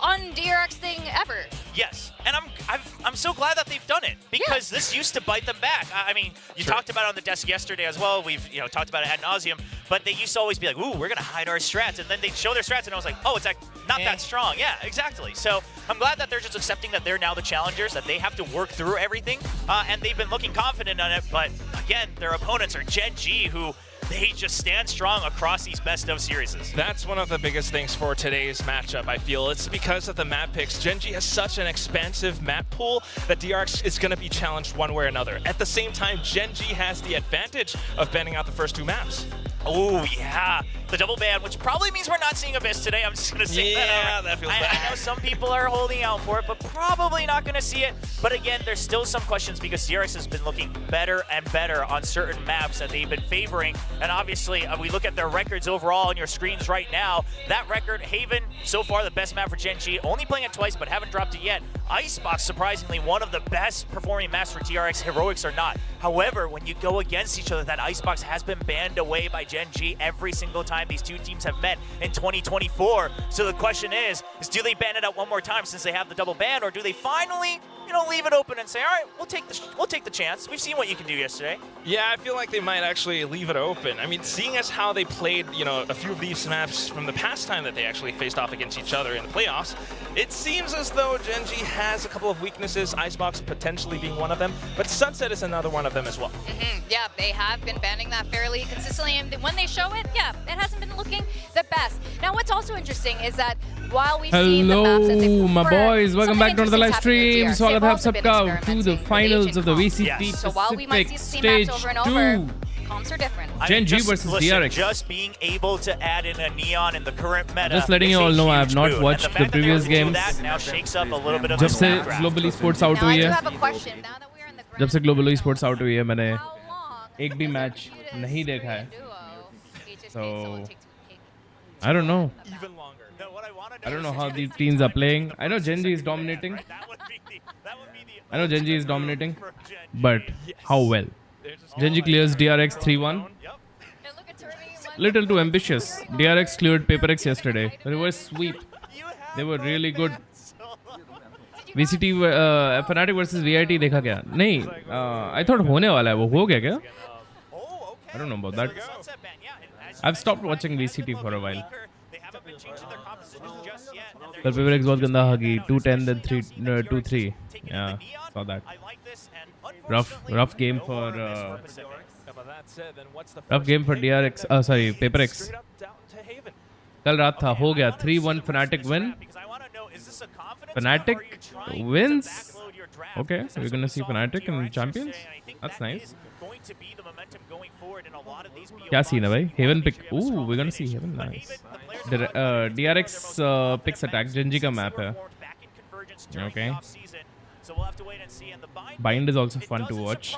un-DRX thing ever. Yes, and I'm so glad that they've done it because this used to bite them back. I mean, you talked about it on the desk yesterday as well. We've talked about it ad nauseum, but they used to always be like, "Ooh, we're gonna hide our strats," and then they'd show their strats, and I was like, "Oh, it's like not that strong." Yeah, exactly. So I'm glad that they're just accepting that they're now the challengers, that they have to work through everything, and they've been looking confident on it. But again, their opponents are Gen.G, who they just stand strong across these best of series. That's one of the biggest things for today's matchup, I feel. It's because of the map picks. Gen.G has such an expansive map pool that DRX is going to be challenged one way or another. At the same time, Gen.G has the advantage of banning out the first 2 maps. Oh, yeah. The double ban, which probably means we're not seeing Abyss today. I'm just going to say that. Yeah, that feels bad. I know some people are holding out for it, but probably not going to see it. But again, there's still some questions because DRX has been looking better and better on certain maps that they've been favoring. And obviously, we look at their records overall on your screens right now. That record, Haven, so far the best map for Gen.G. Only playing it twice, but haven't dropped it yet. Icebox, surprisingly, one of the best performing maps for DRX, heroics or not. However, when you go against each other, that Icebox has been banned away by Gen.G every single time these two teams have met in 2024. So the question is do they ban it out one more time since they have the double ban, or do they finally, leave it open and say, all right, we'll take the chance. We've seen what you can do yesterday. Yeah, I feel like they might actually leave it open. I mean, seeing as how they played, a few of these maps from the past time that they actually faced off against each other in the playoffs, it seems as though Gen.G has a couple of weaknesses, Icebox potentially being one of them, but Sunset is another one of them as well. Yeah, they have been banning that fairly consistently, and when they show it, it hasn't been looking the best. Now, what's also interesting is that while we've seen the maps that they my prefer, boys, welcome back to the live stream. Swagat hai aap They've also been sabka to the experimenting finals with of the aging VCT comps. So while we might Pacific see the same Stage maps over and over, 2. comps are different. Gen.G Just versus listen, DRX. Just being able to add in a Neon in the current meta. Just letting is you a all know I have huge not boon. watched And the fact that they previous were able to do games. that now shakes up a little bit of जब the से draft. Global Esports out Now, I हुई do है, have a question. Now that we're in the जब से grand Global final, Esports out हुई है, मैंने how long एक भी does a match Judas नहीं देखा है. duo HSK So, solo take take I don't know. Even longer. No, what I wanna know I don't know is how if these it's teams are playing. the I know first Gen.G is second ban, dominating. right? That would be the I know Gen.G is dominating, for Gen.G. but how well? They're just Gen.G clears DRX 3-1. Yep. And look at Turby, Little too ambitious. DRX cleared Paper X yesterday. Reverse sweep. You have They were no really good. bans. VCT Fnatic versus VIT देखा क्या? नहीं. I thought होने वाला है वो. हो गया क्या? Oh, okay. I don't know about that. Sunset ban, yeah, and as I've you stopped mentioned, watching right, VCT for a while. they haven't been changing their composition just yet, and they're कल Paper X बहुत गंदा हगी. 2-10 then 2-3. Yeah, saw that. I like this, and Rough game for But that said, then what's the rough first game for pick? DRX. Sorry, Paper X. Straight up down to Haven. कल रात था हो गया 3-1 Fnatic win. Fnatic wins. Okay, we're gonna see Fnatic in Champions. That's nice. क्या scene है भाई? Haven pick. Ooh, we're gonna see Haven. Nice. DRX picks attack. Gen.G का map है. Okay. Bind is also fun to watch.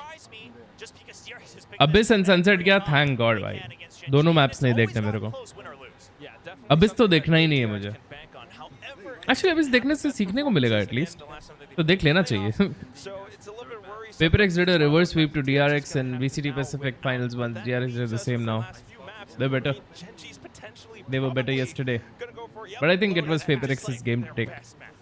Abyss and Sunset क्या? Thank God भाई. दोनों maps नहीं देखने मेरे को. Abyss तो देखना ही नहीं है मुझे. Actually Abyss देखने से सीखने को मिलेगा at least. तो देख लेना चाहिए. So it's a little bit worrisome. Paper X did a reverse sweep to DRX and VCT Pacific Finals once. DRX did the same now. They're better. Gen.G's potentially They were better yesterday. gonna go for, But I think it was Paper X's game to take.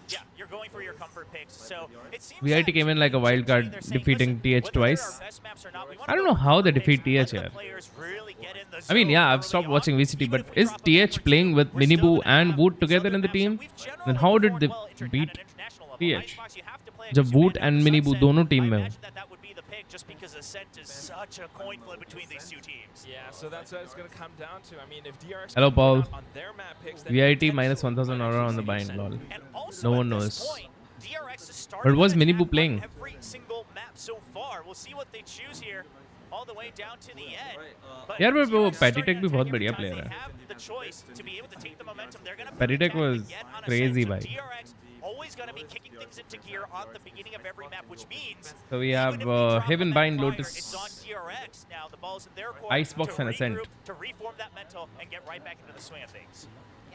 Yeah, you're going for your comfort picks. So it seems VIT that came in like a wild card, they're saying, defeating listen, TH whether twice. they're our best maps or not, we wanna I don't go know how they for defeat picks, let TH the here. players really get in the I mean, zone yeah, I've early stopped on. watching VCT, Even but if we is drop the TH numbers playing with we're still Minibu gonna and have Woot some together of in the maps that team? we've generally Then how did they performed well at beat an international level. TH? Icebox, you have to play जब against Woot Commander and Minibu Sunset. दोनों team I में हो. imagine that would be the pick just because Ascent is such a coin flip between these two teams. Yeah, so that's what it's going to come down to. I mean, if DRX Hello, can Paul. win out on their map picks, then VIT potentially minus 1,000 aura on the bind, decent. lol. And also No at one this knows. point, DRX has started But was an Minibu attack playing? on every single map so far. We'll see what they choose here, all the way down to the end. But यार वो DRX Patty starting Tech भी an बहुत attack बढ़िया every player time है. they have the choice to be able to take the momentum. They're gonna Patty Tech protect was again on crazy, Ascent. So bhai. DRX always gonna be kicking things into gear on the beginning of every map, which means So we even have if they drop Haven on that Bind, fire, Lotus, it's on DRX now. The ball's in their court Icebox to and Ascent. regroup, to reform that mental and get right back into the swing of things.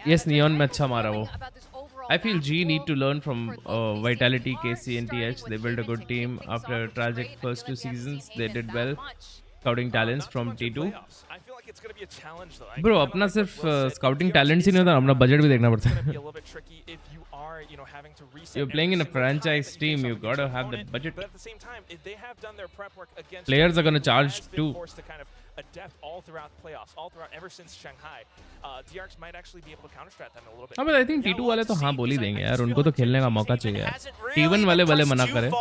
Yes, Neon में अच्छा मारा वो. about this overall I feel G need to learn from for both these Vitality, teams. KC and Starting TH. with They built a Haven good to team kick things after off, a which is tragic great. I first feel two like we haven't seasons. seen They Haven did that well. much. Scouting talents Not from so much in T2. playoffs. I feel like it's going to be a challenge though. Bro, अपना सिर्फ scouting talent ही नहीं होता, अपना budget भी देखना पड़ता है. It's going to be a little bit tricky if you are, you know, having to reset. You're playing in a franchise team, you gotta have the budget. But at the same time, if they have done their prep work against Players are gonna charge too. Forced to kind of adapt all throughout playoffs, all throughout ever since Shanghai. DRX might actually be able to counterstrat them a little bit. हाँ, but I think T2 वाले तो हाँ बोल ही देंगे यार, उनको तो खेलने का मौका चाहिए यार. T1 वाले भले मना करे,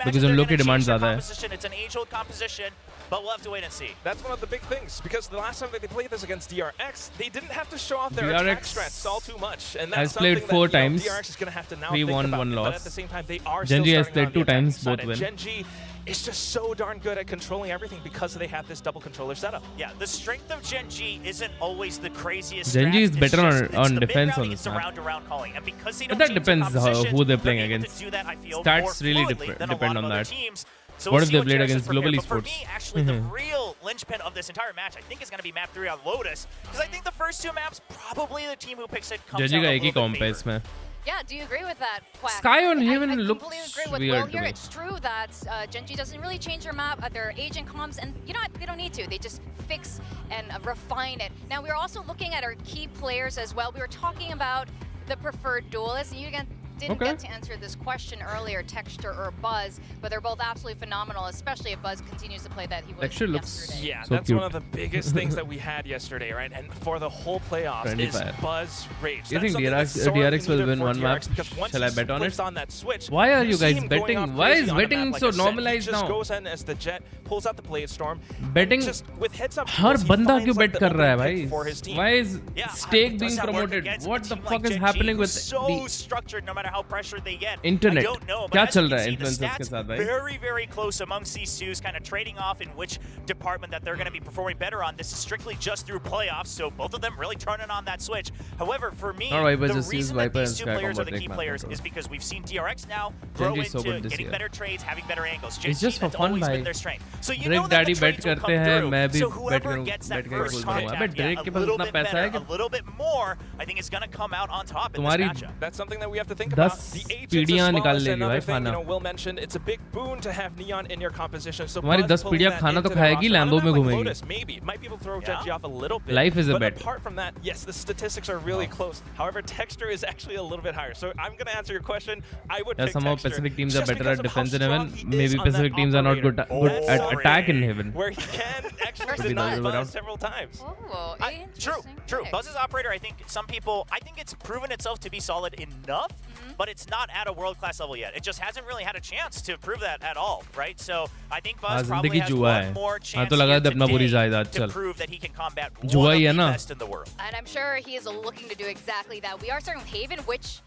because उन लोग की डिमांड ज़्यादा है. It's an age-old composition, but we'll have to wait and see. That's one of the big things, because the last time that they played this against DRX, they didn't have to show off their attack strats all too much, and that's has played 4 times. DRX is going to have to now 3 think won, about. 1 loss. But at the same time, they are Gen.G still has played 2 times, both win. Gen.G is just so darn good at controlling everything because they have this double controller setup. Yeah, the strength of Gen.G isn't always the craziest. Gen.G is strat. better It's on the defense mid-round, on it's this the map. round-to-round calling, and because they But don't that change the depends composition, who they're playing able to against. do that, I feel, Stats more really fluidly than a depend lot on of other that. teams. So What we'll if see they played JRX is against prepared. global But for esports? me, actually, the real linchpin of this entire match, I think, is going to be map 3 on Lotus, because I think the first 2 maps, probably the team who picks it comes Gen.G out का a एक ही little comp bit है favored. इसमें. Yeah, do you agree with that, Quack? Sky on Heaven I looks completely agree with weird Will to here. me. It's true that Gen.G doesn't really change their map, their agent comms, and you know what? They don't need to. They just fix and refine it. Now, we're also looking at our key players as well. We were talking about the preferred duelist, and you didn't get to answer this question earlier, Texture or Buzz, but they're both absolutely phenomenal, especially if Buzz continues to play that he was Texture looks yesterday. Yeah, so that's cute. one of the biggest things that we had yesterday, right? And for the whole playoffs is fire. Buzz Rage. You think DRX will win one map? Shall I bet on it? On that switch, Why are you guys see him going betting? off Why crazy is on a betting map like so a Zen. normalized He just now? goes in as the Jet, pulls out the Blade Storm. Betting Just with heads up, her he बंदा finds, क्यों like, bet the कर रहा है open भाई? pick for his team. Why is Yeah, stake does being that work promoted? against What a the team fuck like is Gen.G, happening with who's so the structured no matter how pressured they get? internet? I don't know, but क्या as चल you रहा है can see, the influencers के stats साथ भाई? very, very close amongst these twos, kind of trading off in which department that they're going to be performing better on. This is strictly just through playoffs, so both of them really turning on that switch. However, for me, Not Viper, the just use reason that Viper these and 2 Sky players combo are the take key map players control. is because we've seen DRX now grow Gen.G is so into good this getting year. better trades, having better angles. It's Gen.G, just for that's fun always भाई. been their strength. So you Drake know that the Daddy bet trades will करते come हैं, through. मैं भी So bet whoever करूँ, gets that bet करके first बोल दूंगा. contact, अबे Drake के a पास little इतना bit पैसा better, है a कि little bit more, I think is going to come out on top in this तुम्हारी matchup. That's something that we have to think about. 10 The agents पीढ़ियाँ as well निकाल is लेगी another भाई thing, खाना. you know, Will mentioned it's a big boon to have Neon in your composition. So तुम्हारी Buzz 10 pulling पीढ़ियाँ that खाना तो into the खाएगी, roster. On a Lambo map में like घूमेगी. Lotus, maybe it might be able to throw Gen.G off a little bit. Life is a but bet. apart from that, yes, the statistics are really close. However, Texture is actually a little bit higher. So I'm going to answer your question. I would Yeah, pick somehow Texture Pacific teams are just better because at of how defense in strong Heaven. he is Maybe on that Pacific teams are not good operator. at Oh, attack in sorry. Heaven. Where he can actually Versus deny Buzz. Buzz several times. Oh, True, interesting. true. Okay. Buzz's operator, I think some people, I think it's proven itself to be solid enough, but it's not at a world-class level yet. It just hasn't really had a chance to prove that at all, right? So I think Buzz probably जिंदगी has जुआ one है. more हाँ chance तो लगा here दे अपना पूरी today जायदाद to चल. prove that he can combat जुआ one ही है of the ना. best in the world. And I'm sure he is looking to do exactly that. We are starting with Haven, which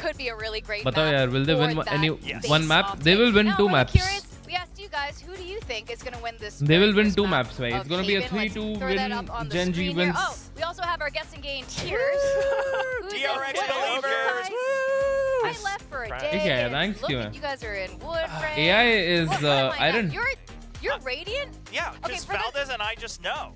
could be a really great बताओ map यार, will they for win that any Yes. one map? face-off They will take. win Now, 2 I'm maps. Curious, we asked you guys, who do you think is going to win this? They will very win first 2 map maps, right? It's of going to be a Haven? Let's 3-2 throw that win. up on the Gen.G screen wins. here. Oh, we also have our guessing game tiers. Who's in DRX what order, believers. guys? I left for a day. ठीक है, and thanks look क्यों at है? you guys are in wood. Ray. AI is What am I Iron. now? You're Radiant? Yeah, Okay, just for those- Valdez and I just know.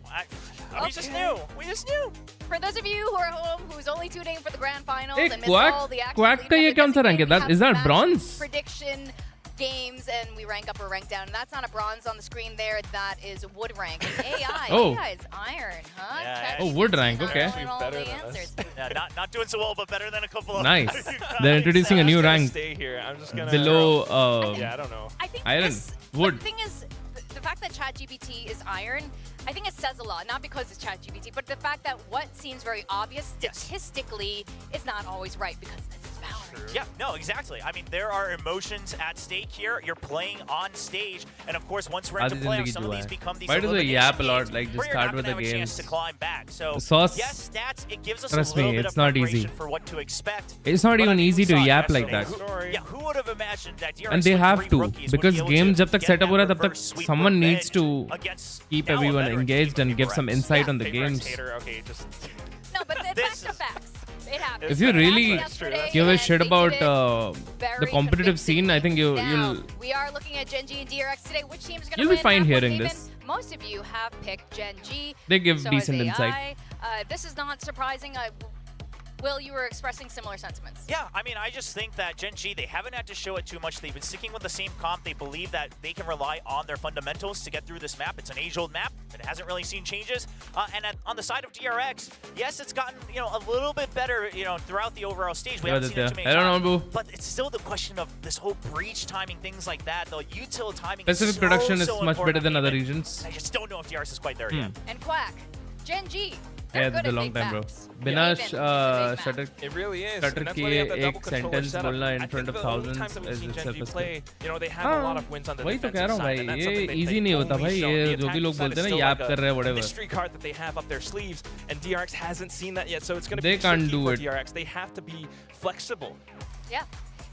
We just Okay. knew. We just knew. For those of you who are home, who's only tuning in for the grand finals Hey, and missed Quack- all the action Quack leading का up ये to कौन सा this rank है? game, we That- have is that match bronze? Prediction games, and we rank up or rank down. And that's not a bronze on the screen there. That is wood rank. And AI, Oh. AI is iron, huh? Yeah, ChatGPT Oh, wood rank, not okay. knowing all Better the than us. answers. Yeah, not doing so well, but better than a couple of Nice. you guys. They're introducing a new I'm rank gonna stay here. I'm just gonna below. Yeah, I don't know. I think Iron, this, wood. The thing is, the fact that ChatGPT is iron, I think it says a lot. Not because it's ChatGPT, but the fact that what seems very obvious Yes. statistically is not always right because this is Valorant. Yeah, no, exactly. I mean, there are emotions at stake here. You're playing on stage, and of course, once we're into आधी playoffs, जिंदगी some of जुआ these है. become these Why do they elimination yap a lot? games Like, just where you're start not with the gonna have a chance games. to climb back. So Sauce. yes, stats, it gives us Trust a little me, bit it's of not preparation easy. for what to expect. It's not But I even mean, easy we to saw yap like yesterday. that. Yeah, who would have imagined that DRX And they with have 3 to, rookies would because be able game to जब तक get setup हो रहा है that तब तक reverse sweep someone needs revenge to against keep now a everyone veteran engaged team and give some DRX. insight on the Favorite games. hater, okay, just No, but the This facts are is- facts. It happens. If you It really happened yesterday, give a and shit they about did it the very competitive scene, I think convincingly. Now, you'll we are looking at Gen.G and DRX today. Which team is going to You'll win? be fine Map one hearing Haven? this. Most of you have picked Gen.G. They give so decent has insight. AI. This is not surprising. Will, you were expressing similar sentiments. Yeah, I mean, I just think that Gen.G, they haven't had to show it too much. They've been sticking with the same comp. They believe that they can rely on their fundamentals to get through this map. It's an age-old map. It hasn't really seen changes. On the side of DRX, yes, it's gotten, you know, a little bit better, you know, throughout the overall stage. We haven't seen it too many times. But it's still the question of this whole breach timing, things like that. The util timing Pacific is production so is much better than other regions. I just don't know if DRX is quite there yet. And Quack, Gen.G, Yeah, it's a long time, bro. बिना shutter It really is. shutter And that's why they have के that double एक controller sentence setup. बोलना in I front think of the only thousands times that we've is seen itself Gen.G a skill. play, you know, they have a lot of wins on the वही तो defensive कह रहा हूँ side, भाई, and that's ये something they easy नहीं होता only भाई, show. ये The जो भी attacking लोग side बोलते is हैं ना still याप like कर रहे हैं a whatever. mystery card that they have up their sleeves, and DRX hasn't seen that yet, so it's going to They be can't tricky do for it. DRX. They have to be flexible. Yeah.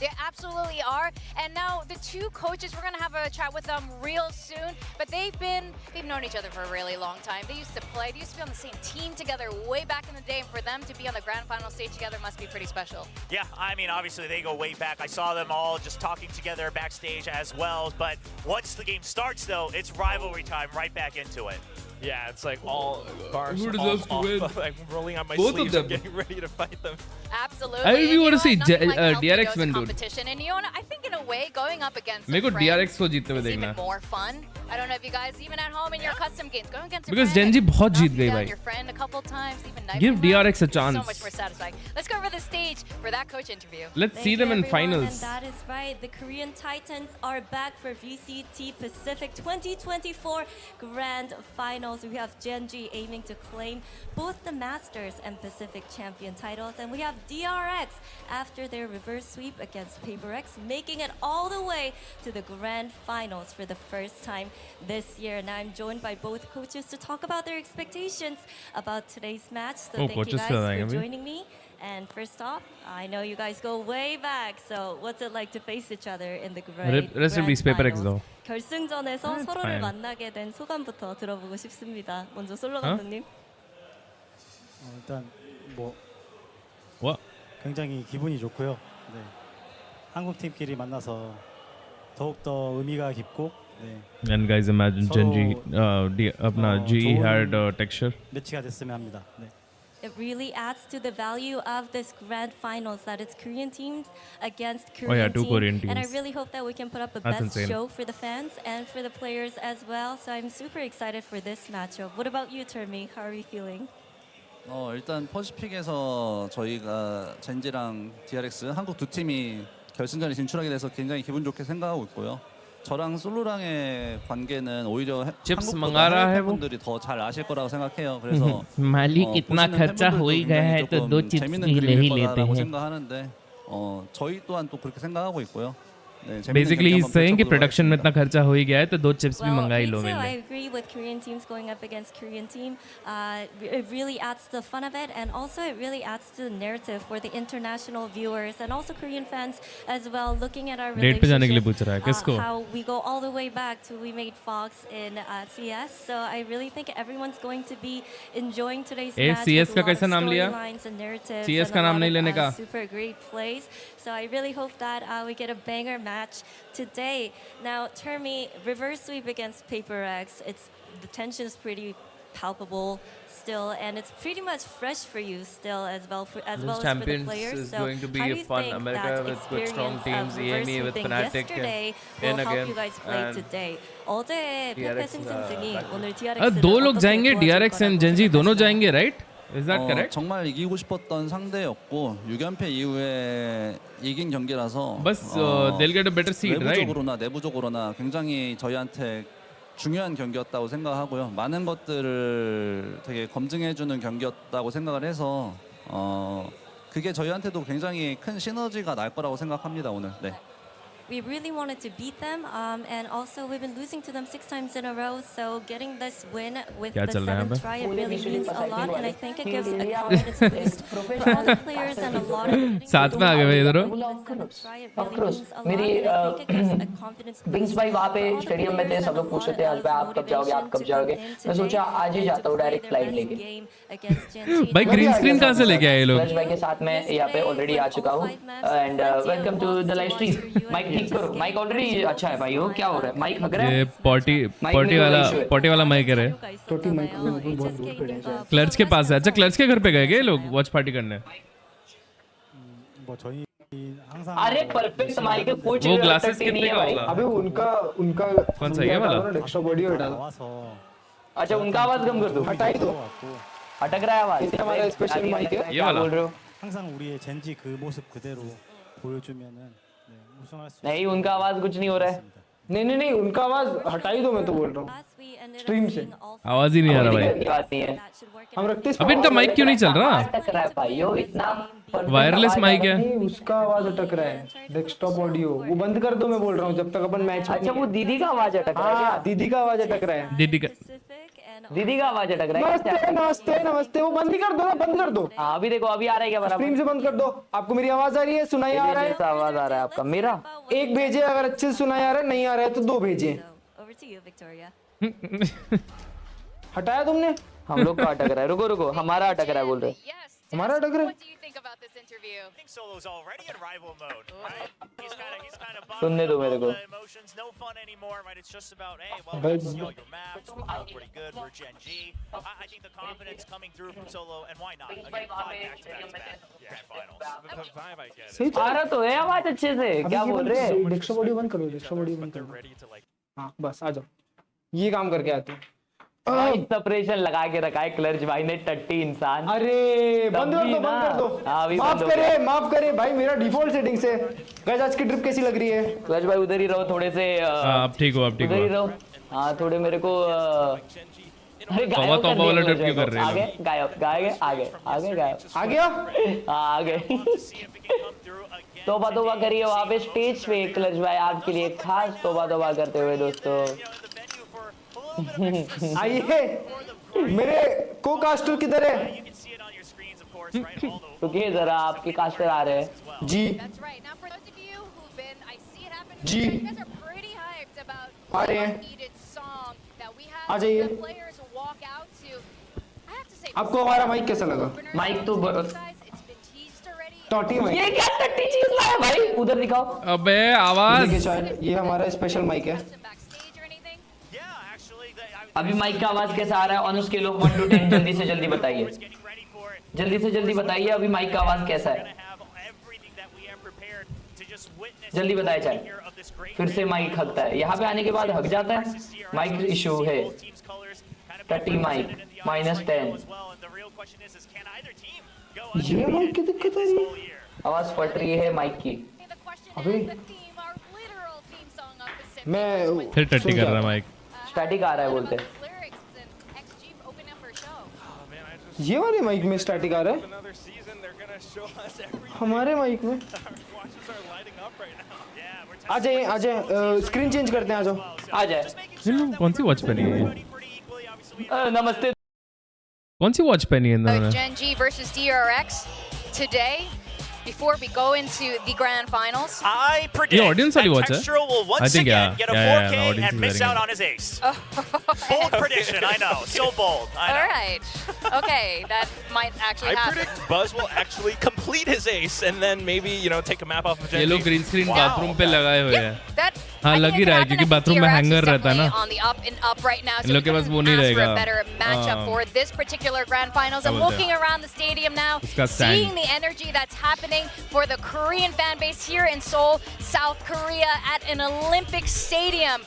They absolutely are. And now the two coaches, we're going to have a chat with them real soon. But they've known each other for a really long time. They used to play. They used to be on the same team together way back in the day. And for them to be on the grand final stage together must be pretty special. Yeah, I mean, obviously they go way back. I saw them all just talking together backstage as well. But once the game starts, though, it's rivalry time right back into it. Yeah, it's like all bars Who deserves to win? like rolling on my Both of sleeves them. and getting ready to fight them. Absolutely. I really want to see nothing like DRX LPO's win, dude. competition. And you know what? I think in a way, going up against मेरे को some friends DRX को जीतते हुए is देखना even more fun. I don't know if you guys, even at home in your custom games, going against your Because friend Gen.G and बहुत जीत knocking गई down भाई. your friend a couple times, even knifing Give them, DRX a it's so chance. much more satisfying. Let's go over the stage for that coach interview. Let's Thank see you, them in everyone, finals. And that is right. The Korean Titans are back for VCT Pacific 2024 Grand Finals. We have Gen.G aiming to claim both the Masters and Pacific Champion titles. And we have DRX after their reverse sweep against PaperX, making it all the way to the Grand Finals for the first time this year. And I'm joined by both coaches to talk about their expectations about today's match. So thank you coaches guys से for आएंगे भी. joining me. And first off, I know you guys go way back. So what's it like to face each other in the Rest in peace, PaperX though. 결승전에서 That's 서로를 fine. 만나게 된 소감부터 들어보고 싶습니다. 먼저 솔로 감독님. 일단 뭐 What? 굉장히 기분이 좋고요. 네. 한국 팀끼리 만나서 더욱 더 의미가 깊고 네. And guys, imagine Gen.G, अपना GE had texture. 매치가 됐으면 합니다. 네. It really adds to the value of this grand finals that it's Korean teams against Korean yeah, two teams. Korean And I teams. really hope that we can put up the That's best insane. show for the fans and for the players as well. So I'm super excited for this matchup. What about you, Termi? How are you feeling? 일단 퍼시픽에서 저희가 젠지랑 DRX 한국 두 팀이 결승전에 진출하게 돼서 굉장히 기분 좋게 생각하고 있고요. 저랑 솔로랑의 관계는 오히려 Chips 한국보다 मंगा रहा 해외 है वो. 팬분들이 더 잘 아실 거라고 생각해요. 그래서 मालिक इतना 보시는 खर्चा हो ही 팬분들도 गया है 굉장히 तो दो 조금 चिप्स 재밌는 भी ले ही 그림일 लेते 거라고 हैं. 생각하는데 저희 또한 또 그렇게 생각하고 있고요. 네, 재밌는 Basically, 경기 he's 한번 saying कि 펼쳐보도록 production में 하겠습니다. इतना खर्चा हो ही गया है तो दो चिप्स भी Well, मंगा ही me लो too. मेरे I लिए. agree with Korean teams going up against Korean team. It really adds to the fun of it, and also it really adds to the narrative for the international viewers and also Korean fans as well. Looking at our Date पे जाने के लिए relationship, पूछ रहा है किसको? how we go all the way back to we made Fox in CS. So I really think everyone's going to be enjoying today's match. CS with का a lot कैसा of नाम लिया? storylines and narratives CS and का a नाम lot नहीं of, लेने का? super great plays. So I really hope that we get a banger match today. Now, Termi, reverse sweep against PaperX. The tension is pretty palpable still, and it's pretty much fresh for you still as well as for the Champions players. is So going to be how do a you fun think America that with good strong experience teams, of reverse EME with sweeping Fnatic yesterday and will help again, you guys play and today? 어제 페페 DRX, 승승승이 오늘 DRX를 दो लोग 어떻게 जाएंगे 도와줄 DRX and 거라고 Gen.G दोनों 생각하시나요? जाएंगे, right? Is that correct? 정말 이기고 싶었던 상대였고 6연패 이후에 이긴 경기라서 बस they'll get a better seed, right? 외부적으로나 내부적으로나 굉장히 저희한테 중요한 경기였다고 생각하고요. 많은 것들을 되게 검증해주는 경기였다고 생각을 해서 그게 저희한테도 굉장히 큰 시너지가 날 거라고 생각합니다 오늘. 네. We really wanted to beat them, and also we've been losing to them 6 times in a row. So getting this win with क्या the चल रहा है 7th यहाँ try, it really means a lot, and I think it gives a confidence boost for all the players and a lot of. साथ में आ गए भाई इधर. मेरी विंग्स भाई वहाँ पे स्टेडियम में थे, सब लोग पूछ रहे थे आज भाई आप कब जाओगे, आप कब जाओगे. मैं सोचा आज ही जाता हूँ डायरेक्ट फ्लाइट लेके. भाई ग्रीन स्क्रीन कहाँ से लेके आए ये लोग? सूरज भाई के साथ मैं यहाँ पे ऑलरेडी आ चुका हूँ and welcome to the live stream. Mic ठीक करो, माइक ऑलरेडी अच्छा है भाई. वो क्या हो रहा है, माइक लग रहा ये है. पॉटी वाला माइक है. क्लर्च के पास है. अच्छा क्लर्च के घर पे गए क्या ये लोग वॉच पार्टी करने? 뭐 저희 항상 अरे परफेक्ट माइक है, कुछ वो ग्लासेस नहीं कितने है का भाई। होगा? अबे उनका कौन सा, ये वाला? एक्स्ट्रा बॉडी हटा दो। 나와서 अच्छा उनका आवाज कम कर दो, हटाई दो। 갖고 अटक रहा है आवाज। ये हमारा स्पेशल माइक है। ये वाला? बोल रहे हो? 항상 우리의 젠지 그 모습 그대로 보여주면은 네, 우승할 수 नहीं उनका आवाज कुछ नहीं हो रहा है। 있습니다. नहीं उनका आवाज हटाई दो, मैं तो बोल रहा हूँ। स्ट्रीम से आवाज ही नहीं आ रहा भाई। कोई बात नहीं है। हम रखते हैं। अब इनका माइक क्यों नहीं चल रहा? अटक रहा है भाइयों इतना वायरलेस माइक है। नहीं, उसका आवाज अटक रहा है। डेस्कटॉप ऑडियो वो बंद कर दो, मैं बोल रहा हूँ, जब तक अपन मैच। अच्छा वो दीदी का आवाज अटक रहा है। हाँ, दीदी का आवाज अटक रहा है। दीदी का दीदी का आवाज अटक रहा है। नमस्ते नमस्ते नमस्ते, वो बंद ही कर दो ना, बंद कर दो। हाँ अभी देखो अभी आ रहा है क्या बराबर? स्ट्रीम से बंद कर दो। आपको मेरी आवाज आ रही है, सुनाई आ रहा है? ऐसा आवाज आ रहा है आपका मेरा? एक भेजे, अगर अच्छे से सुनाई आ रहा है, नहीं आ रहा है तो 2 भेजे। Over to you, Victoria. हटाया तुमने? हम लोग का अटक रहा है। रुको रुको, हमारा अटक रहा है बोल रहे। Yes. हमारा Tess, अटक रहा है? What do you think about this interview? I think Solo's already in rival mode, right? He's kind of सुनने दो मेरे को। emotions, no fun anymore, right? It's just about, hey, well, But- you know, your maps, we're doing pretty good, we're Gen.G. I think the confidence coming through from Solo, and why not? Again, 5 back-to-back grand finals. The vibe I get is सही आ रहा तो है आवाज अच्छे से, क्या बोल रहे हैं? डेस्कटॉप ऑडियो बंद करो, डेस्कटॉप ऑडियो बंद they're करो। ready to like हाँ बस आ जाओ, ये काम करके आते हैं। सपरेशन लगा के रखा है क्लर्च भाई ने, टट्टी इंसान। अरे बंद कर दो, बंद कर दो। हाँ, अभी माफ बंद हो करे, माफ करे भाई, मेरा डिफॉल्ट सेटिंग से। गाइस आज की ट्रिप कैसी लग रही है? क्लर्च भाई उधर ही रहो थोड़े से, आप ठीक हो, आप ठीक उधर ही हो। रहो। हाँ थोड़े मेरे को अरे तौबा गायब कर तौबा वाला दिया ट्रिप क्यों कर रहे हैं आगे गायब, गायब आगे आगे गायब। आ गया? हाँ आगे। तौबा तौबा करिए वहाँ पे स्टेज पे क्लर्च भाई आपके लिए खास तौबा तौबा करते हुए दोस्तों। आइए, मेरे को कास्टर किधर है? रुकिए जरा, आपके कास्टर आ रहे हैं। जी That's right. Now, for those of you who've been, I see it happen. Ji. You guys are pretty hyped about आ रहे the हैं। needed song that we uh had जाइए। the players walk out to. I have to say, आपको हमारा mic कैसा लगा? Mic तो guys, it's been teased already. टॉटी mic. ये क्या टट्टी चीज लाया भाई? उधर दिखाओ। अबे आवाज। देखिए शायद ये हमारा स्पेशल माइक है। Some backstage or anything. Yeah, actually, अभी माइक का आवाज कैसा आ रहा है? ऑन स्केल ऑफ 1 to 10 जल्दी से जल्दी बताइए, getting ready for it. जल्दी से जल्दी बताइए अभी माइक का आवाज कैसा है? Gonna have everything that we have prepared to just witness जल्दी बताया the चाहे। premiere of this great फिर से माइक हकता है, यहाँ पे आने के बाद हक जाता है। माइक इशू है। team's colors kind of टट्टी mic represented in the audience right -10। now as well, and the real question is can either team go ये माइक की दिक्कत आ रही है? whole year? आवाज फट रही है माइक की। The question अबे। is the theme, our literal theme song of Pacific. मैं फिर टट्टी कर रहा है माइक। स्टैटिक आ रहा है बोलते हैं। Lyrics and XG open up for show. ये वाले माइक में स्टैटिक आ रहा है? another season they're gonna show us everything. हमारे माइक में? Our watches are lighting up right now. Yeah, we're आ जाइए, आ जाइए, स्क्रीन चेंज करते हैं, आ जाओ। आ जाए। इन लोग कौन सी वॉच पहनी है? pretty equally. Obviously, we नमस्ते। कौन सी वॉच पहनी है इन लोगों ने? Gen.G versus DRX today. Before we go into the grand finals. I predict audience that only watch, Textural will I once think, again yeah. get a Yeah, yeah, 4K the audience and is miss wearing out it. on his ace. Bold prediction, I know. So bold. I know. All right. Okay, that might actually I happen. predict Buzz will actually complete his ace and then maybe, you know, take a map off of ये लोग Gen.G. Green screen Wow. Bathroom पे लगाए हुए हैं। That हाँ, I think लग ही it could रहा है happen. क्योंकि I think बाथरूम में DRX हैंगर is रहता है ना। definitely on the up and up right now. In So लोग के we पास can वो नहीं ask for a रहेगा। better matchup हाँ। for this particular grand finals. क्या And बोलते हैं? looking around the stadium now, उसका stand। seeing the energy that's happening for the Korean fan base here in Seoul, South Korea, at an Olympic stadium.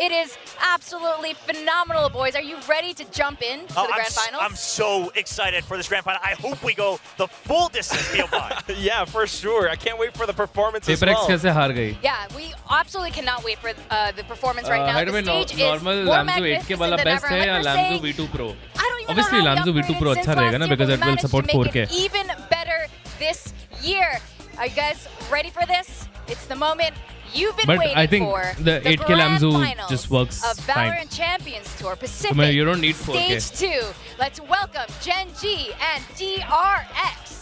It is absolutely phenomenal, boys. Are you ready to jump in to the grand finals? I'm so excited for this grand final. I hope we go the full distance, Neopod. Yeah, for sure. I can't wait for the performance as paper x well. कैसे हार गई? Yeah, we absolutely cannot wait for the performance right now. Hide में The stage is normal more Lamjao 8K वाला magnificent than best ever. है Like या we're Lamjao saying, V2 Pro? I don't even Obviously, know how Lamzo we V2 upgraded Pro since अच्छा रहेगा last ना, year, because but it we will managed support to make 4K. it even better this year. Are you guys ready for this? It's the moment you've been But waiting I think for. the 8K grand Lamzo finals just works of fine. Valorant Champions Tour Pacific. So you don't need 4K. Stage 2. Let's welcome Gen.G and DRX.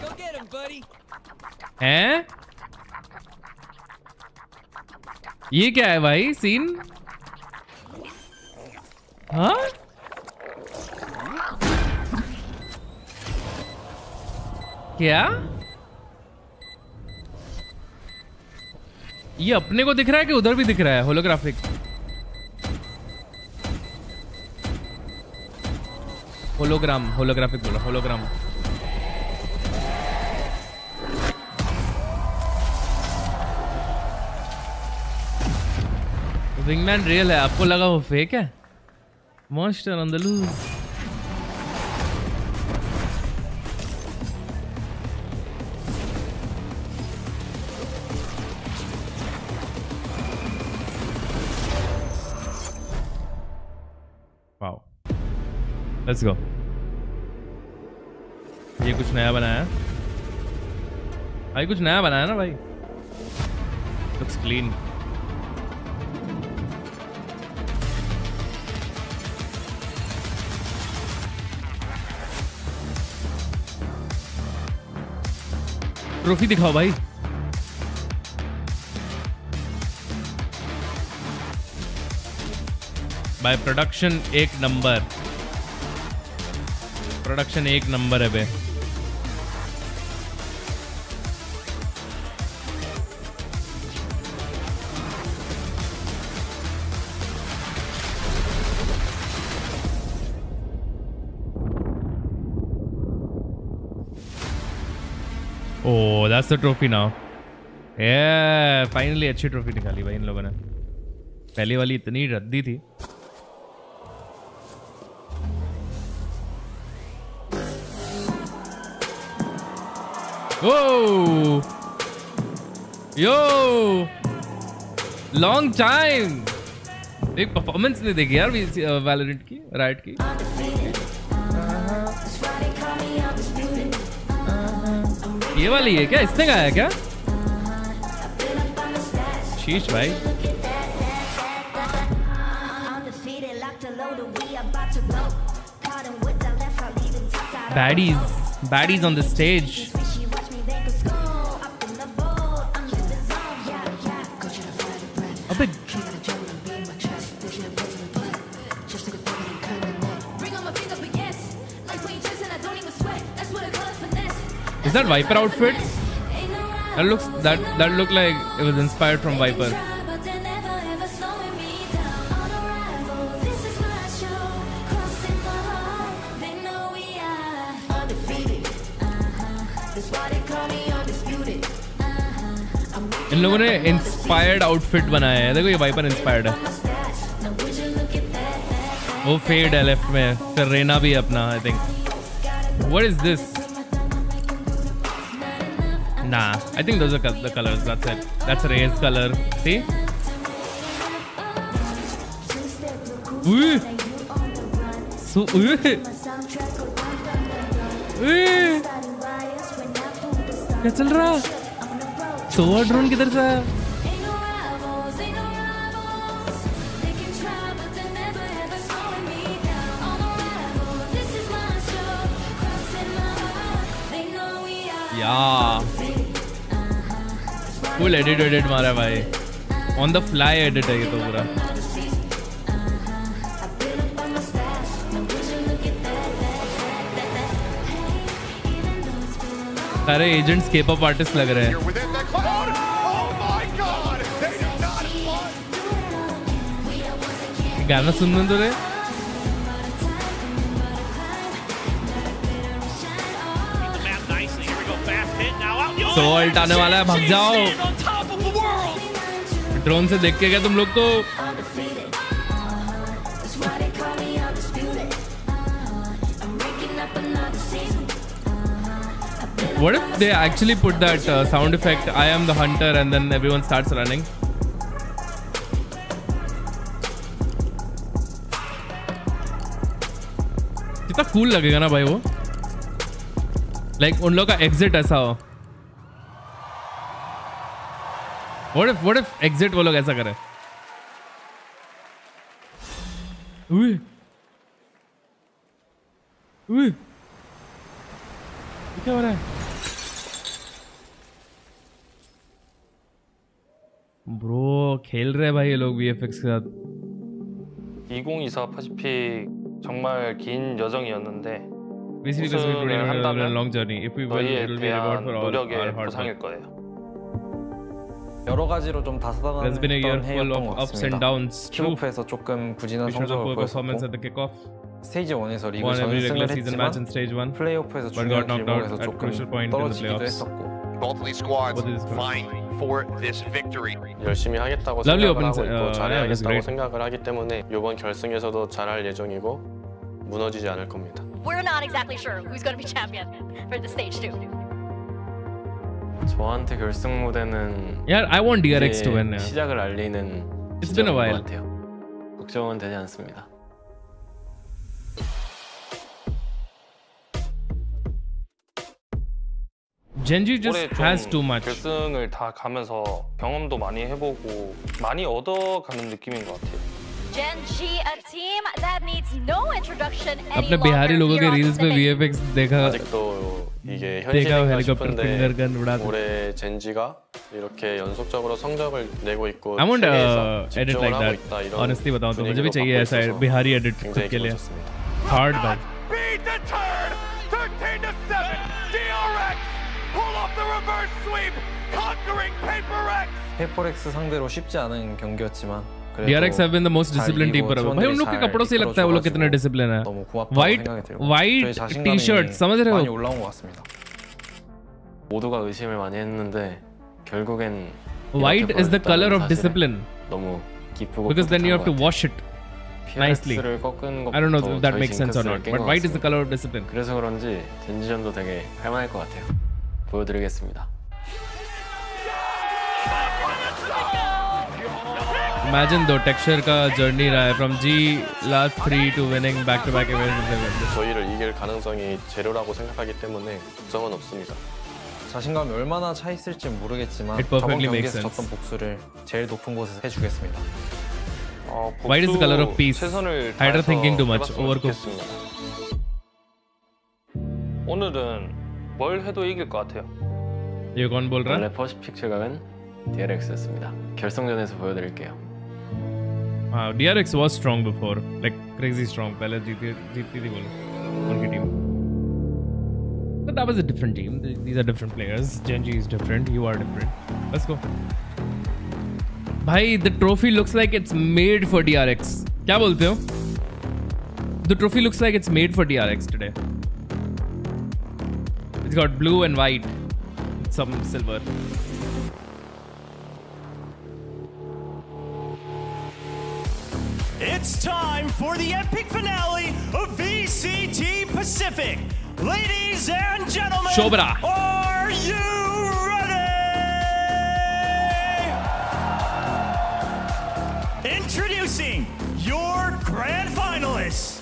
Go get him, buddy. हैं? ये क्या है भाई scene? हाँ? क्या? ये अपने को दिख रहा है कि उधर भी दिख रहा है? होलोग्राफिक होलोग्राफिक बोला, होलोग्राम। विंगमैन रियल है, आपको लगा वो फेक है? Monster on the loose. Wow, let's go. ये कुछ नया बनाया भाई, कुछ नया बनाया ना भाई. Looks clean. ट्रॉफी दिखाओ भाई. भाई प्रोडक्शन एक नंबर. प्रोडक्शन एक नंबर है बे. Oh, that's the trophy now. Yeah, finally अच्छी ट्रॉफी निकाली भाई इन लोगों ने. पहली वाली इतनी रद्दी थी. Oh, yo, long time. एक परफॉर्मेंस नहीं देखी यार वैलोरेंट की, राइट की. ये वाली है क्या? इसने गाया क्या? शीश भाई. Baddies on the stage. अबे is that Viper outfit? That looked like it was inspired from Viper. इन लोगों ने इंस्पायर्ड आउटफिट बनाया है. देखो ये वाइपर इंस्पायर्ड है. वो फेड है लेफ्ट में, फिर रेना भी अपना I think. What is this? Nah, I think those are the colors. That's it. That's Ray's color. See? So, क्या चल रहा? सोवा ड्रोन किधर से आया? Yeah. फुल एडिट मारा भाई. ऑन द फ्लाई एडिट है ये तो पूरा. सारे एजेंट्स केपॉप आर्टिस्ट लग रहे हैं. गाना सुनने तो रे. सोल्ट आने वाला है, भाग जाओ. ड्रोन से देख के क्या तुम लोग को? What if they actually put that sound effect, I am the hunter, and then everyone starts running? कितना cool लगेगा ना भाई वो. Like उन लोग का exit ऐसा हो. What if exit वो लोग ऐसा करे? क्या हो रहा है? ब्रो खेल रहे भाई ये लोग VFX के साथ. 2024 퍼시픽 정말 긴 여정이었는데 VCT has been a long journey. If we win, it will be a reward for all 노력의 our hard 보상일 work. 거예요. 여러 가지로 좀 There's been a year 다사다난했던 full 해였던 of 것 ups and 같습니다. downs. True. 킥오프에서 조금 부진한 We showed a poor 성적을 performance 보였었고 at the kickoff. 스테이지 1에서 리그 Won every regular 전승을 season match in 했지만 stage 1. 플레이오프에서 but got 중요한 knocked out 길목에서 at 조금 crucial point in the 떨어지기도 playoffs. 했었고 Both of these squads Both of these squads. vying for this victory. 열심히 하겠다고 Lovely 생각을 하고 open, 있고 yeah, 잘해야겠다고 great. 생각을 하기 때문에 이번 결승에서도 잘할 예정이고 무너지지 않을 겁니다. We're not exactly sure who's going to be champion for the stage 2. 저한테 결승 무대는 Yeah, I want DRX to win. Yeah. 시작을 알리는 It's been a 시점인 것 while. 같아요. 걱정은 되지 않습니다. Gen.G just 올해 has 좀 too much. 결승을 다 가면서 경험도 많이 해보고 많이 얻어가는 느낌인 것 같아요. Gen.G, a team that needs no introduction any अपने longer Bihari लोगों here के on reels में Pacific. VFX देखा 아직도 이게 देखा 현실인가 helicopter finger gun 싶은데 उड़ाते. 올해 젠지가 이렇게 연속적으로 성적을 내고 있고 I want 세계에서 edit 집중을 like 하고 that. 있다 이런 Honestly बताऊं तो मुझे भी 분위기도 चाहिए 갖고 ऐसा 있어서 बिहारी edit 굉장히 खुद के लिए. 기뻐졌습니다. Hard भाई. Beat the turn, 13-7. DRX pull off the reverse sweep, conquering Paper X. 페이퍼렉스 상대로 쉽지 않은 경기였지만 그래도 DRX have been the most disciplined team 잘 forever. भाई उन लोग के 잘 कपड़ों से ही लगता है वो लोग कितने 이끌어줘가지고 discipline है. 너무 고맙다고 White 생각이 들고 white 저희 자신감이 t-shirt समझ रहे 많이 हो? 올라온 것 같습니다. 모두가 의심을 많이 했는데 결국엔 White 이렇게 is the color of 보여줬다는 사실에 discipline 너무 기쁘고 because then you have to 뿌듯한 것 wash it nicely. PRX를 꺾은 것부터 I don't know if that 저희 makes sense or 징크스를 not, 깬 but 것 white is the 같습니다. color of discipline. 그래서 그런지 젠지전도 되게 할만할 것 같아요. 보여드리겠습니다. Imagine though texture का journey रहा है from G last 3 to winning back to back events. 저희를 이길 가능성이 제로라고 생각하기 때문에 걱정은 없습니다. 자신감이 얼마나 차 있을지 모르겠지만 It 저번 perfectly makes 경기에서 sense. 졌던 복수를 제일 높은 곳에서 해주겠습니다. White is the color of peace. 최선을 Hydra 다해서 thinking too much. 해봤으면 Overcooked. 좋겠습니다. 오늘은 뭘 해도 이길 것 같아요. ये कौन बोल रहा है? 원래 퍼시픽 최강은 DRX였습니다. 결승전에서 보여드릴게요. DRX was strong before, like crazy strong. पहले जीती थी बोलो उनकी team. But that was a different team. These are different players. Gen.G is different. You are different. Let's go. भाई, the trophy looks like it's made for DRX. क्या बोलते हो? The trophy looks like it's made for DRX today. It's got blue and white, some silver. It's time for the epic finale of VCT Pacific. Ladies and gentlemen, Shobra. are you ready? Introducing your grand finalists.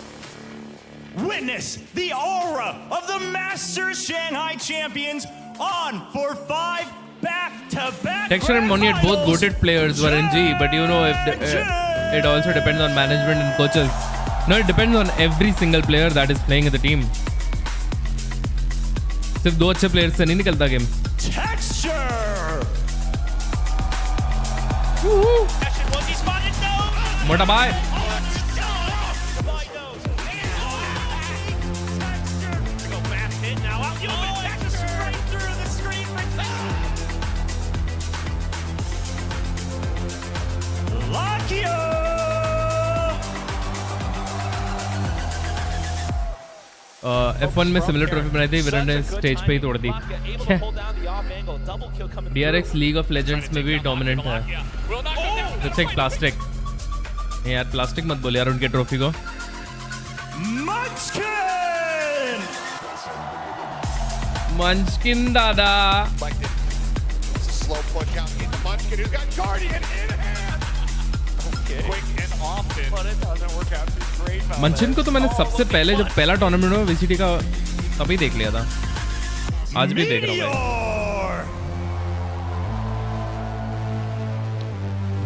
Witness the aura of the Masters Shanghai champions on for 5 back-to-back Texture and Monier, both goated players were in G, but you know if it also depends on management and coaches. No, it depends on every single player that is playing in the team. सिर्फ 2 अच्छे players से नहीं निकलता game. Texture. मोटा भाई. F1 में similar trophy बनाई थी, विराट ने स्टेज पे ही तोड़ दी. DRX लीग ऑफ लेजेंड्स में भी डोमिनेंट है. It's like plastic. यार प्लास्टिक मत बोल यार उनके ट्रॉफी को. Munchkin दादा. Slow push out into Munchkin, who's got Guardian in hand. Quick and often, but it doesn't work out too great. मंचिन को तो मैंने सबसे पहले जब पहला टूर्नामेंट हुआ VCT का तभी देख लिया था. आज भी देख रहा हूँ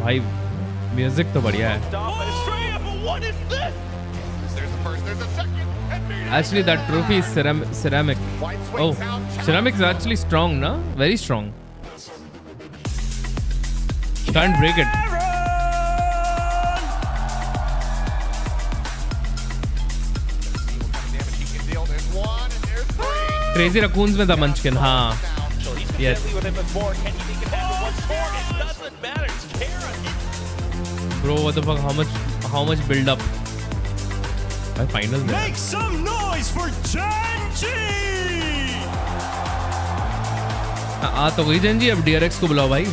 भाई. म्यूजिक तो बढ़िया है. Actually, that trophy is ceramic. Oh, ceramic is actually strong, no? Very strong. Can't break it. Crazy Raccoons में था Munchkin, हाँ. Yes. Bro, what the fuck? How much build up? Finals में. Make some noise for Gen.G. आ तो गई Gen.G, अब DRX को बुलाओ भाई.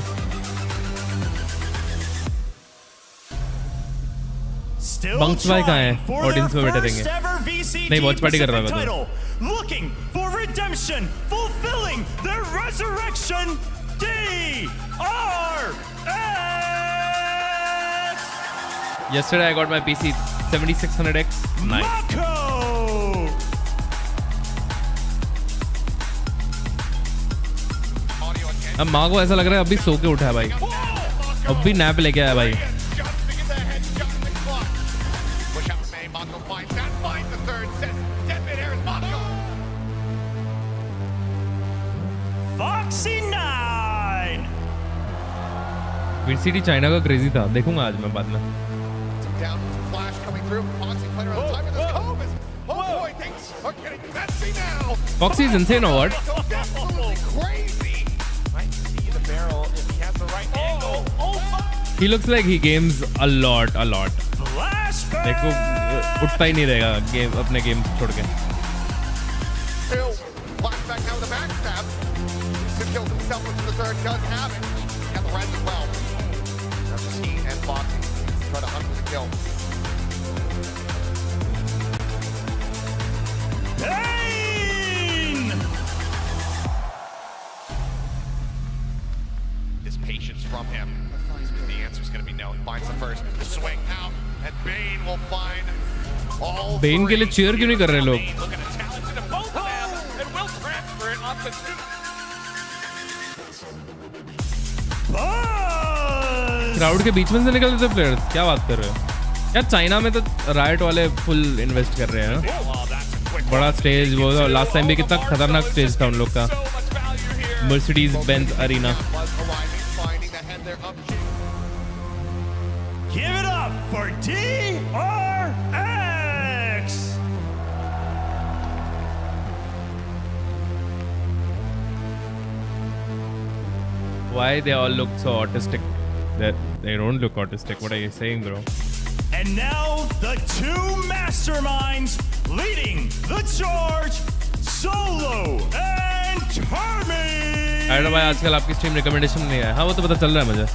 बंक्स भाई कहाँ है? ऑडियंस में बैठे रहेंगे. नहीं, वॉच पार्टी कर रहा था तो. Looking for redemption, fulfilling their resurrection, DRX! Yesterday I got my PC 7600X. Nice. अब माँ को ऐसा लग रहा है अभी सो के उठा है भाई. अब भी नैप लेके आया भाई. VCT चाइना का क्रेजी था. देखूंगा आज मैं बाद में. Foxy is insane or what? He looks like he games a lot. देखो उठता ही नहीं रहेगा गेम अपने गेम छोड़ के. This patience from him. The answer is going to be no. He finds the first swing out, and Bane will find all. Bane के लिए cheer क्यों नहीं कर रहे लोग? Looking at talented of both of them, and will transfer it onto two. Crowd के बीच में से निकल रहे थे प्लेयर्स. क्या बात कर रहे हो यार? चाइना में तो राइट वाले फुल इन्वेस्ट कर रहे हैं. बड़ा स्टेज वो लास्ट टाइम भी कितना खतरनाक स्टेज था उन लोग का. Mercedes Benz Arena. Give it up for DRX! Why they all look so autistic? They don't look autistic. What are you saying, bro? And now the two masterminds leading the charge, Solo and Charming! अरे भाई आजकल आपकी stream recommendation नहीं है. हाँ वो तो पता चल रहा है मुझे.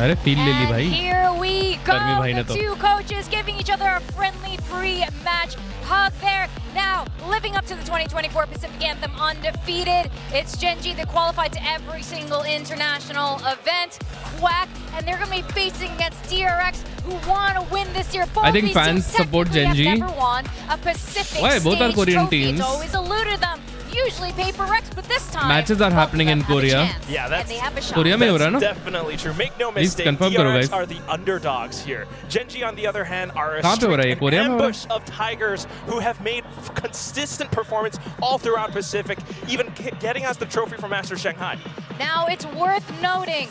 अरे फील ले ली भाई. Here we go. भाई ने The तो. two coaches giving each other a friendly pre-match hug there. Now, living up to the 2024 Pacific Anthem undefeated. It's Gen.G that qualified to every single international event. Quack, and they're going to be facing against DRX, who want to win this year. Both I think these fans teams support technically Gen.G. have never won a Pacific Why? Both are stage Korean trophy. teams. It's always eluded them. Usually Paper Rex, but this time Matches are happening in Korea. Yeah, that's Korea में हो रहा है ना? definitely true. Make no Please mistake, confirm करो DRX guys. are the underdogs here. Gen.G on the other hand are a कहाँ पे हो रहा है? strict कोरिया में हो रहा है? ambush of Tigers who have made consistent performance all throughout Pacific, even getting us the trophy from Master Shanghai. Now it's worth noting,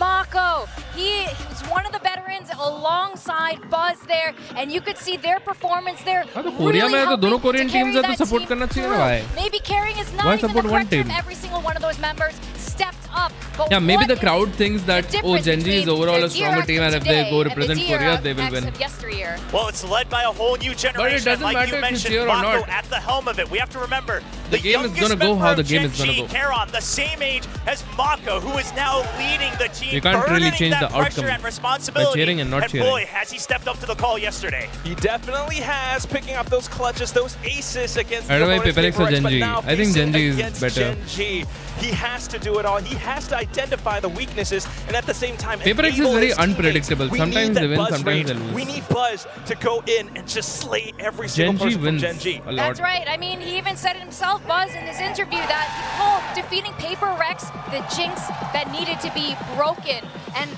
Mako, he's one of the veterans alongside Buzz there, and you could see their performance there. Korea में है तो दोनों Korean teams है तो support करना चाहिए ना भाई. Maybe carrying is not Why even support the one correct term. team? Every single one of those members stepped up. But Yeah, maybe what the is crowd thinks that difference Gen.G is between overall the a stronger DRX team, and if today they go and the represent Korea, they will DRX win. of yesteryear? Well, it's led by a whole new generation. doesn't like matter you if you mentioned, cheer or Mako not. at the helm of it. We have to remember The game is youngest gonna go member how of the game is Gen.G, gonna go. Karon, the same age as Mako, who is now leading the team. You can't really burdening change that the outcome pressure and by responsibility. cheering and not cheering. Boy, has he stepped up to the call yesterday. He definitely has, picking up those clutches, those aces against I don't know the why Paper X or Paper X, but Gen.G. now I think facing Gen.G is against better. Gen.G. He has to do it all. He has to identify the weaknesses and at the same time Paper X is enable very his teammates. unpredictable. We Sometimes need they that win, Buzz sometimes range. they lose. We need Buzz to go in and just slay every single Gen.G person from wins Gen.G. a lot. That's right. I mean, he even said it himself, Buzz, in his interview, that he called defeating Paper Rex the jinx that needed to be broken. And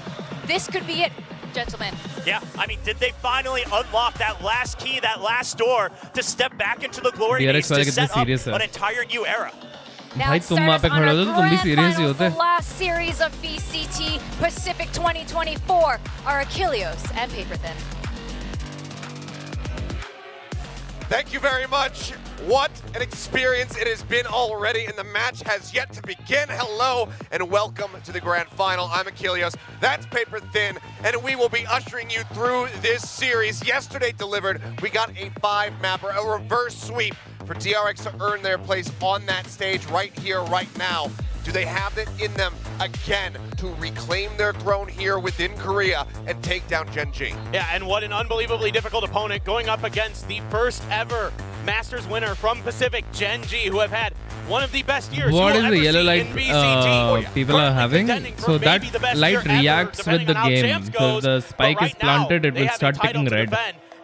this could be it, gentlemen. Yeah, I mean, did they finally unlock that last key, that last door to step back into the glory days DRX वाले to कितने set up serious है. an entire new era? Now भाई it तुम वहाँ पे starts on खड़े our होते तो तुम भी grand serious ही finals, होते. the last series of VCT Pacific 2024 are Achilles and Paper Thin. Thank you very much. What an experience it has been already, and the match has yet to begin. Hello and welcome to the grand final. I'm Achilles, that's Paper Thin, and we will be ushering you through this series. Yesterday delivered, we got a 5-mapper, a reverse sweep for DRX to earn their place on that stage right here, right now. Do they have it in them again to reclaim their throne here within Korea and take down Gen.G? Yeah, and what an unbelievably difficult opponent going up against the first ever Masters winner from Pacific, Gen.G, who have had one of the best years. What is the yellow light people are having? So that light reacts with the game. So if the spike is planted, it will start ticking red.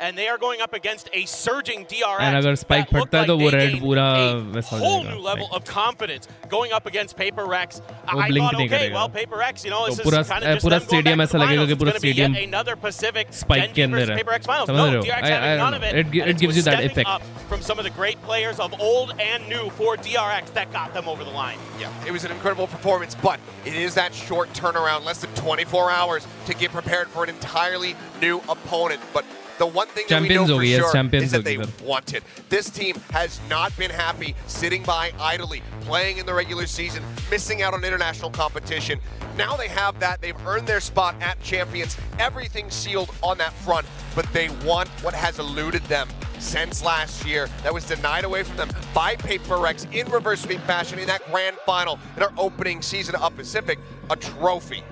And they are going up against a surging DRX. And अगर spike फटता है तो वो red पूरा वैसा हो whole जाएगा. new level of confidence going up against Paper Rex. I blink thought, नहीं okay, करेगा. well, Paper Rex, you know, this पूरा is kind of just पूरा them going stadium back ऐसा to the लगेगा finals. कि It's पूरा going to be stadium yet another Pacific spike के Gen.G अंदर versus है. Paper Rex finals. समझ No, रहे हो? DRX having none of it. It gives you that stepping effect. up from some of the great players of old and new for DRX that got them over the line. Yeah, it was an incredible performance, but it is that short turnaround, less than 24 hours to get prepared for an entirely new opponent. But the one thing that we know for sure is that they want it. This team has not been happy sitting by idly, playing in the regular season, missing out on international competition. Now they have that. They've earned their spot at Champions. Everything sealed on that front, but they want what has eluded them since last year. That was denied away from them by Paper Rex in reverse sweep fashion in that grand final in our opening season of Pacific, a trophy.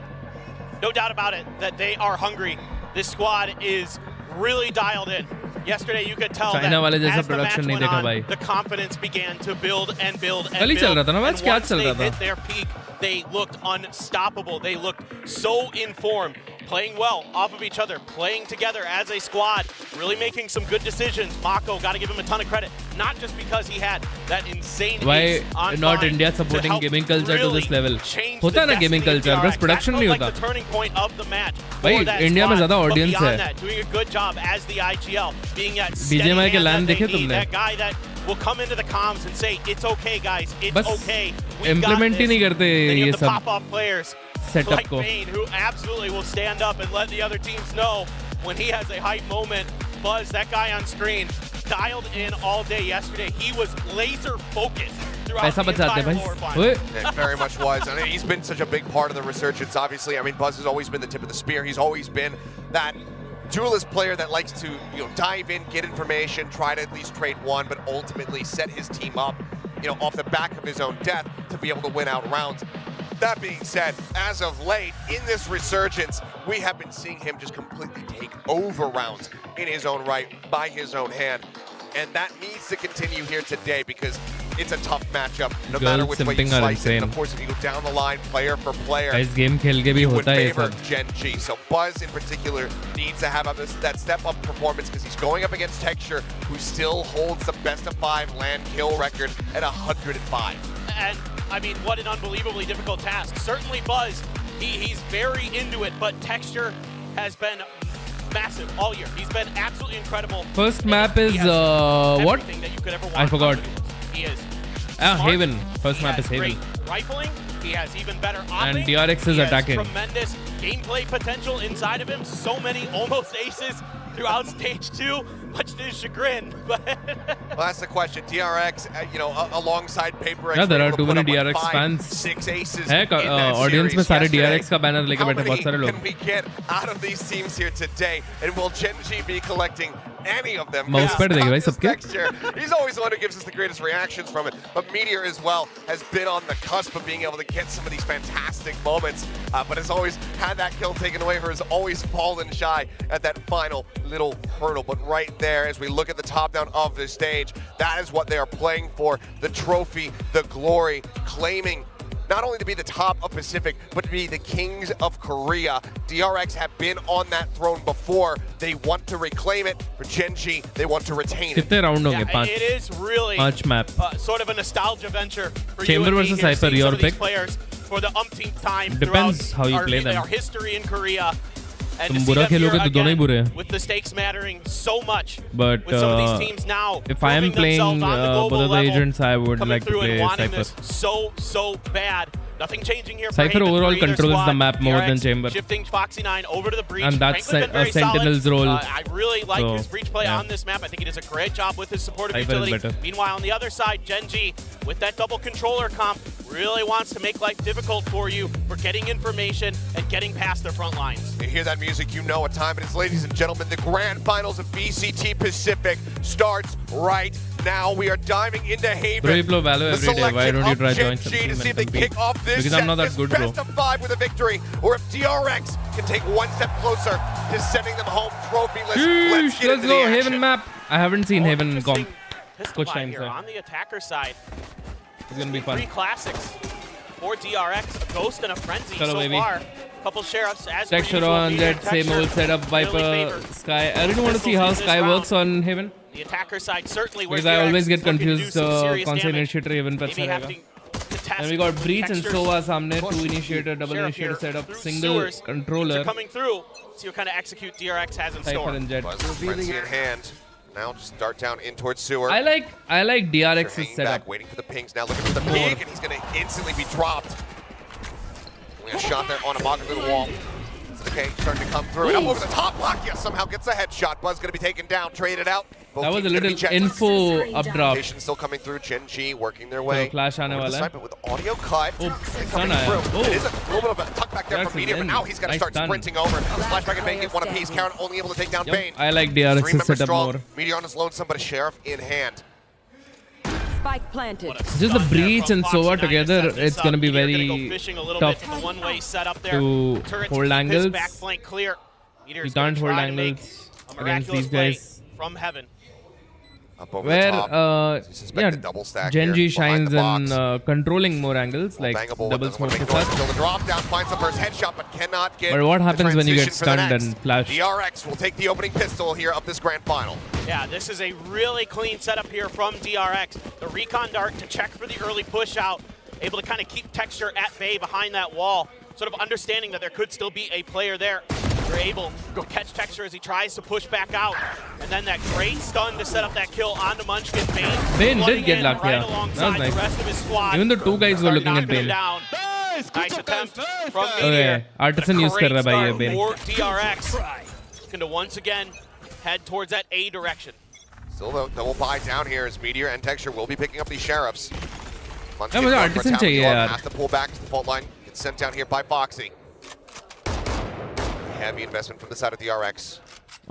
No doubt about it that they are hungry. This squad is really dialed in. Yesterday you could tell that as the match went on, the confidence began to build and build and build. And once they hit their peak, they looked unstoppable. They looked so informed, playing well off of each other, playing together as a squad, really making some good decisions. Mako, got to give him a ton of credit, not just because he had that insane ace on Why not India supporting gaming culture to this level? होता है ना gaming culture, बस production नहीं होता. Like the turning point of the match. भाई India में ज़्यादा audience है. That, doing a good job as the IGL, being that BGMI के LAN देखे तुमने? That guy that will come into the comms and say, it's okay guys, it's okay. Implement ही नहीं करते ये सब. Pop-off players setup like को. Bane, who absolutely will stand up and let the other teams know when he has a hype moment. Buzz, that guy on screen, dialed in all day yesterday. He was laser focused throughout the entire lower final. It very much was. I mean, he's been such a big part of the resurgence, obviously. I mean, Buzz has always been the tip of the spear. He's always been that duelist player that likes to, dive in, get information, try to at least trade one, but ultimately set his team up, off the back of his own death to be able to win out rounds. That being said, as of late, in this resurgence, we have been seeing him just completely take over rounds in his own right, by his own hand. And that needs to continue here today because it's a tough matchup, no matter which way you slice it. And of course, if you go down the line, player for player, you would favor Gen.G. So Buzz in particular needs to have that step-up performance because he's going up against Texture, who still holds the best-of-5 land kill record at 105. And I mean, what an unbelievably difficult task. Certainly Buzz, he's very into it, but Texture has been massive all year. He's been absolutely incredible. First map is what? That you could ever want. I forgot. He is Haven. First map is Haven. Rifling. He has even better and opting. DRX is attacking. Tremendous gameplay potential inside of him. So many almost aces throughout stage 2, much to his chagrin. But well, that's the question. DRX, alongside Paper X, there are too many DRX fans. 6 aces. Audience में सारे DRX का banner लेके बैठे बहुत सारे लोग. How many can we get out of these teams here today? And will Gen.G be collecting any of them? Mousepad देखे भाई सबके. He's always the one who gives us the greatest reactions from it. But Meteor as well has been on the cusp of being able to get some of these fantastic moments, but has always had that kill taken away or has always fallen shy at that final little hurdle. But right there, as we look at the top down of the stage, that is what they are playing for. The trophy, the glory, claiming not only to be the top of Pacific, but to be the kings of Korea. DRX have been on that throne before. They want to reclaim it. For Gen.G, they want to retain it. कितने round होंगे? 5. It is really 5 map. Sort of a nostalgia venture for Chamber you and versus me Hyper, your pick. Players for the umpteenth time. Depends how you play them. Our history in Korea. And तुम बुरा खेलोगे तो दोनों ही बुरे हैं. With the stakes mattering so much. But with some of these teams now, if I am playing both of the agents, I would like to play Cypher. So bad. Nothing changing here. Cypher overall controls the map more than DRX Chamber. Shifting Foxy9 over to the breach. And that's Frankly, been very Sentinel's solid. role. I really like So, his breach play yeah. on this map. I think he does a great job with his supportive Cypher is utility. better. Meanwhile, on the other side, Gen.G with that double controller comp really wants to make life difficult for you for getting information and getting past their front lines. You hear that music, you know what time it is, ladies and gentlemen. The grand finals of VCT Pacific starts right now. We are diving into Haven. Bro, you play Valor every day. Why don't you try join some Gen.G team to see if and they compete? kick off this Because set, I'm not that this good, bro. best of 5 with a victory, or if DRX can take one step closer to sending them home trophyless. Let's get Let's into go, the action. Haven map. I haven't seen Haven Interesting comp. pistol Coach buy time, here sir. on the attacker side. It's gonna be fun. 3 classics for DRX, a Ghost and a Frenzy Chalo, so baby. far. Couple sheriffs as Texture per usual, on medium that same texture old setup, really Viper, favor Sky. I really want to see how pistols in Sky this works on Haven. The attacker side certainly where Because I DRX always is get looking to do confused some serious कौन से damage. initiator Haven पे Maybe अच्छा having रहेगा. to test And we got with Breach and textures, Sova सामने, push 2 initiator, double Sheriff initiator here setup, through single sewers. Things controller. are coming through. See what kind of execute DRX has in Cypher store. and Jet. Frenzy in hand. Now just dart down in towards sewer. I like DRX's Hanging setup. back, waiting for the pings. Now looking for the peek, and he's going to instantly be dropped. We got a shot there on a mock to the wall. Okay, starting to come through. And up over the top block. Yes, somehow gets a headshot. Buzz going to be taken down, traded out. Both That was a teams gonna be little checked. info updraft. Rotation still coming through. Gen.G working their way. So flash आने over the वाला है. side, but with audio cut. Oh, coming stun आया. through. Oh. It is a little bit of a tuck back there That's from Meteor, but in. now he's got to Nice start stun. sprinting over. Flashback and Bane get one apiece. Count only able to take down Bane. I like 3 DRX's members setup strong. more. Meteor on his lonesome, but a sheriff in hand. Spike planted. Just the Breach and Sova together, it's going to be very tough to hold angles. You can't hold angles against these guys. From heaven. Up over Where, the top. yeah, the double stack Gen.G here, behind shines the in controlling more angles, like Bangable double doesn't smoke want to ke make noise saath. until the drop down finds the first headshot, but cannot get. But what the happens when you get transition for the stunned next. and flashed? DRX will take the opening pistol here of this grand final. Yeah, this is a really clean setup here from DRX. The recon dart to check for the early push out, able to kind of keep Texture at bay behind that wall, sort of understanding that there could still be a player there. They're able to catch Texture as he tries to push back out. And then that great stun to set up that kill onto Munchkin. Bane did flooding get in lucky. right That was alongside nice. the rest of his squad. Even the 2 guys were looking at Knocking him Bane. down. Nice attempt from Okay, Meteor. Artisan use कर रहा है भाई ये Bane. For DRX. Looking to once again head towards that A direction. Still though, double buy down here as Meteor and Texture will be picking up these sheriffs. Yeah, मुझे Artisan चाहिए यार. Has to pull back to the fault line. Gets sent down here by Foxy. Heavy investment from the side of DRX.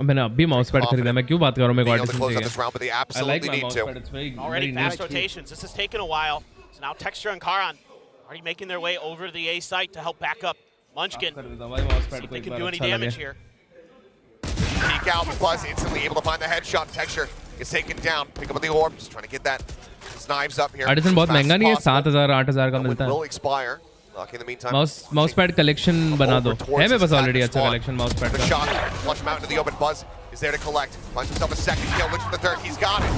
मैंने अभी mouse pad खरीदा मैं क्यों बात कर रहा हूँ मेरे को Being able to Artisan close out this round, but they चाहिए. I like absolutely my need mouse to. pad. It's very Already very fast nice. rotations. This has taken a while. So now Texture and Karan already making their way over to the A site to help back up Munchkin. See if they can do any damage here. Peek out, Buzz instantly able to find the headshot. Texture is taken down. Pick up the orb, just trying to get that. His knives up here. Artisan बहुत महंगा नहीं है 7,000 8,000 का मिलता Will है. expire. In the meantime, mouse pad collection बना दो. है मेरे पास ऑलरेडी अच्छा कलेक्शन माउस पैड the का. shot, flush him out into the open. Buzz is there to collect. Finds himself a second kill, looks for the third. He's got it.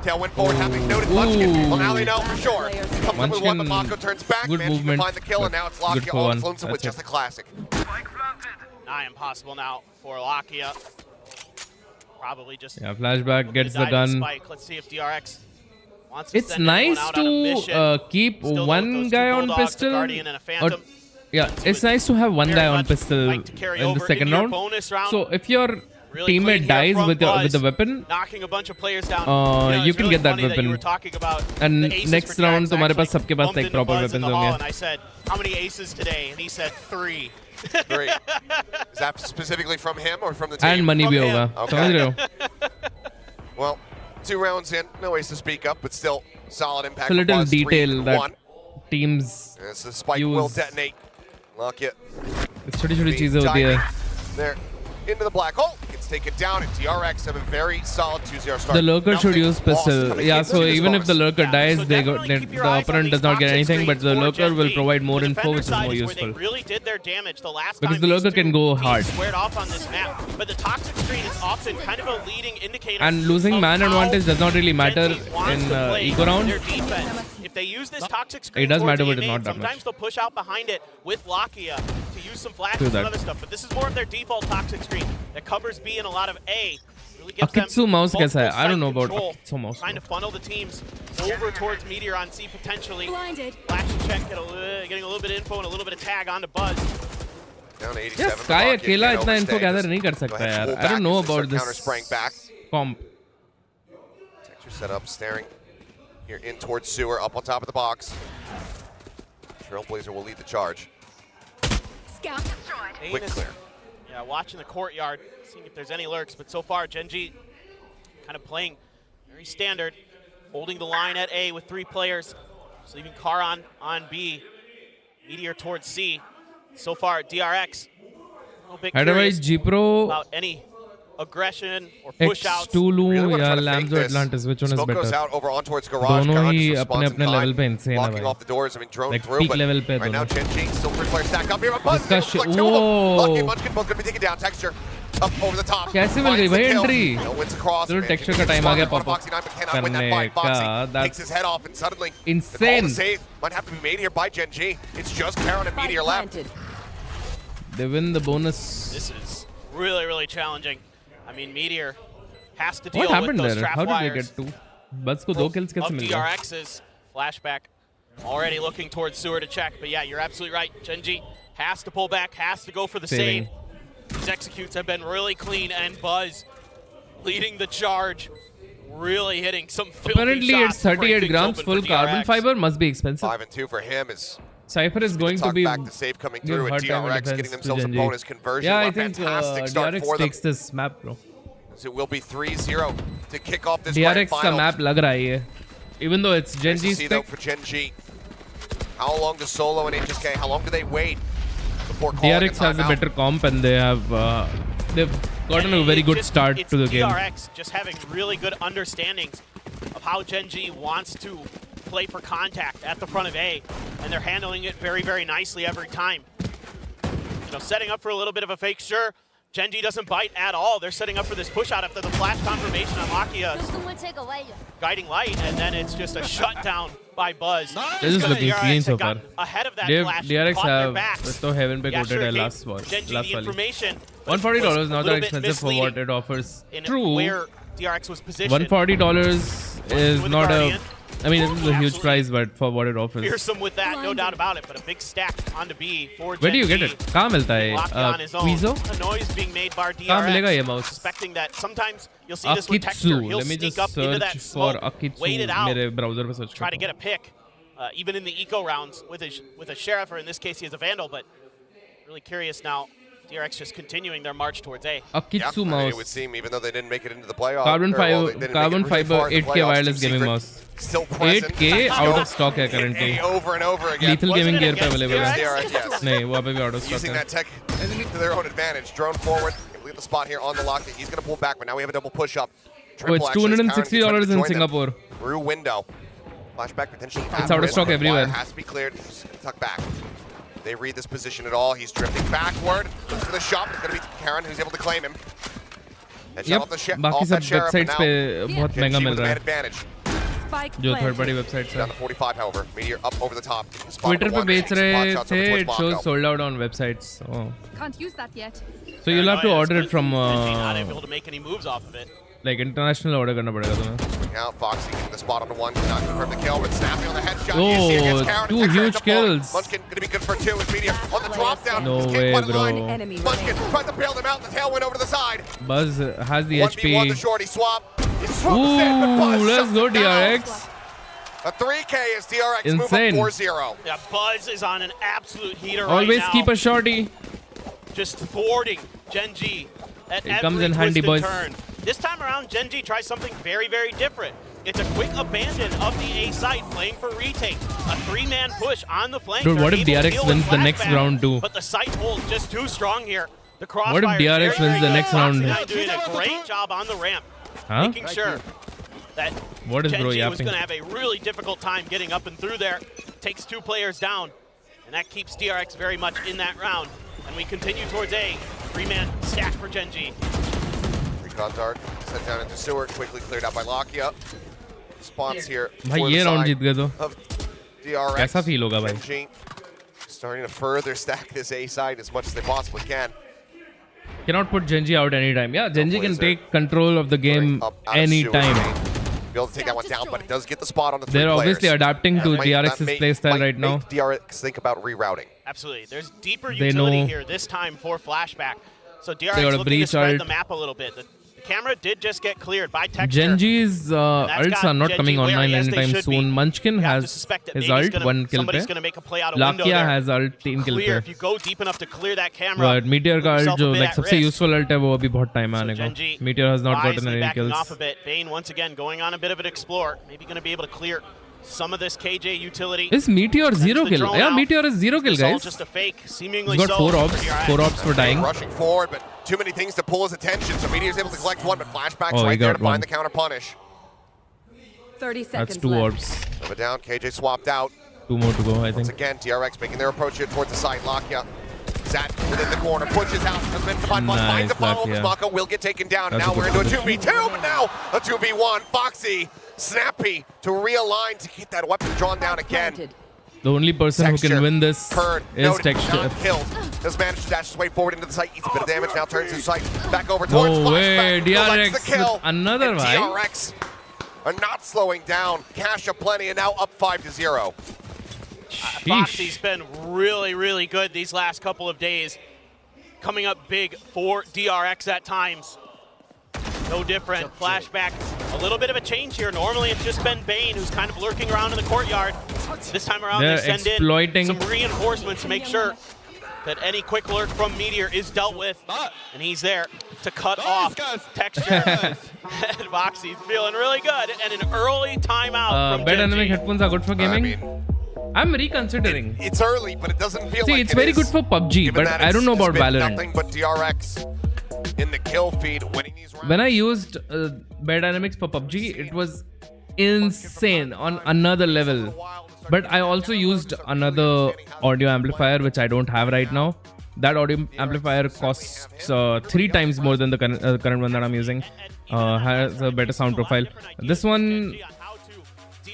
Tailwind forward, having noted Munchkin. Well, now they know for sure. Comes up with one, but Mako turns back. Good Managing to movement, find the kill, and now it's good Lakia for all one. lonesome with That's just a classic. Nigh impossible now for Lakia. Probably just Yeah, flashback gets the die to gun. Spike. Let's see if DRX wants to It's send anyone nice out on a to mission. keep Still one those two guy on Bulldogs, a pistol. Guardian and a Or, Phantom. yeah, it's nice to have one Very guy on much pistol like to carry in the over second into your round. bonus round. So if your Really clean teammate here dies from with Buzz, the weapon, knocking a bunch of players down. you it's can really get that funny weapon. you were talking about And the aces next for round DRX तुम्हारे पास actually सबके पास bumped like into proper Buzz in weapons the hall, होंगे. and I said, how many aces today? And he said 3. 3. Is that specifically from him or from the team? And money From भी him. होगा. Okay. समझ रहे हो? Well, 2 rounds in, no ways to speak up, but still solid impact. It's a for little Buzz, 3 detail and that 1. teams As the spike will use. detonate. Lock it. छोटी-छोटी चीजें होती है. There, into the black hole. Gets taken down, and DRX have a very solid 2-0 start. The lurker should Nothing use lost pistol. coming Yeah, into so this even if the bonus. lurker dies, so the keep your eyes on opponent these does not get toxic anything, but the screens for lurker will Gen.G. provide more The info, defender which is side more is where useful. they really did their damage the last Because time the these lurker two can go teams hard. squared off on this map. But the toxic screen is often kind of a leading indicator. And losing of man how advantage does not really matter Gen.G wants in to play eco round. their defense. If they use this toxic screen It does towards matter, the but it's main, not that much. sometimes they'll push out behind it with Lakia to use some Do flashes and that. other stuff. But this is more of their default toxic screen that covers B and a lot of A. Really gives them Akitsu mouse multiple कैसा है? I don't know site about control, Akitsu mouse. trying to funnel the teams over towards Meteor on C potentially. Blinded. Flash check, getting a little bit of info and a little bit of tag onto Buzz. Down to 87. Yeah, Sky अकेला इतना info gather नहीं कर सकता यार. I don't know about this comp. Texture set up, staring here in towards Sewer, up on top of the box. Trailblazer will lead the charge. Scout destroyed. Quick clear. Yeah, watching the courtyard, seeing if there's any lurks, but so far Gen.G kind of playing very standard, holding the line at A with 3 players, just leaving Karan on B, Meteor towards C. So far, DRX, a bit curious Gpro about any aggression or push outs. X2 लूं या Lambs or Atlantis, which one is Smoke better? goes out over on towards Garage. दोनों Garage ही responds अपने in अपने time, level पे insane है blocking भाई. off the doors. I mean, drone Like through, peak but level पे right now दोनों. Gen.G still 3 players stack up here. Buzz इसका like 2 of them. Lucky and वो Munchkin both gonna be taken down. Texture up over the top. कैसे मिल गई भाई entry? No wins across. चलो texture का time आ गया pop up करने का. Takes his head off and suddenly insane. the save might have to be made here by Gen.G. It's just Karan and Meteor left. They win the bonus. This is really, really challenging. I mean, Meteor has to deal What with happened those there? trap How did they wires get 2? Buzz को 2 kills कैसे of मिल गए? DRX's. Flashback already looking towards Sewer to check, but yeah, you're absolutely right. Gen.G has to pull back, has to go for the Saving. save. These executes have been really clean, and Buzz leading the charge, really hitting some filthy Apparently shots it's to break 38 things grams open full for carbon DRX. fiber, must be expensive. 5 and 2 for him is Cypher is going to be back the save coming through, and hard time in DRX defense getting to themselves a Gen.G. bonus conversion. Yeah, I What a think fantastic start DRX for them. takes this map, bro. So it will be 3-0 to kick off this DRX grand का final. map लग रहा है ये. Even though it's Nice to Gen.G's see though pick. for Gen.G. How long does Solo and HSK, how long do they wait before calling DRX has a better comp and they have they've gotten a very good start to the game. DRX just having really good understandings of how Gen.G wants to play for contact at the front of A, and they're handling it very, very nicely every time. You know, setting up for a little bit of a fake sure. Gen.G doesn't bite at all. They're setting up for this push out after the flash confirmation on Lakia's guiding light, and then it's just a shutdown by Buzz. This is looking clean so far. Ahead of that flash, DRX caught their have backs. तो heaven पे Yeah, quoted sure, है gave last one. Gen.G Last the वाली. information. $140 not that a little bit expensive for what misleading it offers. in True. where DRX was positioned. $140 is not a. I mean, it's a huge price, but for what it offers. Fearsome with that, no doubt about it, but a big stack onto B for Where do you get it? कहाँ मिलता है? Locked on his own. Quizo? A noise being made by कहाँ मिलेगा ये DRX, mouse? suspecting that sometimes you'll see this with texture. Akitsu. He'll Let me sneak just up into that search for smoke, Akitsu. wait it out, मेरे browser पे search try to करता get a pick, even in the eco rounds with a Sheriff, or in this case he has a Vandal, but really curious now. DRX just continuing their march towards A. Akitsu I mean, mouse. it would seem, even though they didn't make it into the playoffs. Carbon fiber, carbon fiber 8K wireless gaming mouse. Still present. 8K out of stock है currently. Over and over again. Lethal gaming gear पे available है. DRX, yes. नहीं, वहाँ पे भी out of stock Using है. that tech to their own advantage. Drone forward. Leave the spot here on the lock. He's going to pull back, but now we have a double push up. Oh, it's $260 in Singapore. Through window. Flashback potentially. It's out of stock everywhere. Has to be cleared. Just tuck back. They read this position at all. He's drifting backward. Looks for the shot. It's going to be Karan who's able to claim him. Yep. बाकी सब websites पे बहुत महंगा मिल रहा है. Advantage. जो third party websites Down हैं. to 45, however. Meteor up over the top. Twitter पे बेच रहे थे. It shows sold out on websites. Oh. Can't use that yet. So you'll have to order it from not able to make any moves off of it. like international order करना पड़ेगा तुम्हें. Now Foxy getting the spot on the one, not confirm the kill, but snapping on the headshot. Oh, 2 huge kills. Munchkin gonna be good for 2 with Meteor on the drop down. No way, bro. Munchkin tries to bail them out. The tailwind over to the side. Buzz has the 1v1 the HP. shorty swap. He swoops in, but Buzz Ooh, let's shuts go him down. DRX. A 3K as DRX Insane. move up 4-0. Yeah, Buzz is on an absolute heater right Always now. keep a shorty. Just thwarting Gen.G at It comes every in handy, twist and boys. turn. This time around, Gen.G tries something very, very different. It's a quick abandon of the A site, playing for retake. A 3-man push on the flank. Dude, what They're if able to DRX deal wins with the next flashback, round too? But the site hold just too strong here. The crossfire What if is DRX very, wins very the good. next round? Foxy9 doing a great job on the ramp, Huh? making sure that What is bro Gen.G was yapping? going to have a really difficult time getting up and through there. Takes 2 players down, and that keeps DRX very much in that round. And we continue towards A. 3-man stack for Gen.G. Recon dart sent down into Sewer, quickly cleared out by Lakia. Spawns here. भाई for ये the round side जीत गए तो of DRX. कैसा feel होगा भाई? Gen.G starting to further stack this A side as much as they possibly can. Cannot put Gen.G out anytime. Yeah, Gen.G can take control of the game anytime. Be able to take that one down, but it does get the spot on the 3 They're players. obviously adapting to DRX's playstyle right now. Make DRX think about rerouting. Absolutely. There's deeper utility here this time for flashback. So DRX looking to spread the map a little bit. The camera did just get cleared by Texture. Gen.G's ults are not coming online anytime soon. Munchkin has his ult, 1 kill pe. Lakia has ult, 3 kill If pe. you go deep enough to clear that camera, But Meteor का ult जो like सबसे useful ult है वो अभी बहुत time आने को. Meteor has not gotten any kills. Off a bit. Bane once again going on a bit of an explore. Maybe going to be able to clear some of this KJ utility. Is Meteor 0 kill? Yeah, Meteor is 0 kill, guys. Just a fake, seemingly. He's got 4 orbs. 4 orbs for dying. Rushing forward, but too many things to pull his attention. So Meteor's able to collect 1, but Flashback's right there to find the counter punish. 30 seconds. That's 2 orbs. Over down, KJ swapped out. 2 more to go, I think. Once again, DRX making their approach here towards the site. Lakia sat within the corner, pushes out, has been to find one, finds a follow. Mako will get taken down, and now we're into a 2v2, but now a 2v1. Foxy, snappy to realign to get that weapon drawn down again. The only person who can win this is Texture. Killed. Just managed to dash his way forward into the site, eats a bit of damage, now turns his sight back over towards No way, Flashback. DRX with another vibe. DRX are not slowing down. Cash aplenty, and now up 5-0. Foxy's been really, really good these last couple of days. Coming up big for DRX at times. No different. Flashback, a little bit of a change here. Normally it's just been Bane who's kind of lurking around in the courtyard. This time around they send in some reinforcements to make sure that any quick lurk from Meteor is dealt with. And he's there to cut off Texture. And Foxy's feeling really good. And an early timeout from Bad Gen.G. dynamic headphones are good for gaming. I'm reconsidering. It's early, but it doesn't feel like it's very good for PUBG, but I don't know about Valorant. Nothing but DRX in the kill feed, winning these rounds. When I used Bad Dynamics for PUBG, it was insane on another level. But I also used another audio amplifier, which I don't have right now. That audio amplifier costs 3 times more than the current one that I'm using. Has a better sound profile. This one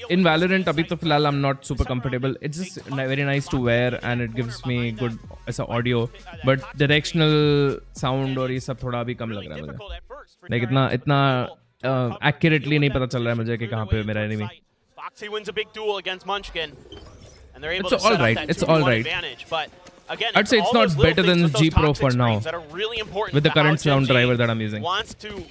in Valorant, abhi to filhal I'm not super comfortable. It's just very nice to wear and it gives me good as audio. But directional sound और ये सब थोड़ा अभी कम लग रहा है मुझे. Like इतना accurately नहीं पता चल रहा है मुझे कि कहाँ पे मेरा enemy. Foxy wins a big duel against Munchkin, and they're able It's to set all right. up that It's all 2-1 right. advantage. But again, I'd say it's not better than Gpro for now. Really with the current sound driver that I'm using. Wants to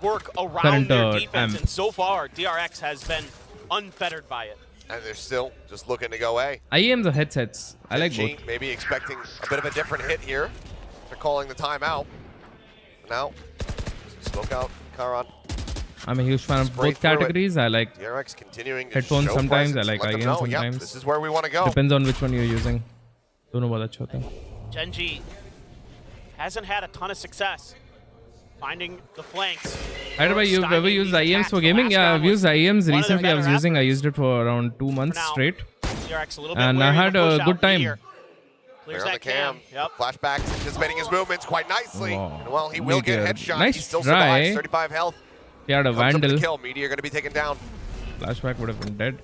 work around their defense, and so far DRX has been unfettered by it. And they're still just looking to go A. IEMs are headsets. I like G both. maybe expecting a bit of a different hit here. They're calling the timeout. Now, smoke out Karan. I'm a huge fan of both categories. I like DRX continuing to headphones show sometimes. I presence, like let them IEMs know, sometimes. Yep, this is where we want to go. Depends on which one you're using. Dono bahut achhe hote hain. Gen.G hasn't had a ton of success finding the flanks. You've ever used IEMs for gaming? Yeah, I've used IEMs recently. I used it for around 2 months straight. And I had a good time. Clear on the cam. Yep. Flashback, anticipating his movements quite nicely. And well, he will get a headshot. Nice he still try. survives. 35 health. He had a Vandal. Kill. Meteor going to be taken down. Flashback would have been dead.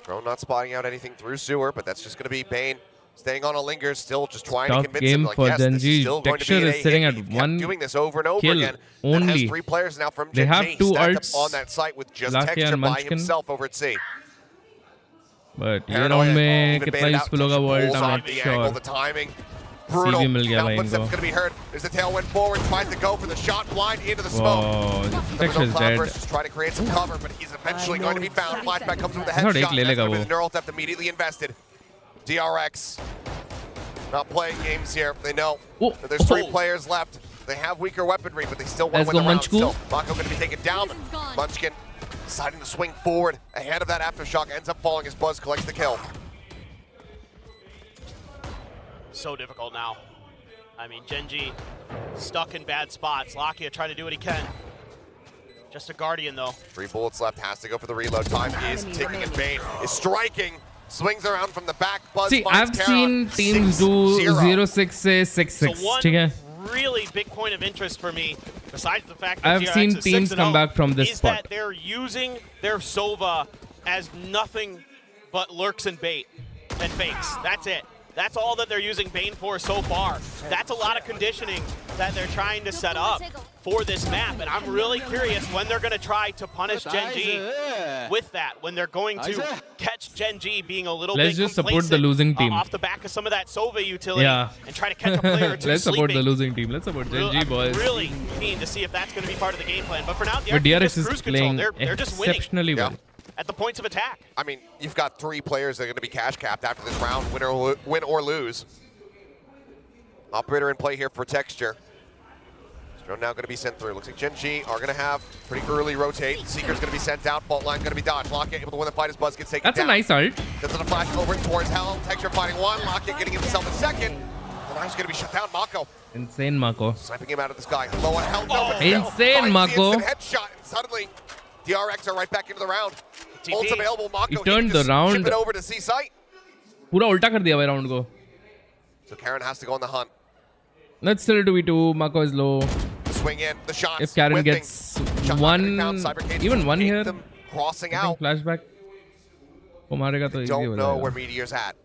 Drone not spotting out anything through sewer, but that's just going to be Bane. Staying on a linger, still just trying Tough to convince game him, like, for yes, Gen.G. this is still going to be Texture an is sitting hit. at He kept 1 doing this over and over kill again. only. And has 3 players now from They Gen.G. have 2 stacked ults, up on that site with just Lakia Texture and by Munchkin. himself over at C. But ये round में कितना useful होगा वो ult, I'm not sure. The timing. CV मिल गया भाई Footsteps इनको. going to be heard. There's a tailwind forward, tries to go for the shot blind into the smoke. Whoa, Texture's dead. Just trying to create some cover, but he's eventually going to be found. Flashback comes with a I thought headshot. एक ले That's लेगा going to be वो. the neural theft immediately invested. DRX not playing games here. They know that there's 3 players left. They have weaker weaponry, but they still want to win the round. Still, Mako going to be taken down. Munchkin deciding to swing forward ahead of that aftershock, ends up falling as Buzz collects the kill. So difficult now. I mean, Gen.G stuck in bad spots. Lakia trying to do what he can. Just a Guardian, though. 3 bullets left, has to go for the reload. Time is ticking, and Bane is striking. Swings around from the back. Buzz See, I've seen teams do 0-6 से 6-6. So one really big point of interest for me, besides the fact that I've DRX seen is teams 6-0, come back from this is spot. that they're using their Sova as nothing but lurks and bait and fakes. That's it. That's all that they're using Bane for so far. That's a lot of conditioning that they're trying to set up for this map, and I'm really curious when they're going to try to punish Gen.G with that, when they're going to catch Gen.G being a little Let's bit just support the losing team. off the back of some of that Sova utility and try to catch a player or two Let's support sleeping. the losing team. Let's support Gen.G, boys. I'm really keen to see if that's going to be part of the game plan, but for now, But DRX is cruise playing control. They're just winning exceptionally well. at the points of attack. I mean, you've got 3 players that are going to be cash capped after this round, win or lose. Operator in play here for Texture. Drone now going to be sent through. Looks like Gen.G are going to have pretty early rotate. Seeker's going to be sent out. Fault line going to be dodged. Lockett able to win the fight as Buzz gets taken That's down. a nice ult. Gets on a flash over towards Hell. Texture fighting one. Lockett getting himself a second. The knife's going to be shut down. Mako Insane Mako. sniping him out of the sky. Low on Hell. Insane Mako. Headshot. And suddenly, DRX are right back into the round. Ult's available. Mako He turned the round. ship it over to C site. पूरा उल्टा कर दिया भाई round को. So Karen has to go on the hunt. Let's still 2v2. Mako is low. Swing in the shots. If Karen whipping. gets Shot one, Cybercade even one here, them crossing I out. think flashback. वो मारेगा तो easy हो Don't know जाएगा. where Meteor's at.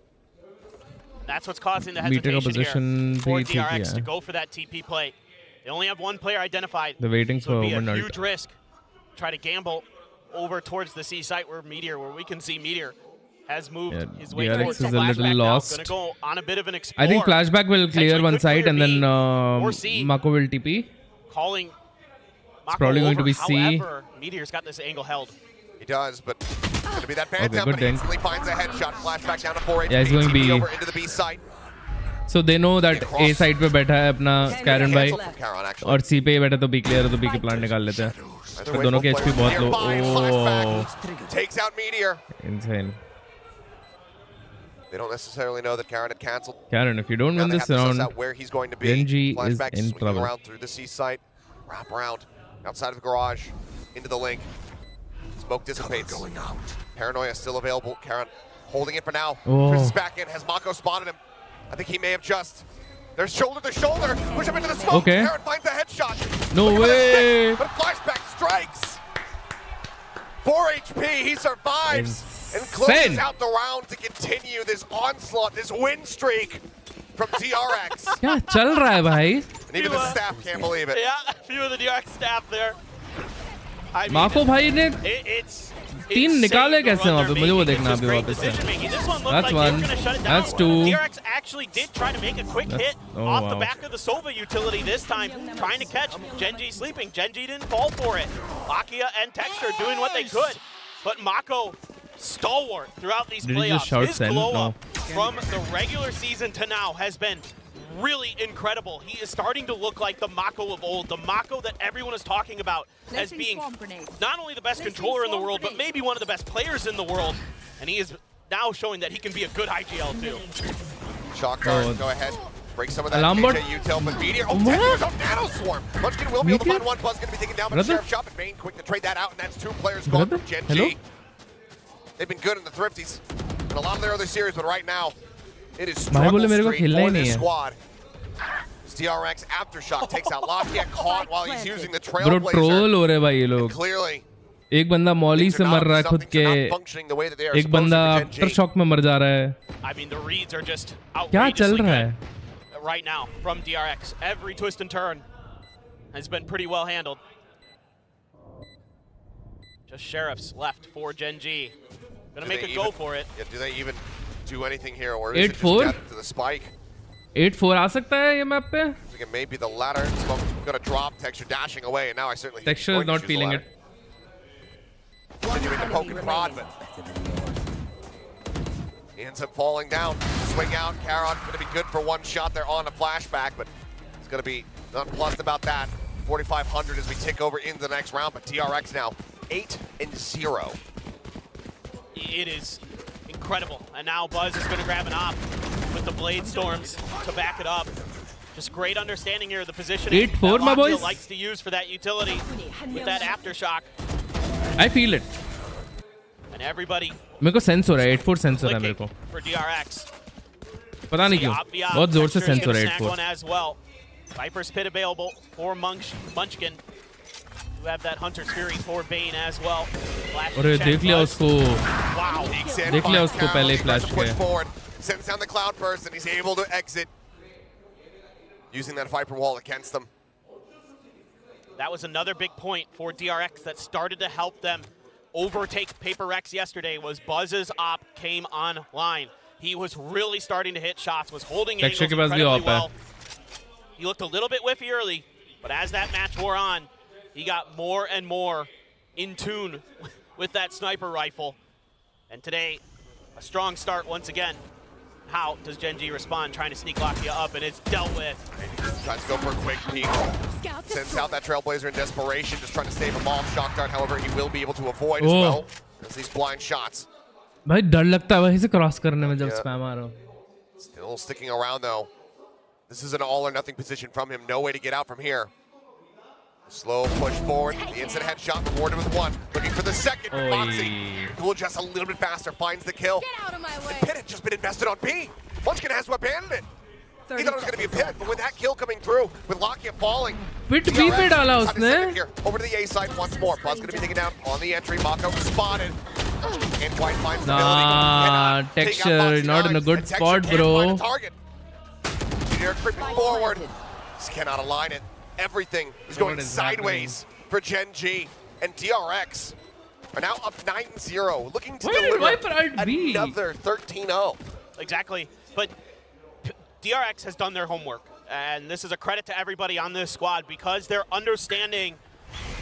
That's what's causing the Meteor hesitation position here for भी ठीक DRX है. to go for that TP play. They only have one player identified. They're waiting so it'd for be one a ult. huge risk. Try to gamble over towards the C site where we can see Meteor has moved his way DRX towards the is a little flashback now. lost. Gonna go on a bit of an explore. I think flashback will clear one side and then C. Mako will TP. Calling Mako probably going to over. be C. However, Meteor's got this angle held. He does, but going to be that band Okay, down, good but he dink. instantly finds a headshot. Flashback down to 4 HP. Yeah, he's going TP B. over into the B site. So they know that A side पे बैठा है अपना Karen भाई और C पे बैठा तो B clear है तो B के प्लान निकाल लेते हैं. तो दोनों के HP बहुत low. Oh, takes out Meteor. Insane. They don't necessarily know that Karen had canceled. Karen, if you don't Now win they this have to suss round, out where he's going to be. Gen.G is Flashback in swinging trouble. around through the C site, wrap around outside of the garage, into the link. Smoke dissipates. Paranoia still available. Karen holding it for now. Oh. Pushes back in. Has Mako spotted him? I think he may have just. There's shoulder to shoulder. Push him into the smoke. Okay. Karen finds a headshot. No Look at way. that stick, but flashback strikes. 4 HP. He survives. And closes out the round to continue this onslaught, this win streak from DRX. क्या चल रहा है भाई? And even the staff can't believe it. Yeah, a few of the DRX staff there. I mean, Mako भाई ने it's तीन निकाले कैसे वहाँ पे? मुझे वो देखना This is अभी great वापस से. decision-making. This one looked That's like they were one. gonna shut it down. That's two. DRX actually did try to make a quick hit off the back of the Sova utility this time, trying to catch Gen.G sleeping. Gen.G didn't fall for it. Aqua and Texture doing what they could, but Mako stalwart throughout these Did he just playoffs. shout His send? glow No. up from the regular season to now has been really incredible. He is starting to look like the Mako of old, the Mako that everyone is talking about as being not only the best controller in the world, but maybe one of the best players in the world. And he is now showing that he can be a good IGL too. Shock guard, go ahead. Break some of that Lambert. DJ util, but Meteor, Texture's on Nano Swarm. Munchkin will be able to Meteor? find one. Buzz going to be taken down by the Brother? Sheriff Shop, and Bane quick to trade that out, and that's 2 players gone Brother? from Gen.G. Hello? They've been good in the Thrifties in a lot of their other series, but right now, it is भाई struggle बोले मेरे को streak खेलना ही for नहीं this है. squad. It's DRX Aftershock takes out Lockett, caught while he's using the Bro Trailblazer. troll हो रहे भाई ये लोग. Clearly, एक बंदा मॉली से मर रहा है खुद के. functioning the way that they are एक supposed बंदा to for after Gen.G. Shock में मर जा रहा है. I mean, the reads are just क्या चल outrageously रहा good है? right now from DRX. Every twist and turn has been pretty well handled. Just Sheriffs left for Gen.G. Gonna make a go for it. Yeah, do they even do anything here, or is it just 8-4? death to the spike? 8-4 आ सकता है ये map पे? I think it may be the latter. Smoke gonna drop. Texture dashing away, and now I certainly think he's Texture is going to not choose the feeling latter. it. Continuing to poke and prod, but he ends up falling down. Swing out. Karon going to be good for one shot there on a flashback, but it's going to be nonplussed about that. 4,500 as we tick over into the next round, but DRX now 8-0. It is incredible. And now Buzz is going to grab an op with the Blade Storms to back it up. Just great understanding here of the positioning 8-4, that my Lockheed boys. likes to use for that utility with that Aftershock. I feel it. And everybody मेरे को sense हो रहा है 8-4 sense हो रहा है मेरे को. for DRX. पता नहीं क्यों. बहुत जोर से सेंस हो रहा है Snag one 8-4. as well. Viper's Pit available for Munchkin. You have that Hunter's Fury for Bane as well. अरे देख लिया उसको. Wow. देख लिया उसको पहले फ्लैश के. Sends down the cloud burst, and he's able to exit using that Viper wall against them. That was another big point for DRX that started to help them overtake Paper Rex yesterday. Was Buzz's op came online. He was really starting to hit shots, was holding angles incredibly well. He looked a little bit whiffy early, but as that match wore on, he got more and more in tune with that sniper rifle. And today, a strong start once again. How does Gen.G respond? Trying to sneak Lakia up, and it's dealt with. Tries to go for a quick peek. Sends out that Trailblazer in desperation, just trying to stave him off. Shock dart, however, he will be able to avoid as well as these blind shots. भाई डर लगता है वहीं से cross करने में जब spam आ रहा हो. Still sticking around though. This is an all or nothing position from him. No way to get out from here. Slow push forward. The instant headshot rewarded with one. Looking for the second. Moxie. Dual just a little bit faster. Finds the kill. Get out of my way. And Pit had just been invested on B. Munchkin has to abandon it. He thought it was going to be a Pit, but with that kill coming through, with Lakia falling. Pit B पे डाला उसने. Over to the A side once more. Buzz going to be taken down on the entry. Mako spotted. And White finds the ability. Texture not in a good spot, bro. They're creeping forward. Just cannot align it. Everything is going sideways for Gen.G, and DRX are now up 9-0, looking to deliver another 13-0. Exactly, but DRX has done their homework, and this is a credit to everybody on this squad because they're understanding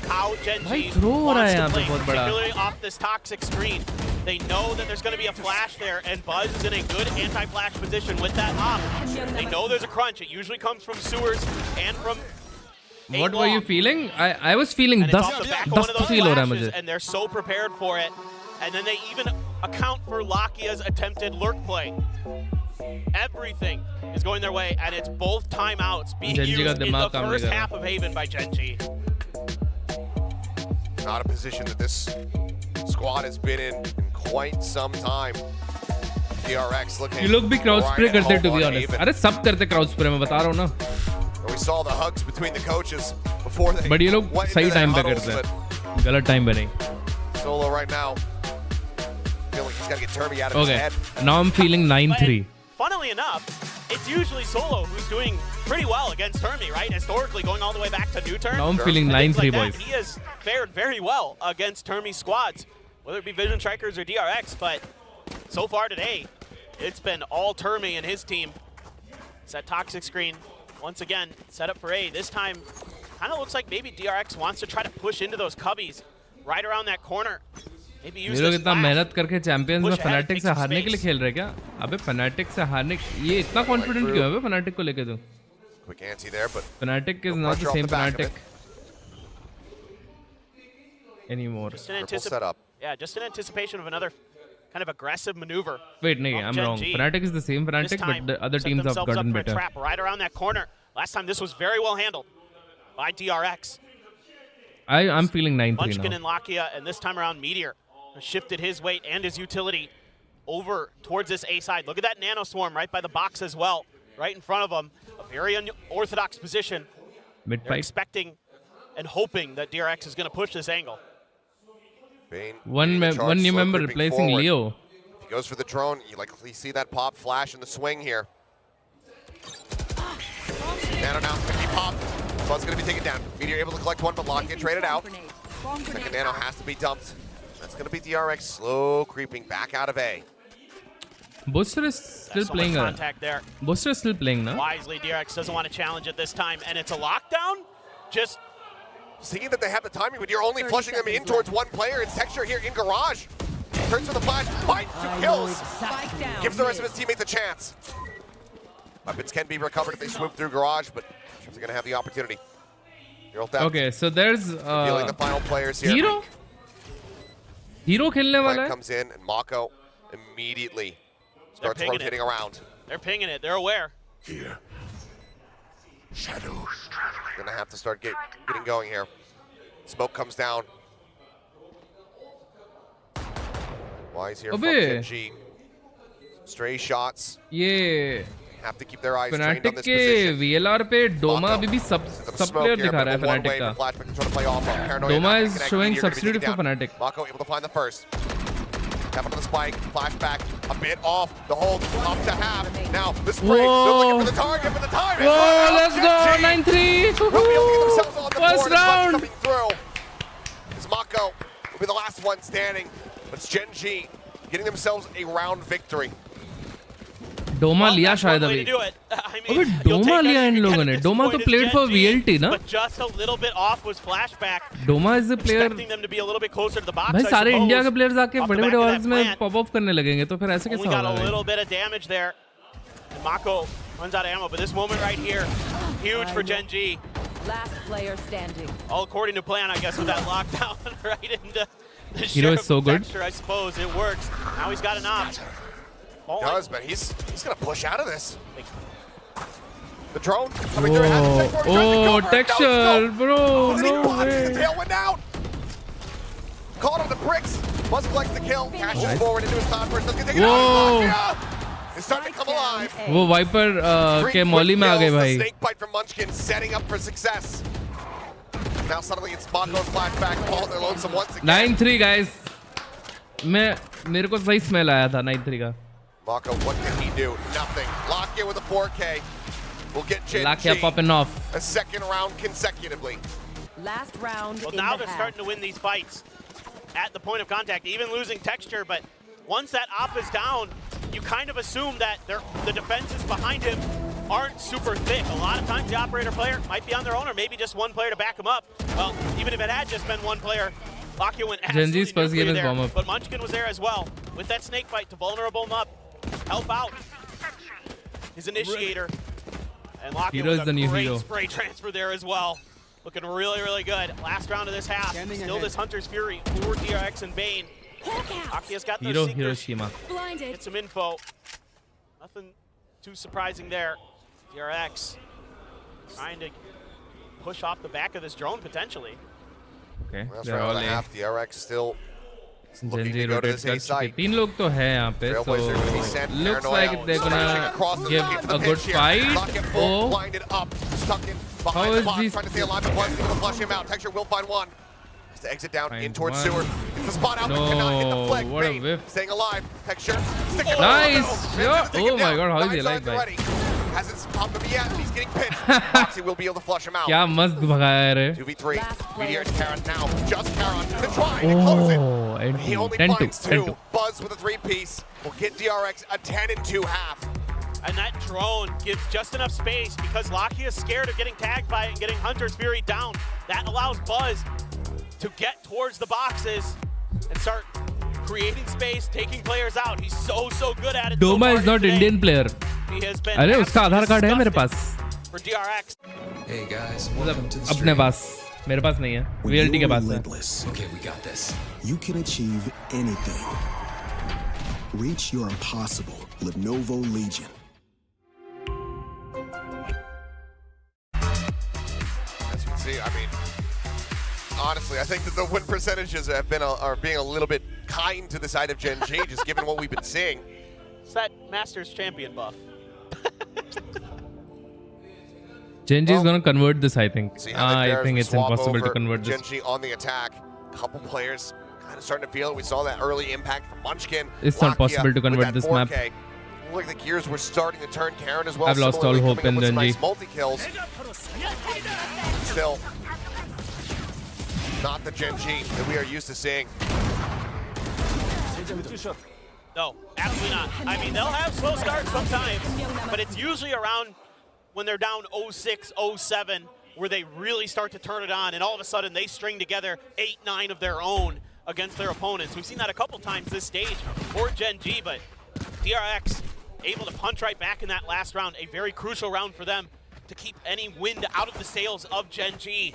how Gen.G wants to play, particularly off this toxic screen. They know that there's going to be a flash there, and Buzz is in a good anti-flash position with that op. They know there's a crunch. It usually comes from sewers and from What were you feeling? I was feeling dust feel हो रहा है मुझे. And they're so prepared for it. And then they even account for Lakia's attempted lurk play. Everything is going their way, and it's both timeouts being used in the first half of Haven by Gen.G. Not a position that this squad has been in quite some time. DRX looking. You look भी crowd spray करते to be honest. अरे सब करते crowd spray मैं बता रहा हूँ ना. We saw the hugs between the coaches before they. But ये लोग सही time पे करते हैं. गलत time पे नहीं. Solo right now. Feeling he's got to get Termy out of his head. Now I'm feeling 9-3. Funnily enough, it's usually Solo who's doing pretty well against Termy, right? Historically, going all the way back to New Turn. Now I'm feeling 9-3, boys. He has fared very well against Termy squads, whether it be Vision Strikers or DRX, but so far today, it's been all Termy and his team. It's that toxic screen, once again, set up for A. This time, kind of looks like maybe DRX wants to try to push into those cubbies right around that corner. Maybe use लोग इतना मेहनत करके champions में fanatic से हारने के लिए खेल रहे क्या? अबे फनाटिक से हारने ये इतना कॉन्फिडेंट क्यों है बे फनाटिक को लेके तू? Quick anti there, but Fnatic is not the same Fnatic anymore. Just in anticipation of another kind of aggressive maneuver. Wait, no, I'm wrong. Fnatic is the same Fnatic, but the other teams have gotten better. Trap right around that corner. Last time this was very well handled by DRX. I'm feeling 9-3 Munchkin now. and Lakia, and this time around Meteor shifted his weight and his utility over towards this A side. Look at that nano swarm right by the box as well, right in front of him. A very unorthodox position. Mid They're expecting and hoping that DRX is going to push this angle. One new member replacing forward. Leo. He goes for the drone. You likely see that pop flash in the swing here. Nano now going to be popped. Buzz going to be taken down. Meteor able to collect one, but Lakia traded out. Second nano has to be dumped. That's going to be DRX slow creeping back out of A. Booster is still playing. Booster is still playing now. Wisely, DRX doesn't want to challenge it this time, and it's a lockdown. Just seeing that they have the timing, but you're only flushing them in towards one player. It's Texture here in Garage. Turns for the flash, finds 2 kills. Gives the rest of his teammates a chance. Weapons can be recovered if they swoop through Garage, but they're going to have the opportunity. Okay, so there's feeling the final players here. Hero खेलने वाला है. Comes in and Mako immediately starts rotating around. They're pinging it. They're aware. Here. Shadows traveling. Gonna have to start getting going here. Smoke comes down. Wise here from Gen.G. Stray shots. Yeah. Have to keep their eyes trained on Fnatic this के position. VLR पे Doma अभी भी सब player दिखा रहा है Fnatic का. Doma is showing substitute for Fnatic. Mako able to find the first. Tap onto the spike, flashback, a bit off, the hold, up to half. Now, the spray, they're looking for the target, but the time is Whoa, let's go, 9-3. First round. Coming through. As Mako will be the last one standing, but it's Gen.G getting themselves a round victory. Doma लिया शायद अभी अबे डोमा लिया इन लोगों ने डोमा तो played for VLT ना Doma is the player भाई सारे इंडिया के प्लेयर्स आके बड़े-बड़े ऑर्ग्स में पॉप ऑफ करने लगेंगे तो फिर ऐसे कैसे होगा Mako runs out of ammo, but this moment right here, huge for Gen.G. Last player standing. All according to plan, I guess, with that lockdown right into the Hero is so good. texture, I suppose. It works. Now he's got an op. He does, but he's going to push out of this. The drone coming through. Oh, texture, bro. No way. The tailwind out. Caught on the bricks. Buzz collects the kill. Cashes forward into his cloud burst. Let's get it out. It's starting to come alive. वो wiper के Molly में आ गए भाई. Snake bite from Munchkin setting up for success. Now suddenly it's Mako's flashback. Paul, they're lonesome once again. 9-3 guys. मेरे को सही smell आया था 9-3 का. Mako, what can he do? Nothing. Lakia with a 4K. We'll get Gen.G Lakia popping off. a second round consecutively. Last round. Well, now they're starting to win these fights at the point of contact, even losing texture. But once that op is down, you kind of assume that the defenses behind him aren't super thick. A lot of times the operator player might be on their own or maybe just one player to back him up. Well, even if it had just been one player, Lakia went absolutely Gen.G's first game is warm up. But Munchkin was there as well with that snake bite to vulnerable him up, help out his initiator. And Lakia with a great spray transfer there as well. Looking really, really good. Last round of this half. Still this Hunter's Fury for DRX and Bane. Lakia's got those secrets. Hiroshima. Get some info. Nothing too surprising there. DRX trying to push off the back of this drone potentially. Okay, Last they're round all and a A. half. DRX still looking Gen.G to go to rotate this A कर site. चुके 3 लोग तो हैं यहाँ पे so Trailblazer gonna be sent. looks Paranoia like they're smashing gonna across the give looking for a the good pitch here. fight. Rocket full, Oh, blinded up, stuck in How behind the is box, this- trying to stay alive. The Buzz going to flush him out. Texture will find one. Has to exit down in Find towards one. sewer. Gets the spot out, but cannot hit the No, flick. what a Bane whiff. staying alive. Texture sticking Nice. around. Yeah. Managed to take Oh him my down. God, how is he Nine alive, sides bhai? already. Hasn't popped him yet. He's getting pinched. Foxy will be able to flush him out. क्या मस्त भगाया है रे. 2v3. Meteor and Karan now. Just Karan to try and close it. Oh, But he only 10-2, finds 10-2. two. Buzz with a 3-piece will get DRX a 10-2 half. And that drone gives just enough space because Lakia is scared of getting tagged by it and getting Hunter's Fury down. That allows Buzz to get towards the boxes and start creating space, taking players out. He's so good at it. Doma is not Indian player. He has been अरे उसका आधार card है मेरे पास. for DRX. Hey guys, मतलब अपने पास. मेरे पास नहीं है. VLT के पास है. Okay, we got this. You can achieve anything. Reach your impossible. Lenovo Legion. As you can see, I mean, honestly, I think that the win percentages have been are being a little bit kind to the side of Gen.G, just given what we've been seeing. It's that Masters champion buff. Gen.G is gonna convert this, I think. See how the I Bears think would it's swap impossible to over. convert this. Gen.G on the attack. Couple players kind of starting to feel it. We saw that early impact from Munchkin. It's not Lakia possible to with convert that this 4K. map. Look like the gears were starting to turn. Karan as well. I've lost all similarly hope coming up in with some Gen.G. nice multi-kills. Still, not the Gen.G that we are used to seeing. No, absolutely not. I mean, they'll have slow starts sometimes, but it's usually around when they're down 0-6, 0-7, where they really start to turn it on, and all of a sudden they string together 8-9 of their own against their opponents. We've seen that a couple times this stage for Gen.G, but DRX able to punch right back in that last round, a very crucial round for them to keep any wind out of the sails of Gen.G,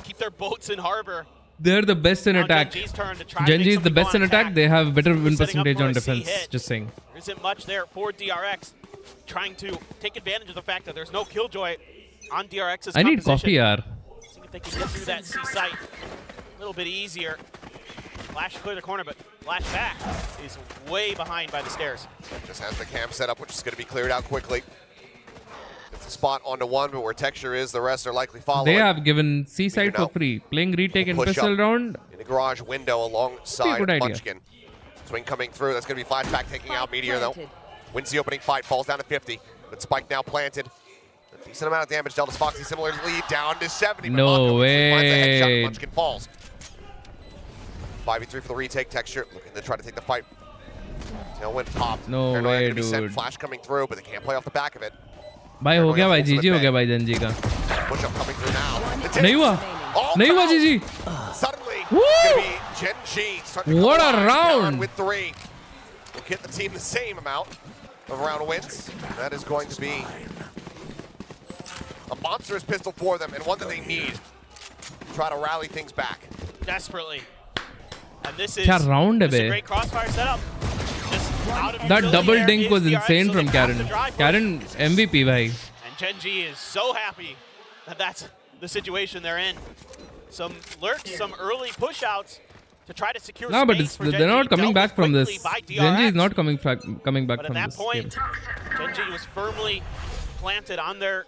keep their boats in harbor. They're the best in Now attack. Gen.G's turn to try to Gen.G make is the something go best on in attack. They have better win Setting up percentage for on a C defense. hit. Just saying. There isn't much there for DRX, trying to take advantage of the fact that there's no killjoy on DRX's I need coffee, composition. yaar. See if they can get through that C site a little bit easier. Flash to clear the corner, but Flash back is way behind by the stairs. Just has the cam set up, which is going to be cleared out quickly. It's a spot onto one, but where Texture is, the rest are likely following. They have given C side for free. Playing retake and Push pistol up round. in the garage window alongside good idea. Munchkin. Swing coming through. That's going to be flashback taking out Meteor, though. Wins the opening fight, falls down to 50. But Spike now planted. A decent amount of damage. Delta's Foxy similarly down to 70. No way. Finds a headshot. Munchkin falls. 5v3 for the retake. Texture looking to try to take the fight. Tailwind popped. No way, dude. Flash coming through, but they can't play off the back of it. भाई हो गया भाई GG हो गया भाई Gen.G का नहीं हुआ GG Suddenly, Woo! What a round with 3. We'll get the team the same amount of round wins. That is going to be a monstrous pistol for them and one that they need to try to rally things back. Desperately. And this is क्या round है a great crossfire setup. That double dink was insane from Karen. Karen MVP bhai. And Gen.G is so happy that that's the situation they're in. Some lurks, some early push-outs to try to secure No, but they're not coming back from this. Gen.G is not coming back from this. But at that point, Gen.G was firmly planted on their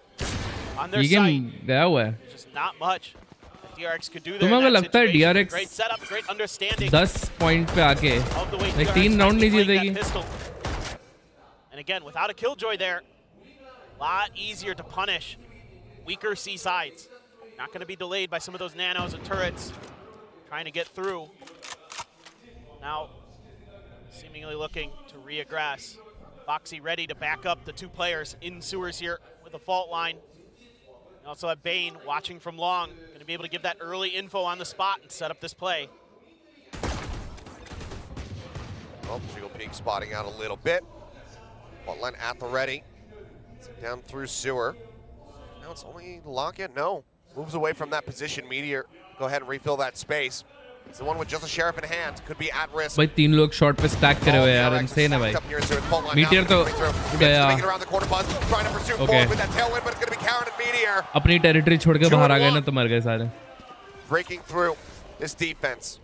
ये game गया हुआ है. Just not much. DRX could do there. तुम्हें लगता है DRX great setup, great understanding 10 point पे आके like 3 round नहीं जीतेगी. And again, without a killjoy there, a lot easier to punish weaker C sides. Not going to be delayed by some of those nanos and turrets trying to get through. Now, seemingly looking to reaggress. Foxy ready to back up the 2 players in sewers here with a fault line. You also have Bane watching from long, going to be able to give that early info on the spot and set up this play. Well, Jiggle Peak spotting out a little bit. Botline at the ready. Down through sewer. Now it's only Lockett. No. Moves away from that position. Meteor, go ahead and refill that space. It's the one with just a sheriff in hand. Could be at risk. भाई 3 लोग shot पे stack करे हुए यार, insane है भाई. Meteor तो गया. Okay. अपनी टेरिटरी छोड़ के बाहर आ गए ना तो मर गए सारे. Breaking through this defense.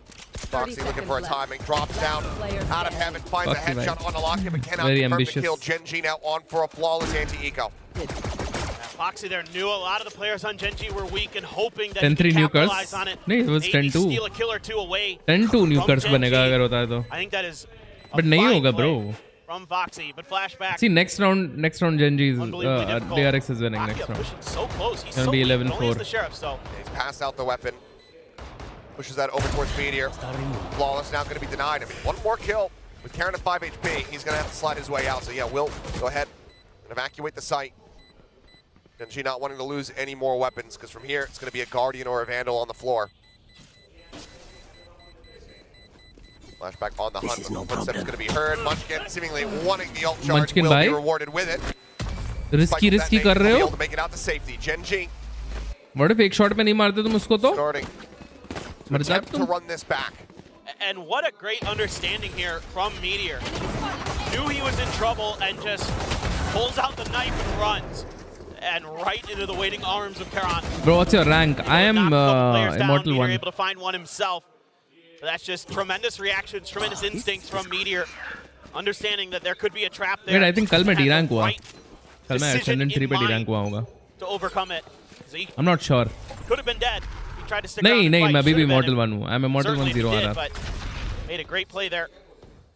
Foxy looking for a timing, drops down out of heaven, finds a headshot on the Lockett, but cannot confirm the kill. Gen.G now on for a flawless anti-eco. Foxy there knew a lot of the players on Gen.G were weak and hoping that 10-3 he could nukers. capitalize on it. नहीं, it was 10-2. Steal a kill or 2 away. 10-2 nukers बनेगा अगर होता है तो. I think that is But नहीं होगा bro. From Foxy, but flashback. See next round Gen.G is DRX is winning next round. So close. He's gonna be 11-4. The sheriff, so he's passed out the weapon. Pushes that over towards Meteor. Flawless now going to be denied. I mean, one more kill with Karen at 5 HP. He's going to have to slide his way out. So yeah, we'll go ahead and evacuate the site. Gen.G not wanting to lose any more weapons because from here it's going to be a Guardian or a Vandal on the floor. Flashback on the hunt. No footsteps going to be heard. Munchkin seemingly wanting the ult charge. Munchkin will bhai? be rewarded with it. Risky कर रहे हो? To make it out to safety. Gen.G. What if एक shot पे नहीं मारते तुम उसको तो? Starting to run this back. And what a great understanding here from Meteor. Knew he was in trouble and just pulls out the knife and runs. And right into the waiting arms of Karan. Bro, what's your rank? I am Immortal 1. Able to find one himself. But that's just tremendous reactions, tremendous instincts from Meteor. Understanding that there could be a trap there. Wait, I think कल मैं D rank हुआ. कल मैं Ascendant 3 पे D rank हुआ होगा. To overcome it. I'm not sure. Could have been dead. He tried to stick नहीं around नहीं and मैं fight. अभी भी Immortal 1 हूँ. I'm Immortal 1 0 आ रहा. But made a great play there.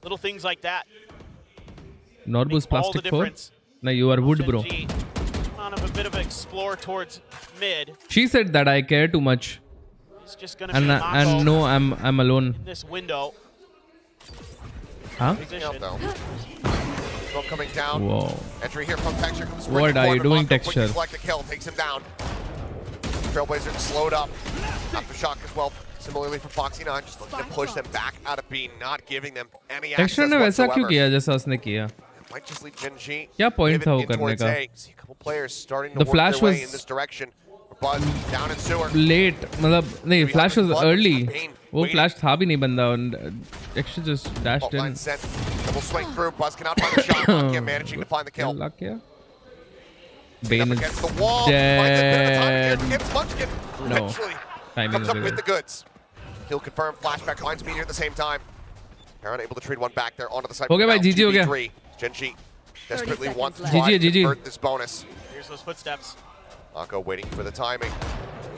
Little things like that. Norbus plastic 4. No, you are wood, bro. On of a bit of an explore towards mid. She said that I care too much. It's just gonna be Mako no, I'm alone. in this window. Huh? Smoke coming down. Whoa. Entry here from Texture. Comes What are you doing, Mako Texture? Select a kill, takes him down. Trailblazer slowed up. Aftershock as well. Similarly for Foxy 9, just looking to push them back out of B, not giving them any access Texture ने वैसा क्यों किया जैसा उसने किया? Might just lead Gen.G. क्या point था वो करने का? See a couple players starting to The work flash their way was in this direction. Buzz down in sewer. Late, मतलब नहीं, flash was early. वो flash था भी नहीं बंदा और Texture just dashed in. Line set. Double swing through. Buzz cannot find the shot. Munchkin managing to find the kill. लग गया. Bane is against the wall. dead. Gets Munchkin. No. Eventually Timing comes is up with good. the goods. Kill confirmed. Flashback finds Meteor at the same time. Karan able to trade one back there onto the side. हो गया भाई, GG हो गया. Gen.G desperately wants to GG. convert this bonus. Here's those footsteps. Aqua waiting for the timing.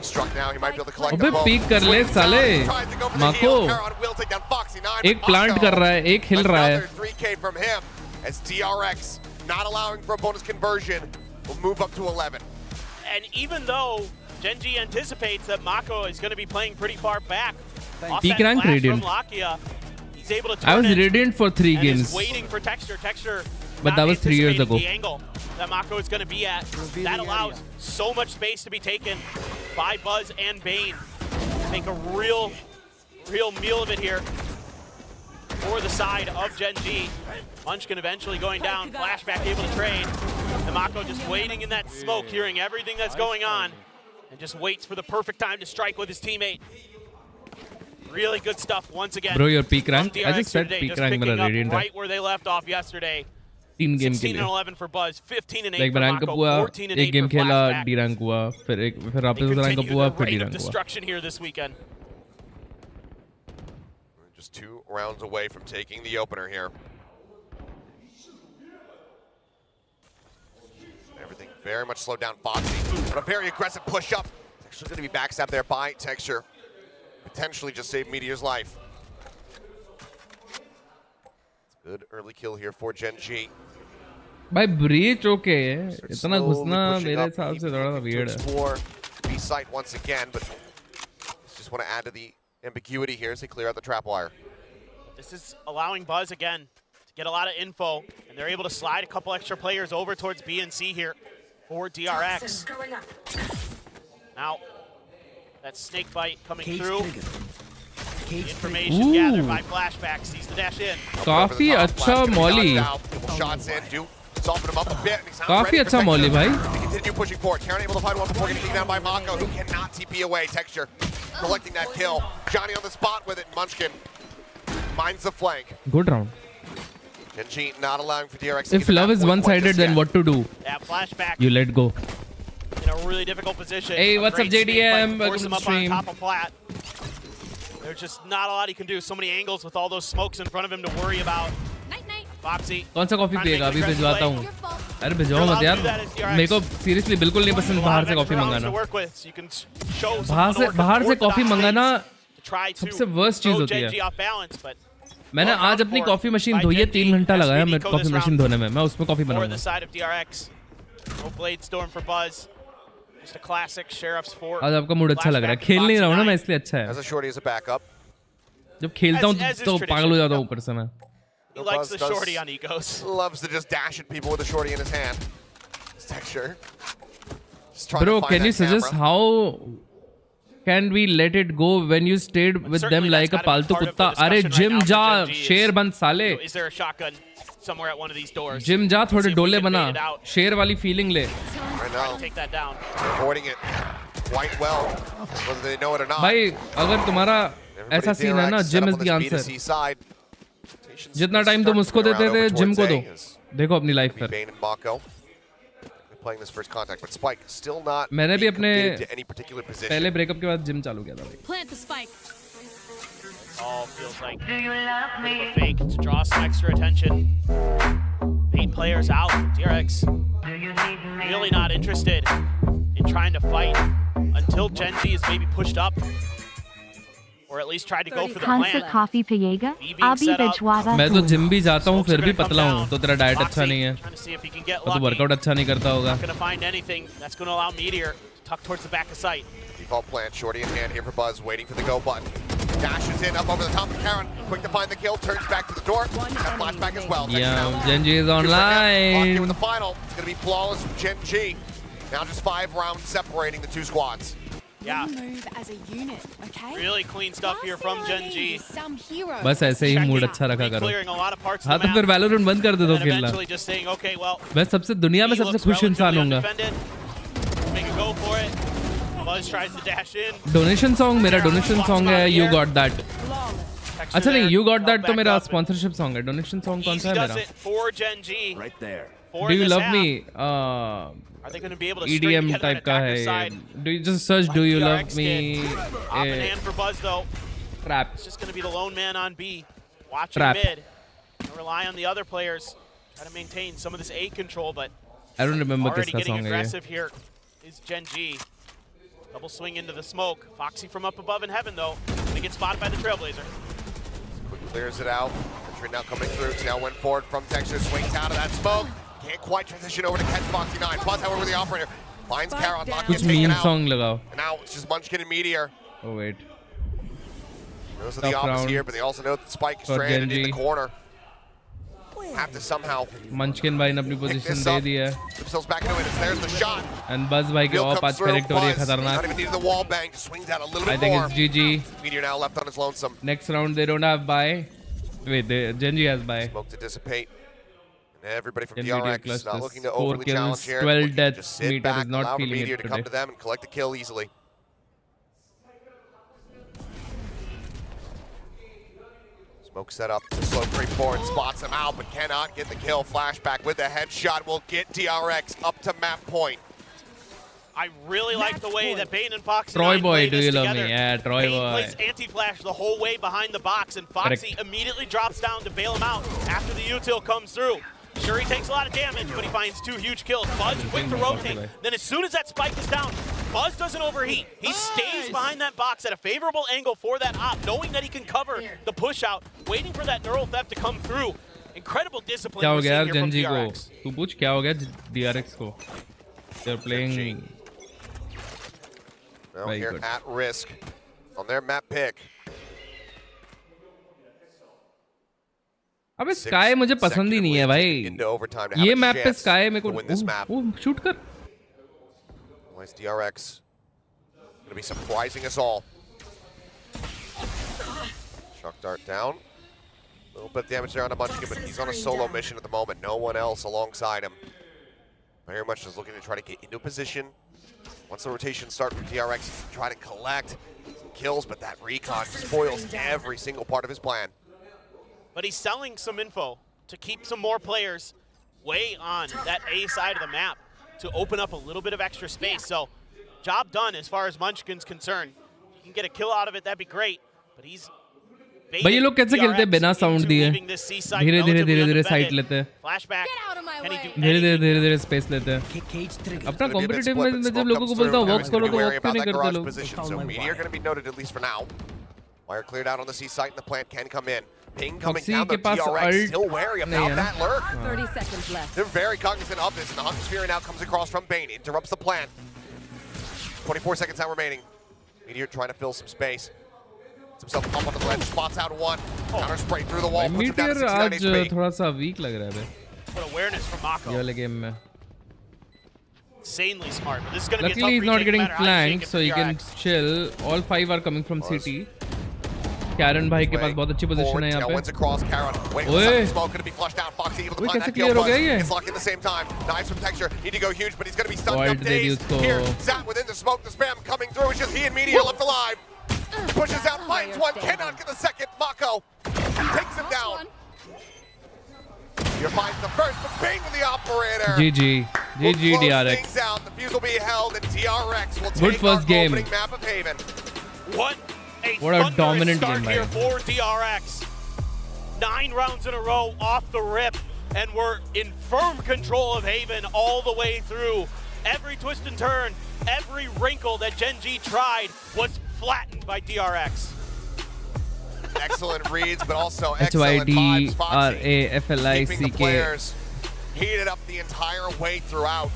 Struck now, he might be able to collect the अबे ball. Peak कर ले साले माको एक प्लांट कर रहा है एक हिल रहा है 3K from him as DRX not allowing for a bonus conversion will move up to 11. And even though Gen.G anticipates that Mako is going to be playing pretty far back off Peak that rank flash Radiant. from Lakia, he's able to turn I was it Radiant for 3 and games is waiting for Texture but that was 3 years ago. the angle that Mako is going to be at. That allows so much space to be taken by Buzz and Bane. Make a real meal of it here for the side of Gen.G. Munchkin eventually going down, flashback able to trade. And Mako just waiting in that smoke, hearing everything that's going on, and just waits for the perfect time to strike with his teammate. Really good stuff once again. Bro, your peak rank? from I just DRX said today, peak just rank picking मेरा up Radiant है right where they left off yesterday. 3 game के 16 लिए and 11 for Buzz, 15 and 8 like for rank up Mako, हुआ 14 and 8 एक game for खेला Flashback. D rank हुआ फिर वापस They रैंक अप continue हुआ their फिर डी reign of रैंक हुआ destruction here this weekend. Just 2 rounds away from taking the opener here. Everything very much slowed down Foxy, but a very aggressive push up. It's actually going to be backstabbed there by Texture. Potentially just save Meteor's life. Good early kill here for Gen.G. भाई breach okay है इतना घुसना मेरे हिसाब से थोड़ा weird है B site once again, but just want to add to the ambiguity here as they clear out the trap wire. This is allowing Buzz again to get a lot of info, and they're able to slide a couple extra players over towards B and C here for DRX. Now, that snake bite coming through. The information gathered by Flashback sees the dash in. काफी अच्छा Molly Shots in, do soften him up a bit. And he's not काफी ready अच्छा for Molly Texture. भाई They continue pushing forward. Karen able to find one before getting taken down by Mako, who cannot TP away. Texture collecting that kill. Johnny on the spot with it. Munchkin finds the flank. good round Gen.G not allowing for DRX. if love is one-sided then what to do Yeah, Flashback you let go in a really difficult position. Hey, A what's up, great snake JDM? bite, force Welcome him to up the on stream. top of Plat. There's just not a lot he can do. So many angles with all those smokes in front of him to worry about. Foxy. कौन सा coffee trying to पिएगा make अभी an भिजवाता aggressive हूँ play. अरे भिजवाओ मत यार मेरे को सीरियसली बिल्कुल नहीं पसंद बाहर से कॉफी मंगाना बाहर से कॉफी मंगाना सबसे वर्स्ट चीज होती है मैंने आज अपनी कॉफी मशीन धोई है 3 घंटा लगाया मैं कॉफी मशीन धोने में मैं उसमें कॉफी बनाऊंगा आज आपका मूड अच्छा लग रहा है खेल नहीं रहा हूँ ना मैं इसलिए अच्छा है जब खेलता हूँ तो पागल हो जाता हूँ ऊपर से मैं He likes the shorty on egos. Loves to just dash at people with a shorty in his hand. It's Texture. Bro, can you suggest how can we let it go when you stayed with them like a paltu kutta? अरे gym जा शेर बन साले. Is there a shotgun somewhere at one of these doors? Gym जा थोड़े डोले बना शेर वाली फीलिंग ले. I know. Take that down. Avoiding it quite well, whether they know it or not. भाई अगर तुम्हारा ऐसा सीन है ना जिम इज द आंसर. जितना टाइम तुम उसको देते थे जिम को दो देखो अपनी लाइफ पर मैंने भी अपने पहले ब्रेकअप के बाद जिम चालू किया था भाई All feels like a bit of a fake to draw some extra attention. 8 players out. DRX really not interested in trying to fight until Gen.G is maybe pushed up. Or at least try to go for the plan. Coffee पिएगा अभी भिजवाता मैं तो gym भी जाता हूँ फिर भी पतला हूँ तो तेरा डाइट अच्छा नहीं है तो वर्कआउट अच्छा नहीं करता होगा Not gonna find anything that's gonna allow Meteor to tuck towards the back of sight. Default plant, shorty in hand here for Buzz, waiting for the go button. Dashes in up over the top of Karen, quick to find the kill, turns back to the door. That flashback as well. Yeah, Gen.G is online. With the final, it's gonna be flawless from Gen.G. Now just 5 rounds separating the 2 squads. Yeah. move as a unit, okay? Really clean stuff here from Gen.G. बस ऐसे ही mood अच्छा रखा करो Clearing a lot of parts of हाँ the तो फिर map. Valorant बंद कर दे दो And खेलना eventually just saying, okay, well, मैं सबसे दुनिया में he सबसे looks खुश इंसान relatively हूँगा undefended. Make a go for it. Buzz tries to dash in. Donation song मेरा डोनेशन सॉन्ग है यू गॉट दैट अच्छा नहीं यू गॉट दैट तो मेरा स्पॉन्सरशिप सॉन्ग है डोनेशन सॉन्ग कौन सा है Does मेरा it for Gen.G. Right there. For do you this love app. Me Are they going to be able to string EDM together type an का attacker है side? Do you just search do you love DRX me did. Off in hand for Buzz though. Trap It's just going to be the lone man on B. Watching Trap. mid. Gonna rely on the other players. Try to maintain some of this A control, but I don't remember already किसका getting song है ये aggressive here is Gen.G. Double swing into the smoke. Foxy from up above in heaven, though. Gonna get spotted by the Trailblazer. Quick clears it out. Entry now coming through. Tailwind forward from Texture. Swings out of that smoke. Can't quite transition over to catch Foxy 9. Buzz, however, the operator finds Karon. कुछ mean song लगाओ. And now it's just Munchkin and Meteor. Oh wait. Those are the opps here, but they also know that Spike is stranded in the corner. Have to somehow Munchkin भाई ने अपनी position दे दी है. Themselves back into it. There's the shot. And Buzz भाई के of आज correct हो रही है खतरनाक. Not even needed the wall bang. Swings out a little bit more. I think it's GG. Meteor now left on his lonesome. Next round they don't have buy. Wait, Gen.G has buy. Smoke to dissipate. And everybody from DRX is not looking to 4 overly challenge kills, here. 12 deaths. Just sit Meteor back, is not allow for feeling Meteor it to come today. to them and collect the kill easily. Smoke set up, slow creep forward, spots him out, but cannot get the kill. Flashback with a headshot will get DRX up to map point. I really like the way that Bane and Foxy Troy boy, play do this you love together. me? Yeah, Troy Bane boy. plays anti-flash the whole way behind the box, and Foxy Correct. immediately drops down to bail him out after the util comes through. Sure, he takes a lot of damage, but he finds 2 huge kills. Buzz quick to rotate. Then as soon as that spike is down, Buzz doesn't overheat. He stays behind that box at a favorable angle for that op, knowing that he can cover the push out, waiting for that neural theft to come through. Incredible discipline क्या हो we're गया seeing here from Gen.G को? DRX. तू पूछ क्या हो गया DRX को? They're playing. Well, here at risk on their map pick. अबे स्काई मुझे पसंद ही नहीं है भाई. ये मैप पे स्काई मेरे को शूट कर. Nice DRX. Gonna be surprising us all. Shock dart down. A little bit of damage there on a Munchkin, but he's on a solo mission at the moment. No one else alongside him. Very much just looking to try to get into position. Once the rotation starts from DRX, he can try to collect some kills, but that recon spoils every single part of his plan. But he's selling some info to keep some more players way on that A side of the map to open up a little bit of extra space. So, job done as far as Munchkin's concerned. If you can get a kill out of it, that'd be great. But he's भाई ये लोग कैसे खेलते हैं बिना sound दिए? धीरे धीरे धीरे धीरे साइड लेते हैं. धीरे धीरे स्पेस लेते हैं. अपना कॉम्पिटिटिव में जब लोगों को बोलता हूँ वॉक करो तो वॉक क्यों नहीं करते लोग? So Meteor going to be noted at least for now. Wire cleared out on the C site and the plant can come in. Ping coming down, the DRX still wary about that lurk. 30 seconds left. They're very cognizant of this, and the Hunter Sphere now comes across from Bane, interrupts the plant. 24 seconds now remaining. Meteor trying to fill some space. Gets himself up on the ledge, spots out one. Counter spray through the wall, puts him down to 69 आज HP. थोड़ा सा week लग रहा है. What awareness from Mako. ये वाले game में. Insanely smart. But this is going to be a Luckily, tough he's not retake, getting no matter how you flanked, shake it so he for can DRX. chill. All 5 are coming from CT. Karen भाई के पास बहुत अच्छी position है यहाँ पे. ओए, Smoke going to be flushed out. Foxy able to ओए find कैसे that kill. clear हो गया ये? It's locked in the same time. Knives from Texture need to go huge, but he's going to be stunned Walt up they the days. उसको. Here, Zat within the smoke, the spam coming through. It's just he and Meteor left alive. Pushes out, finds one, cannot get the second. Mako takes him down. Meteor finds the first, but Bane with the operator. GG. GG Will close DRX. things out. The fuse will be held, and DRX will Good take first our game. opening map of Haven. What a What a dominant start game, here man. for DRX. 9 rounds in a row off the rip, and we're in firm control of Haven all the way through. Every twist and turn, every wrinkle that Gen.G tried was flattened by DRX. Excellent reads, but also excellent vibes. Foxy keeping the HYDRAFLICK. players heated up the entire way throughout.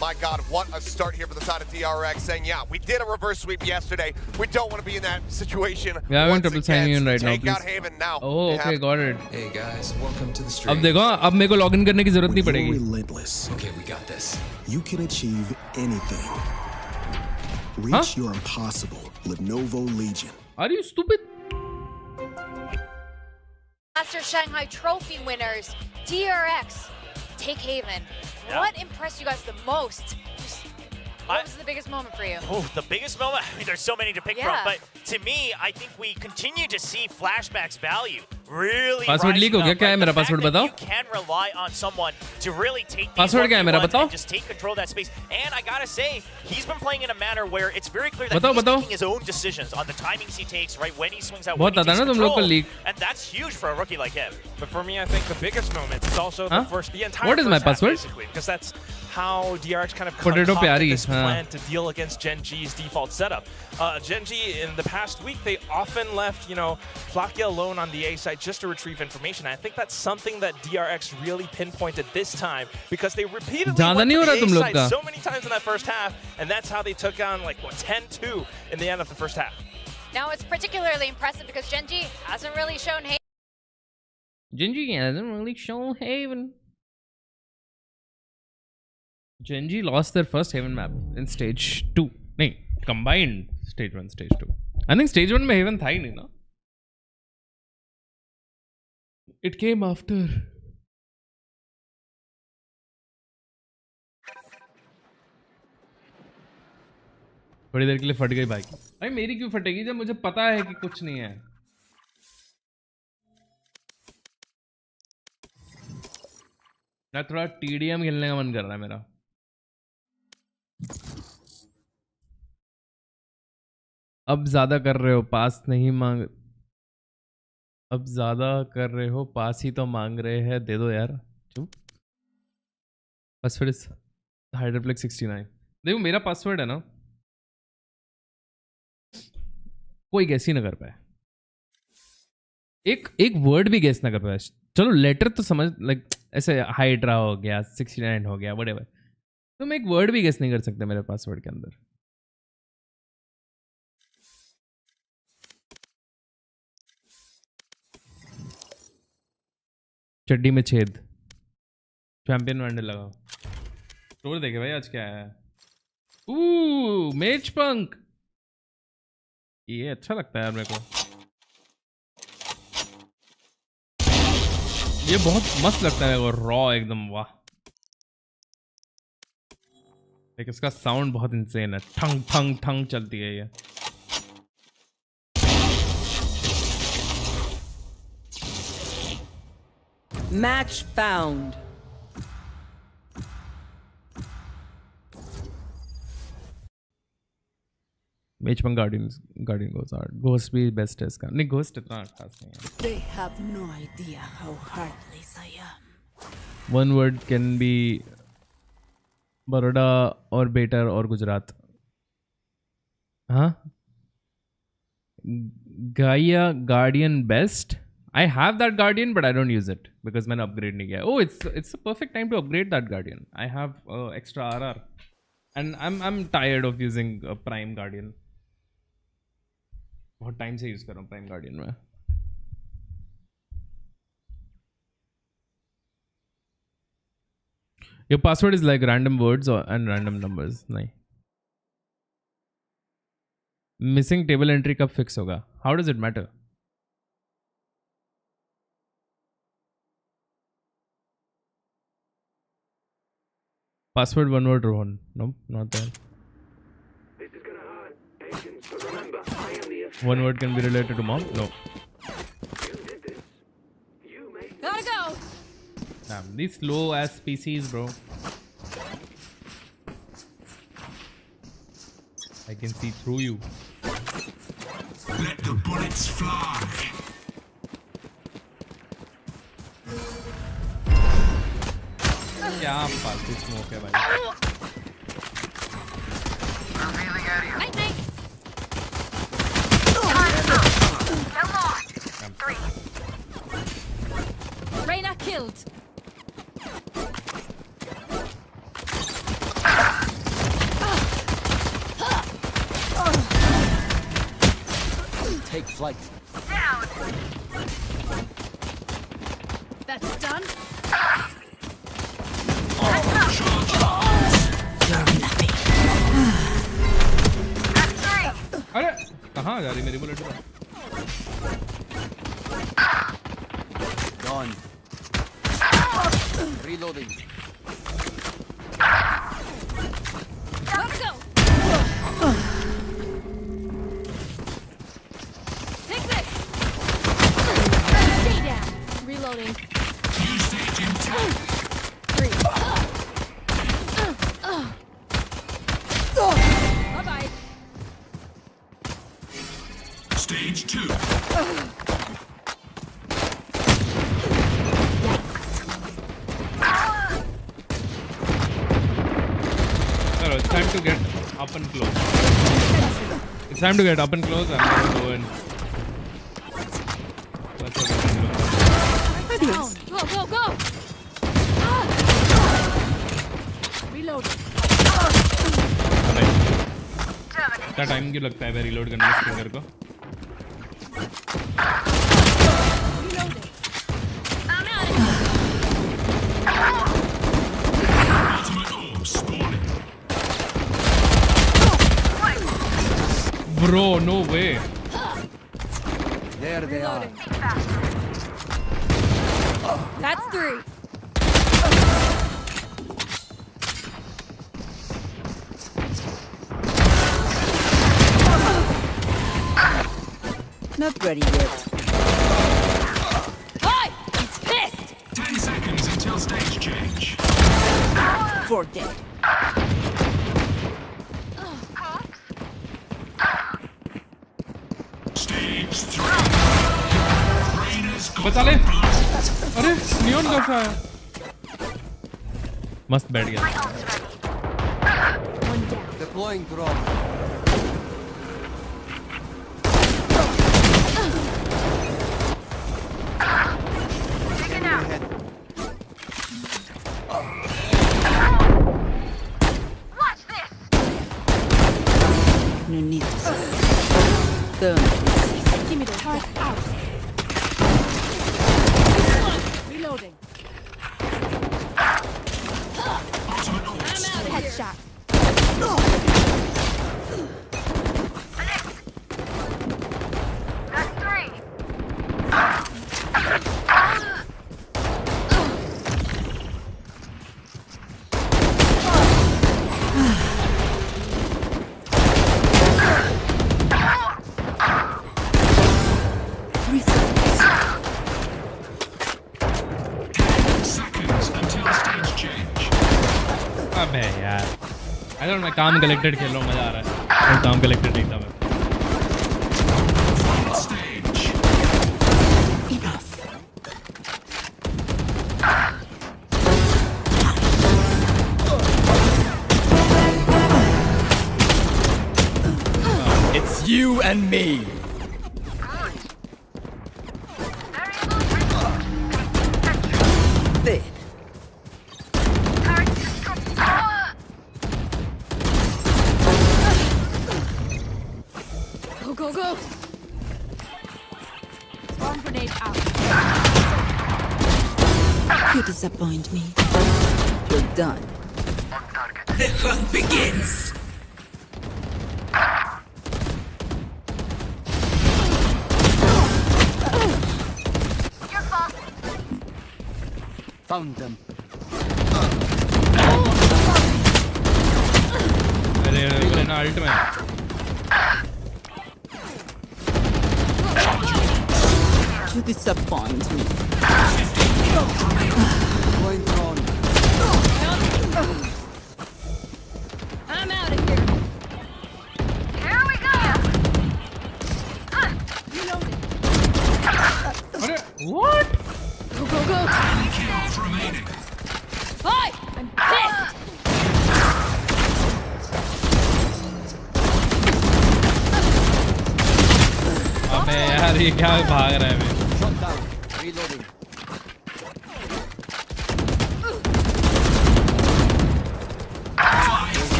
My God, what a start here for the side of DRX, saying, yeah, we did a reverse sweep yesterday. We don't want to be in that situation. We are having trouble signing in right now, Take out please. Haven now. Oh, okay, got it. Hey guys, welcome to the stream. अब देखो, अब मेरे को login करने की जरूरत नहीं When पड़ेगी. you're relentless, Okay, we got this. you can achieve anything. Reach your impossible. Lenovo Legion. Are you stupid? Master Shanghai Trophy winners, DRX, take Haven. Yeah. What impressed you guys the most? What was the biggest moment for you? Oh, the biggest moment? I mean, there's so many to pick Yeah. from. But to me, I think we continue to see Flashback's value really Password rising leak हो गया. up. क्या है Like, मेरा the fact password that बताओ? You can rely on someone to really take these Password क्या है मेरा 1v1s बताओ? and just take control of that space. And I gotta say, he's been playing in a manner where it's very clear that बताओ, he's बताओ. making his own decisions on the timings he takes, right? When he swings out, बहुत when he आता takes है ना तुम लोग को control. leak. And that's huge for a rookie like him. But for me, I think the biggest moment is also Huh? the entire What is my first half, password? basically, because that's how DRX kind of Potato concocted pyari, this plan to deal against Gen.G's default setup. Gen.G in the past week, they often left, Flakia alone on the A side just to retrieve information. I think that's something that DRX really pinpointed this time because they repeatedly went to the A side so many times in that first half, and that's how they took on 10-2 in the end of the first half. Now it's particularly impressive because Gen.G hasn't really shown Gen.G hasn't really shown Haven. Gen.G lost their first Haven map in stage 2. No, combined stage 1, stage 2. I think stage 1 में Haven था ही नहीं ना. It came after. थोड़ी देर के लिए फट गई bike. भाई मेरी क्यों फटेगी जब मुझे पता है कि कुछ नहीं है. मैं थोड़ा TDM खेलने का मन कर रहा है मेरा. अब ज्यादा कर रहे हो पास नहीं मांग. अब ज्यादा कर रहे हो पास ही तो मांग रहे हैं. दे दो यार. चुप. Password is HydraFlick 69. देखो मेरा पासवर्ड है ना, कोई गैस ही ना कर पाए. एक वर्ड भी गैस ना कर पाए. चलो लेटर तो समझ, लाइक ऐसे हाइड्रा हो गया, 69 हो गया, व्हाटएवर. तुम एक वर्ड भी गेस नहीं कर सकते मेरे पासवर्ड के अंदर. चड्डी में छेद. चैंपियन वैंडल लगाओ. स्टोर देखे भाई आज क्या है. मेज पंक. ये अच्छा लगता है यार मेरे को. ये बहुत मस्त लगता है मेरे को. रॉ एकदम. वाह. एक इसका साउंड बहुत इंसेन है. ठंग ठंग ठंग चलती है ये. Match found. मेज पंक गार्डियन गोस आउट. घोस्ट भी बेस्ट है इसका. नहीं घोस्ट इतना खास नहीं है. They have no idea how heartless I am. One word can be Baroda और बेटर और गुजरात. हाँ. गाया guardian best. I have that guardian but I don't use it because मैंने upgrade नहीं किया. Oh, it's a perfect time to upgrade that guardian. I have extra RR and I'm tired of using a prime guardian. बहुत time से use कर रहा हूँ prime guardian में. Your password is like random words and random numbers. नहीं. Missing table entry कब fix होगा? How does it matter? Password one word Rohan. No, not that. This is gonna hurt. Patience, but remember, I am the effect. One word can be related to mom? No. You did this. You made this. Gotta go. Damn, these slow ass PCs, bro. I can see through you. Let the bullets fly. क्या फालतू smoke है भाई. Night, night. Reyna killed. Take flight. Down. That's done. अरे कहाँ जा रही मेरी bullet. Gone. Reloading. Let's go. Take this. Stay down. Reloading. Three. Bye-bye. Stage 2. up and close. It's time to get up and close. I'm going to go in. That's what I'm doing. Go, go, go! Reload. क्या time क्यों लगता है reload करने में stinger को? Bro, no way. There they are. That's 3. Not ready yet. Hi! I'm pissed! 10 seconds until stage change. For dead. Stage 3. बचा ले. अरे नियॉन कैसा है? मस्त बैठ गया. Deploying drone. No need to see. Turn. Give me the turret out. Reloading. I'm out of headshot. That's 3. अबे यार. I don't know, मैं काम कलेक्टेड खेल रहा हूँ, मजा आ रहा है. मैं काम कलेक्टेड नहीं था मैं. It's you and me. There. Go, go, go! Bomb grenade out. You disappoint me. You're done. The hunt begins. Your fault. Found them. अरे ना अल्ट में. You disappoint me. Going drone. I'm out of here. Here we go. Reloading. अरे what? Go, go, go! Kills remaining. Hi! I'm pissed! अबे यार ये क्या भाग रहा है मैं. Shot down. Reloading.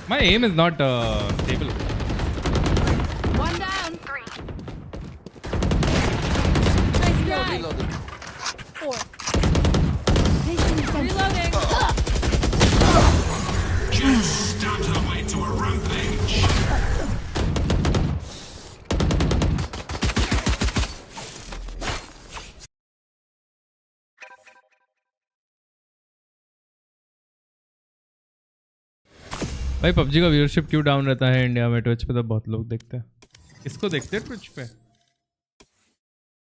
My aim is not stable. One down. 3. Nice try. Reloading. 4. Reloading. Just down to the way to a rampage. भाई PUBG का व्यूअरशिप क्यों डाउन रहता है इंडिया में? ट्विच पे तो बहुत लोग देखते हैं. किसको देखते हैं ट्विच पे?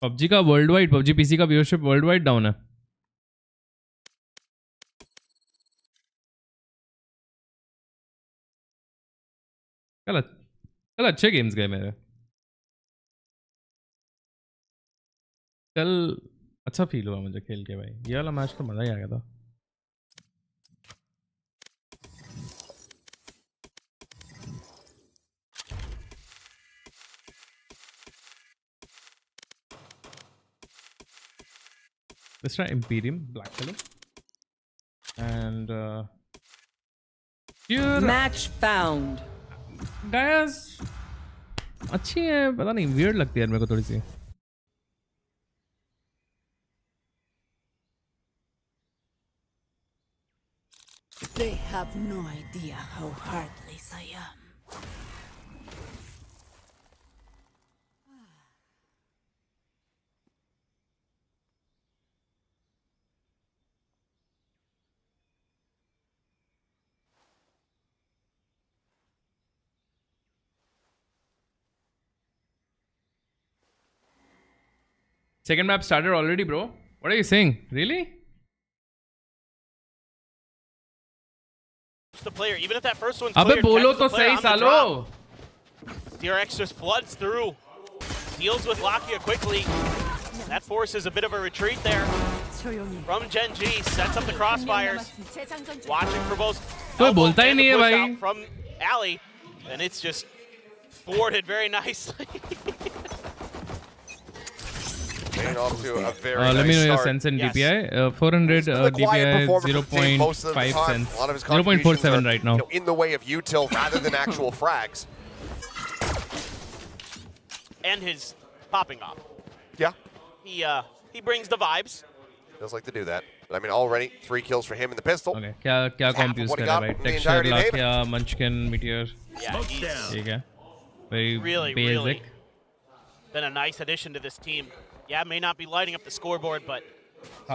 पबजी का वर्ल्ड वाइड, पबजी पीसी का व्यूअरशिप वर्ल्ड वाइड डाउन है. कल अच्छे गेम्स गए मेरे. कल अच्छा फील हुआ मुझे खेल के भाई. ये वाला मैच तो मजा ही आ गया था. Let's try Imperium, black color. And here Match found. Guys, अच्छी है, पता नहीं weird लगती है मेरे को थोड़ी सी. They have no idea how heartless I am. Second map started already, bro. What are you saying? Really? The player, even if that first one's अबे cleared, बोलो catches the तो player सही on the सालो. drop. DRX just floods through, deals with Lakia quickly. That forces a bit of a retreat there from Gen.G. Sets up the crossfires, watching for both. कोई बोलता ही नहीं है भाई. From Ali, and it's just thwarted very nicely. Off to a very let nice me know your start. sense in Yes. DPI. 400 DPI, Most of the 0.5 time. cents. A lot of his contributions 0.47 are, right now. in the way of util rather than actual frags. And his popping off. Yeah. He brings the vibes. Does like to do that. But I mean, already 3 kills for him in the pistol. Okay, क्या comp use कर रहा है भाई? Texture, Lakia, Munchkin, Meteor. Yeah, he's ठीक है. Very really basic. been a nice addition to this team. Yeah, may not be lighting up the scoreboard, but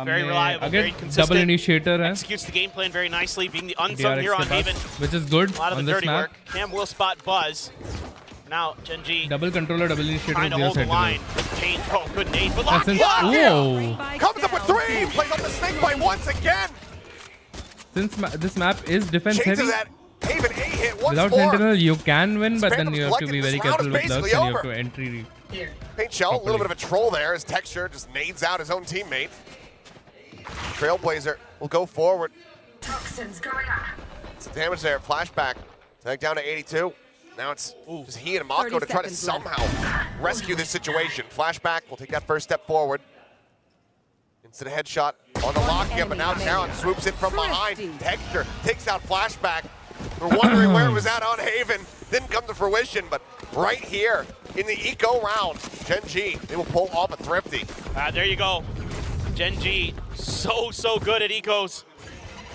very reliable, very consistent. Double initiator है. Executes the game plan very nicely, being the unsung DRX hero के on pass, Haven. which is good A lot of on the this dirty map. work. Cam will spot Buzz. Now Gen.G Double controller, double initiator, trying to 0 hold the sentinel. line. Change. Oh, good nade. But Since, Lakia! whoa. Comes up with 3. Plays up the snake bite once again. Since this map is defense Chases heavy, that. Haven A hit once without more. sentinel you can win, but then Phantom's you have to lucky be this very round careful is with luck and basically you have over. to entry. Paint Shell, a little bit of a troll there as Texture just nades out his own teammate. Trailblazer will go forward. Toxins going up. Some damage there. Flashback. Tag down to 82. Now it's just he and Mako to try to somehow rescue this situation. Flashback will take that first step forward. Instant headshot on the Lakia, but now Talon swoops in from behind. Texture takes out Flashback. We're wondering where it was at on Haven. Didn't come to fruition, but right here in the eco round, Gen.G, they will pull off a thrifty. There you go. Gen.G, so good at ecos.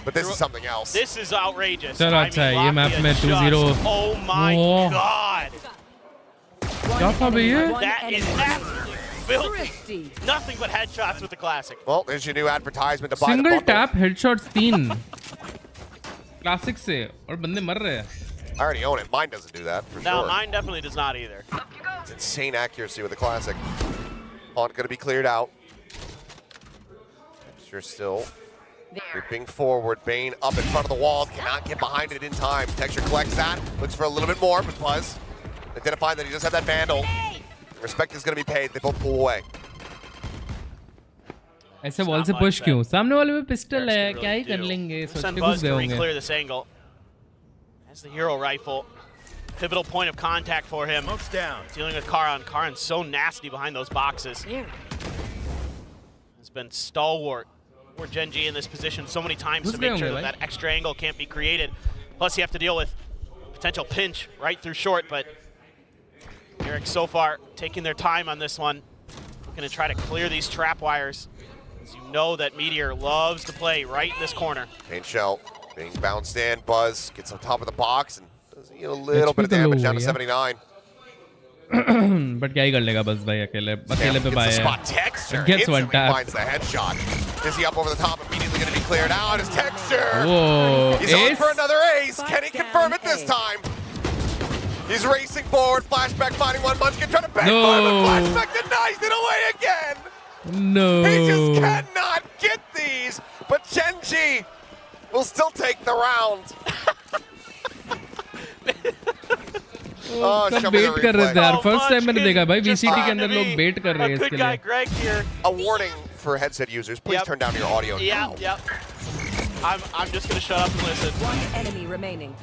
But this is something else. This is outrageous. चलो अच्छा है ये map में 2-0. Oh my god. क्या था भैया? That is absolutely filthy. Nothing but headshots with the classic. Well, there's your new advertisement to buy the Single bundle. tap headshots 3. Classic से और बंदे मर रहे हैं. I already own it. Mine doesn't do that, for No, sure. mine definitely does not either. It's insane accuracy with the classic. Haunt going to be cleared out. You're still creeping forward. Bane up in front of the wall. Cannot get behind it in time. Texture collects that. Looks for a little bit more, but Buzz identifying that he does have that Vandal. Respect is going to be paid. They both pull away. ऐसे wall से push क्यों? सामने वाले में pistol है, क्या ही कर लेंगे? सोच के घुस गए होंगे. Clear this angle. That's the hero rifle. Pivotal point of contact for him. Down. Dealing with Karan. Karan's so nasty behind those boxes. Has been stalwart for Gen.G in this position so many times to make sure that extra angle can't be created. Plus you have to deal with potential pinch right through short, but DRX so far taking their time on this one. Looking to try to clear these trap wires. As you know that Meteor loves to play right in this corner. Paint Shell being bounced in. Buzz gets on top of the box and does a little bit of damage down to 79. But क्या ही कर लेगा बस भाई अकेले पे भाई Texture gets one tap. finds the headshot. Is he up over the top? Immediately going to be cleared out. Is Texture. Whoa, He's on ace? for another ace. Can he confirm it this time? He's racing forward. Flashback finding one. Munchkin trying to backfire, but Flashback denies it away again. No. He just cannot get these. But Gen.G will still take the round. सब बेट कर रहे थे यार. First time मैंने देखा भाई VCT के अंदर लोग बेट कर रहे हैं इसके लिए. A warning for headset users, please turn down your audio now. Yep. I'm just gonna shut up and listen. One enemy remaining.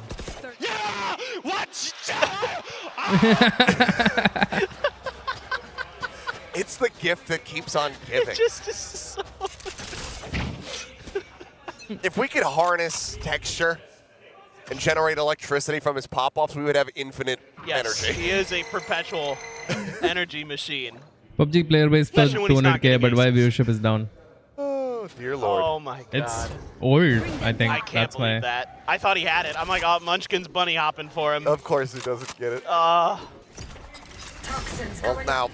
Yeah! What? It's the gift that keeps on giving. Just so... If we could harness texture and generate electricity from his pop-offs, we would have infinite energy. He is a perpetual energy machine. PUBG player base plus 200k, but why viewership is down? Oh, dear Lord. Oh, my God. It's old, I think. I can't That's believe why. that. I thought he had it. I'm like, oh, Munchkin's bunny hopping for him. Of course he doesn't get it. Well, now,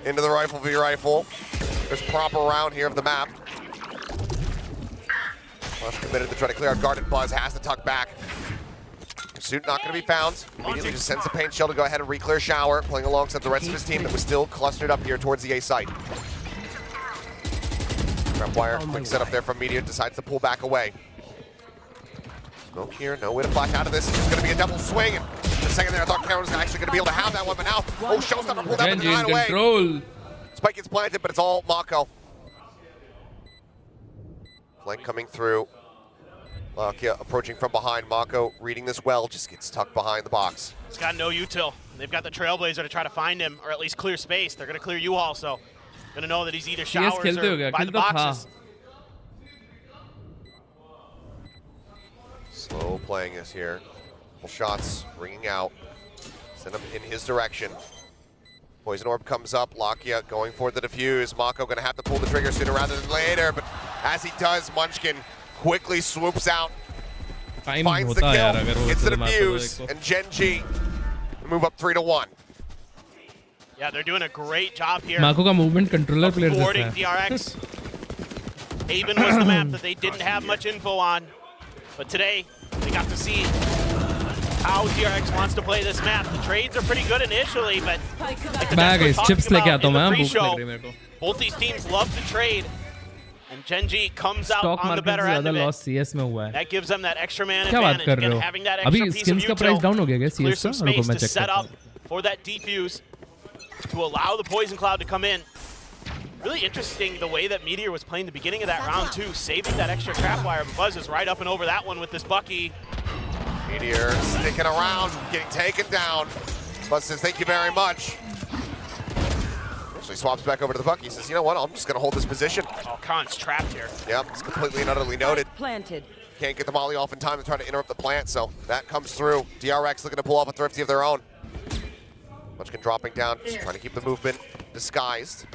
into the rifle v rifle. There's proper round here of the map. Flush committed to try to clear out guarded. Buzz has to tuck back. Suit not going to be found. Immediately just sends a paint shell to go ahead and re-clear shower, playing alongside the rest of his team that was still clustered up here towards the A site. Trapwire, quick setup there from Meteor, decides to pull back away. Smoke here, no way to flash out of this. It's just going to be a double swing. And the second there, I thought Karen was actually going to be able to have that one, but now, oh, Showstopper pulled out and Gen.G in away. control. Spike gets planted, but it's all Mako. Flank coming through. Lakia approaching from behind. Mako reading this well, just gets tucked behind the box. He's got no util. They've got the Trailblazer to try to find him, or at least clear space. They're going to clear you also. Going to know that he's either showers or by the boxes. Slow playing this here. Couple shots ringing out. Send him in his direction. Poison Orb comes up. Lakia going for the defuse. Mako going to have to pull the trigger sooner rather than later, but as he does, Munchkin quickly swoops out, finds the kill, gets the defuse, and Gen.G move up 3-1. Yeah, they're doing a great job here. Mako का movement controller player Boarding DRX. Haven was the map that they didn't have much info on, but today they got to see how DRX wants to play this map. The trades are pretty good initially, but like chips लेके आता हूँ मैं, pre-show, both these teams love to trade. And Gen.G comes out on the better end of it. CS में हुआ है. That gives them that extra man क्या बात advantage. कर रहे Again, हो? having that extra अभी piece skins of का price down हो गया क्या clear CS some का? रुको space मैं to check set करता up for that defuse to allow the Poison Cloud to come in. Really interesting the way that Meteor was playing the beginning of that round too, saving that extra trapwire. But Buzz is right up and over that one with this Bucky. Meteor sticking around, getting taken down. Buzz says, thank you very much. Actually swaps back over to the Bucky. He says, you know what, I'm just going to hold this position. Oh, Khan's trapped here. Yep, it's completely and utterly noted. Planted. Can't get the molly off in time to try to interrupt the plant, so that comes through. DRX looking to pull off a thrifty of their own. Munchkin dropping down, just trying to keep the movement disguised.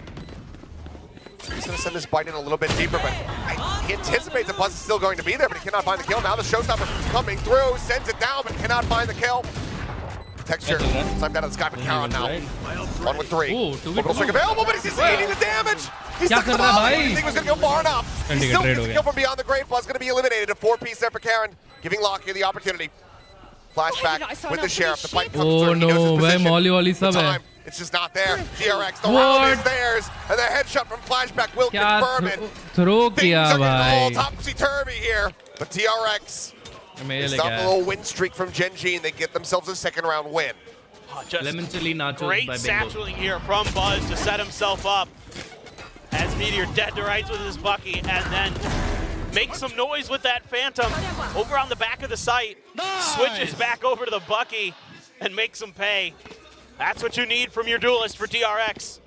He's going to send this bite in a little bit deeper, but he anticipates that Buzz is still going to be there, but he cannot find the kill. Now the Showstopper coming through, sends it down, but cannot find the kill. Texture, slammed out of the sky, but Karen now. 1 with 3. Orbital strike available, but he's eating the damage. He stuck the ball. He didn't think he was going to go far enough. He still gets the kill from beyond the grave. Buzz going to be eliminated. A 4-piece there for Karen, giving Lockyer the opportunity. Flashback with the Sheriff. The fight comes through. He knows his position. The time, it's just not there. DRX, the round is theirs, and the headshot from Flashback will confirm it. Things are getting all topsy-turvy here, but DRX stop a little win streak from Gen.G, and they get themselves a second-round win. Lemon chili nachos Great by Bingo. satcheling here from Buzz to set himself up as Meteor dead to rights with his Bucky, and then makes some noise with that Phantom over on the back of the site. Nice. Switches back over to the Bucky and makes him pay. That's what you need from your duelist for DRX.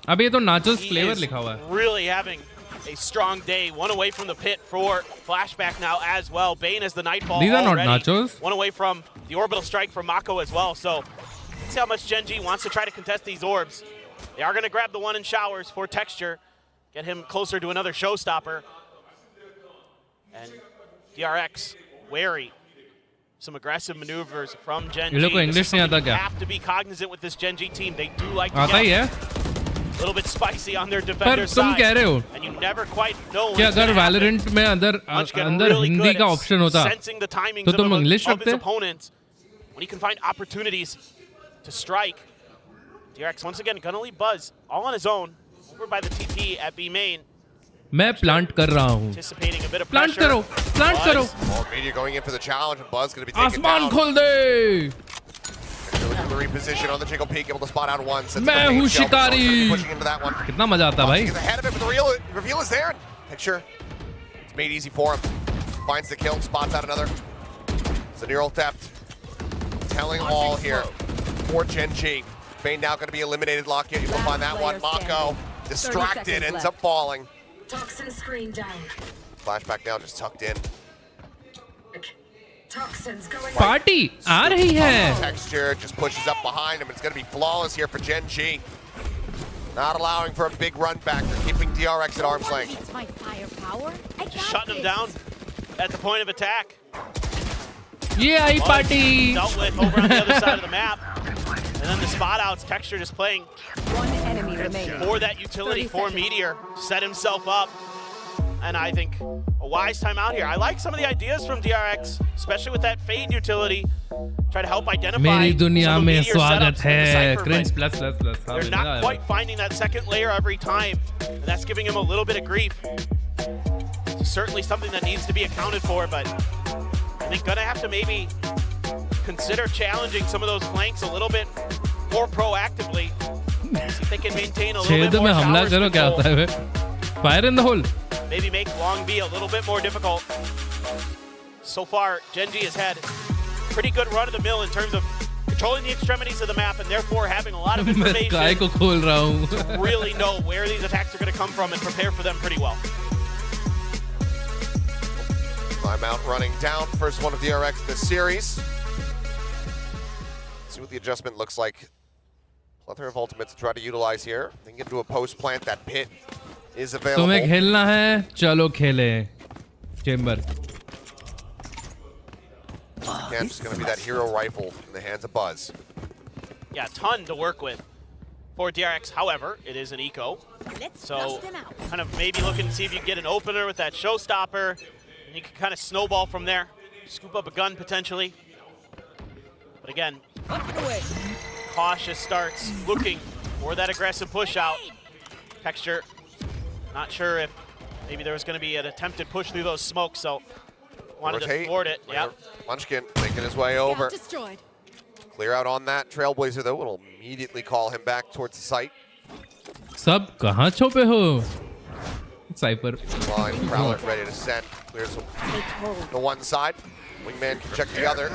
अभी ये तो nachos flavor लिखा हुआ है. Really having a strong day. One away from the pit for Flashback now as well. Bane as the Nightfall. These are already. not nachos. One away from the orbital strike from Mako as well. So let's see how much Gen.G wants to try to contest these orbs. They are going to grab the one in showers for texture. Get him closer to another showstopper. And DRX wary. Some aggressive maneuvers from Gen.G. You look English नहीं आता क्या? Have to be cognizant with this Gen.G team. They do like to आता ही है. a little bit spicy on their पर defender तुम side. कह रहे हो And you never quite know कि अगर Valorant में अंदर हिंदी का ऑप्शन होता तो तुम इंग्लिश रखते? Opponents, when he can find opportunities to strike. DRX once again gonna leave Buzz all on his own over by the TP at B main. मैं प्लांट कर रहा हूँ. Anticipating a bit of plant pressure. करो, plant करो. Meteor going in for the challenge, and Buzz going to be taken आसमान down. खोल दे. Looking for the reposition on the jiggle peek, able to spot out one. मैं हूँ शिकारी. Pushing into that one. कितना मजा आता है भाई. He's ahead of it, but the reveal is there. Picture. It's made easy for him. Finds the kill, spots out another. It's a neural theft. Telling all here for Gen.G. Bane now going to be eliminated. Lockett, you will find that one. Mako distracted, ends up falling. Toxin screen down. Flashback now, just tucked in. Toxins going. Party आ रही है. Texture just pushes up behind him. It's going to be flawless here for Gen.G. Not allowing for a big run back. They're keeping DRX at arm's length. It's my firepower. Just shutting him down at the point of attack. Yeah, I party. Dealt with over on the other side of the map. And then the spot outs, Texture just playing One enemy remaining. for that utility, for Meteor, set himself up. And I think a wise time out here. I like some of the ideas from DRX, especially with that fade utility. Try to help identify मेरी दुनिया some of में Meteor's स्वागत setups in the है. Cypher, Cringe but plus. they're not quite finding that second layer every time. And that's giving him a little bit of grief. It's certainly something that needs to be accounted for, but they're gonna have to maybe consider challenging some of those flanks a little bit more proactively. See if they can maintain a little bit छेद more में हमला towers करो क्या control. होता है बे? Fire in the hole. Maybe make Long B a little bit more difficult. So far, Gen.G has had pretty good run of the mill in terms of controlling the extremities of the map and therefore having a lot of मैं काय information को खोल रहा हूँ. to really know where these attacks are going to come from and prepare for them pretty well. Timeout running down. First one of DRX this series. See what the adjustment looks like. Plethora of ultimates to try to utilize here. They can get into a post plant. That pit is available. तुम्हें खेलना है, चलो खेले. Chamber. Again, just going to be that hero rifle in the hands of Buzz. Yeah, a ton to work with for DRX. However, it is an eco. So kind of maybe looking to see if you can get an opener with that showstopper. And you can kind of snowball from there. Scoop up a gun potentially. But again, cautious starts looking for that aggressive push out. Texture, not sure if maybe there was going to be an attempted push through those smokes, so wanted to thwart it. Yep. Munchkin making his way over. Destroyed. Clear out on that. Trailblazer, though, will immediately call him back towards the site. सब कहाँ छुपे हो? Cypher. Line, Prowler ready to send. Clears the one side. Wingman can check the other.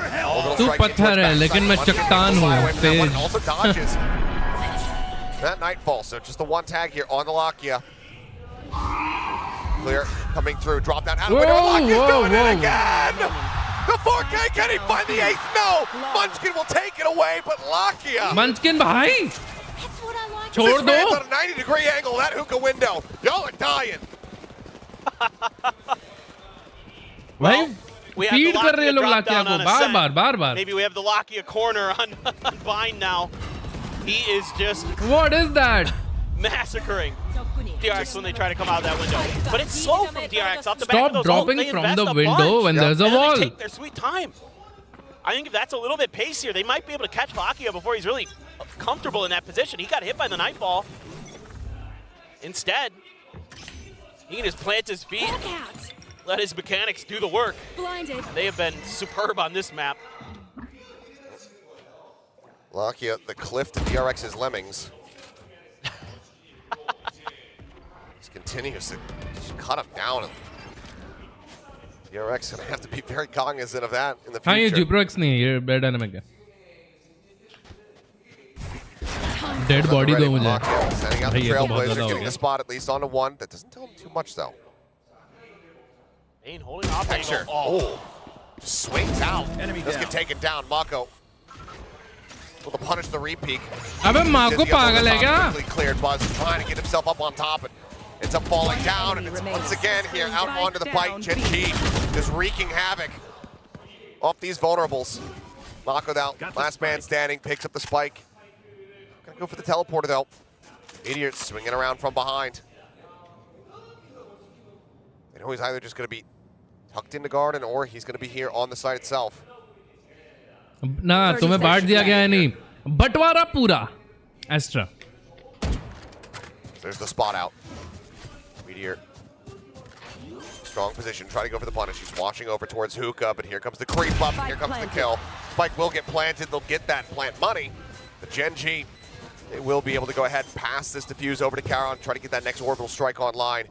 तू पत्थर है, लेकिन मैं चट्टान हूँ. Sage. Also dodges. That Nightfall, so just the one tag here on the Lakia. Clear, coming through, drop down out of the window. Lakia's doing it again! The 4K, can he find the eighth? No! Munchkin will take it away, but Lakia. Munchkin भाई. छोड़ This man's दो. on a 90-degree angle, that hookah window. Y'all are dying. भाई We have the feed कर रहे Lakia लोग drop लाकिया down को on a bar set. Bar. Maybe we have the Lakia corner on Vine now. He is just What is that? massacring DRX when they try to come out that window. But it's slow from DRX off the back Stop of those dropping ults. They from invest the a window bunch. when there's a And then wall. they take their sweet time. I think if that's a little bit pacier, they might be able to catch Lakia before he's really comfortable in that position. He got hit by the Nightfall. Instead, he can just plant his feet, let his mechanics do the work. Blinded. They have been superb on this map. Lakia, the cliff to DRX's lemmings. He continues to just cut him down. DRX gonna have to be very cognizant of that in the हाँ ये future. Gpro X नहीं है, ये Bad Dynamic है. Dead body दो मुझे. Lakia sending out the भाई ये तो बहुत Trailblazer, ज़्यादा हो getting गया. the spot at least onto one. That doesn't tell him too much though. Bane holding off Texture. angle. Oh. Just swings out. Does get taken down. Mako will punish the repeat. अबे माँ को पागल है क्या? Quickly cleared. Buzz trying to get himself up on top and ends up falling down. And it's once again here out onto the bite. Gen.G is wreaking havoc off these vulnerables. Mako down. Last man standing. Picks up the spike. Gonna go for the teleporter though. Meteor swinging around from behind. They know he's either just gonna be tucked into garden or he's gonna be here on the site itself. ना तुम्हें बांट दिया गया है नहीं. बंटवारा पूरा. Astra. There's the spot out. Meteor. Strong position, try to go for the punish. He's watching over towards Hookah, but here comes the creep up, here comes the kill. Spike will get planted, they'll get that plant money. But Gen.G, they will be able to go ahead and pass this defuse over to Karon, try to get that next orbital strike online,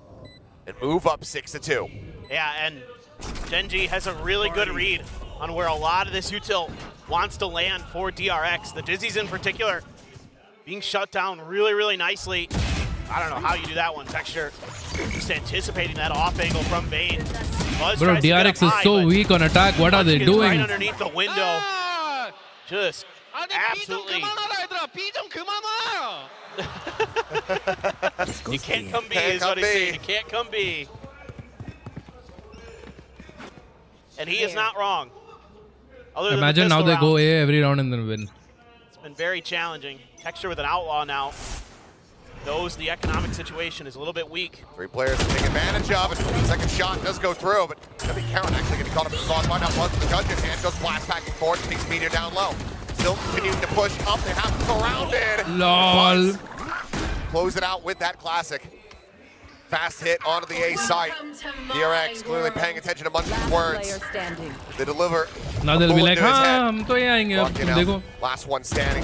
and move up 6-2. Yeah, and Gen.G has a really good read on where a lot of this util wants to land for DRX. The Dizzies in particular being shut down really, really nicely. I don't know how you do that one. Texture just anticipating that off angle from Vayne. Bro, DRX is so weak on attack. What are they doing? Right underneath the window. Just absolutely. You can't come B is what he's saying. You can't come B. And he is not wrong. Imagine now they go A every round and then win. It's been very challenging. Texture with an outlaw now. Knows the economic situation is a little bit weak. 3 players to take advantage of it. Second shot does go through, but I think Karon actually getting caught up in the crossfire. Now Buzz with the gun in hand, goes blast back and forth, takes Meteor down low. Still continuing to push up, they have him surrounded. LOL. Close it out with that classic. Fast hit onto the A site. DRX clearly paying attention to Munson's words. They deliver. Now they'll be like, hum to hi aayenge ab tum dekho. Last one standing.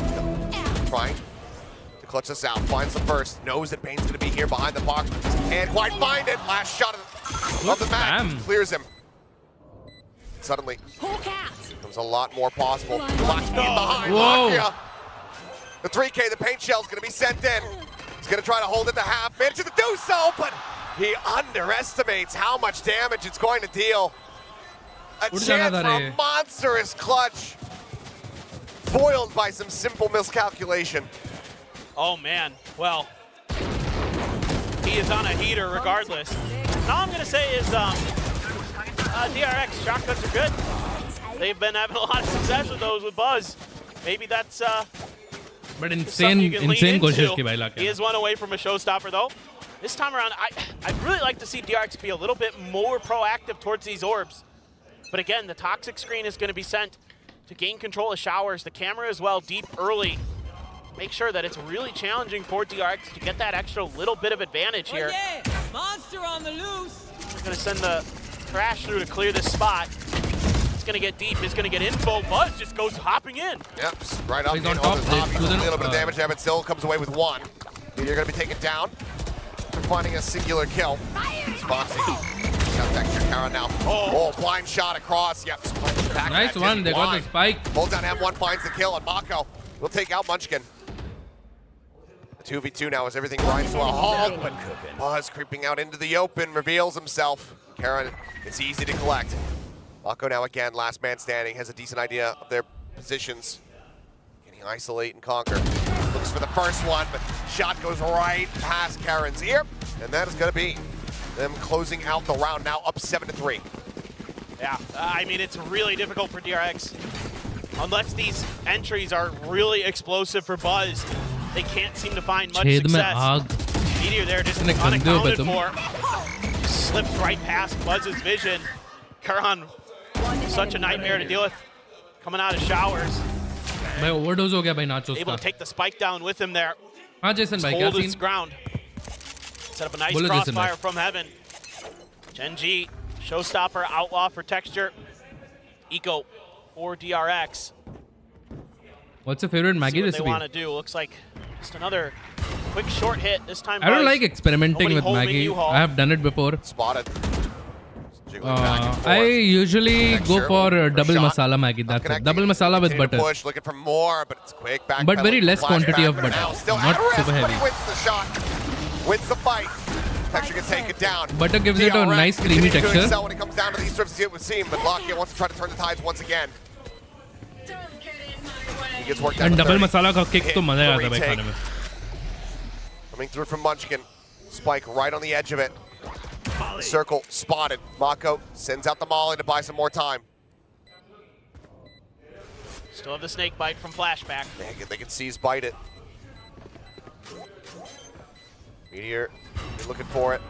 Trying to clutch this out. Finds the first. Knows that Bane's going to be here behind the box. Can't quite find it. Last shot of the match. Clears him. Suddenly, becomes a lot more possible. Flash in behind. Lakia. The 3K, the paint shell's going to be sent in. He's going to try to hold it to half. Manages to do so, but he underestimates how much damage it's going to deal. A chance for a monstrous clutch. Foiled by some simple miscalculation. Oh man, well, he is on a heater regardless. All I'm going to say is DRX shotguns are good. They've been having a lot of success with those with Buzz. Maybe that's but insane koshish ki bhai Lakia. He is one away from a showstopper though. This time around, I'd really like to see DRX be a little bit more proactive towards these orbs. But again, the toxic screen is going to be sent to gain control of showers. The camera as well, deep early. Make sure that it's really challenging for DRX to get that extra little bit of advantage here. Oh yeah! Monster on the loose! We're going to send the crash through to clear this spot. It's going to get deep. It's going to get info. Buzz just goes hopping in. Yep, right up on top. He does a little bit of damage there, but still comes away with 1. You're going to be taken down. They're finding a singular kill. Foxy. Got Texture Karon now. Oh, blind shot across. Yep. Nice one. They got the spike. Holds down M1, finds the kill, and Mako will take out Munchkin. The 2v2 now as everything grinds to a halt, but Buzz creeping out into the open, reveals himself. Karon, it's easy to collect. Mako now again, last man standing, has a decent idea of their positions. Can he isolate and conquer? Looks for the first one, but shot goes right past Karon's ear, and that is going to be them closing out the round, now up 7-3. Yeah, I mean, it's really difficult for DRX. Unless these entries are really explosive for Buzz, they can't seem to find much success. Meteor there just unaccounted for. Slips right past Buzz's vision. Karon, such a nightmare to deal with coming out of showers. Able to take the spike down with him there. Hold his ground. Set up a nice crossfire from heaven. Gen.G, showstopper, outlaw for Texture. Eco for DRX. What's your favorite Maggie recipe? What they want to do. Looks like just another quick short hit. This time I don't like experimenting with Maggie. I have done it before. Spotted. I usually go for double masala Maggie. That's it. Double masala with butter. Push, looking for more, but it's quick back. But very less quantity of butter. Not super heavy. Wins the shot. Wins the fight. Texture can take it down. Butter gives it a nice creamy texture. When it comes down to these strips, it would seem, but Lakia wants to try to turn the tides once again. He gets worked out. And double masala ka kick to maza aata bhai khane mein. Coming through from Munchkin. Spike right on the edge of it. Circle spotted. Mako sends out the molly to buy some more time. Still have the snake bite from flashback. They can seize bite it. Meteor, you're looking for it.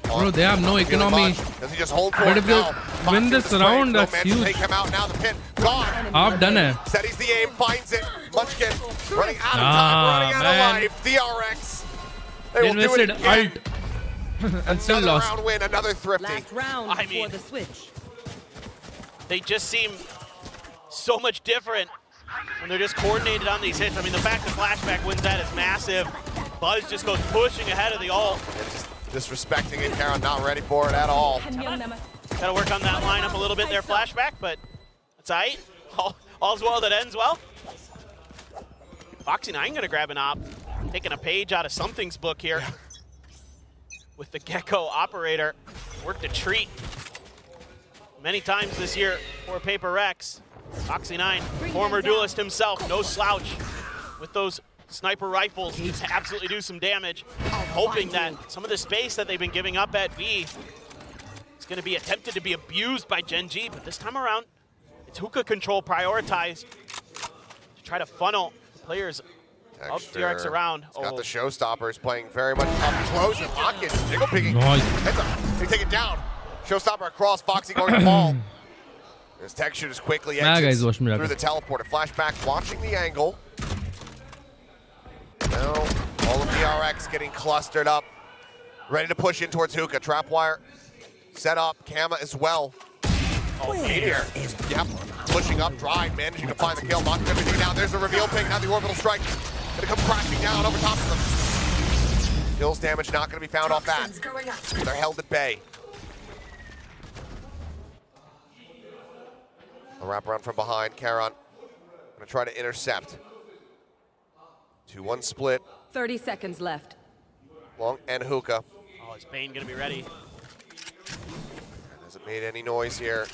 Bro, they have no economy. Does he just hold for but it? if they win this round, that's huge. Take him out now. The pin gone. Half done hai. Steadies the aim, finds it. Munchkin running out of time, running out of life. DRX. They will do it again. And still another lost. Round win, another thrifty. Last round for the switch. They just seem so much different when they're just coordinated on these hits. I mean, the fact that Flashback wins that is massive. Buzz just goes pushing ahead of the ult. Disrespecting it, Karen, not ready for it at all. Gotta work on that lineup a little bit there, Flashback, but it's aight. All's well that ends well. Foxy9 gonna grab an op, taking a page out of something's book here. With the Gecko operator, worked a treat many times this year for Paper Rex. Foxy9, former duelist himself, no slouch with those sniper rifles to absolutely do some damage. Hoping that some of the space that they've been giving up at B is going to be attempted to be abused by Gen.G, but this time around, it's hookah control prioritized to try to funnel the players of DRX around. He's got the Showstoppers playing very much up close, and Lockett jiggle picking. Nice. They take it down. Showstopper across, Foxy going to fall. His tech shooters quickly exits through the teleporter. Flashback watching the angle. Now, all of DRX getting clustered up. Ready to push in towards hookah. Trapwire set up. Kama as well. Oh, Meteor. Yep. Pushing up, Drive, managing to find the kill. Knocking everything down. There's a reveal pick. Now the orbital strike. Gonna come crashing down over top of them. Kills damage not gonna be found off that. They're held at bay. A wraparound from behind. Karon gonna try to intercept. 2-1 split. 30 seconds left. Long and hookah. Oh, is Bane gonna be ready? Hasn't made any noise here.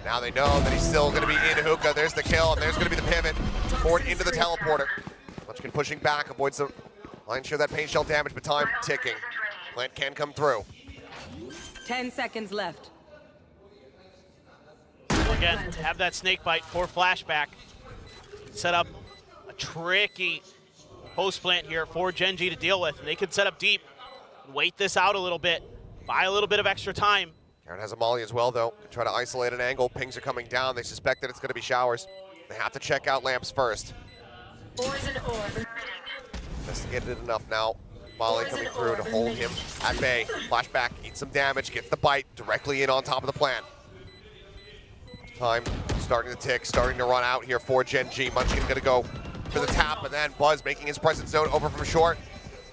Now they know that he's still gonna be in hookah. There's the kill, and there's gonna be the pivot. Forward into the teleporter. Munchkin pushing back, avoids the lion's share of that paint shell damage, but time ticking. Plant can come through. 10 seconds left. Again, have that snake bite for Flashback. Set up a tricky post plant here for Gen.G to deal with, and they could set up deep, wait this out a little bit, buy a little bit of extra time. Karen has a molly as well, though. Try to isolate an angle. Pings are coming down. They suspect that it's going to be showers. They have to check out lamps first. Investigated enough now. Molly coming through to hold him at bay. Flashback eats some damage, gets the bite directly in on top of the plant. Time starting to tick, starting to run out here for Gen.G. Munchkin going to go for the tap, and then Buzz making his presence known over from short.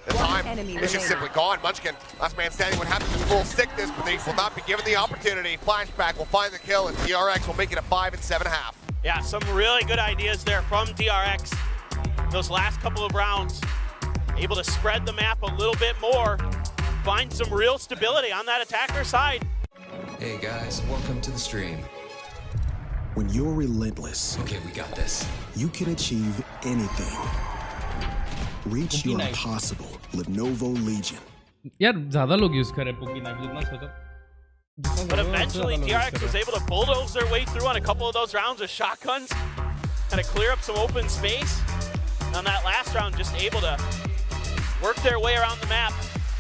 The time is just simply gone. Munchkin, last man standing, would have to full stick this, but they will not be given the opportunity. Flashback will find the kill, and DRX will make it a 5 and 7.5. Yeah, some really good ideas there from DRX. Those last couple of rounds, able to spread the map a little bit more, find some real stability on that attacker side. Hey guys, welcome to the stream. When you're relentless, okay, we got this. You can achieve anything. Reach your impossible. Lenovo Legion. यार ज़्यादा लोग use कर रहे हैं पुकी knife जितना सोचा. But eventually DRX was able to bulldoze their way through on a couple of those rounds with shotguns, kind of clear up some open space. And on that last round, just able to work their way around the map.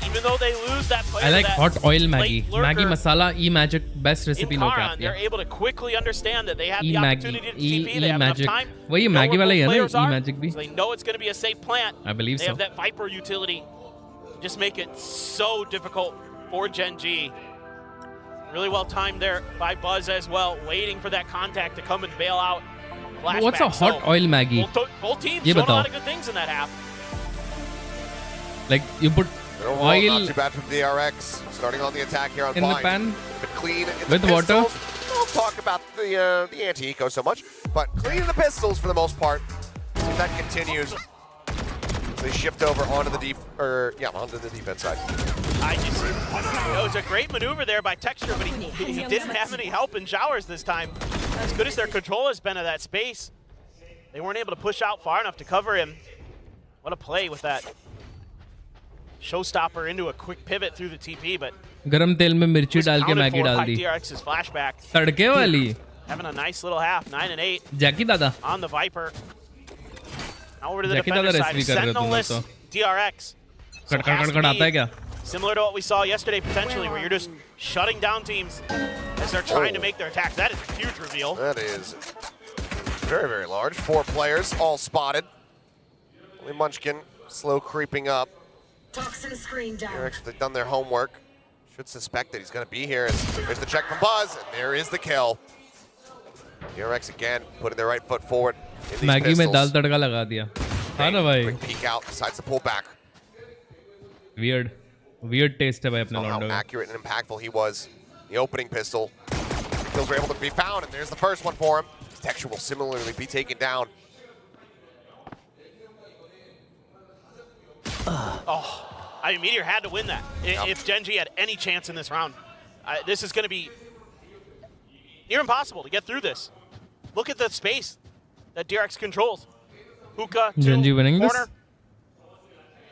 Even though they lose that player, I like hot oil Maggie. Maggie masala e-magic best recipe no cap. They're able to quickly understand that they have the opportunity to TP. They have enough time. वही Maggie वाला ही है ना e-magic भी. So they know it's going to be a safe plant. I believe they so. They have that Viper utility. Just make it so difficult for Gen.G. Really well timed there by Buzz as well, waiting for that contact to come and bail out. Flashback. What's a hot oil Maggie? Both teams showing a lot of good things in that half. Like you put oil not too bad from DRX. Starting on the attack here on in the pan but clean in with the water. We'll talk about the anti-eco so much, but clean in the pistols for the most part. See if that continues. They shift over onto the onto the defense side. It was a great maneuver there by Texture, but he didn't have any help in showers this time. As good as their control has been of that space, they weren't able to push out far enough to cover him. What a play with that showstopper into a quick pivot through the TP, but गरम तेल में मिर्ची डाल के Maggi डाल दी. DRX's flashback. तड़के वाली. Having a nice little half, 9 and 8. Jackie दादा. On the Viper. Now over to the defender side. Sentinel-less DRX. Similar to what we saw yesterday potentially, where you're just shutting down teams as they're trying to make their attacks. That is a huge reveal. That is very, very large. 4 players, all spotted. Only Munchkin slow creeping up. Toxin screen down. DRX, they've done their homework. Should suspect that he's going to be here. There's the check from Buzz, and there is the kill. DRX again putting their right foot forward in these Maggie में दाल pistols. तड़का लगा दिया. हाँ ना भाई. Quick peek out, decides to pull back. Weird taste है भाई अपने How लौंडे. accurate and impactful he was. The opening pistol. Kills were able to be found, and there's the first one for him. Texture will similarly be taken down. Oh, I mean, Meteor had to win that. If Gen.G had any chance in this round, this is going to be near impossible to get through this. Look at the space that DRX controls. Hookah, Gen.G winning corner. this?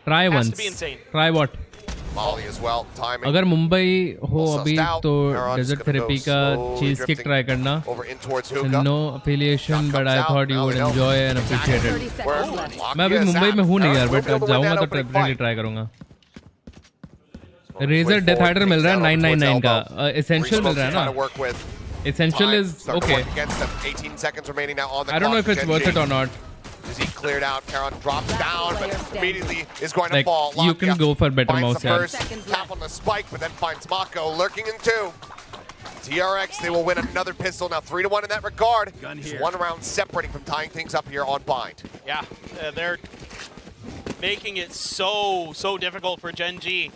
Try Has once. to be insane. Try what? Molly as well, timing. अगर मुंबई हो Also अभी stout. तो Aaron's desert gonna go therapy का slowly cheese kick drifting try करना. over in towards Hookah. No affiliation, but I out. thought you Now would they know. enjoy and appreciate it. मैं अभी मुंबई में हूँ नहीं यार, but जाऊँगा तो डेफिनेटली ट्राई करूँगा. Razer Death Hider मिल रहा है 999 का. Essential मिल रहा है ना? Essential is okay. 18 seconds remaining now on the I don't know if clock it's for worth Gen.G. it or not. As he cleared out, Karon drops down, but immediately is going to Like, fall. you can Lakia go for better finds mouse, the yeah. first tap on the spike, but then finds Mako lurking in two. DRX, they will win another pistol. Now 3-1 in that regard. Just one round separating from tying things up here on Bind. Yeah, they're making it so difficult for Gen.G.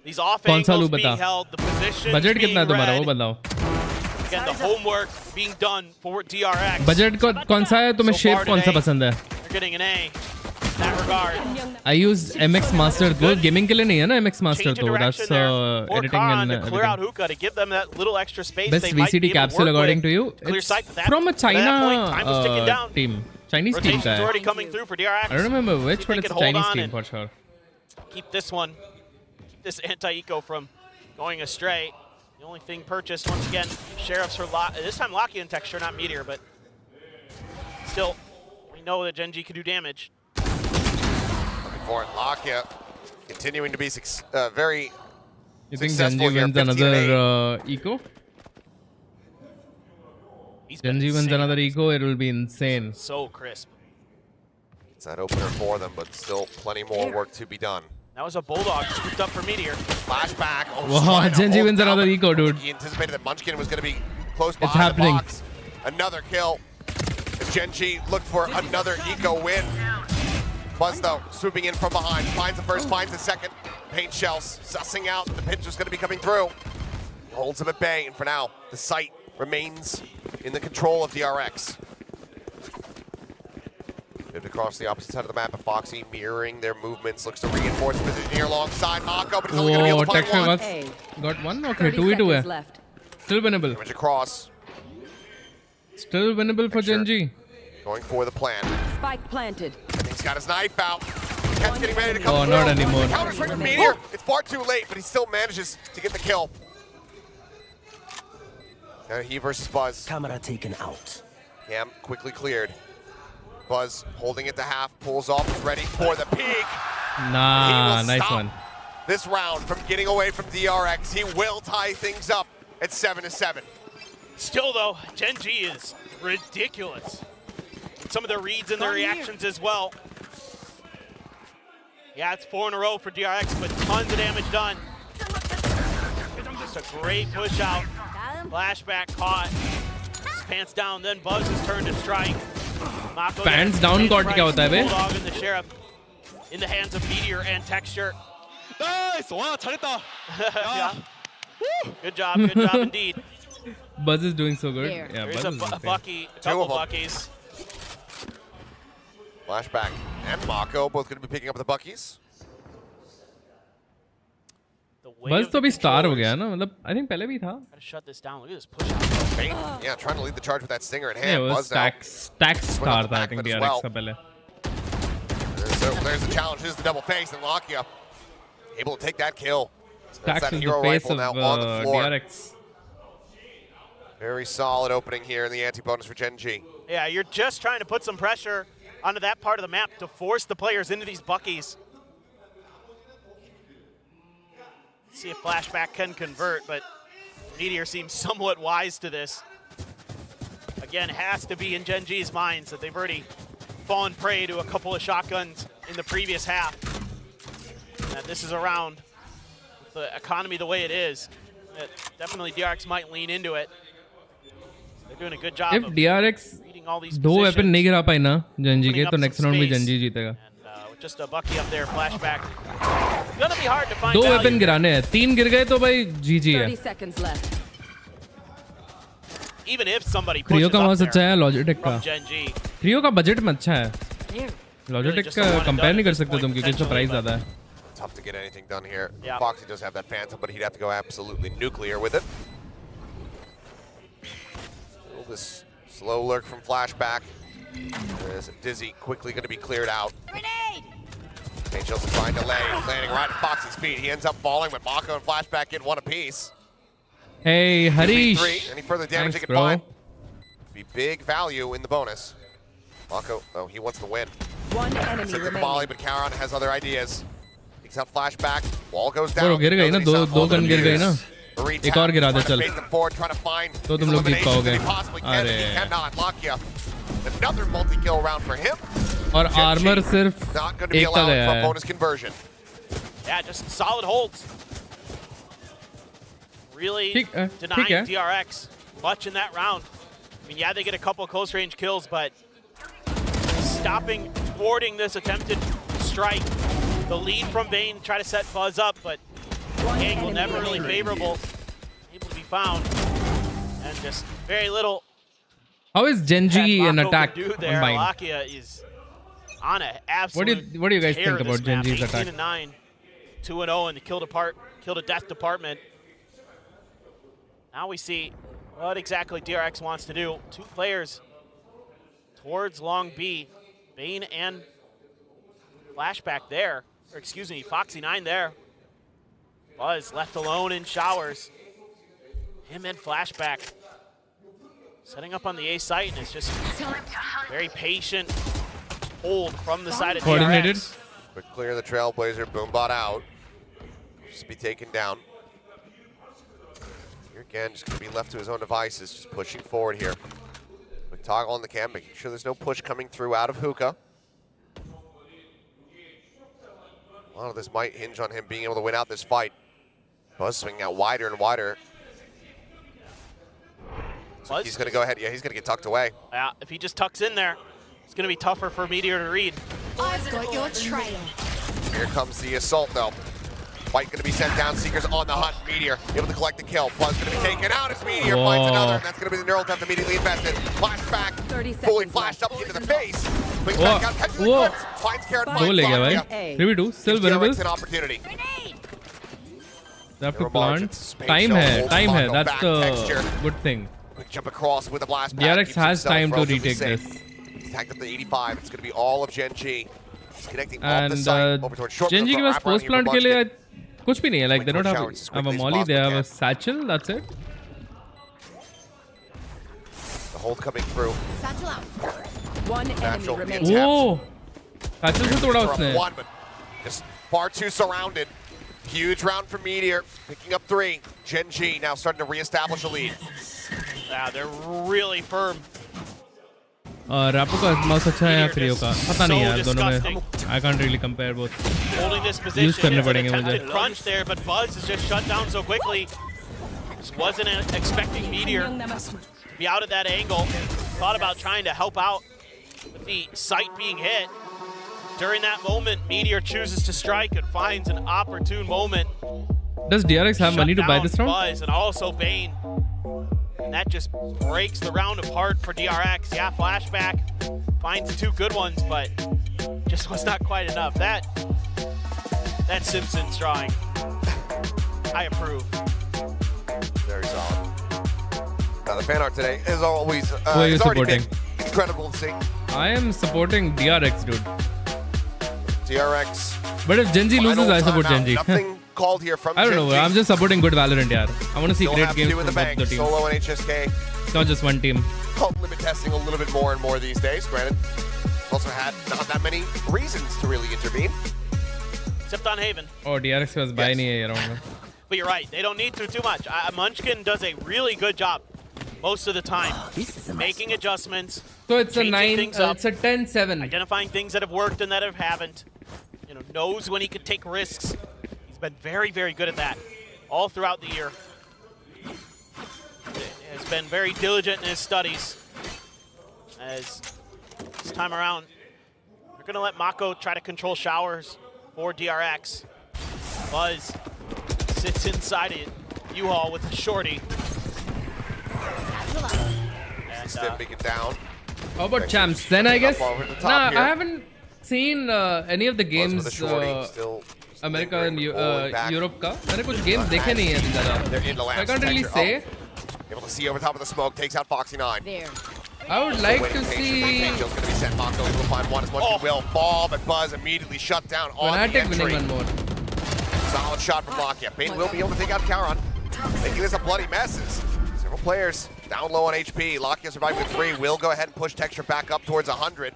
These off angles being held, the positions Budget being कितना है तुम्हारा वो read. बताओ. Again, the homework being done for DRX. Budget कौन सा है तुम्हें? shape कौन सा पसंद है? They're getting an A in that regard. I use MX Master. वो gaming के लिए नहीं है ना MX Master Change of तो. direction That's there for editing Khan and to clear out everything. Hookah to give them that little extra space. Best they might be VCT able to capsule work according with. to you. Clear It's sight, but that, from a at that point, time was ticking China down. team. Chinese team Rotation's का है. already coming through for DRX. I don't remember which, See if but they it's can a hold Chinese on team and for sure. Keep this one, keep this anti-eco from going astray. The only thing purchased, once again, Sheriffs for this time Locky in texture, not Meteor, but still, we know that Gen.G can do damage. Looking for it. Lakia continuing to be very You think successful Gen.G here. wins 15 and 8. another eco? Gen.G wins another eco, it will be insane. So crisp. It's that opener for them, but still plenty more work to be done. That was a Bulldog scooped up for Meteor. Flashback. Wow, Gen.G wins another eco, dude. He anticipated that Munchkin was going to be close behind It's happening. the box. Another kill. As Gen.G looked for another eco win. Buzz, though, swooping in from behind. Finds the first, finds the second. Paint shells, sussing out that the pinch was going to be coming through. Holds him at bay, and for now, the site remains in the control of DRX. Moved across the opposite side of the map, and Foxy mirroring their movements, looks to reinforce the position here alongside Mako, but he's only going to be able to find one. Got one? Okay, 2v2 hai. Still winnable. Damage across. Still winnable for Gen.G. Going for the plan. Spike planted. He's got his knife out. Cat's getting ready to come Oh, through. not anymore. Counters right from Meteor. It's far too late, but he still manages to get the kill. Now he versus Buzz. Camera taken out. Cam quickly cleared. Buzz holding it to half, pulls off, is ready for the peak. Nah, nice Stop one. this round from getting away from DRX. He will tie things up at 7-7. Still, though, Gen.G is ridiculous. Some of their reads and their reactions as well. Yeah, it's 4 in a row for DRX, but tons of damage done. Just a great push out. Flashback caught. Pants down, then Buzz's turn to strike. Mako Pants down caught क्या होता है बे? Bulldog and the Sheriff in the hands of Meteor and Texture. Nice! 와, 잘했다. Yeah. Good job indeed. Buzz is doing so good. There. Yeah, There's Buzz is a insane. Bucky, a couple of them. Buckies. Flashback and Mako both going to be picking up the Buckies. The weight Buzz of तो the अभी star हो controllers. गया ना, मतलब I think पहले भी था. Gotta shut this down. Look at this push out. Bane, yeah, trying to lead the charge with that stinger in Yeah, hand. it was Buzz now. Stack star था I think backman as DRX well. का पहले. There's the challenge. This is the double face, and Lakia able to take that kill. That's Stacks that is the hero face rifle of now on the floor. DRX. Very solid opening here in the anti-bonus for Gen.G. Yeah, you're just trying to put some pressure onto that part of the map to force the players into these Buckies. See if Flashback can convert, but Meteor seems somewhat wise to this. Again, has to be in Gen.G's minds that they've already fallen prey to a couple of shotguns in the previous half. And that this is a round, with the economy the way it is, that definitely DRX might lean into it. They doing a good job If of DRX reading all these दो positions. weapon नहीं गिरा पाई ना Gen.G के Opening तो up next some round में space. Gen.G जीतेगा. With just a Bucky up there, flashback. Gonna be hard to find दो value. weapon गिराने हैं. 3 गिर गए तो भाई GG है. 30 seconds left. Even if somebody Creo pushes का up बहुत अच्छा there है Logitech का. from Gen.G. Creo का बजट में अच्छा है. Logitech just a का one and कंपेयर done नहीं at कर this सकते point, तुम क्योंकि इसका प्राइस potentially, ज़्यादा है. Tough to get anything done here. Yeah. Foxy does have that Phantom, but he'd have to go absolutely nuclear with it. Still this slow lurk from Flashback. As Dizzy quickly going to be cleared out. Angel's trying to lay, landing right at Foxy's feet. He ends up falling, but Mako and Flashback get one apiece. Hey Harish. 3. Any further damage Thanks, they can bro. find? Be big value in the bonus. Mako, oh, he wants to win. One enemy Sends the remaining. volley, but Karon has other ideas. Takes out Flashback. Wall goes Bro down. गिर गई ना दो gun गिर गई ना. एक और गिरा दे चल. तो तुम लोग जीत पाओगे. अरे. Another multi-kill round for him. और आर्मर सिर्फ Not going to be एक का allowed गया for है. bonus conversion. Yeah, just solid holds. Really ठीक है. denying DRX much in that round. I mean, yeah, they get a couple close range kills, but stopping, thwarting this attempted strike. The lead from Vayne, try to set Buzz up, but the angle never really favorable. Able to be found. And just very little How is Gen.G that an Mako attack can do there. combined? Lakia is on an absolute What do you guys tear think this about map. Gen.G's attack? 18-9, 2-0 in the kill to death department. Now we see what exactly DRX wants to do. 2 players towards long B, Vayne and Flashback there, or excuse me, Foxy 9 there. Buzz left alone in showers. Him and Flashback setting up on the A site, and it's just very patient hold from the side of Coordinated. DRX. Quick clear the Trailblazer, Boombot out. Just be taken down. Here again, just going to be left to his own devices, just pushing forward here. Quick toggle on the cam, making sure there's no push coming through out of Hookah. A lot of this might hinge on him being able to win out this fight. Buzz swinging out wider and wider. So he's going to go ahead. Yeah, he's going to get tucked away. Yeah, if he just tucks in there, it's going to be tougher for Meteor to read. I've got your trail. Here comes the assault, though. Fight going to be sent down. Seekers on the hunt. Meteor able to collect the kill. Buzz going to be taken out as Meteor finds another. And that's going to be the neural depth immediately invested. Flashback, fully flashed up into the face. Brings back out, catches the clips. Finds Karon, दो ले गया finds भाई. 3v2 still winnable. an opportunity. They have to plant. Time hai. That's the good thing. Quick jump across with a blast pad. DRX has time to retake this. He's tagged up to 85. It's going to be all of Gen.G. He's connecting off And the site over towards short. Gen.G के पास post plant के लिए कुछ भी नहीं है. Like they don't have a molly. They have a satchel. That's it. The hold coming through. Satchel out. One enemy remaining. Oh, satchel से तोड़ा उसने. One, but just far too surrounded. Huge round for Meteor, picking up 3. Gen.G now starting to reestablish a lead. Yeah, they're really firm. Rapport का mouse अच्छा है या Creo का पता नहीं यार दोनों में I can't really compare both. Holding this position. Use करने पड़ेंगे मुझे. Attempted crunch there, but Buzz is just shut down so quickly. Just wasn't expecting Meteor to be out of that angle. Thought about trying to help out with the sight being hit. During that moment, Meteor chooses to strike and finds an opportune moment. Does DRX have money to buy this round? Buzz and also Vayne. And that just breaks the round apart for DRX. Yeah, Flashback finds 2 good ones, but just was not quite enough. That Simpsons drawing, I approve. Very solid. Now the fan art today is always Who are you it's already supporting? been incredible to see. I am supporting DRX, dude. DRX. But if Gen.G loses, I support Gen.G. Nothing called here from I don't know. Gen.G. I'm just supporting good Valorant, yaar. I want to see Still great have games 2 in from the both bank. the teams. Solo and HSK. It's not just one team. Limit testing a little bit more and more these days. Granted, also had not that many reasons to really intervene. Except on Haven. Oh, DRX was buying nahi hai around. But you're right. They don't need to too much. Munchkin does a really good job most of the time. Making adjustments. So it's a 9, things up, it's a 10-7. Identifying things that have worked and that haven't. You know, knows when he could take risks. He's been very, very good at that all throughout the year. As been very diligent in his studies. As this time around, they're going to let Mako try to control showers for DRX. Buzz sits inside it. U-Haul with a shorty. And, Stimping it down. How about champs? Then I guess. Nah, here. I haven't seen any of the games. America and Europe का मैंने कुछ games देखे नहीं हैं ज़्यादा. They're in the last. I can't really say. Able to see over top of the smoke, takes out Foxy9. There. I would like to see. Kill's going to be sent. Mako able to find one as much as he will. Fall, but Buzz immediately shut down on the Fnatic entry. winning one more. Solid shot from Lakia. Bane will be able to take out Kauron, making this a bloody messes. Several players down low on HP. Lakia survived with 3. Will go ahead and push Texture back up towards 100.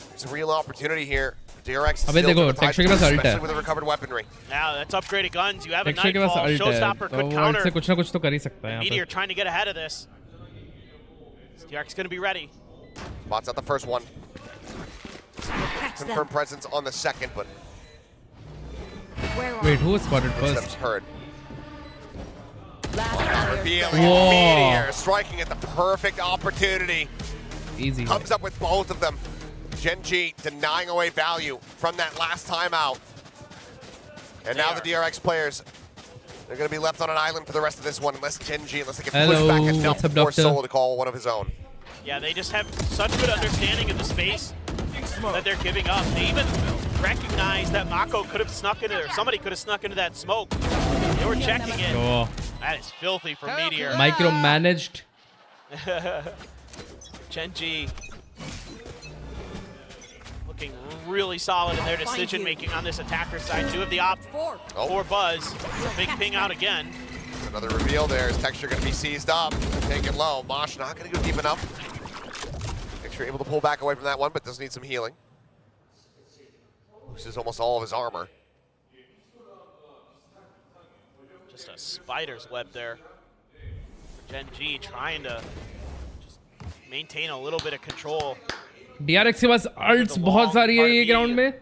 There's a real opportunity here. DRX is still देखो, to the Texture के पास ult especially है. with the recovered weaponry. Now that's upgraded guns. You have a Texture के पास Nightfall. ult है. Showstopper तो could वो counter. ult से कुछ ना कुछ तो कर ही सकता है यहाँ Meteor पे. trying to get ahead of this. DRX going to be ready. Spots out the first one. Confirmed presence on the second, but Wait, who was spotted footsteps first? heard. Revealing Whoa. Meteor, striking at the perfect opportunity. Easy. Comes up with both of them. Gen.G denying away value from that last timeout. And now the DRX players, they're going to be left on an island for the rest of this one unless Gen.G, unless they can push back enough What's up, for Doctor? Solo to call one of his own. Yeah, they just have such good understanding of the space that they're giving up. They even recognize that Mako could have snuck into, or somebody could have snuck into that smoke. They were checking it. Oh. That is filthy from Meteor. Micromanaged. Gen.G looking really solid in their decision making on this attacker side. Do have the op for Buzz. Big ping out again. Another reveal there. Is Texture going to be seized up? Taken low. Mosh not going to go deep enough. Texture able to pull back away from that one, but does need some healing. Loses almost all of his armor. Just a spider's web there. Gen.G trying to just maintain a little bit of control. DRX के पास ults बहुत सारी है ये ground में.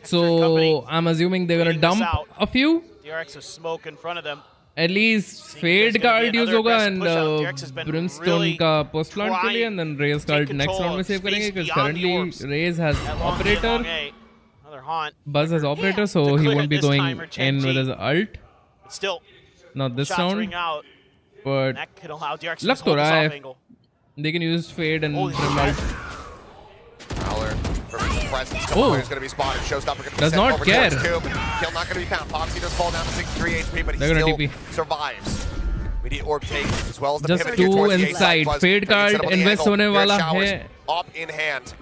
So I'm assuming they're gonna dump a few. DRX is smoke in front of them. At least Fade का ult use होगा and Brimstone का post plant के लिए, and then Raze का ult next round में save करेंगे because currently Raze has operator. Buzz has operator, so he won't be going in with his ult. Still, not this shots round. ring out. But That could allow DRX to luck hold to this रहा off है. angle. They can use Fade and Brim ult. Fowler, perfect presence. Couple players going to be spotted. Showstopper going to be Does sent not over care. towards Kill not going to be found. Foxy does fall down to 63 HP, but he They're gonna still TP. survives. Immediate orb take as well as the Just pivot here two towards the inside. A-side. Fade card invest होने वाला है. Up in hand.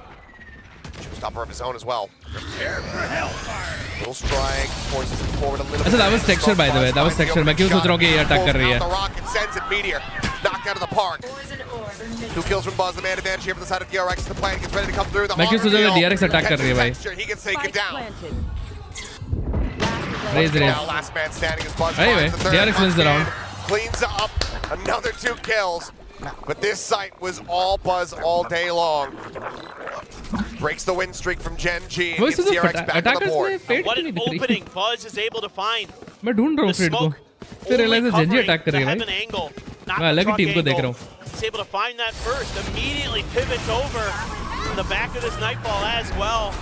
Showstopper of his own as well. Prepare for hellfire. Little strike, forces him forward a little bit. That was Texture by the way. That was Texture. मैं क्यों सोच रहा हूँ कि ये attack कर रही है? The rocket sends it. Meteor knocked out of the park. 2 kills from Buzz. The man advantage here from the side of DRX. The plan gets ready to come through. The मैं क्यों सोच रहा हूँ DRX attack कर रही है भाई? He gets taken down. Raze. Now last man standing is Buzz. Anyway, finds the third. DRX wins the round. Cleans up another 2 kills. But this site was all Buzz all day long. Breaks the win streak from Gen.G and gets DRX back on the board. What an opening Buzz is able to find. मैं ढूंढ रहा हूँ Fade को. फिर realize है Gen.G attack कर रही है भाई. Angle, मैं अलग ही team को देख रहा हूँ. He's able to find that first. Immediately pivots over to the back of this Nightfall as well.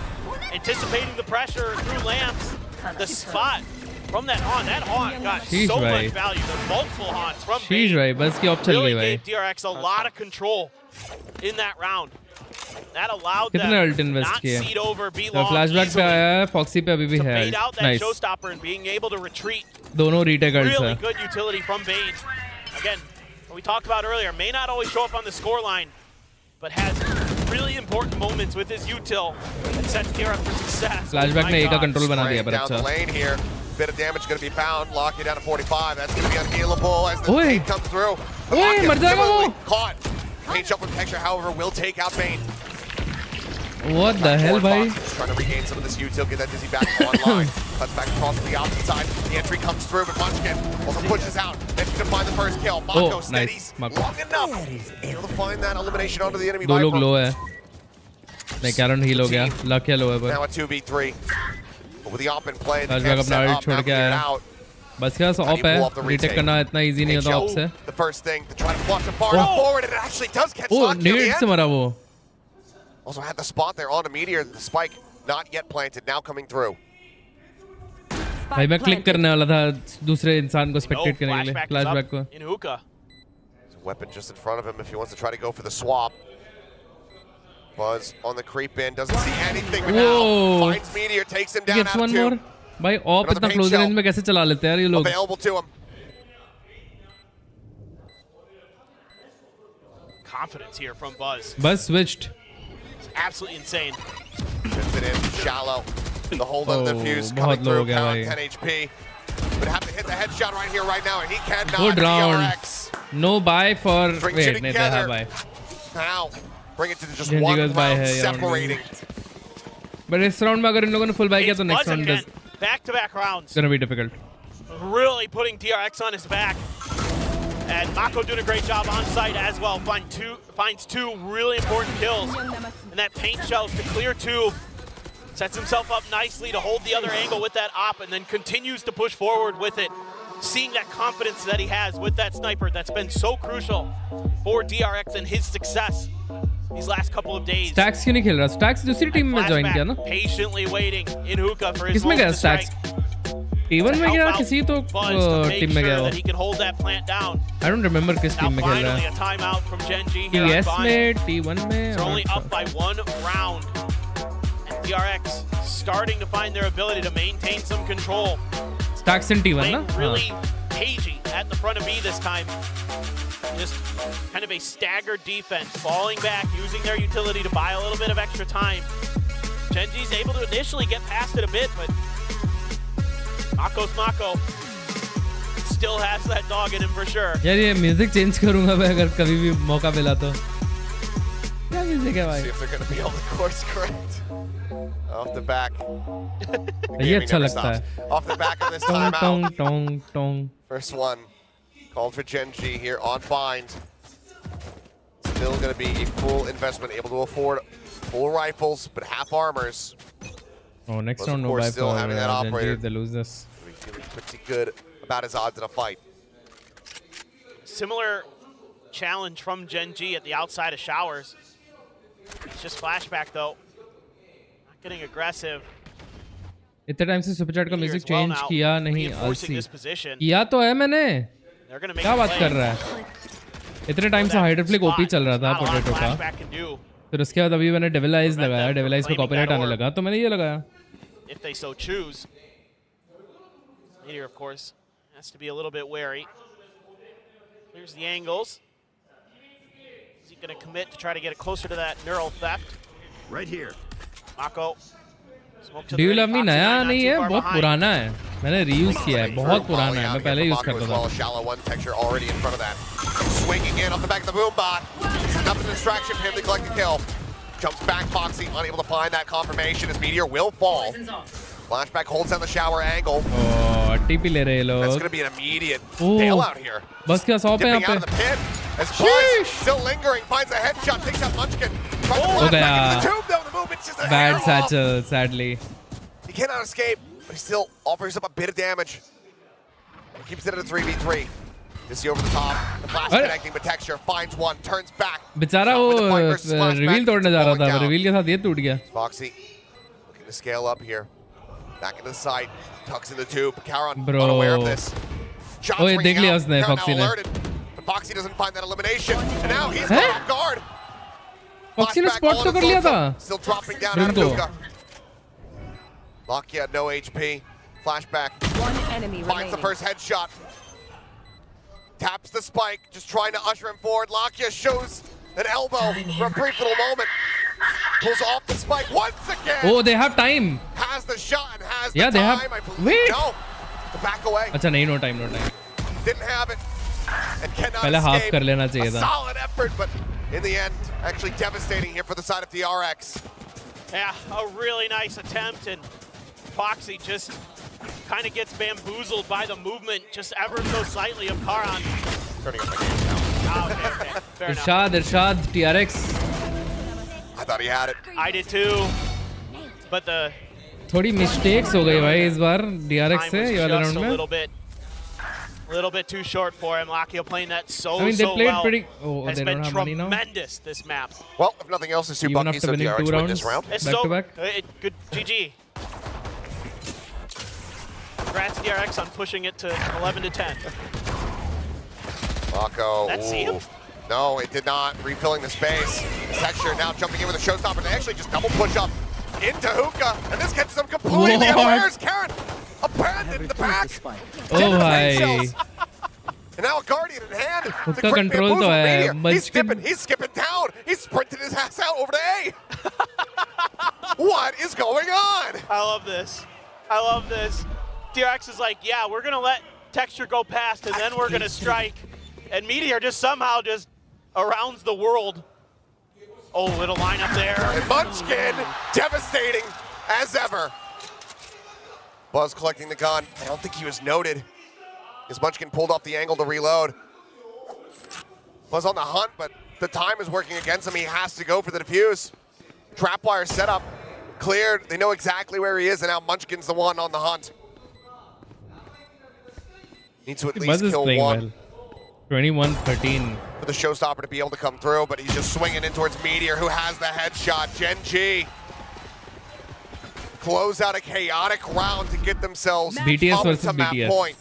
Anticipating the pressure through lamps. The spot from that haunt got Sheesh, so bhai. much value. There's multiple haunts from Sheesh Bane. भाई, बस की op चल Really गई भाई. gave DRX a lot of control in that round. That allowed कितने them ult invest not किए? seed over, be तो long flashback पे easily. आया है, Foxy पे अभी भी है. Bait out that Nice. showstopper and being able to retreat. दोनों retake ults Really है. good utility from Bane. Again, what we talked about earlier, may not always show up on the scoreline, but has really important moments with his util that sets gear up for success. Flashback ने एक का control बना दिया पर Down the अच्छा. lane here. Bit of damage going to be found. Lock you down to 45. That's going to be unhealable as the Oi. tape comes through. Oi, Lock-in मर जाएगा वो. similarly caught. Paint shot from Texture, however, will take out Bane. What the hell भाई? Trying to regain some of this util, get that Dizzy back online. Cuts back across to the opposite side. The entry comes through, but Munchkin also pushes out. Managing to find the first kill. Mako steadies long enough. Able to find that elimination onto the enemy. दो लोग low है. नहीं Karen heal हो गया. Luck है low है पर. Now a 2v3. But with the op in play, the Flashback camp अपना set ult up, छोड़ now के cleared आया. out. बस क्या ऑप है रीटेक करना इतना इजी नहीं होता ऑप से The first thing to try to flush a bar forward, and it actually does catch oh Lockyer at the net से end. मरा वो Also had the spot there on a meteor. The spike not yet planted, now coming through. भाई मैं click करने वाला था दूसरे इंसान को स्पेक्टेट करने के लिए फ्लैशबैक को In hookah. There's a weapon just in front of him if he wants to try to go for the swap. Buzz on the creep in, doesn't see anything but now finds meteor, takes him down out of two. भाई op इतना close range में कैसे चला लेते हैं यार ये लोग Available to him. Confidence here from Buzz. Buzz switched. It's absolutely insane. Gets it in shallow. The hold on the fuse coming through. Pound 10 HP. But have to hit the headshot right here, right now, and he cannot. Good round. DRX. No buy for. Wait, नहीं था buy. Now bring it to just one round separating. But इस round में अगर इन लोगों ने full buy किया तो next round is back-to-back rounds. Gonna be difficult. Really putting DRX on his back. And Mako doing a great job on site as well. Finds two really important kills. And that paint shells to clear tube. Sets himself up nicely to hold the other angle with that op and then continues to push forward with it. Seeing that confidence that he has with that sniper that's been so crucial for DRX and his success these last couple of days. Stacks क्यों नहीं खेल रहा? Stacks दूसरी team में join किया ना? Patiently waiting in hookah for his किसमें गया moment to strike. Stacks? T1 में गया किसी तो टीम में गया वो. He can hold that plant down. I don't remember किस टीम में खेल रहा है. A timeout from Gen.G here. TS में T1 में. They're only up by one round. And DRX starting to find their ability to maintain some control. Stacks in T1 ना? Really cagey at the front of B this time. Just kind of a staggered defense, falling back, using their utility to buy a little bit of extra time. Gen.G's able to initially get past it a bit, but Mako's Mako still has that dog in him for sure. यार ये music change करूंगा मैं अगर कभी भी मौका मिला तो. क्या म्यूजिक है भाई? See if they're going to be able to course correct. Off the back. ये अच्छा लगता है. Off the back of this timeout. First one. Called for Gen.G here on bind. Still going to be a full investment, able to afford full rifles, but half armors. Oh, next round no buy still for having that operator. If they lose this. He's feeling pretty good about his odds in a fight. Similar challenge from Gen.G at the outside of showers. It's just flashback though. Not getting aggressive. इतने time से super chat का music change किया नहीं आलसी. किया तो है मैंने. क्या बात कर रहा है? इतने टाइम से HydraFlick ओपी चल रहा था पोटैटो का. फिर उसके बाद अभी मैंने डेविल आइज लगाया. डेविल आइज पे कॉपीराइट आने लगा तो मैंने ये लगाया. If they so choose. Meteor, of course, has to be a little bit wary. Here's the angles. Is he going to commit to try to get it closer to that neural theft? Right here. Mako. Do you love me नया नहीं है, बहुत पुराना है. मैंने reuse किया है, बहुत पुराना है. मैं पहले यूज करता था. Shallow one texture already in front of that. Swinging in off the back of the boom bot. Enough of a distraction for him to collect the kill. Jumps back, Foxy, unable to find that confirmation as Meteor will fall. Flashback holds down the shower angle. Oh, TP ले रहे लोग. That's going to be an immediate bailout here. बस क्या shop है यहाँ पे? Dipping out of the pit. As Buzz still lingering, finds a headshot, takes out Munchkin. हो गया. Bad satchel, satchel, sadly. He cannot escape, but he still offers up a bit of damage. Keeps it at a 3v3. This over the top. The flash connecting, but Texture finds one, turns back. बेचारा वो reveal तोड़ने जा रहा था. Reveal के साथ ये टूट गया. Foxy looking to scale up here. Back into the side, tucks in the tube. Karan unaware of this. Oh, ये देख लिया उसने Foxy ने. But Foxy doesn't find that elimination, and now he's caught off guard. Foxy ने spot तो कर लिया था. Still dropping down out of Nuka. Lockyer no HP. Flashback. One enemy finds the first headshot. Taps the spike, just trying to usher him forward. Lockyer shows an elbow for a brief little moment. Pulls off the spike once again. Oh, they have time. Has the shot and has yeah, the they time. have. I believe. Wait. No. The back away. अच्छा नहीं, no time, no time. Didn't have it. And cannot पहले half escape. कर लेना चाहिए था. A solid effort, but in the end, actually devastating here for the side of DRX. Yeah, a really nice attempt, and Foxy just kind of gets bamboozled by the movement, just ever so slightly of Karan. Turning up the game now. Oh, okay. Fair Irshad, DRX. I thought he had it. I did too, but the थोड़ी mistakes हो गई भाई इस बार DRX से ये वाले just round a में. little bit A little bit too short for him. Lakia playing that so, I mean, they so played well. pretty. Oh, Has they been don't have money now. tremendous this map. Well, if nothing else, it's two Even buckies, after so winning DRX 2 win rounds this round. It's back so to back. good. GG. Congrats DRX on pushing it to 11 to 10. Mako. That see him? No, it did not. Refilling the space. Texture now jumping in with a showstopper. They actually just double push up into Hookah, and this catches them completely unawares. Karen abandoned the back. Oh my. And now a Guardian in hand. Hookah The quick control bamboozle to hai. Meteor. He's skipping down. He's sprinting his ass out over to A. What is going on? I love this. I love this. DRX is like, yeah, we're going to let Texture go past, and then we're going to strike. And Meteor just somehow just arounds the world. Oh, little lineup there. And Munchkin, devastating as ever. Buzz collecting the gun. I don't think he was noted. As Munchkin pulled off the angle to reload. Buzz on the hunt, but the time is working against him. He has to go for the defuse. Trapwire setup cleared. They know exactly where he is, and now Munchkin's the one on the hunt. Needs to at least kill one. Well. 21-13. For the showstopper to be able to come through, but he's just swinging in towards Meteor, who has the headshot. Gen.G close out a chaotic round to get themselves BTS up versus to map BTS. point.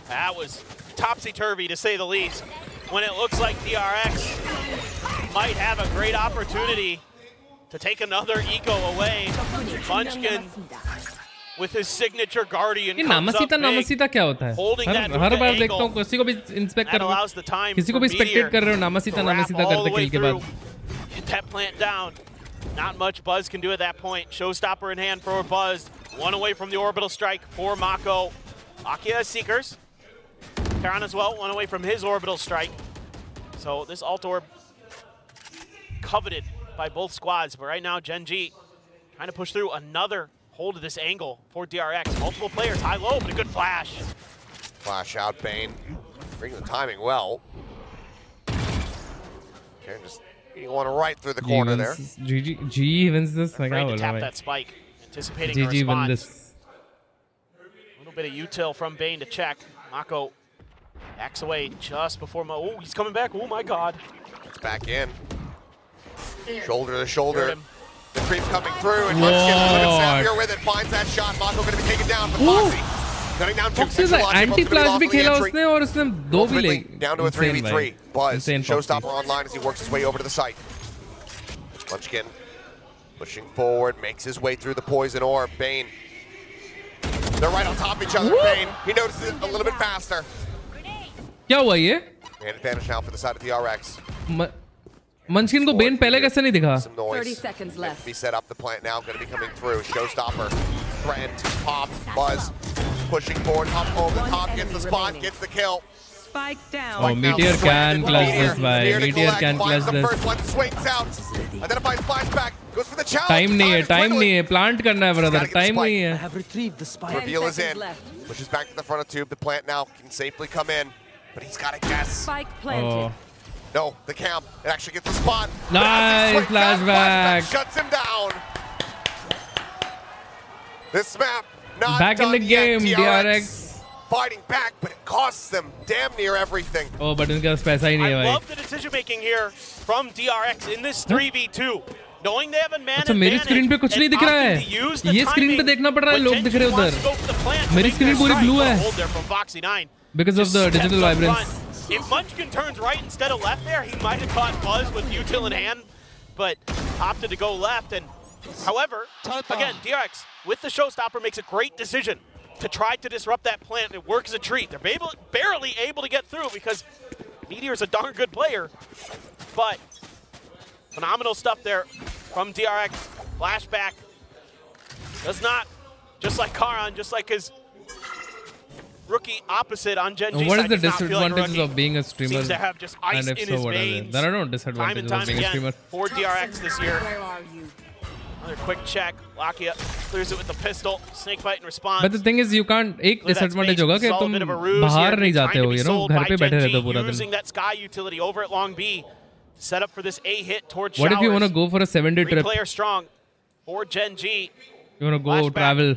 That was topsy-turvy, to say the least, when it looks like DRX might have a great opportunity to take another eco away. Munchkin with his signature Guardian ये comes up big, नामासीता क्या होता है? हर बार देखता हूँ किसी को भी inspect कर allows the time किसी को for भी स्पेक्टेट कर रहे हो Meteor नामासीता to wrap all करते the way किल के बाद. through. Hit that plant down. Not much Buzz can do at that point. Showstopper in hand for Buzz. One away from the orbital strike for Mako. Aqua has Seekers. Karan as well, one away from his orbital strike. So this alt orb coveted by both squads, but right now Gen.G trying to push through another hold of this angle for DRX. Multiple players, high-low, but a good flash. Flash out, Bane. Bringing the timing well. Okay, just getting one right through the corner there. G wins this. Afraid to tap that spike, anticipating a GG win response. this. A little bit of util from Bane to check. Mako backs away just before oh, he's coming back. Oh my God. It's back in. Shoulder to shoulder. The creep coming through, and Munchkin here with it. Finds that shot. Mako going to be taken down, but Foxy cutting down two. Foxy anti-flash भी खेला उसने और उसने दो भी ले. Down to a 3v3. Buzz, showstopper online as he works his way over to the site. Munchkin pushing forward, makes his way through the poison orb. Bane. They're right on top of each other. Bane, he notices it a little bit faster. क्या हुआ ये? And advantage now for the side of the RX. Munchkin को Ben पहले कैसे नहीं दिखा? Some noise. 30 seconds left. Be set up. The plant now going to be coming through. Showstopper threatened. Pop. Buzz pushing forward. Up over the top. Gets the spot. Gets the kill. Spike down. Oh, Meteor can clutch this, bhai. Meteor can clutch the this. first one, swings out. Identifies flashback. Goes for the challenge. Time नहीं है, time नहीं है. Plant करना है, brother. Time नहीं है. I have retrieved the spike. Reveal is in. Pushes back to the front of tube. The plant now can safely come in, but he's got to guess. Spike planted. No, the cam. It actually gets the spot. Nice flashback. Shuts him down. This map not back in the game, DRX. Fighting back, but it costs them damn near everything. Oh, but इनका पैसा ही नहीं है भाई. I love the decision making here from DRX in this 3v2. Knowing they have a man अच्छा मेरी screen पे कुछ नहीं दिख रहा है. ये स्क्रीन पे देखना पड़ रहा है. लोग दिख रहे उधर. मेरी स्क्रीन पूरी blue है. Because of the digital vibrance. If Munchkin turns right instead of left there, he might have caught Buzz with util in hand, but opted to go left. And however, again, DRX with the showstopper makes a great decision to try to disrupt that plant. It works as a treat. They're barely able to get through because Meteor's a darn good player. But phenomenal stuff there from DRX. Flashback does not, just like Karan, just like his rookie opposite on Gen.G. What is the disadvantages of being a streamer? Seems to have just ice and if in so, his what veins. are they? There are no disadvantages of being a streamer. For DRX this year. Where are you? Another quick check. Lakia clears it with the pistol. Snakebite in response. But the thing is, you can't. एक disadvantage होगा कि तुम बाहर नहीं जाते हो, you know, घर पे बैठे रहते हो पूरा दिन. Using that sky utility over at Long B to set up for this A hit towards Showers. What if you want to go for a 7-day trip? 3 player strong for Gen.G. You want to go travel.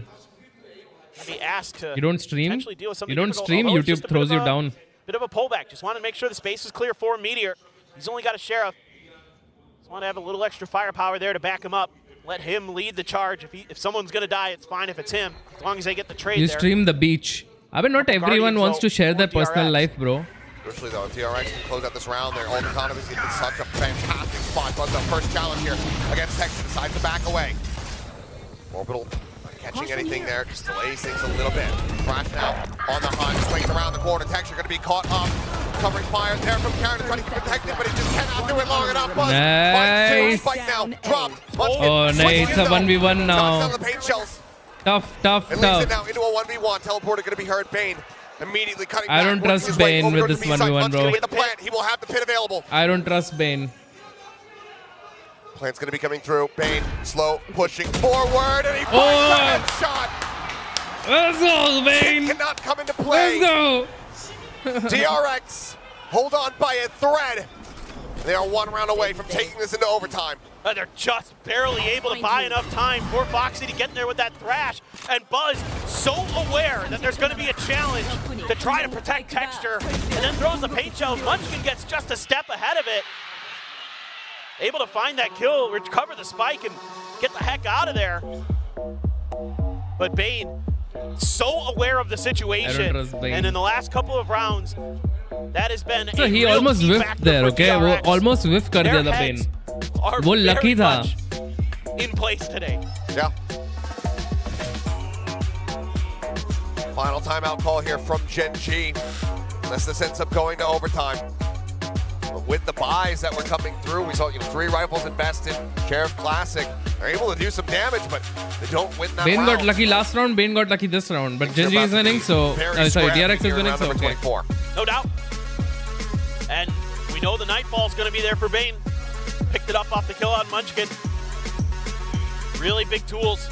be asked to You don't stream? potentially deal with something You don't difficult, stream, although it's YouTube just a bit throws of you a down. Bit of a pullback. Just want to make sure the space is clear for Meteor. He's only got a Sheriff. Just want to have a little extra firepower there to back him up. Let him lead the charge. If someone's going to die, it's fine if it's him, as long as they get the trade You there. stream the beach. I mean, not everyone wants to share their personal life, bro. Especially though, if DRX can close out this round, their old economy is in such a fantastic spot. Buzz, the first challenge here against Texas, decides to back away. Orbital catching anything there, just delays things a little bit. Crash now on the hunt, swinging around the corner. Texture going to be caught up. Covering fire there from Karen, trying to keep protected, but he just cannot do it long enough. Buzz Nice. Spike now, dropped. Oh, no, it's a 1v1 now. The paint shells. Tough. It leads it now into a 1v1. Teleporter going to be hurt. Bane immediately cutting back. I don't trust Bane with this 1v1, bro. Get the plant. He will have the pit available. I don't trust Bane. Plant's going to be coming through. Bane slow pushing forward, and he finds the headshot. Let's go, Bane. It cannot come into play. Let's go. DRX hold on by a thread. They are one round away from taking this into overtime. They're just barely able to buy enough time for Foxy to get in there with that thrash. And Buzz, so aware that there's going to be a challenge to try to protect Texture, and then throws the paint shell. Munchkin gets just a step ahead of it. Able to find that kill, recover the spike, and get the heck out of there. But Bane, so aware of the situation, and in the last couple of rounds, that has been So a he real almost key whiffed factor there, for okay? वो DRX. almost whiff कर Their दिया था heads Bane. are वो very lucky था. much in place today. Yeah. Final timeout call here from Gen.G. Unless this ends up going to overtime. But with the buys that were coming through, we saw 3 rifles invested, Sheriff Classic. They're able to do some damage, but they don't win that Bane round. got lucky last round, Bane got lucky this round. But Gen.G is winning, so... sorry, DRX is winning, so okay. No doubt. And we know the Nightfall's going to be there for Bane. Picked it up off the kill on Munchkin. Really big tools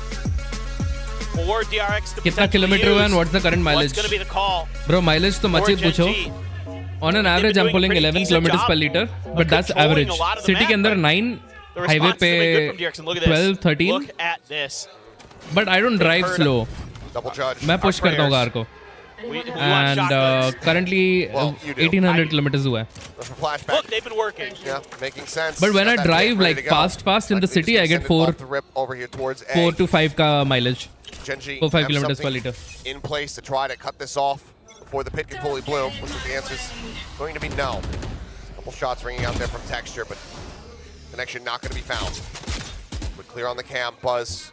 for DRX to कितना kilometre हुआ and what's the current What's mileage? going to be the call? Bro, mileage तो मत ही पूछो. On an average, I'm pulling 11 kilometers per liter, but that's average. City के अंदर 9, highway पे 12, 13. Look at this. But I don't drive slow. Double judge. मैं push करता हूँ car को. And currently 1800 kilometers हुआ है. Look, they've been working. Yeah, making sense. But when I drive like fast in the city, I get 4 to 5 ka mileage. Gen.G 4-5 kilometers per liter. in place to try to cut this off before the pit can fully bloom. Looks like the answer's going to be no. A couple shots ringing out there from Texture, but connection not going to be found. But clear on the cam, Buzz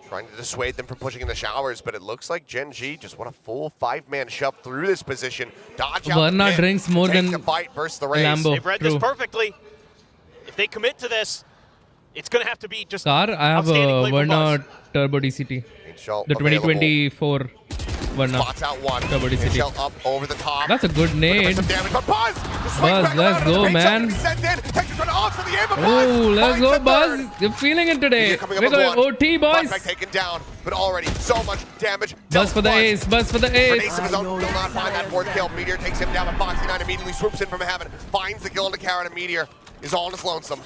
trying to dissuade them from pushing in the showers, but it looks like Gen.G just want a full 5-man shove through this position. Dodge out Verna the pit, drinks more take than the fight versus the race. Lambo. They've read this perfectly. If they commit to this, it's going to have to be just Car, I have outstanding a play from Buzz. Verna Turbo DCT. Shell The 2024 Verna Spots out one. Turbo DCT. Shell up over the top. That's a good nade. Some damage, but Buzz, Buzz, let's go, man. Oh, let's go, Buzz. You're feeling it today. We're going OT, boys. Taken down, but already so much damage. Buzz for the ace, Buzz for the ace. Ace of his own will not find that 4th kill. Meteor takes him down, but Foxy 9 immediately swoops in from heaven, finds the kill into Karen, and Meteor is all on his lonesome.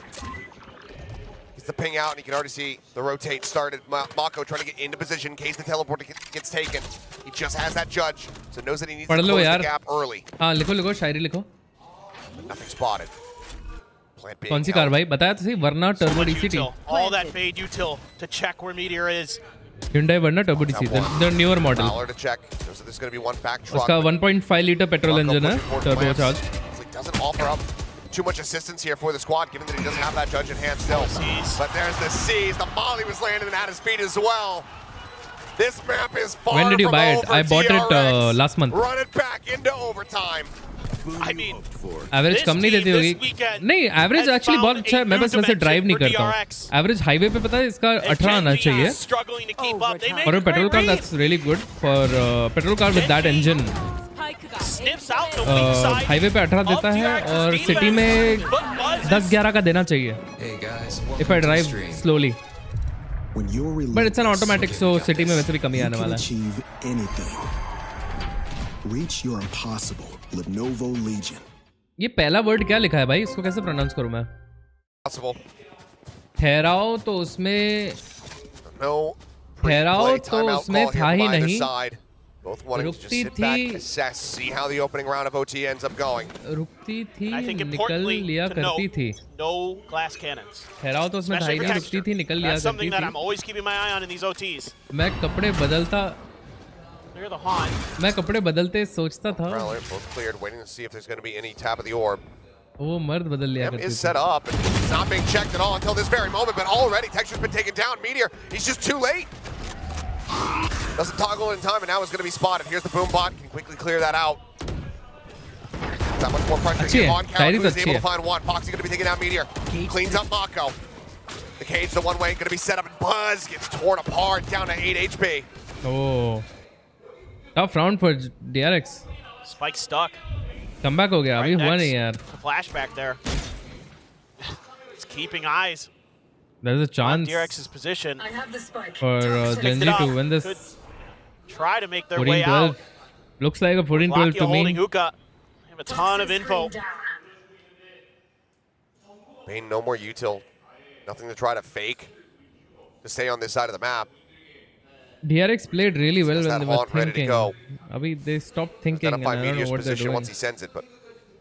Gets the ping out, and you can already see the rotate started. Mako trying to get into position in case the teleporter gets taken. He just has that judge, so knows that he needs to close the gap early. हाँ लिखो शायरी लिखो. But nothing spotted. कौन सी car भाई बताया तो सही Verna Turbo DCT. All that fade util to check where Meteor is. Hyundai Verna Turbo DCT, the newer model. Dollar to check. So there's going to be one back truck. उसका 1.5 liter petrol engine है, turbo charge. He doesn't offer up too much assistance here for the squad, given that he doesn't have that judge in hand still. But there's the C's. The molly was landing and out of speed as well. This map is far When did you from buy it? over. I bought DRX it last month. Run it back into overtime. I mean, average कम नहीं देती होगी. नहीं, average actually बहुत अच्छा है. मैं बस वैसे ड्राइव नहीं करता हूँ. एवरेज हाईवे पे पता है इसका 18 आना चाहिए. और petrol car that's really good for petrol car with that engine. Highway पे 18 देता है और सिटी में 10-11 का देना चाहिए. If I drive slowly. But it's an automatic, so city में वैसे भी कमी आने वाला है. Reach your impossible, Lenovo Legion. ये पहला वर्ड क्या लिखा है भाई? इसको कैसे प्रोनाउंस करूं मैं? ठहराओ तो उसमें No ठहराओ Play तो timeout उसमें call here था from ही either नहीं. side. Both wanting to just रुकती sit back, थी. assess, see how the opening round of OT ends up going. रुकती थी, I think निकल importantly लिया to करती note, थी. no glass cannons. ठहराओ तो उसमें था Especially ही for नहीं, texture. रुकती थी, निकल लिया That's something करती that I'm थी. always keeping my eye on in these OTs. मैं कपड़े बदलता, Clear the Haunt. मैं कपड़े बदलते सोचता था. Prowler both cleared, waiting to see if there's going to be any tap of the orb. वो मर्द बदल लिया M करती is थी. set up, and it's not being checked at all until this very moment, but already Texture's been taken down. Meteor, he's just too late. Doesn't toggle in time, and now it's going to be spotted. Here's the boom bot, can quickly clear that out. That much more pressure अच्छी here है, on Shayari Cal, तो who's अच्छी able है. to find one. Poxy going to be taking out Meteor. Cleans up Mako. The cage, the one way, going to be set up, and Buzz gets torn apart, down to 8 HP. Oh, tough round for DRX. Spike stuck. Comeback हो गया, अभी हुआ नहीं यार. Flashback there. It's keeping eyes There's a on chance DRX's position. for Gen.G to win this. Could try to make their way out. 14-12. Looks like a 14-12 to holding me. Hookah. They have a ton of info. Bane, no more util. Nothing to try to fake to stay on this side of the map. DRX played really well There's when that they were haunt ready to thinking. go. Abhi they stopped thinking and Identify I don't know Meteor's what they're position doing. once he sends it, but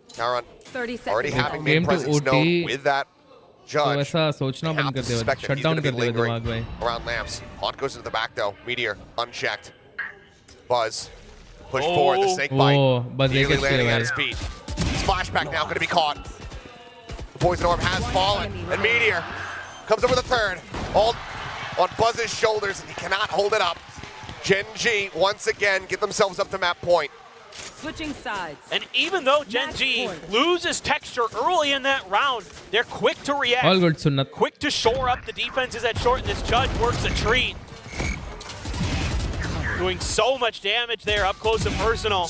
Taron 30 seconds. already having Game made to presence OT, known with that तो judge. ऐसा सोचना They have बंद to कर देगा, suspect that shut he's down gonna कर be देगा lingering दिमाग में. around lamps. Haunt goes into the back though. Meteor unchecked. Buzz pushed Oh. forward. The snake bite. Oh, Buzz Immediately एक landing अच्छी at his feet. Splashback now going to be caught. The poison orb has fallen, and Meteor comes up with a third. All on Buzz's shoulders, and he cannot hold it up. Gen.G once again get themselves up to map point. Switching sides. And even though Gen.G loses texture early in that round, they're quick to react. All good, Sunnat. Quick to shore up the defenses at short, and this judge works a treat. Doing so much damage there, up close and personal.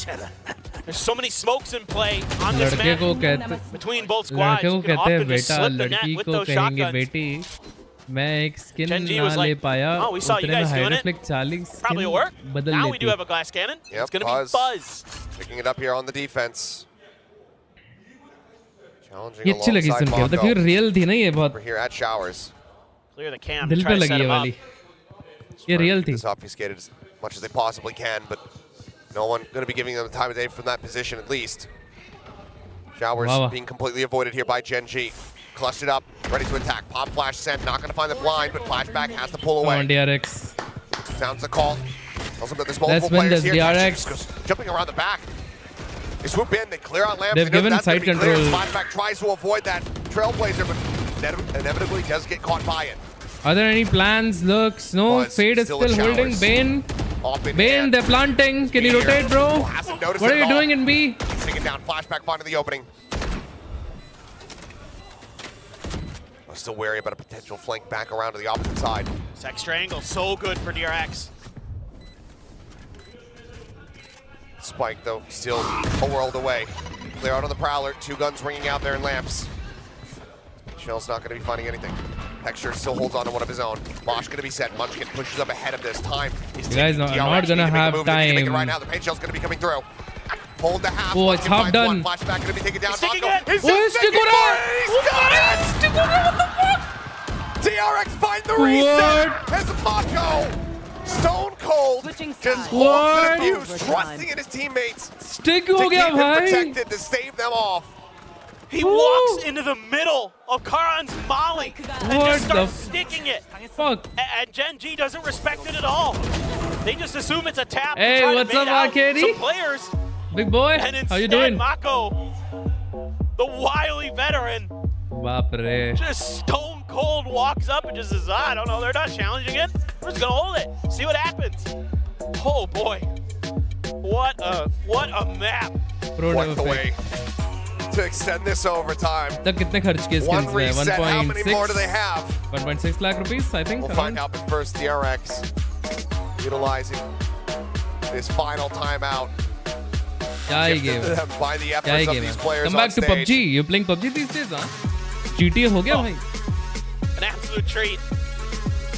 There's so many smokes in play on this लड़के को map कहते, between both squads. लड़के को You can कहते हैं often just बेटा, slip the net लड़की with को those कहेंगे shotguns. बेटी. मैं एक स्किन Gen.G ना was ले like, पाया, oh, we saw you उतने में guys doing it. HydraFlick 40 Probably skin will work. बदल Now we लेती. do have a glass cannon. Yep, It's going to be Buzz. Picking it up here on the defense. Challenging ये अच्छी लगी alongside सुन के, मतलब Mako. कि real थी ना ये बहुत. We're here at Showers. Clear the cam. दिल Try पे to लगी set ये him up. वाली. ये रियल थी. Just obfuscated as much as they possibly can, but no one going to be giving them the time of day from that position at least. Showers Wow. being completely avoided here by Gen.G. Clutched it up, ready to attack. Pop flash sent, not going to find the blind, but flashback has to pull Come away. on DRX. Sounds the call. Also, there's multiple Let's win players this, here. DRX. Just jumping around the back. They swoop in, they clear out lamps. They've They know given that's gonna side be clear. control. Flashback tries to avoid that Trailblazer, but inevitably does get caught by it. Are there any plans, looks? No, Buzz Fade is still still at holding. Showers. Bane, Off in Bane, hand. they're planting. Can you Meteor rotate, bro? hasn't noticed What it are you at all. doing in B? He's taking down. Flashback finding the opening. I'm still wary about a potential flank back around to the opposite side. This extra angle, so good for DRX. Spike, though, still a world away. Clear out on the Prowler. Two guns ringing out there in lamps. Shell's not going to be finding anything. Texture still holds on to one of his own. Mosh going to be set. Munchkin pushes up ahead of this. Time is You guys ticking. are DRX not gonna need to make a have move. They need to make it time. right now. The paint shell's going to be coming through. Hold the half. Oh, it's Munchkin half finds done. one. Flashback going to be taken down. He's sticking Mako. it. He's Oh, just stick sticking it. it. He's got it. What the fuck? DRX find the reset. As Mako, stone cold, just holds the What? defuse, trusting in his teammates Stick to हो keep गया him भाई. protected, to save them off. He walks into the middle of Karan's molly and What just starts the sticking it. Fuck. And Gen.G doesn't respect it at all. They just assume it's a tap. Hey, to try what's to up, bait out Arcady? some players. Big boy, And instead, how you doing? Mako, the wily veteran, बाप रे. just stone cold walks up and just says, I don't know, they're not challenging it. We're just gonna hold it, see what happens. Oh boy, what a map. Pro What the dev way to extend this overtime. तब कितने खर्च किए One skins में? reset, how many more do they 1.6 have? 1.6 lakh rupees, I think. We'll around. find out, but first, DRX utilizing this final timeout. क्या ही Gifted game to them by the क्या efforts he of game these है. players Come on back to stage. PUBG. You playing PUBG these days, huh? GTA हो गया भाई. An absolute treat.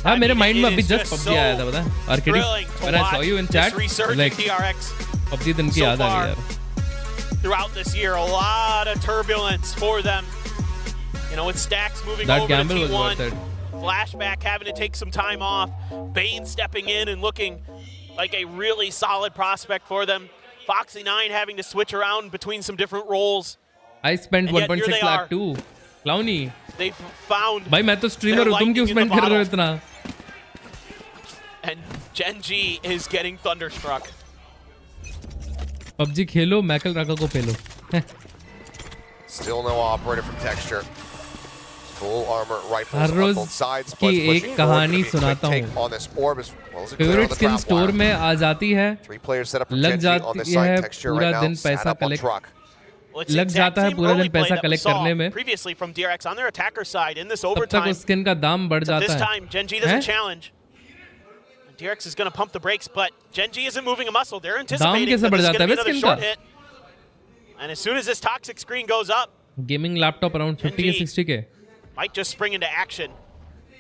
हाँ मेरे mean, mind में it अभी is just just PUBG आया था so पता है. Arcade. Thrilling to When I saw watch you in this chat, resurgent like DRX PUBG दिन की so याद आ far. गई यार. throughout this year. A lot of turbulence for them. You know, with Stacks moving That over gamble to was T1, worth it. Flashback having to take some time off. Bane stepping in and looking like a really solid prospect for them. Foxy9 having to switch around between some different roles. I spent 1.6 lakh too. Clowny. They've found. भाई मैं तो streamer हूँ, तुम क्यों spend कर रहे हो इतना? And Gen.G is getting thunderstruck. PUBG खेलो, मैकल राका को पेलो. Still no operator from Texture. Full armor rifles her on rose both sides. की एक कहानी सुनाता हूँ. Favorite skin store में आ जाती है, लग जाती है पूरा दिन पैसा collect. लग जाता है पूरा दिन पैसा collect करने में. Previously from DRX on their attacker side in this तब तक overtime. उस skin का दाम बढ़ जाता है. This time Gen.G doesn't challenge. DRX is going to pump the brakes, but Gen.G isn't moving a muscle. They're anticipating that this is going to be another short hit. And as soon as this toxic screen goes up, gaming laptop around 50k 60k might just spring into action.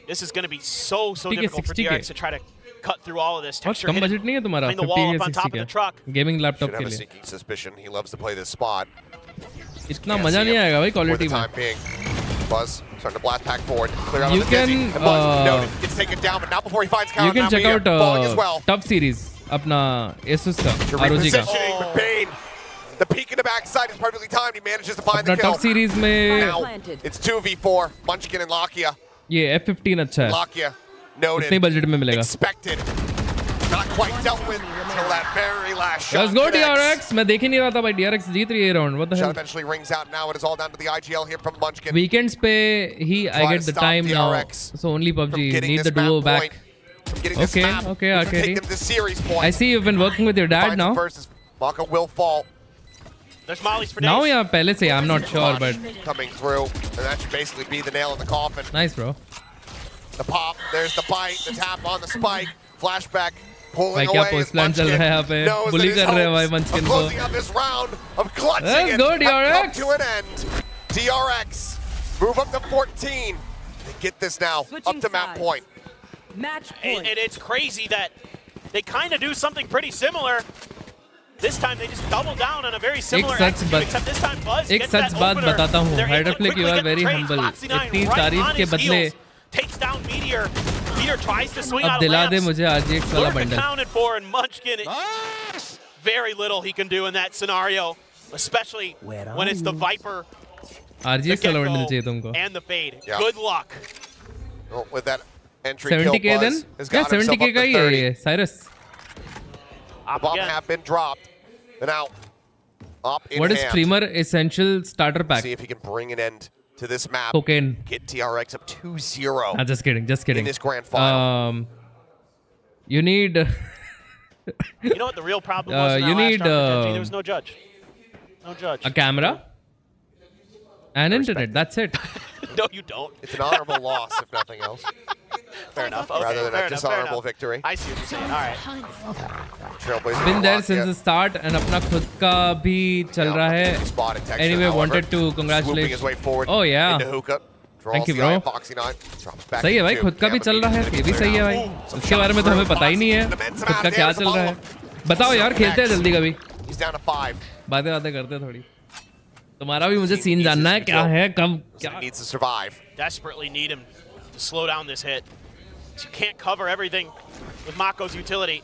This is going to be so difficult for DRX to try to cut through all of this. Texture come budget नहीं है तुम्हारा 50k 60k gaming laptop के लिए. Sneaking suspicion. He loves to play this spot. इतना मजा नहीं आएगा भाई quality में. Buzz starting to blast back forward. Clear out You on the can dizzy. And Buzz gets taken down, but not before he finds counter. You can check out falling as well. top series अपना Asus का ROG का. Repositioning with Bane. The peek in the backside is perfectly timed. He manages to find the अपना kill. top series में Now it's 2v4. Munchkin and Lakia. ये F15 अच्छा है. Lakia noted. उतने budget में मिलेगा. Expected. Not quite dealt with until that very last shot. Let's go DRX. मैं देख ही नहीं रहा था भाई. DRX जीत रही है round. What the hell? Shot eventually rings out. Now it is all down to the IGL here from Munchkin. Weekends पे ही I get the time now. So only PUBG need the duo back. Okay, Arcady. I see you've been working with your dad now. Maka will fall. There's mollies for days. Now yeah, पहले से I'm not sure, but coming through, and that should basically be the nail in the coffin. Nice, bro. The pop, there's the bite, the tap on the spike, flashback, pulling भाई away. क्या post plan चल रहा है यहाँ पे? Bully कर रहे हैं भाई Munchkin को. Closing out this round of clutching. Let's go DRX. To an end. DRX move up to 14. They get this now up to map point. Match point. And it's crazy that they kind of do something pretty similar. This time they just double down on a very similar execute, except this time Buzz एक gets that सच बात opener. बताता हूँ. They're able to HydraFlick, quickly you are get the very trades. humble. Foxy9 इतनी right तारीफ on के his बदले heels, takes down Meteor. Meteor tries to swing अब out दिला of दे lamps. मुझे RGX वाला Learned bundle. accounted for, and Munchkin, very little he can do in that scenario, especially when it's the Viper, RGX the वाला bundle Gecko, चाहिए तुमको. and the Fade. Yeah. Good luck. Well, with that entry 70k kill, then? Buzz has Yeah, got himself 70k up का to ही है 30. ये Cyrus. The bomb have been dropped. And now, up in What is hand. streamer essential starter pack? See if he can bring an end to this map. Cocaine. Get TRX up 2-0. Ah, just kidding. In this grand final. You need. You know what the real problem was in that you last need round for Gen.G? There was no judge. No judge. a camera and internet. That's it. No, you don't. It's an honorable loss, if nothing else. Fair enough. Okay, Rather than fair a enough, dishonorable fair enough. victory. I see what you're saying. All right. Trailblazer Been there Lakia. since the start and अपना खुद का भी चल रहा है. Spotted Texture, Anyway, however, wanted to swooping congratulate. his way forward Oh yeah. into hookah. Thank you, Draws the eye bro. of Foxy9. Drops back सही है भाई, into खुद का भी Gamma चल रहा है. Beat. ये भी सही है भाई. उसके बारे में तो हमें पता ही नहीं है. खुद का क्या चल रहा है. बताओ यार, खेलते हैं जल्दी कभी. He's down to 5. बातें करते हैं थोड़ी. तुम्हारा भी मुझे सीन जानना है. क्या है, कब, क्या. He needs to survive. Desperately need him to slow down this hit. You can't cover everything with Mako's utility.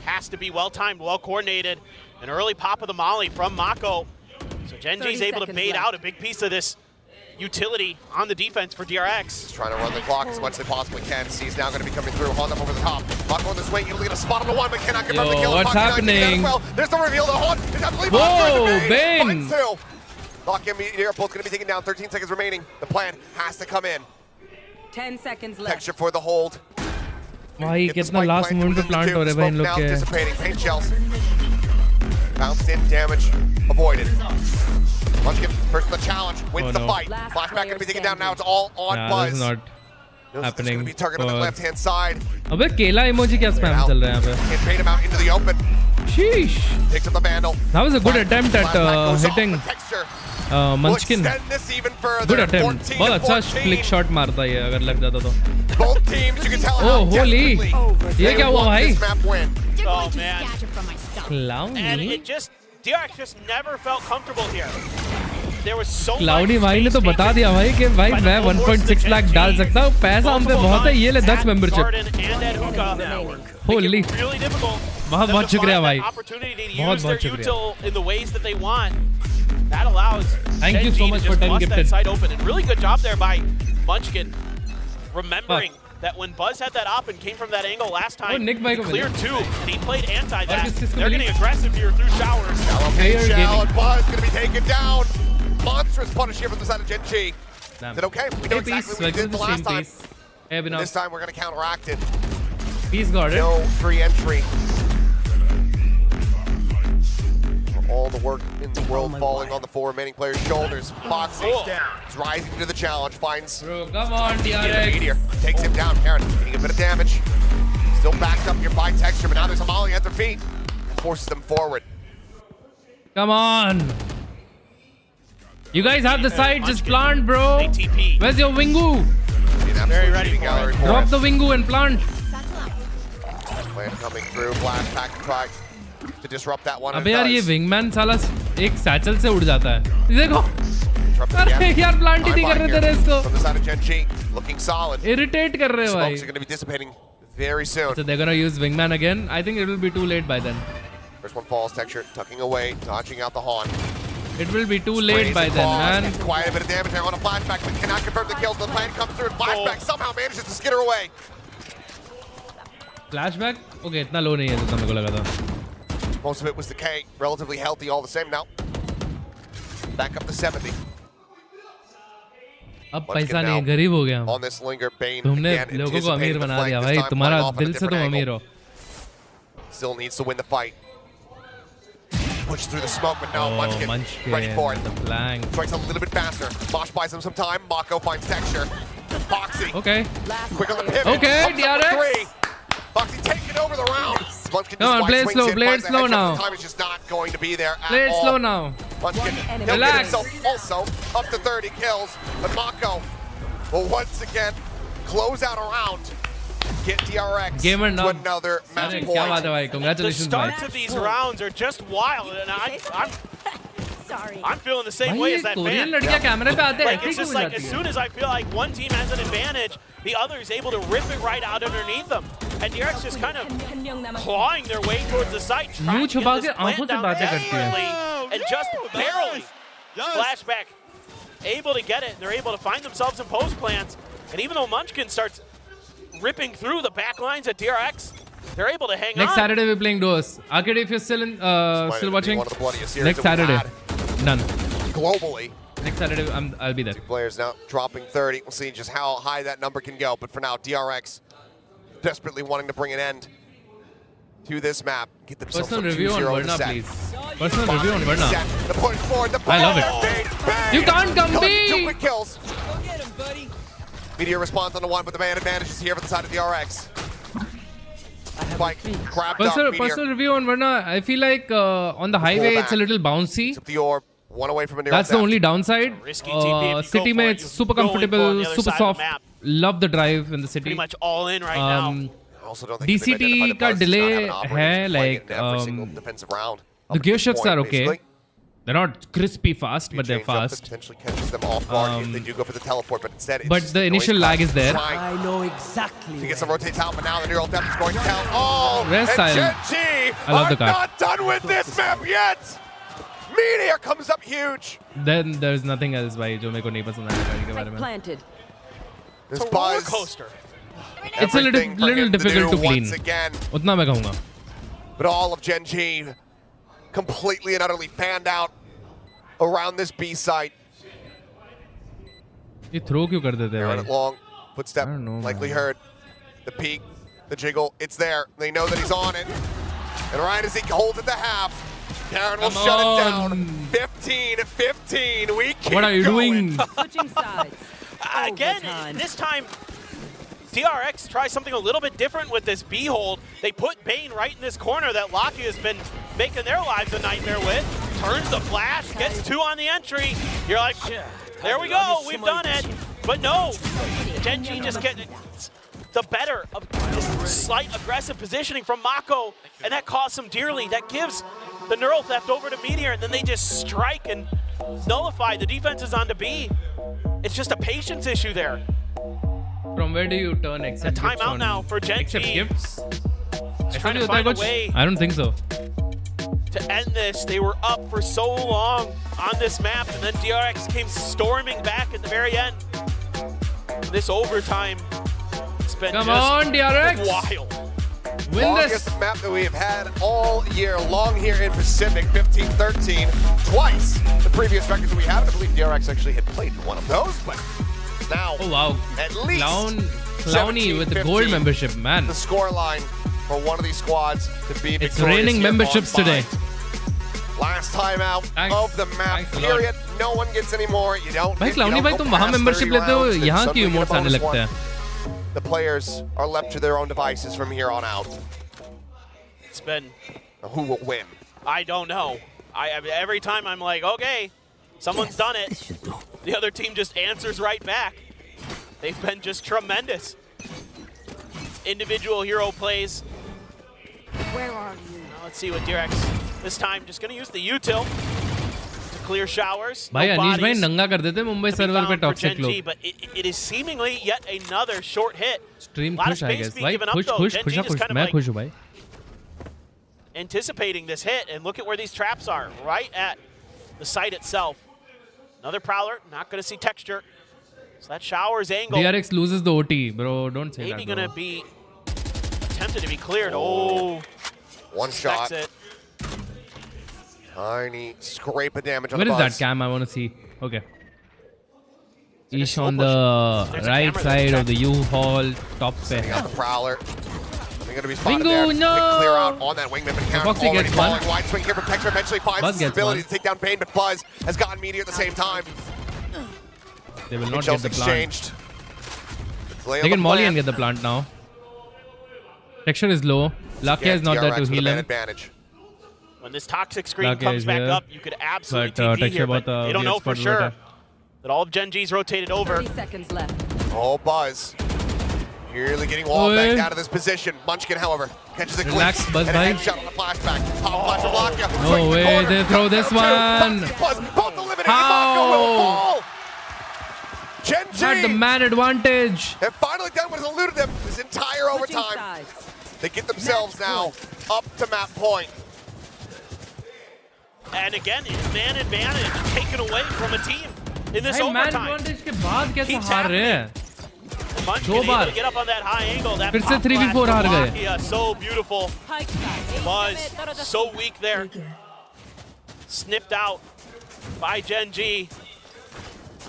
Has to be well timed, well coordinated. An early pop of the molly from Mako. So Gen.G is able to bait out a big piece of this utility on the defense for DRX. He's trying to run the clock as much as they possibly can. C's now going to be coming through. Haunt up over the top. Mako on the swing. He'll get a spot on the one, but cannot confirm the kill. What's happening? Well. There's the reveal. The Haunt is absolutely Whoa, Bane! Lock and Meteor both going to be taken down. 13 seconds remaining. The plan has to come in. 10 seconds left. Texture for the hold. भाई कितना last moment पे plant हो रहे हैं भाई इन लोग के. Dissipating paint shells. Bounced in, damage avoided. Munchkin first the challenge, wins the fight. Flashback going to be taken down now. It's all on Buzz. This is not happening. Going to be targeted on the left hand side. अबे केला emoji क्या spam चल रहा है यहाँ पे? Can't bait him out into the open. Sheesh. Picks up the vandal. That was a good attempt at hitting Munchkin. Good attempt. बहुत अच्छा flick shot मारता है अगर लग जाता तो. Both teams, you can tell. Oh holy! ये क्या हुआ भाई? Oh man. Clowny. And it just DRX just never felt comfortable here. there was so cloudy much भाई ने तो space बता दिया भाई कि भाई मैं 1.6 लाख डाल सकता हूँ, पैसा हम पे बहुत है, ये ले 10 मेंबरशिप। होली बहुत बहुत शुक्रिया भाई, बहुत बहुत शुक्रिया। Thank you so much for 10 gifted. And really good job there by Munchkin, remembering that when Buzz had that op and came from that angle last time, Nick he cleared 2, and he played anti that. They're getting aggressive here through showers. Shell and Buzz going to be taken down. Monstrous punish here from the side of Gen.G. Said, okay, we know exactly what we did the last time. This time we're going to counteract it. He's got it. No free entry. All the work in the world falling on the 4 remaining players' shoulders. Foxy is rising to the challenge, finds come on, DRX. Meteor, takes him down. Karen getting a bit of damage. Still backed up here by Texture, but now there's a molly at their feet. Forces them forward. Come on. You guys have the side, just plant, bro. Where's your Wingu? Very ready for it. Drop the Wingu and plant. Plan coming through. Blast pack to try to disrupt that one. अबे यार ये wingman साला एक satchel से उड़ जाता है, देखो। अरे यार प्लांट ही नहीं कर रहे थे इसको। From the side of Gen.G, looking solid. Irritate कर रहे हो भाई। Smokes are going to be dissipating very soon. So they're gonna use wingman again. I think it will be too late by then. First one falls. Texture tucking away, dodging out the Haunt. It will be too late by then, man. Quite a bit of damage there on a flashback, but cannot confirm the kills. The plan comes through, and flashback somehow manages to skitter away. Flashback? Okay, इतना low नहीं है जितना मेरे को लगा था. Most of it was the K, relatively healthy all the same now. Back up to 70. अब पैसा नहीं, गरीब हो गया हम. On this linger, Bane तुमने again लोगों को अमीर anticipating the बना flank, दिया this भाई, time तुम्हारा playing off at a दिल से तुम different अमीर हो. angle. Still needs to win the fight. Push through the smoke, but no, Munchkin ready for it. The flank. Strikes a little bit faster. Mosh buys him some time. Mako finds Texture. Foxy. Okay. Quick on the pivot. Okay, DRX. Foxy taking over the round. Munchkin Come on, play it slow, play it slow now. Time is just not going to be there at Play it all. slow now. Munchkin, he'll get himself also up to 30 kills, but Mako will once again close out a round. Get DRX Gamer to another match point. क्या बात है भाई, congratulations The भाई. starts of these rounds are just wild, and I'm feeling the same way as that fan. लड़कियां कैमरे पे आते हैं, Like, it's just like as soon as I feel like one team has an advantage, the other is able to rip it right out underneath them. And DRX just kind of clawing their way towards the site, trying to get this plant down desperately, and just barely. Flashback, able to get it, and they're able to find themselves in post plants. And even though Munchkin starts ripping through the back lines at DRX, they're able to hang on. Next Saturday we're playing duos. Arcade, if you're still watching. Next Saturday, none. Globally. Next Saturday I'll be there. 2 players now dropping 30. We'll see just how high that number can go. But for now, DRX desperately wanting to bring an end to this map. Get themselves Personal review on Varna, please. Personal review on Varna. The push forward. The I love it. You can't come be. 2 quick kills. Meteor responds on the one, but the man advantage is here for the side of DRX. Spike grabbed up. Personal review on Varna. I feel like on the highway it's a little bouncy. The orb, one away from a That's the only downside. City में it's super comfortable, super soft. Love the drive in the city. Pretty much all in right now. DCT का delay है, like the gear shifts are okay. They're not crispy fast, but they're fast. Potentially catches them off guard if they do go for the teleport, but instead it's but just the initial lag is there. I know exactly. He gets some rotates out, but now the neural depth is going to tell. Oh, Rest and silent. Gen.G I love the are car. not done with this map yet. Meteor comes up huge. Then there's nothing else भाई जो मेरे को नहीं पसंद आया गाड़ी के बारे में. Planted. This Buzz. Coaster. It's a little difficult to clean. उतना मैं कहूँगा. But all of Gen.G completely and utterly fanned out around this B site. ये throw क्यों कर देते हैं भाई? Long footstep, likely heard. The peak, the jiggle, it's there. They know that he's on it. And right as he holds it to half, Darren will shut it down. 15-15. We keep What are you going. doing? Switching sides. Again, this time, DRX tries something a little bit different with this B hold. They put Bane right in this corner that Locky has been making their lives a nightmare with. Turns the flash, gets 2 on the entry. You're like, there we go, we've done it. But no, Gen.G just getting the better of this slight aggressive positioning from Mako, and that costs him dearly. That gives the neural theft over to Meteor, and then they just strike and nullified. The defense is on to B. It's just a patience issue there. From where do you turn except a timeout now for Gen.G. Except gifts? Trying to find a way I don't think so. to end this. They were up for so long on this map, and then DRX came storming back at the very end. This overtime, it's been Come on, DRX. wild. Win Longest this. map that we have had all year long here in Pacific, 15-13. Twice the previous records that we have. I believe DRX actually had played one of those, but now at least Clowny with the gold membership, man. The score line for one of these squads to be victorious. It's raining memberships today. Last time out of the map, period. No one gets any more. You don't. भाई क्लाउनी भाई तुम वहाँ membership लेते हो यहाँ क्यों emotes आने लगते हैं? The players are left to their own devices from here on out. It's been. Who will win? I don't know. I mean, every time I'm like, okay, someone's done it. The other team just answers right back. They've been just tremendous. Individual hero plays. Where are you? Now let's see what DRX this time. Just going to use the util to clear showers. भाई अनीश भाई नंगा कर देते Mumbai server पे toxic लोग. But it is seemingly yet another short hit. Stream खुश I guess. भाई खुश मैं खुश हूँ भाई. Anticipating this hit, and look at where these traps are, right at the site itself. Another prowler, not going to see texture. So that shower's angle. DRX loses the OT, bro. Don't say maybe that. Maybe going to be attempted to be cleared. Oh, one shot. It. Tiny scrape of damage on Where the is that cam? I want to see. Okay. Ish on the right side of the U-Haul top pair. The prowler. Going to be spotted there. No! Quick clear out on that wingman, but Karen already falling. Wide swing here from Texture eventually finds his ability to take down Bane, but Buzz has gotten meteor at the same time. They will not get the exchanged. Plant. They can molly and get the plant now. Texture is low. Lakia is not there to heal him. Advantage. When this toxic screen comes back up, you could absolutely TP here, but they don't know for sure that all of Gen.G's rotated over. 30 seconds left. Oh, Buzz. Really getting wall back out of this position. Munchkin, however, catches a glimpse and a headshot on the flashback. Pop flash of Lakia. No way, they throw this one. Buzz, both eliminated. Mako will fall. Gen.G had the man advantage. Have finally done what has eluded them this entire overtime. They get themselves now up to map point. And again, it's man advantage taken away from a team in this overtime. Man advantage के बाद कैसे हार रहे हैं? दो बार get up on that high angle. That फिर से 3v4 हार गए. So beautiful. Buzz so weak there. Sniffed out by Gen.G.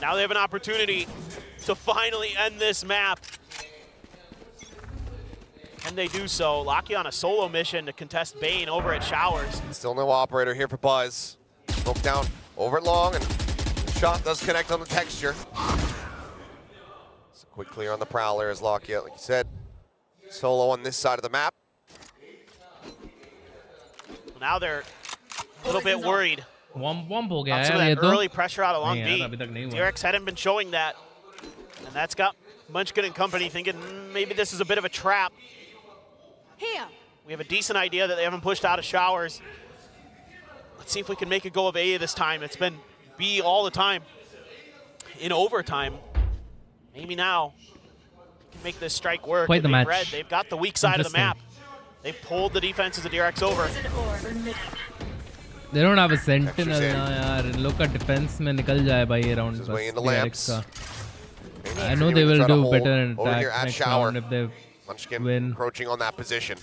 Now they have an opportunity to finally end this map. And they do so. Lakia on a solo mission to contest Bane over at Showers. Still no operator here for Buzz. Broke down over it long, and the shot does connect on the texture. It's a quick clear on the Prowler as Lakia, like you said, solo on this side of the map. Now they're a little bit worried. Womp हो गया है ये तो. Early pressure out along B. DRX hadn't been showing that, and that's got Munchkin and company thinking maybe this is a bit of a trap. Here. We have a decent idea that they haven't pushed out of Showers. Let's see if we can make a go of A this time. It's been B all the time. In overtime, maybe now we can make this strike work. Quite the match. Red, they've got the weak side of the map. They've pulled the defenses of DRX over. They don't have a sentinel now, yaar. Look at defense में निकल जाए भाई ये round बस DRX का. I know they will do better in attack next round if they win. Encroaching on that position.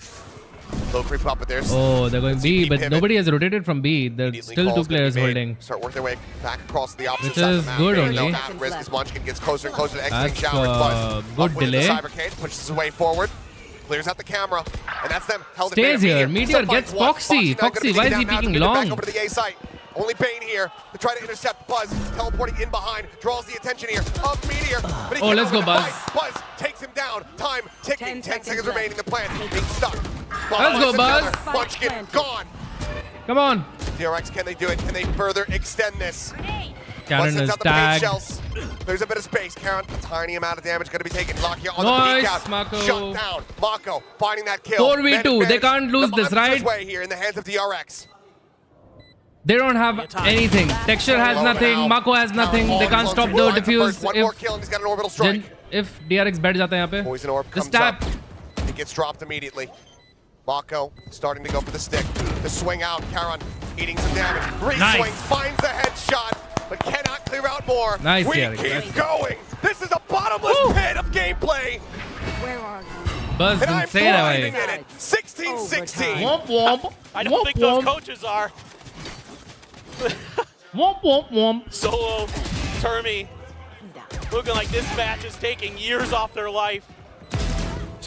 Low creep up, but there's. Oh, they're going B, but nobody has rotated from B. There's still two players holding. Start working their way back across the opposite side of the map. Which is good only. Risk as Munchkin gets closer and closer to exiting That's Showers. Good delay. Cybercade pushes his way forward. Clears out the camera, and that's them. Held Stays here. Meteor gets Foxy. Foxy, why is he peeking long? Back over to the A site. Only Bane here to try to intercept Buzz. Teleporting in behind. Draws the attention here of Meteor. But oh, let's go, Buzz. Buzz takes him down. Time ticking. 10 seconds remaining. The plant being stuck. Let's go, Buzz. Munchkin gone. Come on. DRX, can they do it? Can they further extend this? Karen is tagged. There's a bit of space. Karen, a tiny amount of damage going to be taken. Lakia on nice, the peek out. Mako. Shut down. Mako finding that kill. 4v2. They can't lose this, right? Way here in the hands of DRX. They don't have anything. Texture has nothing. Mako has nothing. They can't stop the diffuse. One more kill and he's got an orbital strike. If DRX बैठ जाता है यहाँ पे, Poison orb comes tap. up. It gets dropped immediately. Mako starting to go for the stick. The swing out. Karan eating some damage. Re-swings, finds the headshot, but cannot clear out more. Nice, we DRX. keep going. This is a bottomless pit of gameplay. Where are you? बस And I'm insane है thriving भाई. in it. 16-16. Womp womp. I don't think those coaches are. Womp womp womp. Solo, Termi, looking like this match is taking years off their life.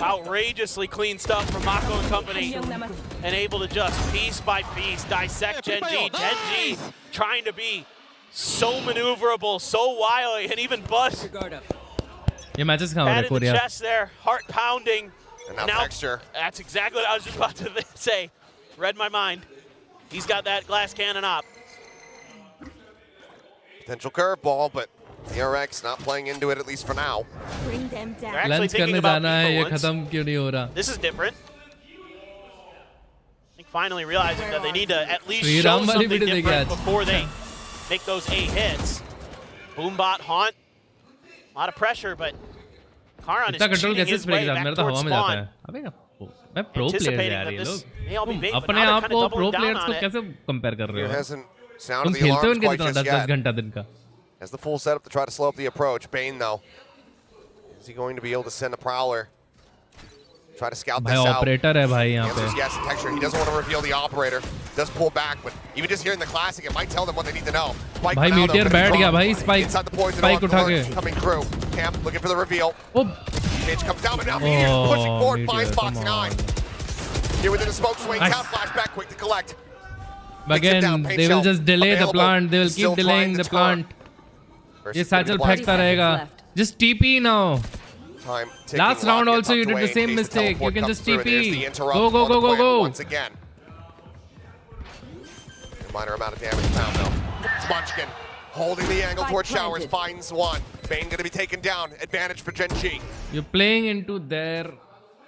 Outrageously clean stuff from Mako and company, and able to just piece by piece dissect Gen.G. Gen.G trying to be so maneuverable, so wily, and even Buzz ये matches कहाँ हो रहे had हैं in the Korea? chest there, heart pounding. And now Texture. That's exactly what I was just about to say. Read my mind. He's got that glass cannon up. Potential curveball, but DRX not playing into it, at least for now. Bring them down. They're actually Lunch thinking करने about जाना है, me ये for once. खत्म क्यों नहीं हो रहा? This is different. I think finally realizing that they need to at least Shri show Ram वाली something video देखी different आज. before they make those 8 hits. Boombot, Haunt, a lot of pressure, but Karan is इतना control cheating कैसे his spray way के साथ? back मेरा तो towards हवा में जाता spawn. है. अबे मैं pro player Anticipating यार that ये this लोग. may all be bait, but अपने now they're आप kind को of pro doubling down players on को it. कैसे compare कर रहे Here हो? hasn't sounded तुम the खेलते हो alarms इनके quite जितना just 10 yet. घंटा दिन का. Has the full setup to try to slow up the approach. Bane, though, is he going to be able to send a Prowler? Try to scout this भाई out. operator है भाई The यहाँ answer पे. is yes, Texture. He doesn't want to reveal the operator. Does pull back, but even just hearing the classic, it might tell them what they need to know. Spike भाई for now, Meteor though, बैठ gonna गया drop भाई. Spike inside the poison Spike orb उठा alert के. coming through. Camp looking for the reveal. Oh, Cage comes down, but now Meteor pushing oh, forward, Meteor, finds Fox come 9. on. Here within the smoke swing, Nice. tap flashback, quick to collect. Again, they will just delay the plant. They will Still keep delaying trying the to turn. plant. Versus ये satchel Blast. फेंकता रहेगा. Just TP now. Time ticking, Last round Lockett also you tucked did away the in same case mistake. teleport You can comes just through, and there's the TP. interrupt Go, go, on the go, go, plant go. once again. A minor amount of damage found though. Smunchkin holding the angle towards Showers, finds one. Bane gonna be taken down. Advantage for Gen.G. You're playing into their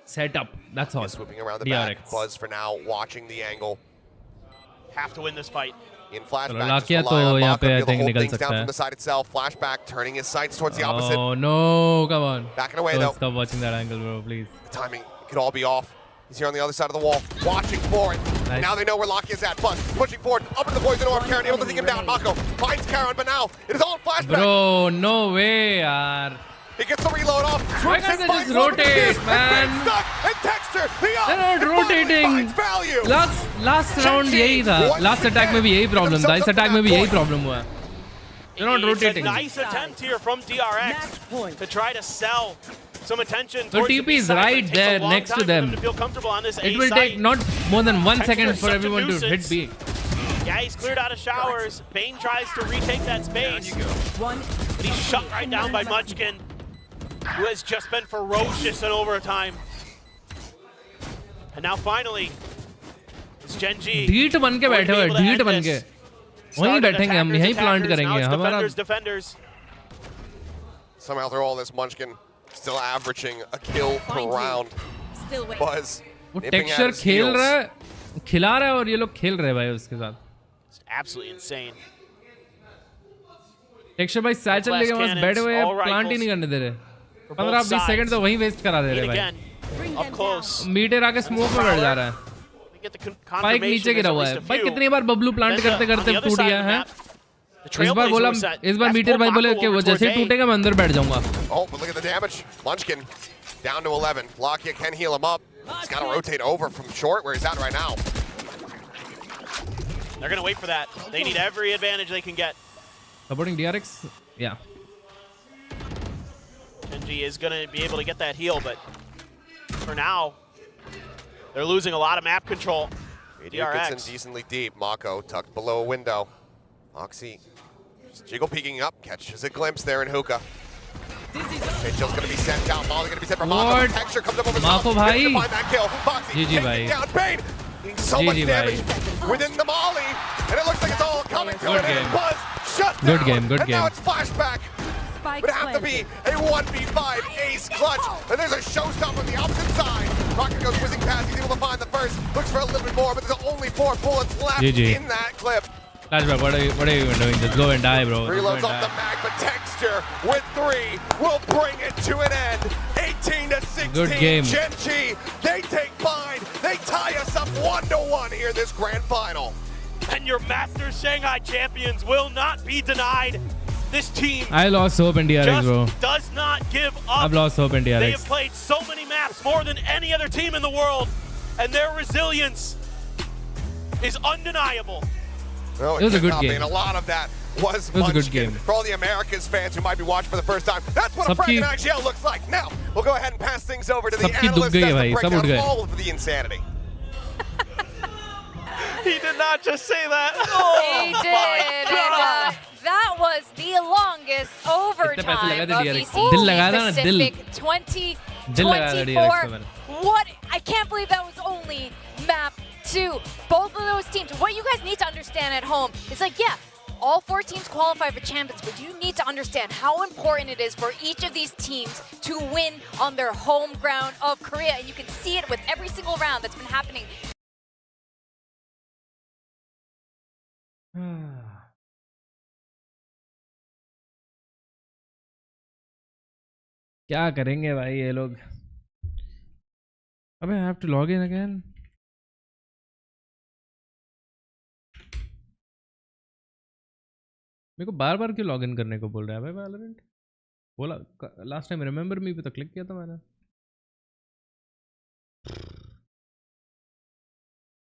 setup. That's all. Swooping around the DRX. back. Buzz for now, watching the angle. Have to win this fight. In flashback, Lakia just तो rely on यहाँ Mako पे to I be able to think hold निकल things सकता down है. from the side itself. Flashback, turning his sights towards the opposite. Oh no, come on. Backing away Don't though. stop watching that angle, bro, please. The timing could all be off. He's here on the other side of the wall, watching for it. Nice. Now they know where Lakia is at. Buzz pushing forward, up into the poison orb. Karan able to take him down. Mako finds Karan, but now it is all in flashback. Bro, no way, yaar. He gets the reload off. Why Swoops can't in, they finds just one with the rotate, fuse, man? And stuck, and Texture, the up, They're not and finally rotating. finds value. Last round यही था. Last attack में भी यही problem था. इस attack में भी यही problem हुआ. They're not It's a rotating. nice attempt here from DRX to try to sell some attention The towards the TP B is side, but right it takes a there long next to time for them. to feel comfortable on this It A will site. take not more than 1 Texture second is for such a everyone to hit nuisance. B. Yeah, he's cleared out of Showers. Bane tries to retake that space. But he's shut right down by Munchkin, who has just been ferocious in overtime. And now finally, it's Gen.G. ढीठ बन के बैठे हुए, ढीठ बन के. वहीं Started बैठेंगे हम, attackers, यहीं plant attackers, now करेंगे. it's हमारा defenders. Somehow through all this, Munchkin still averaging a kill per round. Still wait. Buzz वो nipping at टेक्सचर his खेल heels. रहा है, खिला रहा है और ये लोग खेल रहे हैं भाई उसके साथ. It's absolutely insane. टेक्सचर भाई सैचल लेके बस बैठे हुए हैं, प्लांट ही नहीं करने दे रहे. 15-20 सेकंड तो वहीं वेस्ट करा दे रहे भाई. Up close. मीटर आके स्मोक में बैठ जा रहा है. Get the स्पाइक नीचे गिरा हुआ है. भाई कितनी बार बबलू प्लांट करते करते टूट गया है. इस बार बोला, इस बार मीटर भाई बोले कि वो जैसे ही टूटेगा मैं अंदर बैठ जाऊंगा. Oh, but look at the damage. Munchkin down to 11. Lakia can heal him up. He's got to rotate over from short where he's at right now. They're going to wait for that. They need every advantage they can get. Supporting DRX? Yeah. Gen.G is going to be able to get that heal, but for now, they're losing a lot of map control. Meteor gets in decently deep. Mako tucked below a window. Moxie just jiggle peeking up, catches a glimpse there in Hookah. Chill's gonna be sent out. Molly gonna be sent from Mako. Texture comes up over the top. Mako bhai. To find that kill. Moxie GG bhai. down. Bane doing so much damage within the Molly, and it looks like it's all coming to an end. Buzz shut down. Good game. Good and game. now it's flashback. Would have to be a 1v5 ace clutch, and there's a showstopper on the opposite side. Rocket goes whizzing past. He's able to find the first. Looks for a little bit more, but there's only 4 bullets left GG. in that clip. Flashback, what are you even doing? Just go and die, bro. Reloads off the mag, but Texture with 3 will bring it to an end. 18-16. Good game. Gen.G, they take bind. They tie us up 1-1 here this grand final. And your Masters Shanghai champions will not be denied. This team I lost hope in DRX, bro. does not give up. I've lost hope in DRX. They have played so many maps, more than any other team in the world, and their resilience is undeniable. No, it was a good game. And a lot of that was it was a good game. For all the Americans fans who might be watching for the first time, that's what a Fragging IGL looks like. Now, we'll go ahead and pass things over to the analyst to break down all of the insanity. He did not just say that. He did. And, that was the longest overtime of VCT Pacific 2024. What? I can't believe that was only map 2. Both of those teams. What you guys need to understand at home is like, yeah, all 4 teams qualify for champions, but you need to understand how important it is for each of these teams to win on their home ground of Korea. And you can see it with every single round that's been happening. क्या करेंगे भाई ये लोग? अबे I have to log in again. मेरे को बार-बार क्यों लॉग इन करने को बोल रहा है भाई Valorant? बोला लास्ट टाइम रिमेंबर मी पे तो क्लिक किया था मैंने.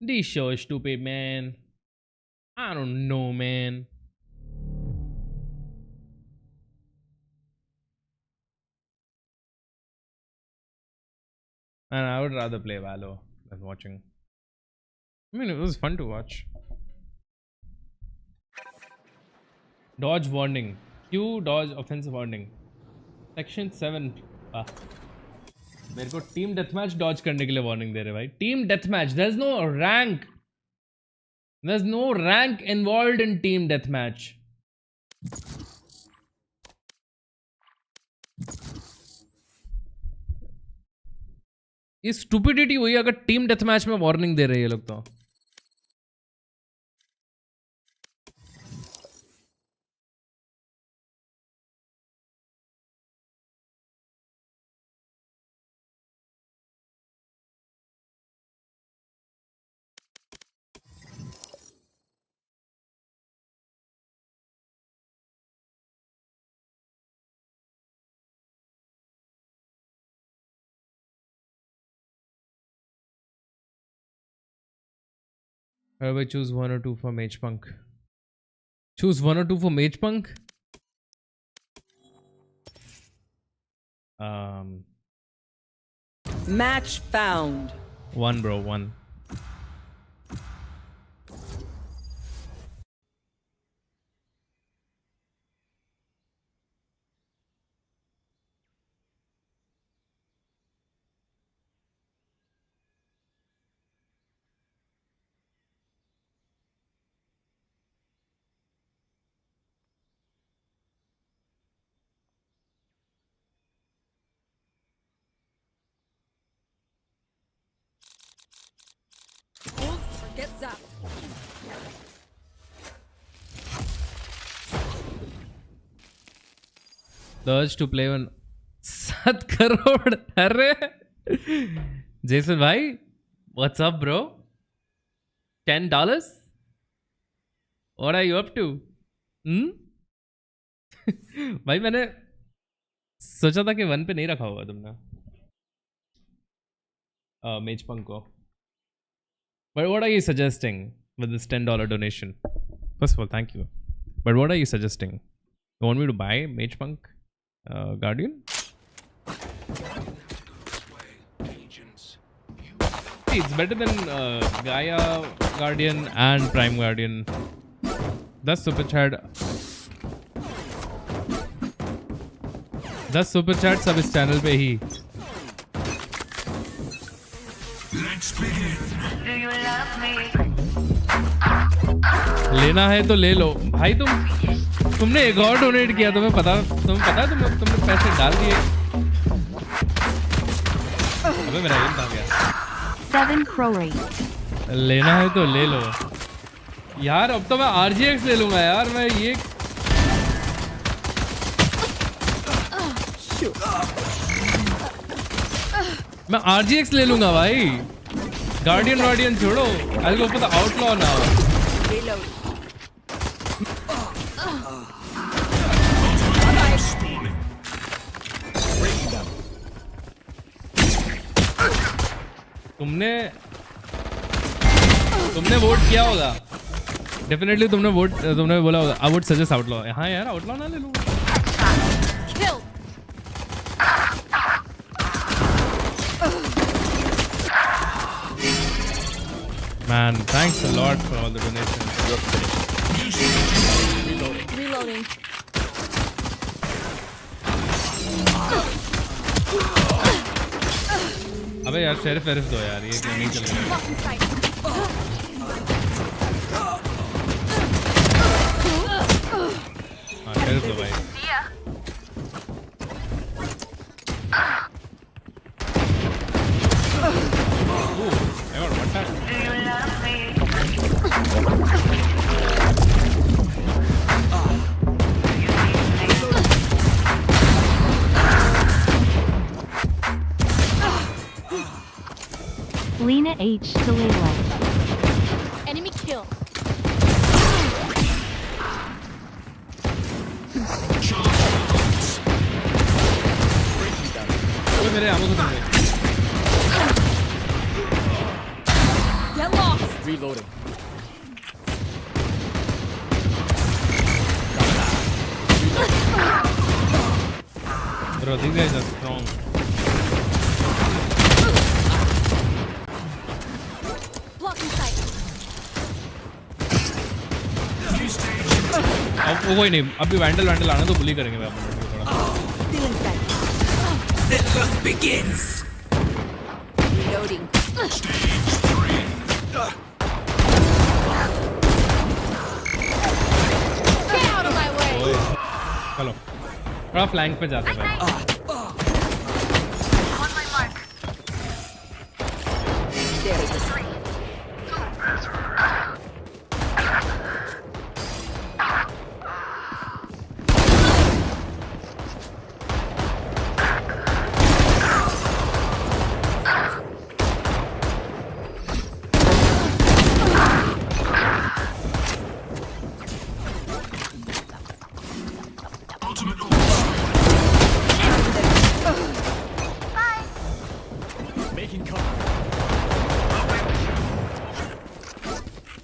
This show is stupid, man. I don't know, man. And I would rather play Valo than watching. I mean, it was fun to watch. Dodge warning. Q dodge offensive warning. Section 7. मेरे को team deathmatch dodge करने के लिए warning दे रहे भाई. Team deathmatch. There's no rank. There's no rank involved in team deathmatch. ये stupidity हुई अगर team deathmatch में warning दे रहे हैं ये लोग तो. How do I choose 1 or 2 for Mage Punk? Choose 1 or 2 for Mage Punk? Match found. 1, bro, 1. Get zapped. The urge to play on 7 crore. Arre. Jason bhai, what's up, bro? $10? What are you up to? भाई मैंने सोचा था कि 1 पे नहीं रखा होगा तुमने Mage Punk को. But what are you suggesting with this $10 donation? First of all, thank you. But what are you suggesting? You want me to buy Mage Punk Guardian? See, it's better than Gaia Guardian and Prime Guardian. That's super chat. That's super chat सब इस channel पे ही. Let's begin. Do you love me? लेना है तो ले लो भाई. तुमने एक और डोनेट किया. तुम्हें पता तुमने पैसे डाल दिए. अबे मेरा एम कहाँ गया? 7 crore. लेना है तो ले लो. यार अब तो मैं RGX ले लूंगा यार मैं ये मैं RGX ले लूंगा भाई गार्डियन छोड़ो I'll go for the outlaw now तुमने वोट किया होगा डेफिनेटली तुमने बोला होगा आई वुड सजेस्ट आउटलॉ हाँ यार आउटलॉ ना ले लूं Man, thanks a lot for all the donations. Reloading. अबे यार शेरिफ दो यार ये नहीं चलेगा हाँ शेरिफ दो भाई Lena H. Kalila. Enemy kill. मेरे आमों को दे Get lost. Reloading. Bro, these guys are strong. Blocking sight. अब कोई नहीं अभी वैंडल आना तो बुली करेंगे मैं Stealing sight. The hunt begins. Reloading. Get out of my way. चलो थोड़ा फ्लैंक पे जाते हैं भाई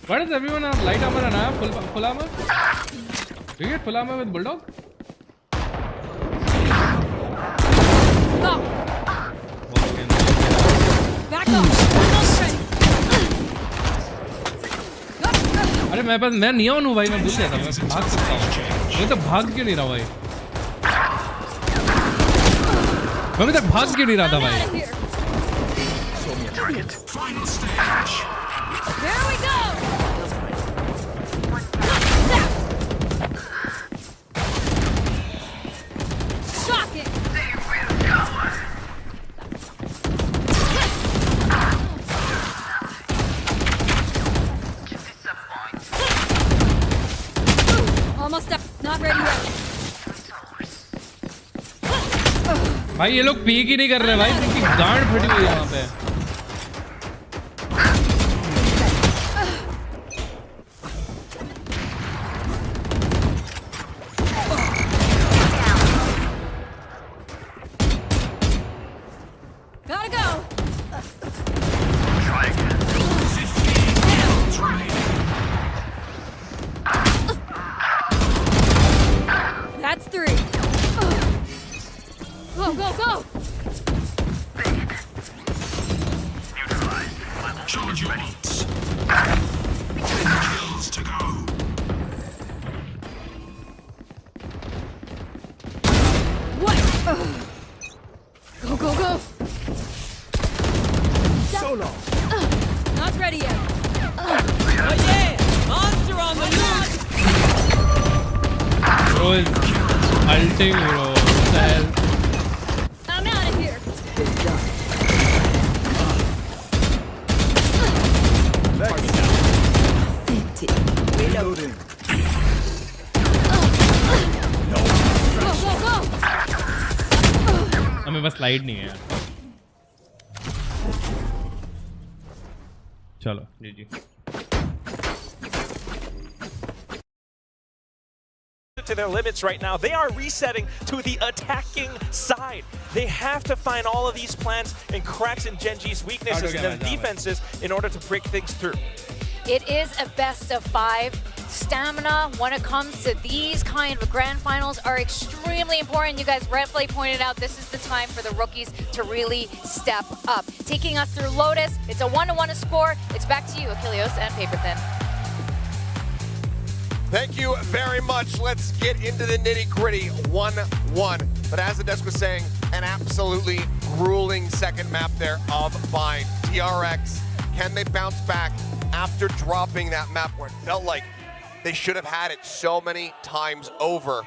Why does everyone have light armor and I have full armor? Do you get full armor with Bulldog? Go. Back off. Almost ready. अरे मेरे पास मैं neon हूँ भाई मैं भूल गया था मैं भाग सकता हूँ मैं तो भाग क्यों नहीं रहा भाई मैं अभी तक भाग क्यों नहीं रहा था भाई There we go. Shocking. Almost up. Not ready yet. भाई ये लोग पीक ही नहीं कर रहे भाई इनकी गांड फटी हुई है वहाँ पे Gotta go. That's 3. Go, go, go. Charge your beats. 10 kills to go. What? Go, go, go. Solo. Not ready yet. Oh yeah! Monster on the loose! Bro is ulting bro what the hell I'm out of here. Target down. मेरे पास slide नहीं है यार. चलो जी. To their limits right now. They are resetting to the attacking side. They have to find all of these plans and cracks in Gen.G's weaknesses and their defenses in order to break things through. It is a best of 5. Stamina, when it comes to these kind of grand finals, are extremely important. You guys rightfully pointed out this is the time for the rookies to really step up. Taking us through Lotus, it's a 1-1 score. It's back to you, Achilles and Paperthin. Thank you very much. Let's get into the nitty-gritty. 1-1. But as the desk was saying, an absolutely grueling second map there of by DRX. Can they bounce back after dropping that map where it felt like they should have had it so many times over?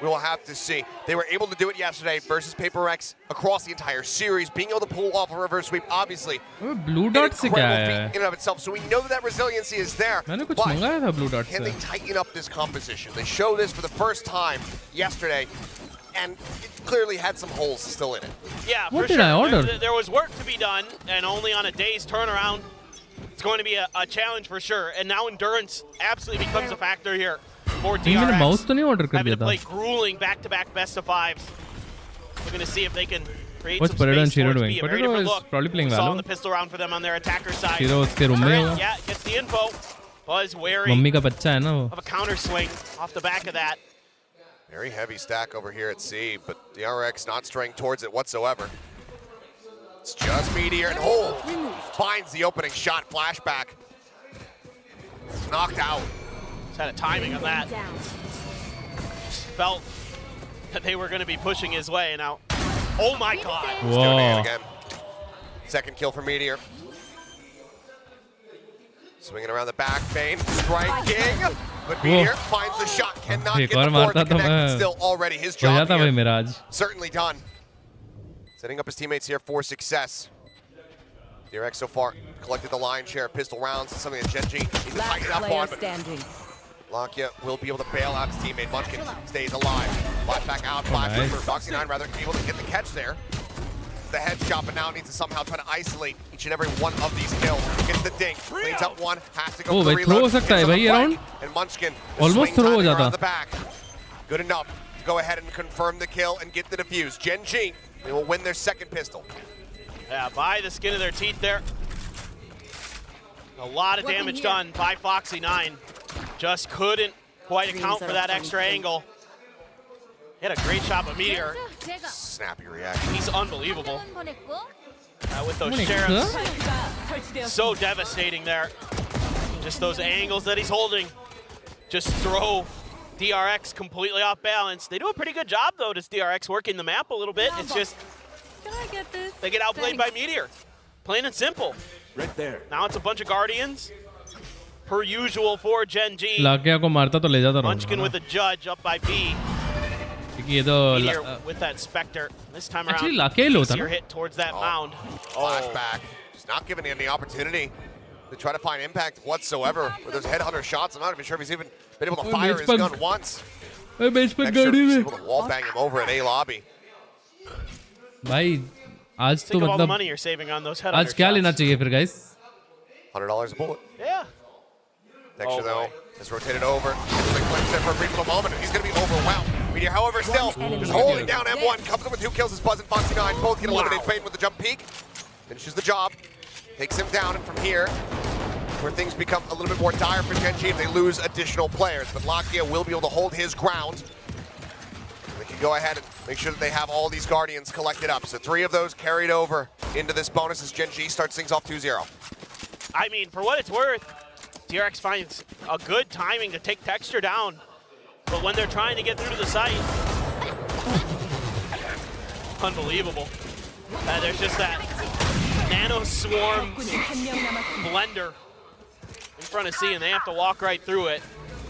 We will have to see. They were able to do it yesterday versus PaperX across the entire series, being able to pull off a reverse sweep, obviously. Blue dot se kya hai? In and of itself, so we know that resiliency is there. मैंने कुछ मंगाया था blue dot से. Can they tighten up this composition? They show this for the first time yesterday, and it clearly had some holes still in it. Yeah, What for did sure. I order? There was work to be done, and only on a day's turnaround. It's going to be a challenge for sure, and now endurance absolutely becomes a factor here. मैंने mouse तो नहीं order कर दिया था. Play grueling back-to-back best of 5s. We're going to see if they can create What's some Paredo and space for Shiro it to doing? be a very Paredo different is look. probably playing We saw Valorant. the pistol round for them on their attacker side. Shiro उसके room में होगा. Yeah, gets the info. Buzz wary mummy का बच्चा है ना वो. of a counter swing off the back of that. Very heavy stack over here at C, but DRX not straying towards it whatsoever. It's just Meteor, and finds the opening shot, flashback. Knocked out. Just had a timing on that. Just felt that they were going to be pushing his way. Now, oh my God. He's doing it again. Second kill for Meteor. Swinging around the back, Bane striking. But Meteor finds the shot, cannot get the board to connect. Still already his job here. Certainly done. Setting up his teammates here for success. DRX so far collected the lion's share of pistol rounds. It's something that Gen.G needs to tighten up on. But Lakia will be able to bail out his teammate. Munchkin stays alive. Flashback out, flash for Foxy9 rather able to get the catch there. It's the headshot, but now needs to somehow try to isolate each and every one of these kills. Gets the dink, cleans up one, has to go for the reload. And Munchkin almost throw around the back. Good enough to go ahead and confirm the kill and get the defuse. Gen.G, they will win their second pistol. Yeah, by the skin of their teeth there. A lot of damage done by Foxy9. Just couldn't quite account for that extra angle. He had a great shot, but Meteor. Snappy reaction. He's unbelievable. With those sheriffs. So devastating there. Just those angles that he's holding. Just throw DRX completely off balance. They do a pretty good job, though, does DRX working the map a little bit. It's just Can I get this? they get outplayed by Meteor. Plain and simple. Right there. Now it's a bunch of Guardians. Per usual for Gen.G. लाकिया को मारता तो ले जाता रहा. Munchkin with a judge up by B. ये तो Meteor with that Spectre. This time around, actually लाकिया he लोता easier ना. hit towards that mound. Flashback. Just not giving him the opportunity to try to find impact whatsoever with those headhunter shots. I'm not even sure if he's even been able to fire his gun once. Next sure he's able to wallbang him over at A lobby. भाई आज तो Think of all the मतलब money you're saving on those headhunter आज क्या shots. लेना चाहिए फिर guys? $100 a bullet. Yeah. Texture though has rotated over. Like Flint said for a brief little moment, and he's going to be overwhelmed. Meteor, however, still just holding down M1. Comes up with 2 kills as Buzz and Foxy9 both get eliminated. Fade with the jump peak. Finishes the job. Takes him down, and from here, where things become a little bit more dire for Gen.G if they lose additional players. But Lakia will be able to hold his ground. They can go ahead and make sure that they have all these Guardians collected up. So 3 of those carried over into this bonus as Gen.G starts things off 2-0. I mean, for what it's worth, DRX finds a good timing to take Texture down. But when they're trying to get through to the site, unbelievable. There's just that nano swarm blender in front of C, and they have to walk right through it.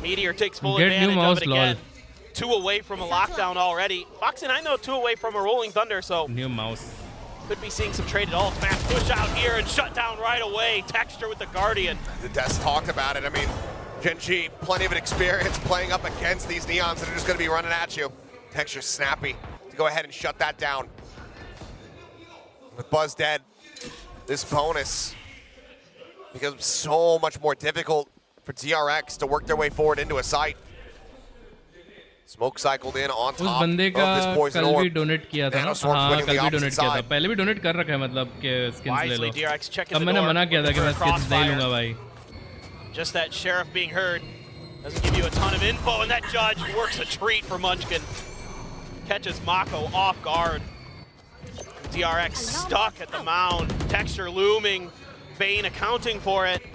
Meteor takes full advantage of it again. 2 away from a lockdown already. Foxy9 though 2 away from a rolling thunder, so new mouse. Could be seeing some traded ults. Fast push out here and shut down right away. Texture with the Guardian. The Desk talked about it. I mean, Gen.G, plenty of experience playing up against these Neons that are just going to be running at you. Texture snappy to go ahead and shut that down. With Buzz dead, this bonus becomes so much more difficult for DRX to work their way forward into a site. Smoke cycled in on top of this poison orb. Donate किया था ना हाँ कल भी donate किया था पहले भी डोनेट कर रखा है मतलब कि स्किन्स ले लो तब मैंने मना किया था कि मैं स्किन्स नहीं लूंगा भाई. Just that sheriff being heard doesn't give you a ton of info, and that judge works a treat for Munchkin. Catches Mako off guard. DRX stuck at the mound. Texture looming. Bane accounting for it.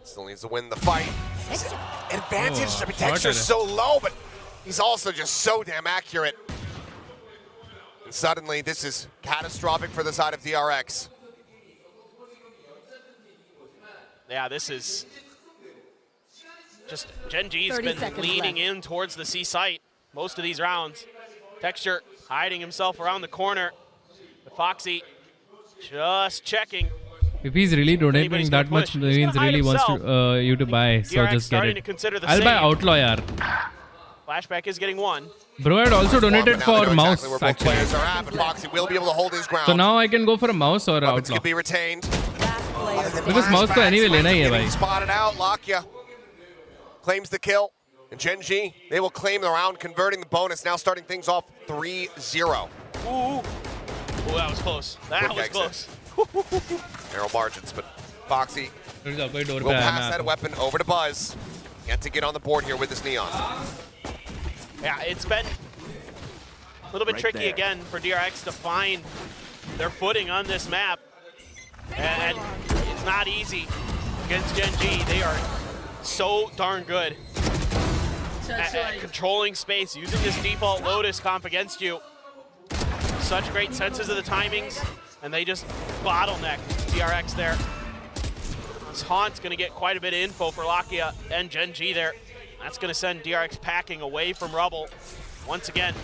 Still needs to win the fight. Advantage. I mean, Texture's so low, but he's also just so damn accurate. And suddenly, this is catastrophic for the side of DRX. Yeah, this is just Gen.G's been leaning in towards the C site most of these rounds. Texture hiding himself around the corner. The Foxy just checking. If he's really donating that much, means really wants to, you to buy, so just get it. I'll buy Outlaw, yaar. Flashback is getting one. Bro had also donated for mouse, actually. Foxy will be able to hold his ground. So now I can go for a mouse or Outlaw. Can be retained. Because mouse to anyway lena hi hai bhai. Spotted out, Lakia claims the kill. And Gen.G, they will claim the round, converting the bonus, now starting things off 3-0. Ooh, that was close. That was close. Narrow margins, but Foxy will pass that weapon over to Buzz. Yet to get on the board here with this Neon. Yeah, it's been a little bit tricky again for DRX to find their footing on this map. And it's not easy against Gen.G. They are so darn good at controlling space, using this default Lotus comp against you. Such great senses of the timings, and they just bottleneck DRX there. This Haunt's going to get quite a bit of info for Lakia and Gen.G there. That's going to send DRX packing away from Rubble. Once again,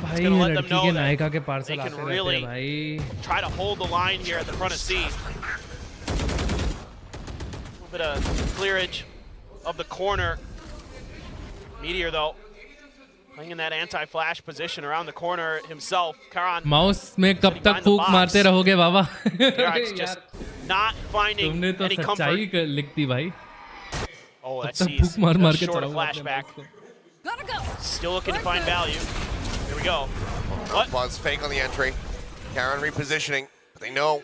it's going to let them know that they can really try to hold the line here at the front of C. A little bit of clearage of the corner. Meteor, though, playing in that anti-flash position around the corner himself. Karan. Mouse में कब तक फूक मारते रहोगे बाबा? DRX just not finding तुमने तो any comfort. सच्चाई लिख दी भाई. Oh, that फूक sees मार मार के short चलाऊंगा flashback. Still looking to find value. Here we go. What? Buzz fake on the entry. Karan repositioning, but they know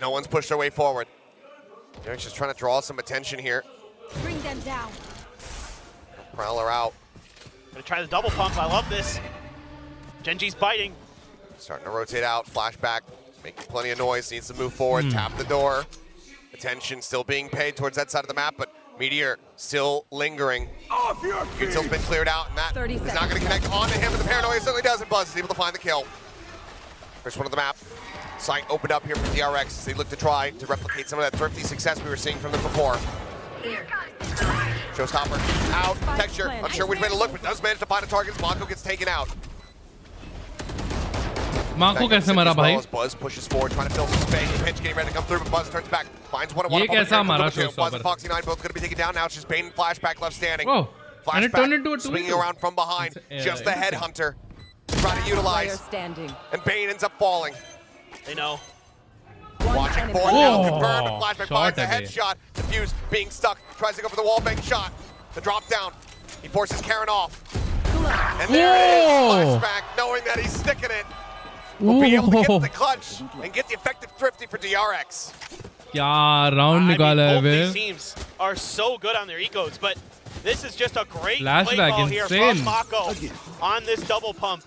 no one's pushed their way forward. They're just trying to draw some attention here. Bring them down. Prowler out. Gonna try the double pump. I love this. Gen.G's biting. Starting to rotate out. Flashback. Making plenty of noise. Needs to move forward. Tap the door. Attention still being paid towards that side of the map, but Meteor still lingering. Util's been cleared out, and that is not going to connect onto him, but the paranoia certainly doesn't. Buzz is able to find the kill. First one of the map. Sight opened up here for DRX as they look to try to replicate some of that thrifty success we were seeing from them before. Showstopper out. Texture, unsure which way to look, but does manage to find a target. Mako gets taken out. Mako कैसे मरा भाई? Buzz pushes forward, trying to fill some space. Pinch getting ready to come through, but Buzz turns back. Finds one on one. ये कैसा मारा Buzz and Foxy 9 both going to be taken down now. It's just Bane and Flashback left standing. Whoa. And it turned into a 2-2. Swinging around from behind. Just the Headhunter. Trying to utilize. And Bane ends up falling. They know. Watching forward now, confirmed. Flashback finds a headshot. Diffuse being stuck. Tries to go for the wallbang shot. The drop down. He forces Karan off. And there it is. Flashback, knowing that he's sticking it, will be able to get the clutch and get the effective thrifty for DRX. क्या round निकाला है Both these teams are so good on their ecos, but this is just a great play ball here from Mako on this double pump.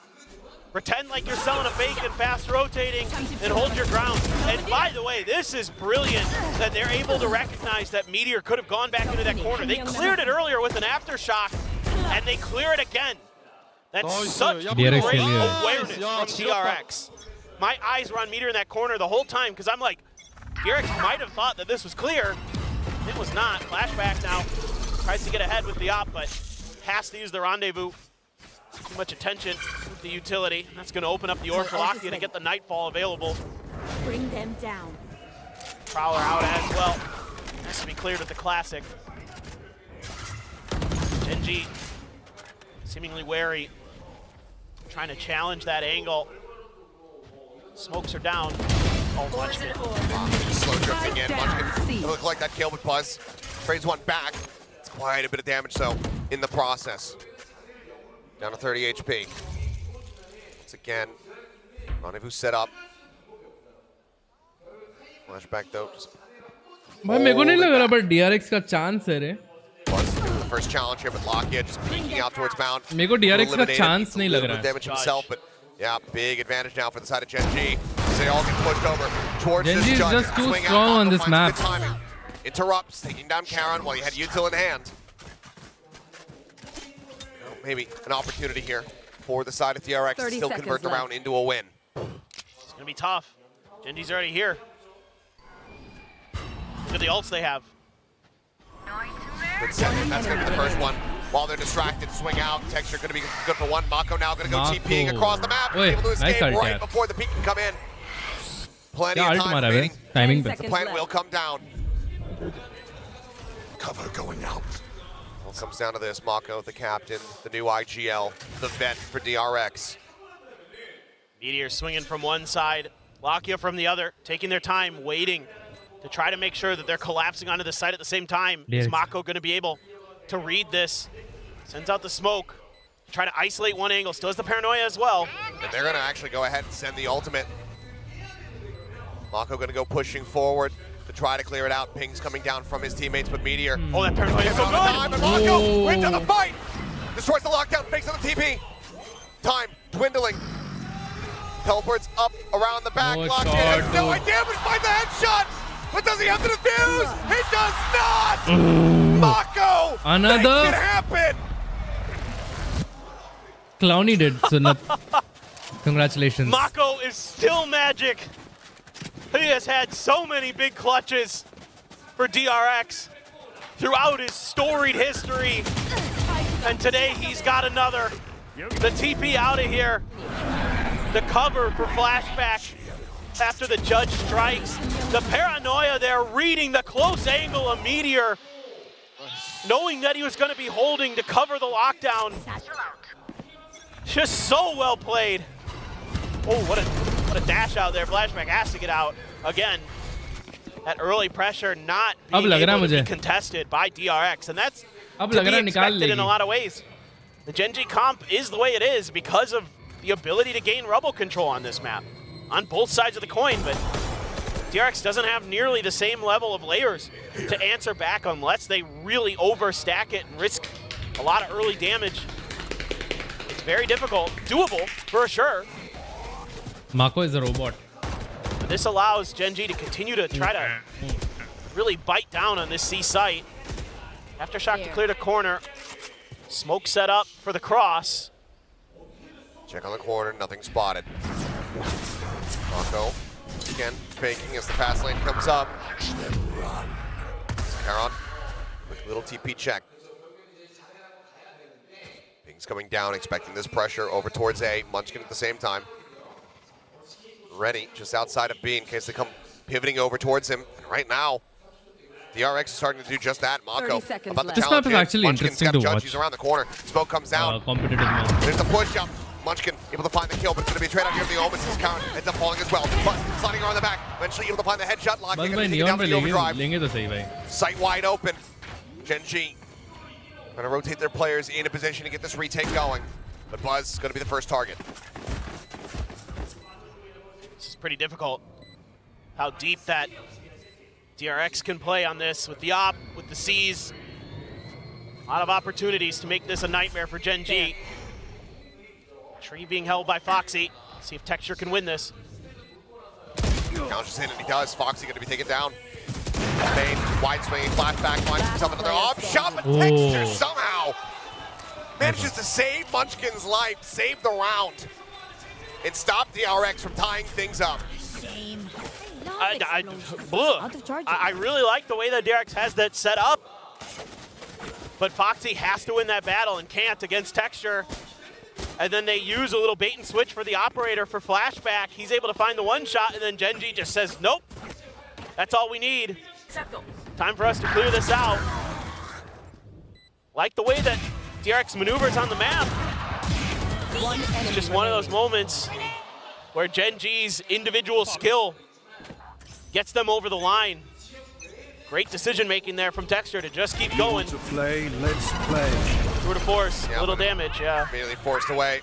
Pretend like you're selling a fake and fast rotating and hold your ground. And by the way, this is brilliant that they're able to recognize that Meteor could have gone back into that corner. They cleared it earlier with an aftershock, and they clear it again. That's such great awareness from DRX. My eyes were on Meteor in that corner the whole time because I'm like, DRX might have thought that this was clear. It was not. Flashback now. Tries to get ahead with the op, but has to use the rendezvous. Too much attention with the utility. That's going to open up the orb for Lakia to get the Nightfall available. Bring them down. Prowler out as well. Has to be cleared with the Classic. Gen.G seemingly wary. Trying to challenge that angle. Smokes are down. Oh, Munchkin. Slow drifting in. Munchkin look like that kill with Buzz. Trades one back. It's quite a bit of damage though in the process. Down to 30 HP. Once again, Rendezvous set up. Flashback though. भाई मेरे को नहीं लग रहा but DRX का chance है रे. The first challenge here with Lockheed just peeking out towards Mount. मेरे को DRX का chance नहीं लग रहा है. Damage himself, but yeah, big advantage now for the side of Gen.G. As they all get pushed over towards Gen.G this is just too Swing strong out, on this map. Interrupts, taking down Karon while he had Util in hand. Maybe an opportunity here for the side of DRX to still convert the round into a win. It's gonna be tough. Gen.G's already here. Look at the ults they have. Good set. That's gonna be the first one. While they're distracted, swing out. Texture gonna be good for one. Mako now gonna go TPing across the map. Able to escape right before the peak can come in. Plenty of time remaining. Timing The plant will come down. Cover going out. Well, it comes down to this. Mako, the captain, the new IGL, the vet for DRX. Meteor swinging from one side, Lakia from the other, taking their time, waiting to try to make sure that they're collapsing onto the site at the same time. Is Mako going to be able to read this? Sends out the smoke, try to isolate one angle, still has the paranoia as well. And they're going to actually go ahead and send the ultimate. Mako going to go pushing forward to try to clear it out. Ping's coming down from his teammates, but Meteor. Oh, that paranoia is so good! Time, and Mako wins the fight! Destroys the lockdown, fakes on the TP. Time dwindling. Teleports up around the back. Locked in, has no idea, but finds the headshot! But does he have the defuse? He does not! Mako Another makes it happen! Clowny did, so not. Congratulations. Mako is still magic. He has had so many big clutches for DRX throughout his storied history. And today he's got another. The TP out of here. The cover for flashback after the judge strikes. The paranoia there, reading the close angle of Meteor, knowing that he was going to be holding to cover the lockdown. Just so well played. Oh, what a dash out there. Flashback has to get out. Again, that early pressure not being able to be contested by DRX, and that's to be expected in a lot of ways. The Gen.G comp is the way it is because of the ability to gain rubble control on this map, on both sides of the coin, but DRX doesn't have nearly the same level of layers to answer back unless they really overstack it and risk a lot of early damage. It's very difficult, doable for sure. Mako is a robot. But this allows Gen.G to continue to try to really bite down on this C site. Aftershock to clear the corner. Smoke set up for the cross. Check on the corner, nothing spotted. Mako, again, faking as the fast lane comes up. Karon, quick little TP check. Ping's coming down, expecting this pressure over towards A. Munchkin at the same time. Ready, just outside of B in case they come pivoting over towards him. And right now, DRX is starting to do just that. Mako about the challenge. This map is actually interesting to watch. He's around the corner. Smoke comes down. Competitive map. There's the push up. Munchkin able to find the kill, but it's going to be a trade out here of the Omens. His Karon ends up falling as well. But sliding around the back, eventually able to find the headshot. Locking going to take it down for the overdrive. Sight wide open. Gen.G going to rotate their players in a position to get this retake going. But Buzz is going to be the first target. This is pretty difficult. How deep that DRX can play on this with the op, with the C's. A lot of opportunities to make this a nightmare for Gen.G. Tree being held by Foxy. See if Texture can win this. Counters in and he does. Foxy going to be taken down. Main wide swinging flashback finds himself another op shot, but Texture somehow manages to save Munchkin's life, save the round, and stop DRX from tying things up. I really like the way that DRX has that set up, but Foxy has to win that battle and can't against Texture. And then they use a little bait and switch for the operator for flashback. He's able to find the one shot, and then Gen.G just says, nope, that's all we need. Time for us to clear this out. Like the way that DRX maneuvers on the map. It's just one of those moments where Gen.G's individual skill gets them over the line. Great decision making there from Dexter to just keep going. To play, let's play. Tour de force, little damage, yeah. Immediately forced away.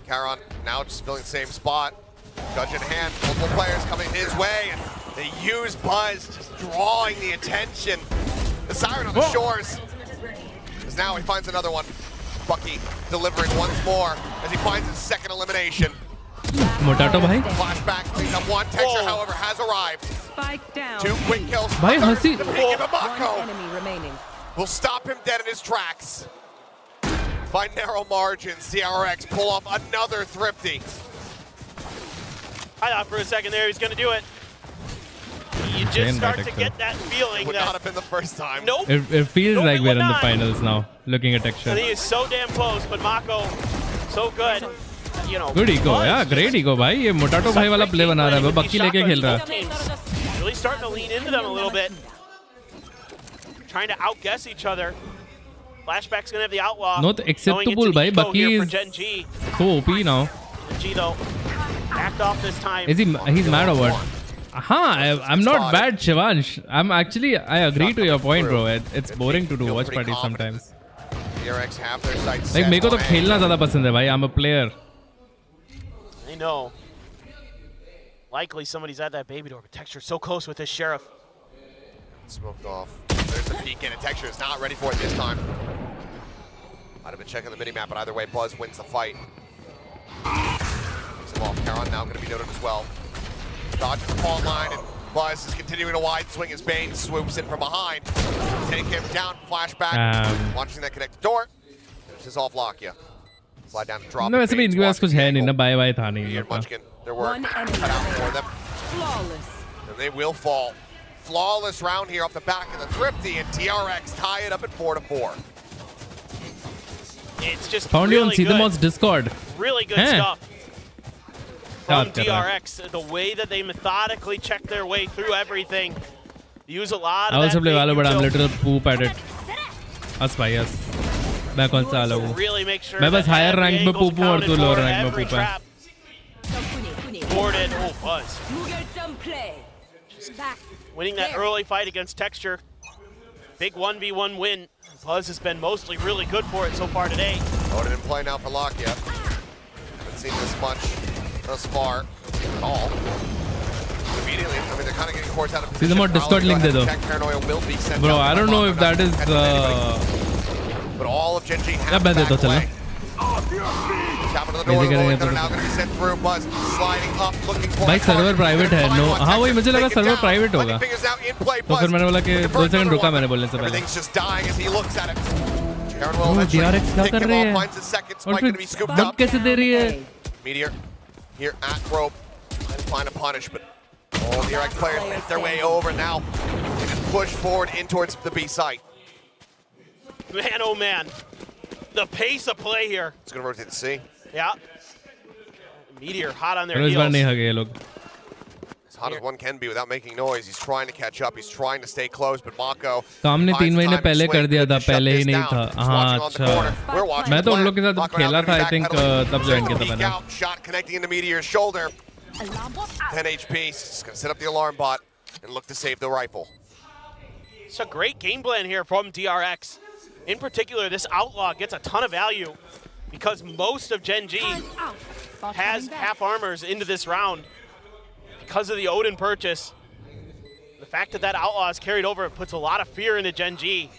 Caron now just filling the same spot. Judge in hand, multiple players coming his way, and they use Buzz, just drawing the attention. The Siren on the shores. As now he finds another one. Bucky delivering once more as he finds his second elimination. Flashback, cleans up one. Texture, however, has arrived. Spike down. 2 quick kills. Bhai, Hasi. The peak of a Mako. Enemy remaining. Will stop him dead in his tracks. By narrow margins, DRX pull off another thrifty. I thought for a second there he was going to do it. You just start to get that feeling. Would not have been the first time. Nope. It feels like we're in the finals now, looking at Texture. And he is so damn close, but Mako, so good. You know, good ego, yeah, great ego, bhai. ये मोटाटो भाई वाला play बना रहा है, वो बक्की लेके खेल रहा है. Really starting to lean into them a little bit. Trying to outguess each other. Flashback's gonna have the outlaw. Not acceptable, bhai. Bucky is Gen.G. so OP now. Gen.G though, backed off this time. Is he? He's mad or what? I'm not bad, Shivansh. I agree to your point, bro. It's boring to do watch parties sometimes. DRX have their sights Like, set मेरे को तो on A. खेलना ज़्यादा पसंद है, भाई. I'm a player. I know. Likely somebody's at that baby door, but Texture so close with his Sheriff. Smoked off. There's the peek in, and Texture is not ready for it this time. Might have been checking the mini-map, but either way, Buzz wins the fight. Picks him off. Caron now going to be noted as well. Dodges the fall line, and Buzz is continuing to wide swing as Bane swoops in from behind. Take him down, flashback. Watching that connected door. This is off Lakia. Slide down and drop. No, वैसे भी इनके पास कुछ है नहीं ना, bye था नहीं ये. Munchkin, their work cut out for them. Flawless. And they will fall. Flawless round here off the back of the thrifty, and DRX tie it up at 4-4. It's just Found really you on good. Sidamod's Discord. Really good stuff from DRX. The way that they methodically check their way through everything. Use a lot of I also that play Valorant, but I'm util. little poop at it. Us भाई us. मैं कौन सा अलग हूँ? Really make sure मैं बस higher rank में poop हूँ और तू lower rank में every poop है. trap. Boarded. Oh, Buzz. Winning that early fight against Texture. Big 1v1 win. Buzz has been mostly really good for it so far today. Odin in play now for Lakia. Haven't seen this much thus far at all. Immediately, I mean, they're kind of getting courts out of position. Sidamod Discord link दे दो. Bro, I don't know if that is. But all of Gen.G क्या have मैं back देता चला? away. Tapping to the door, the rolling that are now going to be sent through. Buzz sliding up, looking for भाई server private है. No, हाँ वही मुझे लगा सर्वर प्राइवेट होगा. fingers out in play. तो फिर मैंने बोला कि 2 सेकंड रुका मैंने बोलने से पहले. Everything's just dying as he looks at it. Caron will Oh, eventually DRX क्या pick कर him रही off, है? finds his second. और Spike फिर going to be scooped buff up. कैसे दे रही है? Meteor here at rope. Trying to find a punish, but all the DRX players make their way over now. They just push forward in towards the B site. Man, oh man. The pace of play here. It's going to rotate to C. Yeah. Meteor hot on their इस बार नहीं heels. हगे ये लोग. As hot as one can be without making noise, he's trying to catch up. He's trying to stay close, but Mako. तो हमने 3 महीने पहले कर दिया था, पहले ही नहीं था. हाँ अच्छा. मैं तो उन लोग के साथ खेला था, I think तब join किया था मैंने. Shot connecting into Meteor's shoulder. 10 HP. He's going to set up the alarm bot and look to save the rifle. It's a great game plan here from DRX. In particular, this Outlaw gets a ton of value because most of Gen.G has half armors into this round because of the Odin purchase. The fact that that Outlaw is carried over puts a lot of fear into Gen.G.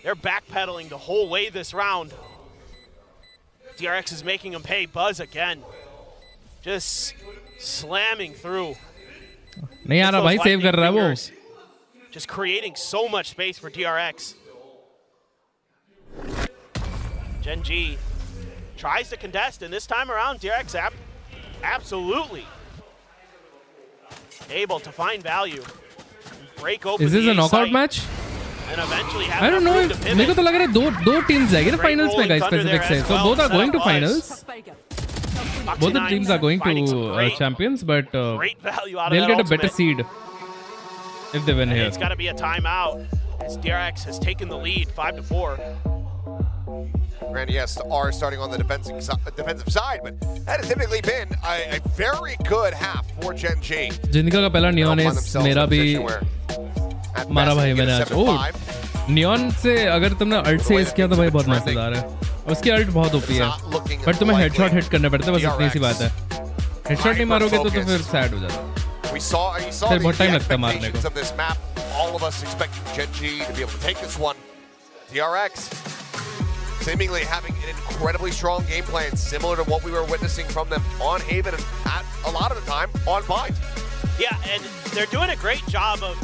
They're backpedaling the whole way this round. DRX is making them pay. Buzz again. Just slamming through. नहीं आ रहा भाई, save कर रहा है वो. Just creating so much space for DRX. Gen.G tries to contest, and this time around, DRX absolutely able to find value. Break open. Is this the a knockout site, match? And eventually have I don't know. enough room to pivot. मेरे को तो लग रहा है दो teams जाएंगे ना finals में guys specific से. So both are going to finals. Both the teams are going to champions, but they'll get a better seed if they win here. It's got to be a timeout as DRX has taken the lead 5-4. Granted, yes, are starting on the defensive side, but that has typically been a very good half for Gen.G. जिंदगी का पहला neon इस मेरा भी मारा भाई मैंने आज। ओह नियॉन से अगर तुमने अल्ट से एस किया तो भाई बहुत मजेदार है। उसकी अल्ट बहुत ओपी है, बट तुम्हें हेडशॉट हिट करने पड़ते हैं, बस इतनी सी बात है। हेडशॉट नहीं मारोगे तो फिर सैड हो जाता है, फिर बहुत टाइम लगता है मारने को। All of us expecting Gen.G to be able to take this one. DRX seemingly having an incredibly strong game plan, similar to what we were witnessing from them on Haven and at a lot of the time on Bind. Yeah, and they're doing a great job of,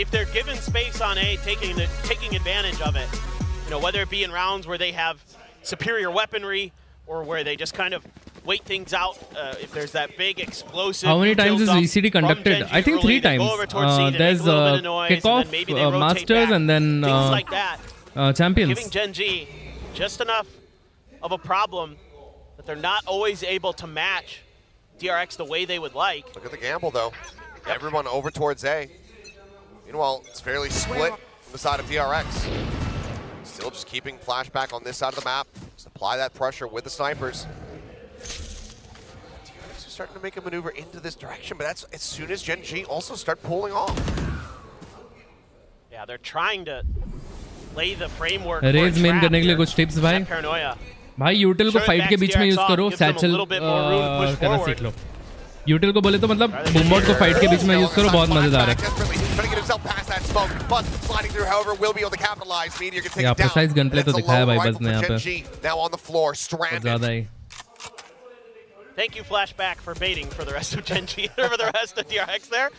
if they're given space on A, taking advantage of it. You know, whether it be in rounds where they have superior weaponry or where they just kind of wait things out. If there's that big explosive. How many times is VCT conducted? I think 3 times. There's kickoff, Masters, and then things like that. Champions. Giving Gen.G just enough of a problem that they're not always able to match DRX the way they would like. Look at the gamble, though. Everyone over towards A. Meanwhile, it's fairly split on the side of DRX. Still just keeping flashback on this side of the map. Just apply that pressure with the snipers. DRX is starting to make a maneuver into this direction, but that's as soon as Gen.G also start pulling off. Yeah, they're trying to lay the framework. रेज मेन करने के लिए कुछ tips भाई। भाई यूटिल को fight के बीच में यूज करो, सैचल करना सीख लो। यूटिल को बोले तो मतलब बूमबॉट को फाइट के बीच में यूज करो, बहुत मजेदार है। ये प्रिसाइज गन प्ले तो दिखाया भाई बस ने यहाँ पे ज़्यादा ही। Thank you, Flashback, for baiting for the rest of Gen.G or for the rest of DRX there.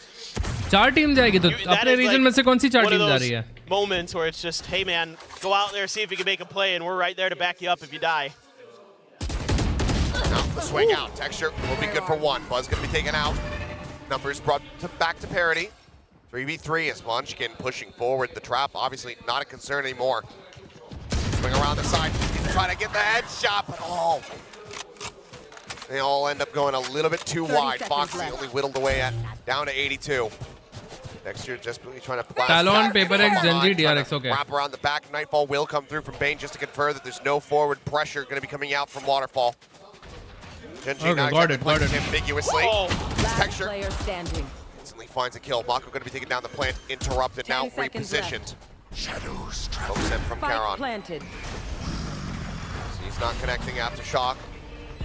4 team जाएगी तो अपने रीजन में से कौन सी 4 टीम जा रही है? Moments where it's just, hey man, go out there, see if you can make a play, and we're right there to back you up if you die. Now the swing out. Texture will be good for 1. Buzz going to be taken out. Numbers brought back to parity. 3v3 as Munchkin pushing forward. The trap obviously not a concern anymore. Swing around the side. He's trying to get the headshot, but they all end up going a little bit too wide. Foxy only whittled away down to 82. Texture just really trying to flash. Talon, Paper X, Gen.G, DRX, okay. Wrap around the back. Nightfall will come through from Bane just to confirm that there's no forward pressure going to be coming out from Waterfall. Gen.G now got it. ambiguously. Texture instantly finds a kill. Mako going to be taking down the plant. Interrupted now, repositioned. Shadows travel sent from Charon. So he's not connecting after shock.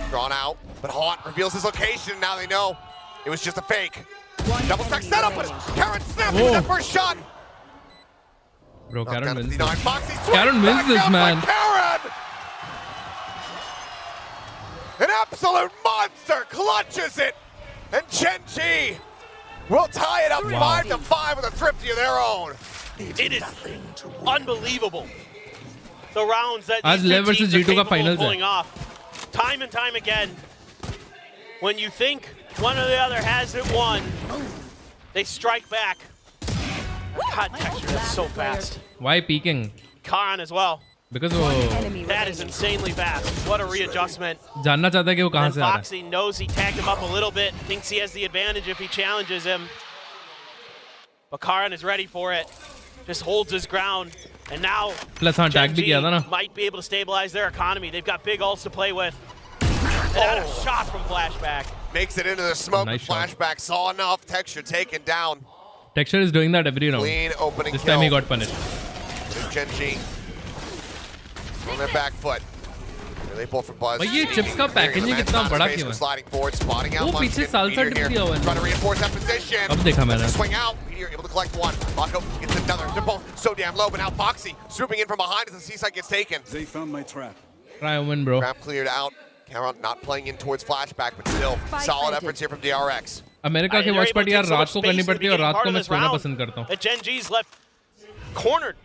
Drawn out, but Haunt reveals his location. Now they know it was just a fake. Double stack setup, but Charon snapped with that first shot. Bro, Charon wins this. Charon wins this, man. Charon! An absolute monster clutches it, and Gen.G will tie it up 5-5 with a thrifty of their own. It is unbelievable. The rounds that these two teams are capable of pulling off. Time and time again, when you think one or the other has it won, they strike back. God, Texture, that's so fast. Why peeking? Khan as well. Because that is insanely fast. What a readjustment. जानना चाहता है कि वो कहाँ से आ रहा है. Foxy knows he tagged him up a little bit, thinks he has the advantage if he challenges him. But Karan is ready for it. Just holds his ground. And now Gen.G might be able to stabilize their economy. They've got big ults to play with. And a shot from Flashback. Makes it into the smoke. Nice Flashback shot. Saw enough. Texture taken down. Texture is doing that every round. Clean opening this kill. Time he got punished. Gen.G on their back foot. They pull for Buzz. ये chips का packaging कितना बड़ा क्यों है? Sliding forward, spotting out. वो पीछे salsa dip दिया हुआ है. Trying to reinforce that position. अब देखा मैंने. Swing out. Meteor able to collect one. Mako gets another. They're both so damn low, but now Foxy swooping in from behind as the seaside gets taken. They found my trap. Try and win, bro. Trap cleared out. Charon not playing in towards Flashback, but still solid efforts here from DRX. America के watch party यार रात को करनी पड़ती है और रात को मैं सोना पसंद करता हूँ. Gen.G's left cornered.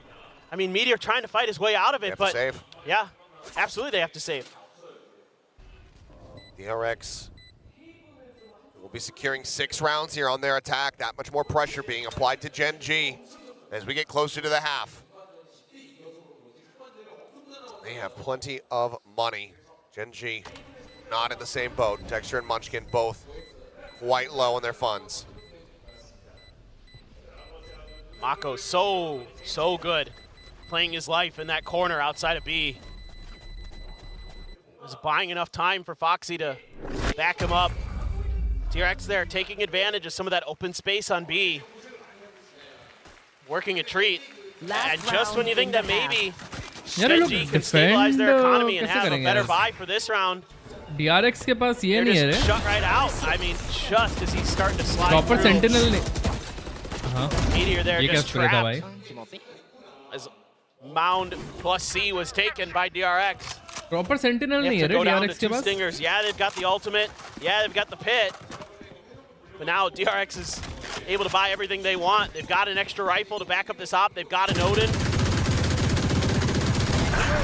I mean, Meteor trying to fight his way out of it, but yeah, absolutely they have to save. DRX will be securing 6 rounds here on their attack. That much more pressure being applied to Gen.G as we get closer to the half. They have plenty of money. Gen.G not in the same boat. Texture and Munchkin both quite low on their funds. Mako so good, playing his life in that corner outside of B. Was buying enough time for Foxy to back him up. DRX there taking advantage of some of that open space on B. Working a treat. And just when you think that maybe Gen.G can stabilize their economy and have a better buy for this round, DRX के पास ये नहीं है रे. Shut right out. I mean, just as he's starting to slide Proper through. Sentinel ने. हाँ. Meteor there ये just क्या था भाई? trapped. As Mound plus C was taken by DRX. Proper Sentinel नहीं है रे DRX के पास. Stingers. Yeah, they've got the ultimate. Yeah, they've got the pit. But now DRX is able to buy everything they want. They've got an extra rifle to back up this op. They've got an Odin.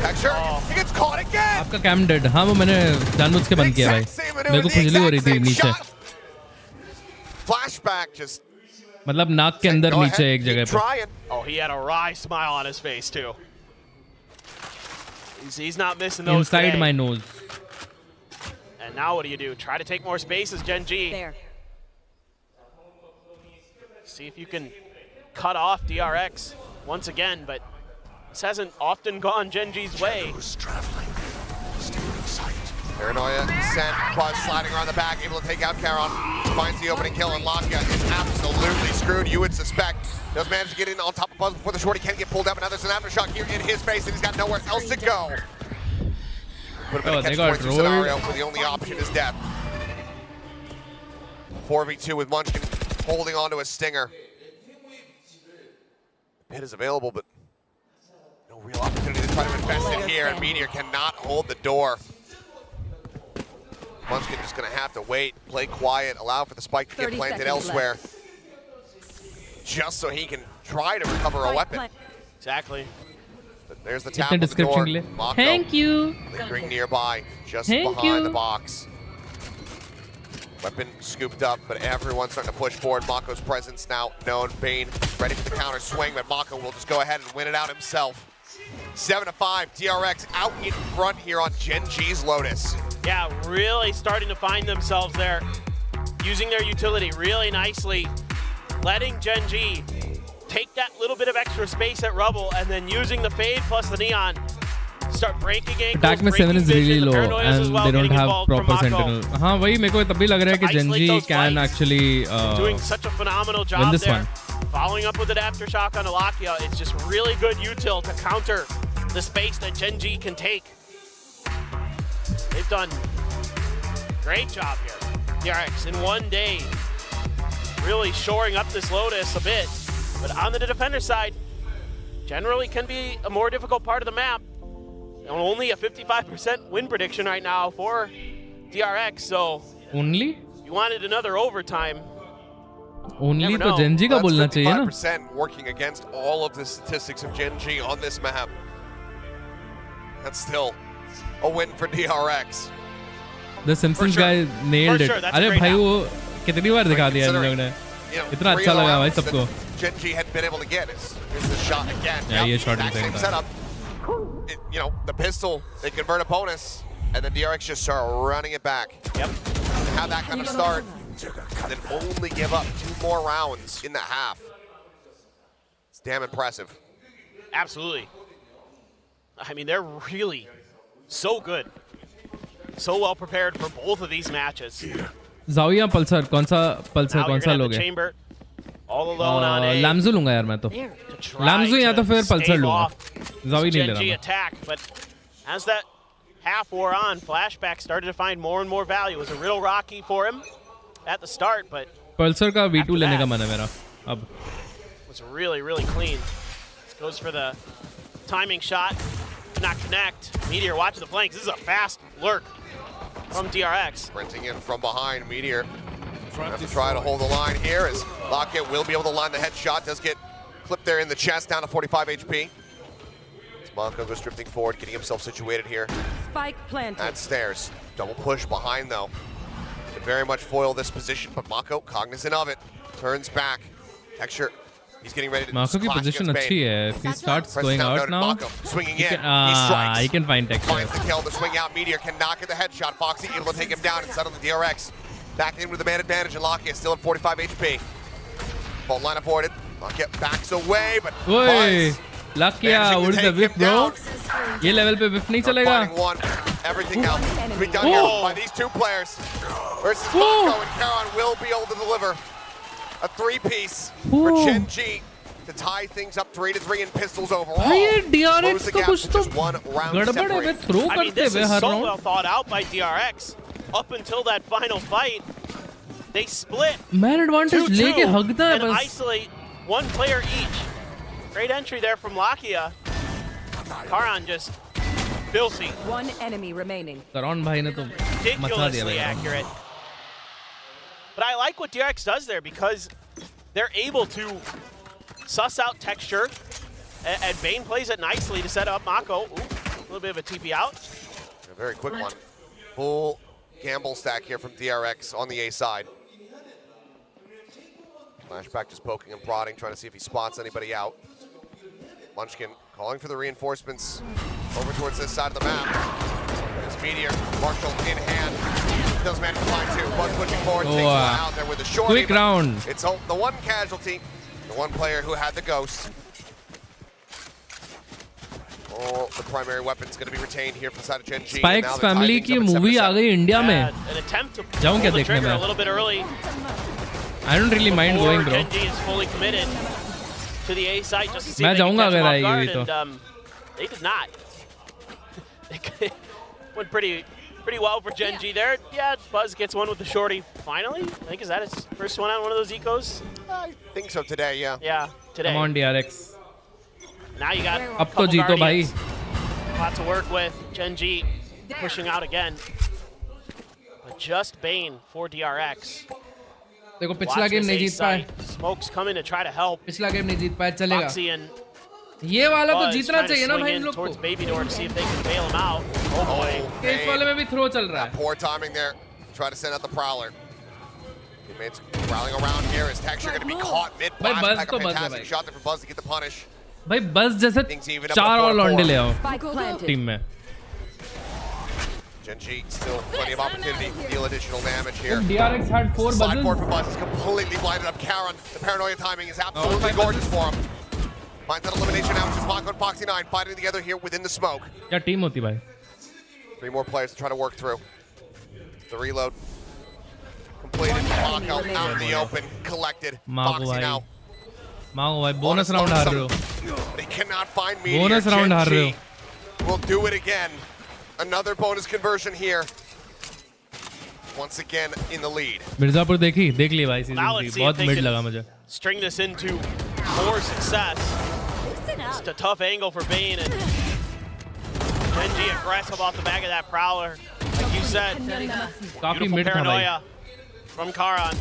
He gets caught again. आपका cam dead. हाँ वो मैंने जानबूझ के बंद किया भाई. मेरे को खुजली हो रही थी नीचे. Flashback just. मतलब नाक के अंदर नीचे एक जगह पे. Oh, he had a wry smile on his face too. He's not missing those Inside today. my nose. And now what do? Try to take more spaces, Gen.G. There. See if you can cut off DRX once again, but this hasn't often gone Gen.G's way. Paranoia sent, Buzz sliding around the back, able to take out Charon. Finds the opening kill, and Lakia is absolutely screwed, you would suspect. Does manage to get in on top of Buzz before the shorty can get pulled out, but now there's an aftershock here in his face, and he's got nowhere else to go. Would have been a catch-22 scenario where the only option is death. 4v2 with Munchkin holding onto a stinger. Pit is available, but no real opportunity to try to invest in here, and Meteor cannot hold the door. Munchkin just going to have to wait, play quiet, allow for the spike to get planted elsewhere, just so he can try to recover a weapon. Exactly. But there's the tap on the door. Mako Thank you. lingering nearby, just Thank behind you. the box. Weapon scooped up, but everyone's starting to push forward. Mako's presence now known. Bane ready for the counter swing, but Mako will just go ahead and win it out himself. 7-5, DRX out in front here on Gen.G's Lotus. Yeah, really starting to find themselves there, using their utility really nicely, letting Gen.G take that little bit of extra space at Rubble, and then using the fade plus the neon to start breaking angles. Attack में 7 is really low, and they don't have proper Sentinel. हाँ वही मेरे को तब भी लग रहा है कि Gen.G can actually doing such a phenomenal job win this there. one. Following up with an aftershock on Alakia, it's just really good util to counter the space that Gen.G can take. They've done a great job here. DRX in one day, really shoring up this Lotus a bit. But on the defender side, generally can be a more difficult part of the map. Only a 55% win prediction right now for DRX, so only you wanted another overtime. Only तो Gen.G का बोलना चाहिए ना. 55% working against all of the statistics of Gen.G on this map. That's still a win for DRX. The Simpsons guy nailed it. अरे भाई वो कितनी बार दिखा दिया इन लोगों ने. इतना अच्छा लगा भाई सबको. Gen.G had been able to get is the shot again. Yeah, ये shot exact same setup. You know, the pistol, they convert a bonus, and then DRX just start running it back. Yep. Have that kind of start, and then only give up 2 more rounds in the half. It's damn impressive. Absolutely. I mean, they're really so good. So well prepared for both of these matches. Zawiya Pulsar, कौन सा लोगे? Chamber, all alone on A. Lamzu लूँगा यार मैं तो. Lamzu या तो फिर Pulsar लूँगा. Zawi नहीं ले Gen.G रहा. attack, but as that half wore on, Flashback started to find more and more value. It was a real rocky for him at the start, but Pulsar का V2 लेने का मन है मेरा. अब. Was really, really clean. This goes for the timing shot. Did not connect. Meteor watching the flanks. This is a fast lurk from DRX. Sprinting in from behind, Meteor. Have to try to hold the line here as Lockett will be able to line the headshot. Does get clipped there in the chest, down to 45 HP. As Mako goes drifting forward, getting himself situated here. Spike planted. At stairs. Double push behind though. Could very much foil this position, but Mako, cognizant of it, turns back. Texture. He's getting ready to Mako की position अच्छी है. If he starts going out now, Mako, swinging in. he strikes. He can find Texture. Finds the kill, the swing out. Meteor cannot get the headshot. Foxy able to take him down and settle the DRX. Back in with the man advantage, and Lockett still at 45 HP. Bolt line avoided. Lockett backs away, but Oi, Lakia, what is the whip, bro? ये level पे whip नहीं चलेगा. Everything else to be done here by these two players. Versus Mako, and Karon will be able to deliver a three-piece for GEN.G to tie things up 3-3 in pistols overall. DRX को कुछ तो गड़बड़ है, throw करते हुए हर so well thought out by DRX. Up until that final fight, they split. Man advantage लेके हगता है and बस. isolate one player each. Great entry there from Lakia. Karan just filthy. One enemy remaining. Karan भाई ने तो मचा दिया Ridiculously accurate. But I like what DRX does there because they're able to suss out texture, and Bane plays it nicely to set up Mako. Ooh, a little bit of a TP out. A very quick one. Full gamble stack here from DRX on the A side. Flashback just poking and prodding, trying to see if he spots anybody out. Munchkin calling for the reinforcements over towards this side of the map. There's Meteor, Marshall in hand. Does manage to find two. Buzz pushing forward, takes one out there with a short. Quick round. It's the one casualty, the one player who had the ghost. Oh, the primary weapon's going to be retained here from the side of GEN.G. Spikes family की movie आ गई India में. जाऊँ क्या देखने में? A little bit early. I don't really mind going, bro. GEN.G is fully committed to the A side just to see मैं if they can जाऊँगा catch him अगर off आएगी guard, तो. and they did not. It went pretty well for GEN.G there. Yeah, Buzz gets one with the shorty. Finally, I think is that his first one on one of those ecos? I think so today, yeah. Yeah, today. Come on, DRX. Now you got अब तो जीतो भाई. Lot to work with. GEN.G pushing out again. But just Bane for DRX. देखो पिछला game नहीं जीत पाए. Smoke's coming to try to help. पिछला game नहीं जीत पाए, चलेगा. Foxy and ये वाला तो Buzz जीतना trying to चाहिए ना swing भाई in इन लोग towards को. Baby Door to see if they can bail him out. Oh boy. इस वाले में भी थ्रो चल रहा है. Poor timing there. Try to send out the Prowler. Teammates prowling around here. Is Texture going to be caught mid-blast? Buzz Back तो a Buzz है fantastic भाई. shot there for Buzz to get the punish. भाई बस जैसे चार और लौंडे ले आओ टीम में. GEN.G still plenty of opportunity to deal additional damage here. DRX had 4 Slide buzzes. forward for Buzz is completely blinded up. Karon, the paranoia timing is absolutely gorgeous for him. Finds that elimination out, which is Mako and Foxy 9 fighting together here within the smoke. क्या team होती भाई? 3 more players to try to work through. The reload completed. Mako out in the open, collected. Foxy now. माओ भाई bonus round हार रहे हो. But he cannot find Meteor. Bonus round हार रहे हो. GEN.G will do it again. Another bonus conversion here. Once again in the lead. Mirzapur देखी देख ली भाई सीजन 3 बहुत मिड लगा मुझे. String this into more success. Just a tough angle for Bane, and GEN.G aggressive off the back of that Prowler. Like you said, काफी beautiful mid था भाई. paranoia from Karan.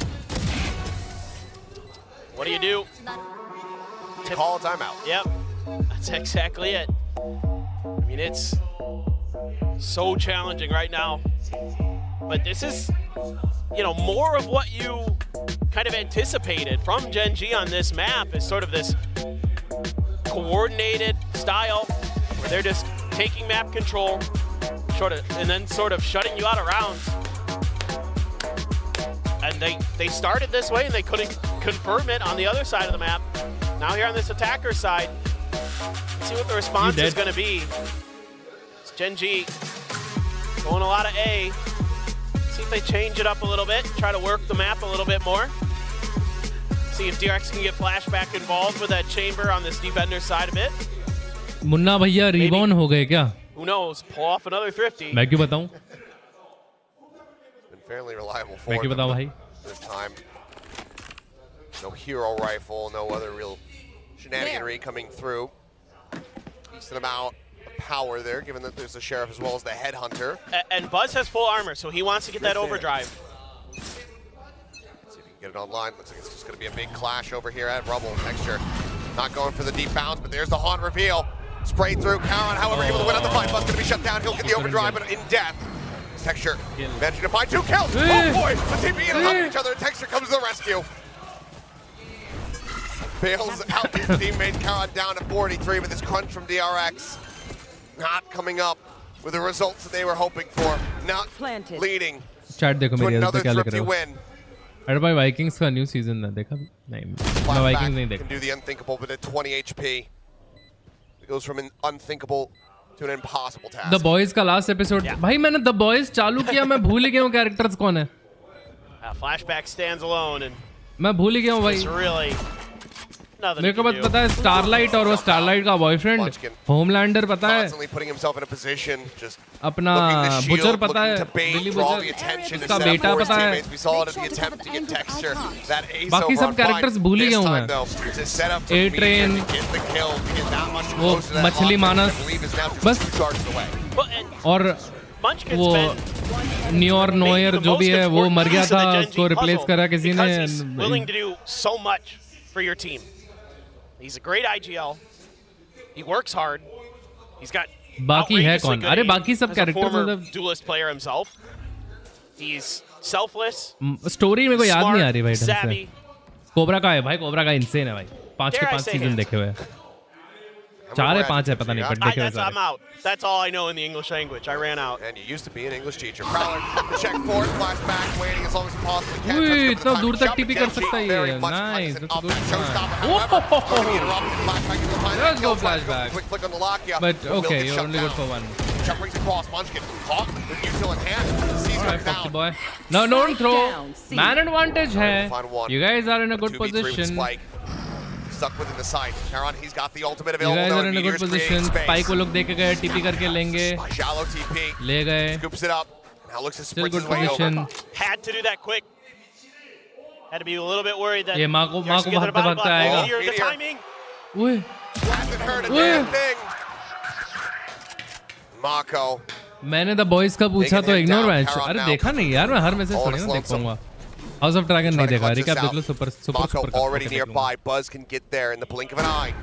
What do you do? Call a timeout. Yep, that's exactly it. I mean, it's so challenging right now. But this is, more of what you kind of anticipated from GEN.G on this map is sort of this coordinated style where they're just taking map control, and then sort of shutting you out of rounds. And they started this way and they couldn't confirm it on the other side of the map. Now here on this attacker side, let's see what the response is going to be. It's GEN.G going a lot of A. See if they change it up a little bit, try to work the map a little bit more. See if DRX can get flashback involved with that chamber on this defender side of it. Munna भैया ribbon हो गए क्या? Who knows? Pull off another thrifty. मैं क्यों बताऊं? Been fairly reliable for मैं क्यों बताऊं भाई? this time. No hero rifle, no other real shenaniganry coming through. Decent amount of power there, given that there's the Sheriff as well as the Headhunter. And Buzz has full armor, so he wants to get that overdrive. See if he can get it online. Looks like it's just going to be a big clash over here at Rubble. Texture not going for the deep bounce, but there's the Haunt reveal. Sprayed through. Karon, however, able to win out the fight. Buzz going to be shut down. He'll get the overdrive, but in death. Texture managing to find 2 kills. Oh boy, the TP and hugging each other. Texture comes to the rescue. Bails out his teammate. Karon down to 43, but this crunch from DRX not coming up with the results that they were hoping for. Not leading Chat देखो to मेरी another क्या लिख thrifty रहे हो? win. अरे भाई Vikings का new season ना देखा? नहीं मैं वाइकिंग्स नहीं Can देखा. do the unthinkable, but at 20 HP. It goes from an unthinkable to an impossible task. The Boys का last episode. भाई मैंने The Boys चालू किया, मैं भूल ही गया हूँ characters कौन है. Flashback stands alone and मैं भूल ही गया हूँ भाई. it's really nothing. मेरे को बस पता है Starlight और वो Starlight का boyfriend Homelander पता है. Constantly putting himself in a position, just अपना Butcher पता है. Billy Butcher. उसका बेटा पता है. We saw it at the attempt to get Texture. That ace बाकी सब characters भूल ही गया हूँ मैं. A-Train. वो मछली मानस. बस. और वो न्यूयॉर्क नोयर जो भी है वो मर गया था, उसको रिप्लेस करा किसी ने. Willing to do so much for your team. He's a great IGL. He works hard. He's got बाकी है कौन? अरे बाकी सब कैरेक्टर्स मतलब duelist player himself. He's selfless. Story में कोई याद नहीं आ रही भाई ढंग से. कोबरा का है भाई, कोबरा का इंसेन है भाई. 5 के 5 सीजन देखे हुए हैं. 4 है 5 है पता नहीं, बट देखे हुए I'm out. That's all I know in the English language. I ran out. And you used to be an English teacher. Prowler, check forward, flashback, waiting as long as possible. Uy, इतना दूर तक TP कर सकता है ये. Nice. That's good. Let's go flashback. Quick flick on the lock, yeah. But okay, you're only good for one. Chuck brings across. Munchkin caught with util in hand. Sees him down. Boy. No, don't throw. Man advantage है. You guys are in a good position. Stuck within the side. Charon, he's got the ultimate You available. guys are in a good position. Spike को लोग देख गए, TP करके लेंगे. Shallow TP. ले गए. Scoops it up. Now looks to Still sprint good his way position. over. Had to do that quick. Had to be a little bit worried that ये माँ को भागते आएगा. The timing. Uy. Hasn't heard a damn thing. Mako. मैंने The Boys का पूछा तो ignore match. अरे देखा नहीं यार, मैं हर मैसेज थोड़ी ना देख पाऊंगा. House of Dragon नहीं देखा. रिकैप देख लो. Super already nearby. Buzz can get there in the blink of an eye.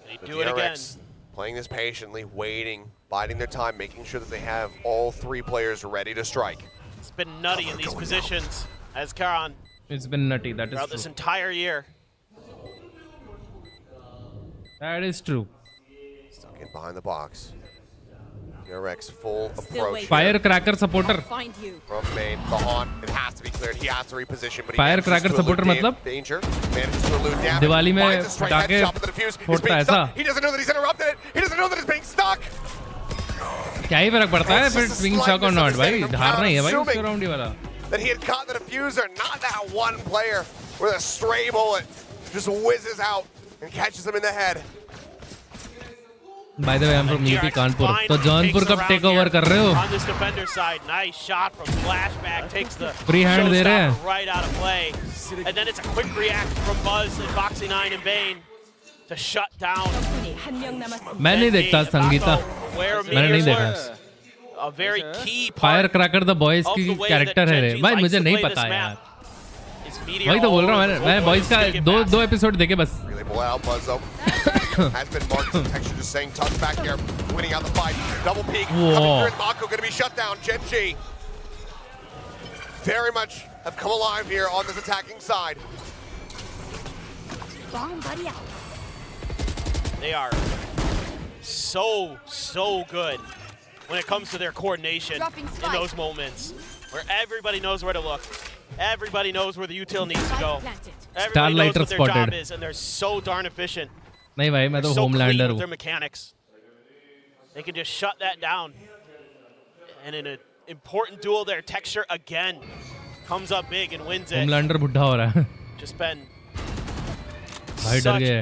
They do it again. Playing this patiently, waiting, biding their time, making sure that they have all 3 players ready to strike. It's been nutty in these positions as Charon. It's been nutty. That is throughout true. this entire year. That is true. Stuck in behind the box. DRX full approach. Firecracker supporter. From main, the haunt. It has to be cleared. He has to reposition, but he Firecracker supporter मतलब? Danger. Manages to elude damage. Diwali में पटाखे फोड़ता है ऐसा. He doesn't know that he's interrupted it. He doesn't know that it's being stuck. क्या ही फर्क पड़ता है फिर swing shock or not भाई. हारना ही है भाई उस राउंड ही वाला. That he had caught the diffuser, not that one player where a stray bullet just whizzes out and catches him in the head. By the way, I'm from UP Kanpur. तो जौनपुर कब take over कर रहे हो? On this defender side, nice shot from flashback, takes the free hand दे रहे हैं. Right out of play, and then it's a quick react from Buzz and Foxy 9 and Bane to shut down. मैं नहीं देखता संगीता. मैंने नहीं देखा. A very key part. Firecracker The Boys की character है रे. भाई मुझे नहीं पता यार. वही तो बोल रहा हूँ मैं Boys का दो एपिसोड देखे बस. Has been marked. Texture just saying touch back here, winning out the fight. Double peek. Coming through, Mako going to be shut down. Gen.G very much have come alive here on this attacking side. They are so good when it comes to their coordination in those moments where everybody knows where to look. Everybody knows where the util needs to go. Everybody knows what their job is, and they're so darn efficient. नहीं भाई मैं तो Homelander हूँ. Their mechanics. They can just shut that down. And in an important duel there, Texture again comes up big and wins it. Homelander बुढ़ा हो रहा है. Just been भाई डर गए.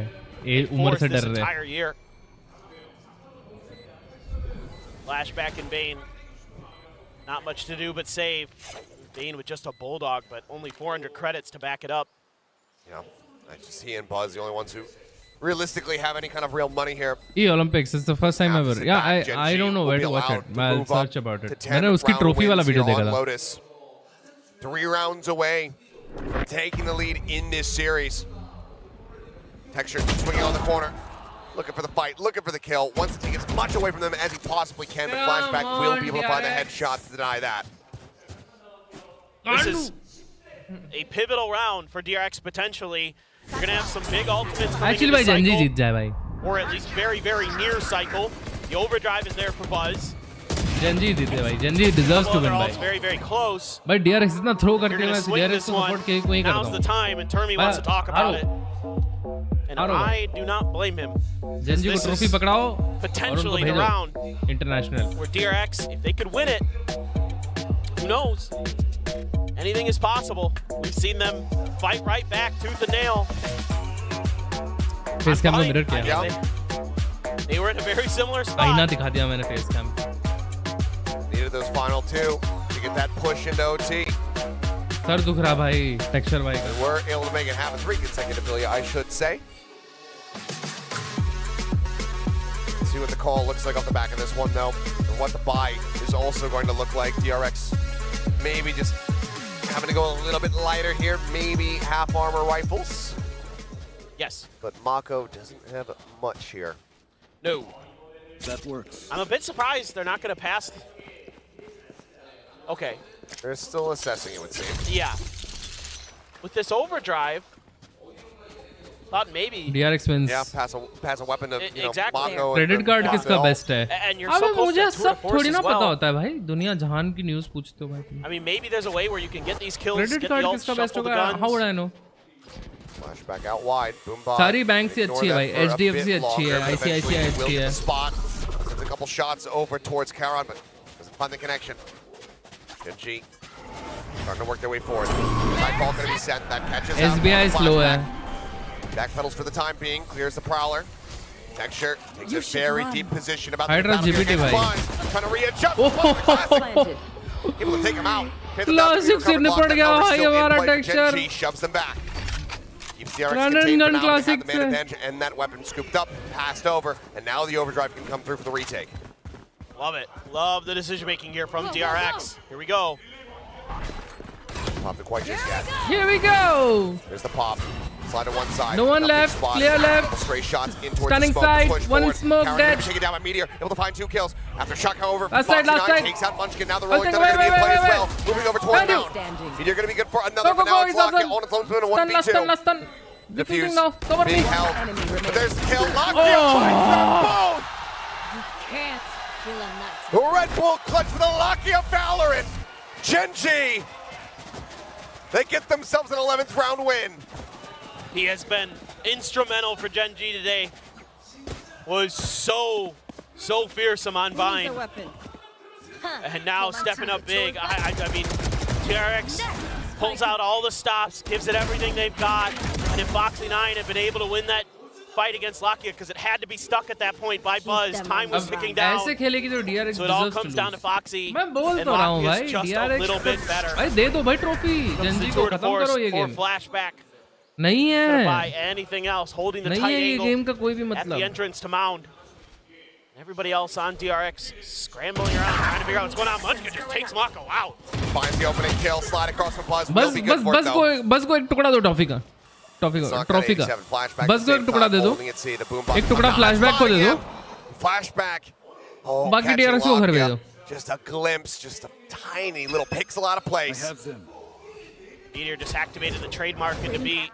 ये उम्र से डर रहे. Entire year. Flashback and Bane. Not much to do but save. Bane with just a bulldog, but only 400 credits to back it up. Yeah, I just he and Buzz the only ones who realistically have any kind of real money here. Olympics is the first time ever. Yeah, I don't know where to watch it. I'll search about it. मैंने उसकी trophy वाला video देखा था. 3 rounds away from taking the lead in this series. Texture swinging on the corner, looking for the fight, looking for the kill. Wants to take as much away from them as he possibly can, but Flashback will be able to find the headshot to deny that. This is a pivotal round for DRX potentially. You're going to have some big ultimates coming Actually, into Gen.G cycle, जीत जाए भाई. or at least very near cycle. The overdrive is there for Buzz. Gen.G जीते भाई. Gen.G deserves to win भाई. Very close. But DRX इतना throw करते You're हैं, gonna swing DRX this को one. support कोई करता Now's the हूँ. time, and Termi wants to talk about it. And I do not blame him. Gen.G को trophy पकड़ाओ potentially the round international where DRX, if they could win it, who knows? Anything is possible. We've seen them fight right back tooth and nail. Face cam में mirror किया They were in a very similar spot. आईना दिखा दिया मैंने face cam Needed those final two to get that push into OT. Sir दुख रहा भाई texture भाई का They were able to make it happen 3 consecutively, I should say. Let's see what the call looks like off the back of this one, though, and what the buy is also going to look like. DRX maybe just having to go a little bit lighter here, maybe half armor rifles. Yes. But Mako doesn't have much here. No. That works. I'm a bit surprised they're not going to pass. Okay. They're still assessing, it would seem. Yeah. With this overdrive, thought maybe DRX wins. Yeah, pass a weapon to exactly. Mako. Credit card किसका best है? And you're अबे so मुझे close to सब tour de थोड़ी force ना as well. पता होता है भाई दुनिया जहान की news पूछते हो भाई I mean, maybe there's a way where you can get these kills, Credit get card the ults, किसका best shuffle the होगा? guns. How would I know? Flashback out wide. Boom bomb. सारी banks ही अच्छी है भाई HDFC अच्छी है ICICI अच्छी है Spot. Sends a couple shots over towards Karan, but doesn't find the connection. Gen.G starting to work their way forward. Nightfall going to be sent. That catches SBI out. slow है Backpedals for the time being. Clears the Prowler. Texture takes a very deep position about Hydra the GPT भाई trying to readjust. Able to take him out. Classic से निपट गया भाई हमारा Texture Gen.G shoves them back. Keeps DRX contained for now. They have the man advantage and that weapon scooped up, passed over, and now the overdrive can come through for the retake. Love it. Love the decision making here from DRX. Here we go. Pop it quite just yet. Here we go. There's the pop. Slide to one side. No one Nothing left. spot. Clear left. Couple stray shots in towards Stunning the smoke. side. Push One forward. smoke Karan dead. taken down by Meteor. Able to find 2 kills. After shot, however, Last side, last side. takes out Munchkin. Now the rolling Wait, thunder going to be in play wait, as well. wait. Moving over toward Go, Mount. Meteor going to be good for another, Go, but go, now go, it's he's Lockett awesome. on its own to a Stun, last 1v2. stun, last stun. Defuse now. Cover me. being held. But there's the kill. Lockett Oh. both. You can't kill a nut. Red Bull clutch for the Lakia Valorant. Gen.G. They get themselves an 11th round win. He has been instrumental for Gen.G today. Was so fearsome on Vine. And now stepping up big. I mean, DRX pulls out all the stops, gives it everything they've got. And if Foxy 9 had been able to win that fight against Lakia, because it had to be stuck at that point by Buzz, time was ticking down. ऐसे खेलेगी तो DRX So it all comes down to Foxy. मैं बोल तो रहा हूँ भाई just a DRX little bit better. भाई दे दो भाई ट्रॉफी Gen.G को खत्म करो ये गेम flashback. नहीं है Buy anything else, holding the नहीं tight है ये angle गेम का कोई भी at the मतलब entrance to Mound. Everybody else on DRX scrambling around, trying to figure out what's going on. Munchkin just takes Mako out. Finds the opening kill, slide across from Buzz. बस को एक टुकड़ा दो trophy का बस को एक टुकड़ा दे दो एक टुकड़ा फ्लैशबैक को दे दो Flashback. Oh, बाकी DRX को घर भेज दो Just a glimpse, just a tiny little pixel out of place. Meteor just activated the trademark into beat.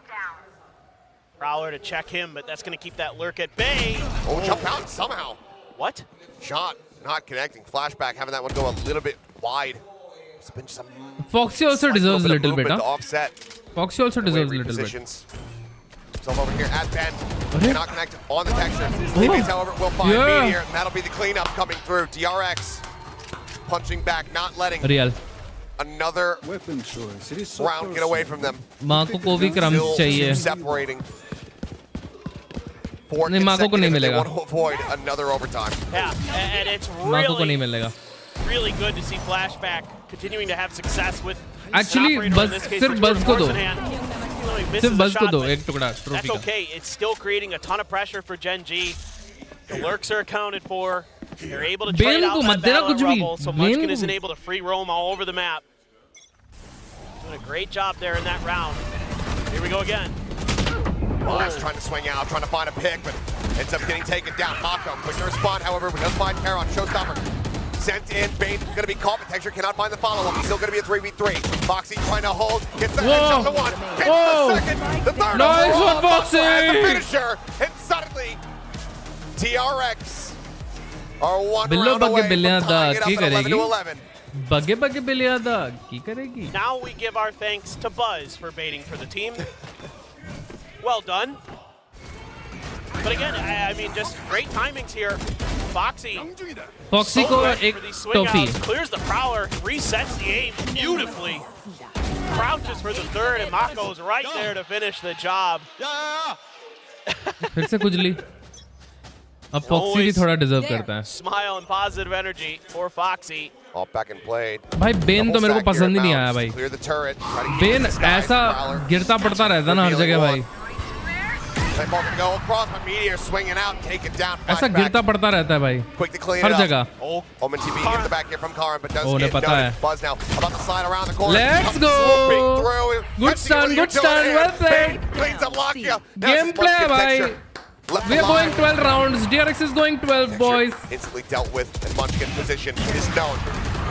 Prowler to check him, but that's going to keep that lurk at bay. Oh, jump out somehow. What? Shot not connecting. Flashback having that one go a little bit wide. It's been some Foxy also deserves a little bit, huh? Offset. Foxy also deserves a little bit. Himself over here at Ben. Cannot connect on the texture. Teammates, however, will find Meteor, and that'll be the cleanup coming through. DRX punching back, not letting another round get away from them. Mako को भी crumbs चाहिए. Separating. Four Mako को नहीं consecutive, they मिलेगा. want to avoid another overtime. Yeah, and it's Mako को नहीं मिलेगा. really good to see Flashback continuing to have success with Actually, सिर्फ बस को दो. सिर्फ बस को दो एक टुकड़ा ट्रॉफी That's का. okay. It's still creating a ton of pressure for Gen.G. The lurks are accounted for. They're able to trade out that battle at Rubble, so Munchkin isn't able to free roam all over the map. Doing a great job there in that round. Here we go again. Buzz trying to swing out, trying to find a pick, but ends up getting taken down. Mako quick to respond, however, but does find Karan. Showstopper sent in. Bane going to be caught, but Texture cannot find the follow-up. He's still going to be a 3v3. Foxy trying to hold, gets the headshot to one, gets the second, the third. Nice one, Foxy! The finisher, and suddenly DRX are one round away from tying it up at 11 to 11. बगे बगे बिलियादा की करेगी. Now we give our thanks to Buzz for baiting for the team. Well done. But again, I mean, just great timings here. Foxy को एक toffee clears the prowler, resets the aim beautifully. Crouches for the third, and Mako's right there to finish the job. फिर से खुजली. अब Foxy भी थोड़ा deserve करता है. Smile and positive energy for Foxy. All back and played. भाई Ben तो मेरे को पसंद ही नहीं आया भाई. बेन ऐसा गिरता पड़ता रहता ना हर जगह भाई. ऐसा गिरता पड़ता रहता है भाई हर जगह. उन्हें पता है. Let's go. Good stun, well played. Gameplay भाई. We are going 12 rounds. DRX is going 12, boys. Instantly dealt with, and Munchkin position is known.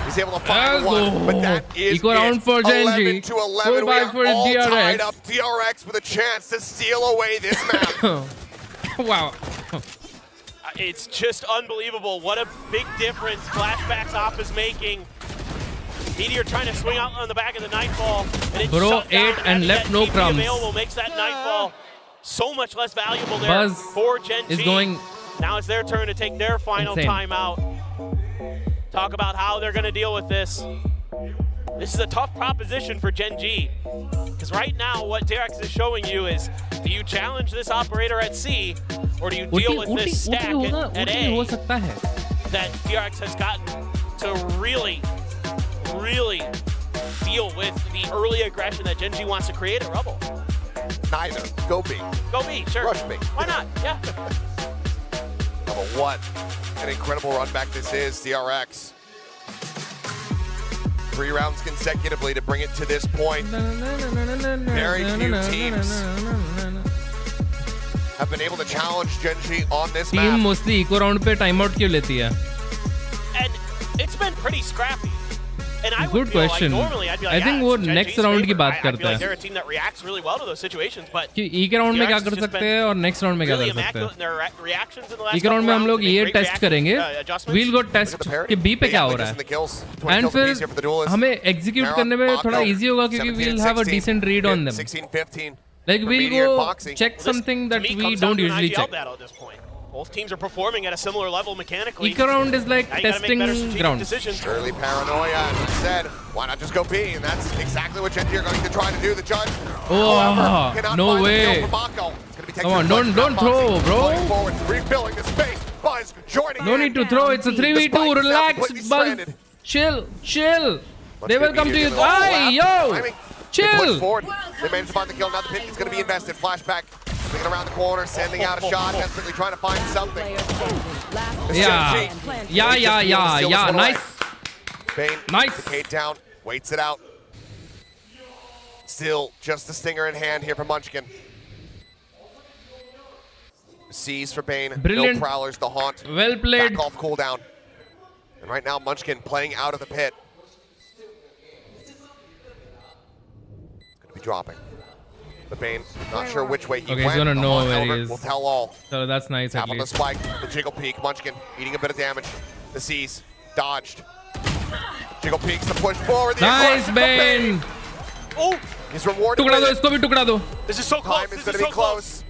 He's able to find one, but that is equal round for Gen.G. 11 to 11. We are for all DRX. tied up. DRX with a chance to steal away this map. Wow. It's just unbelievable. What a big difference Flashback's off is making. Meteor trying to swing out on the back of the Nightfall. And it's Bro, shut down. 8 and left no crumbs. Available makes that Nightfall so much less valuable there Buzz for Gen.G. is going. Now it's their turn to take their final timeout. Talk about how they're going to deal with this. This is a tough proposition for Gen.G. Because right now, what DRX is showing you is, do you challenge this operator at C, or do you deal with this stack at A that DRX has gotten to really, really deal with the early aggression that Gen.G wants to create at Rubble? Neither. Go B. Go B, sure. Rush B. Why not? Yeah. But what an incredible run back this is, DRX. 3 rounds consecutively to bring it to this point. Very few teams have been able to challenge Gen.G on this map. Team mostly eco round पे timeout क्यों लेती है? And it's been pretty scrappy. And I Good question. I think वो next round की बात करता है. They're a team that reacts really well to those situations, but कि E round में क्या कर सकते हैं और next round में क्या कर सकते हैं? E round में हम लोग ये टेस्ट करेंगे. We'll go test कि B पे क्या हो रहा है. And फिर हमें execute करने में थोड़ा easy होगा क्योंकि we'll have a decent read on them. Like we'll go check something that we don't usually check. Both teams are performing at a similar level mechanically. Eco round is like testing ground. Early paranoia, as I said, why not just go B? And that's exactly what Gen.G are going to try to do. The judge, however, cannot no find way. the kill for Mako. It's going to be taken. Come on, don't throw, bro. Forward, refilling the space. Buzz joining. No need to throw. It's a 3v2. Relax, Buzz. Chill. They will come to you. Aye, yo. Chill. They managed to find the kill. Now the pick is going to be invested. Flashback. Swinging around the corner, sending out a shot, desperately trying to find something. Yeah. Nice. Bane, nice. Decade down, waits it out. Still just the stinger in hand here for Munchkin. Sees for Bane. Brilliant. No prowlers, the haunt. Well played. Back off cooldown. And right now, Munchkin playing out of the pit. It's going to be dropping. The Bane, not sure which way he went. He's gonna know where he is. We'll tell all. So that's nice at least. On the spike, the jiggle peek, Munchkin eating a bit of damage. The C's dodged. Jiggle peeks to push forward. Nice, Bane. Oh, he's rewarded. टुकड़ा दो इसको भी टुकड़ा दो. This is so close. Time is going to be close.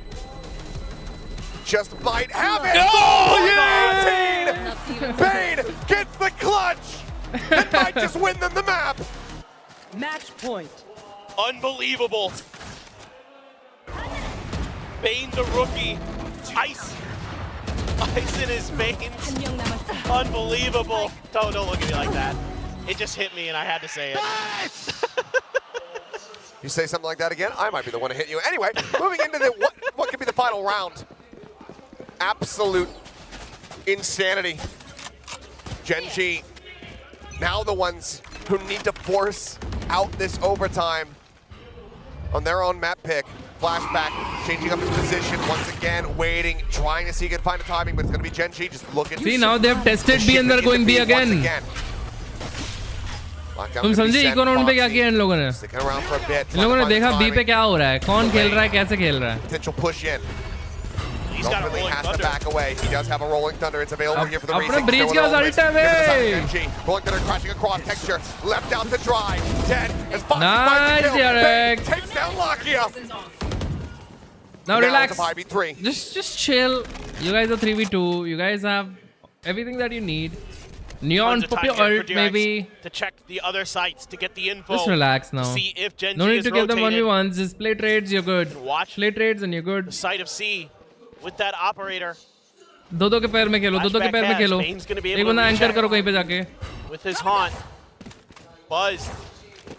Just might have it. Oh yeah! Bane gets the clutch. And might just win them the map. Match point. Unbelievable. Bane the rookie. Ice in his veins. Unbelievable. Don't look at me like that. It just hit me and I had to say it. You say something like that again, I might be the one to hit you. Anyway, moving into what could be the final round. Absolute insanity. Gen.G now the ones who need to force out this overtime on their own map pick. Flashback, changing up his position once again, waiting, trying to see if he can find a timing, but it's going to be Gen.G. Just look at. See, now they've tested B and they're going B again. तुम समझे eco round पे क्या किया इन लोगों ने? इन लोगों ने देखा B पे क्या हो रहा है, कौन खेल रहा है, कैसे खेल रहा है. Potential push in. He's got really has to back away. He does have a rolling thunder. It's available here for the reason. Breach के पास ultimate है. Rolling thunder crashing across texture, left out to dry. Dead as Foxy nice, DRX. takes down Lakia. Now relax. 5v3. Just chill. You guys are 3v2. You guys have everything that you need. Neon, pop your ult, maybe. To check the other sites to get the info. Just relax now. See if Gen.G no need is to give them rotated. 1v1s. Just play trades, you're good. Watch play trades and you're good. the site of C with that operator. दो के पैर में खेलो, दो के पैर में खेलो. एक बंदा एंकर करो कहीं पे जाके. With his haunt. Buzz.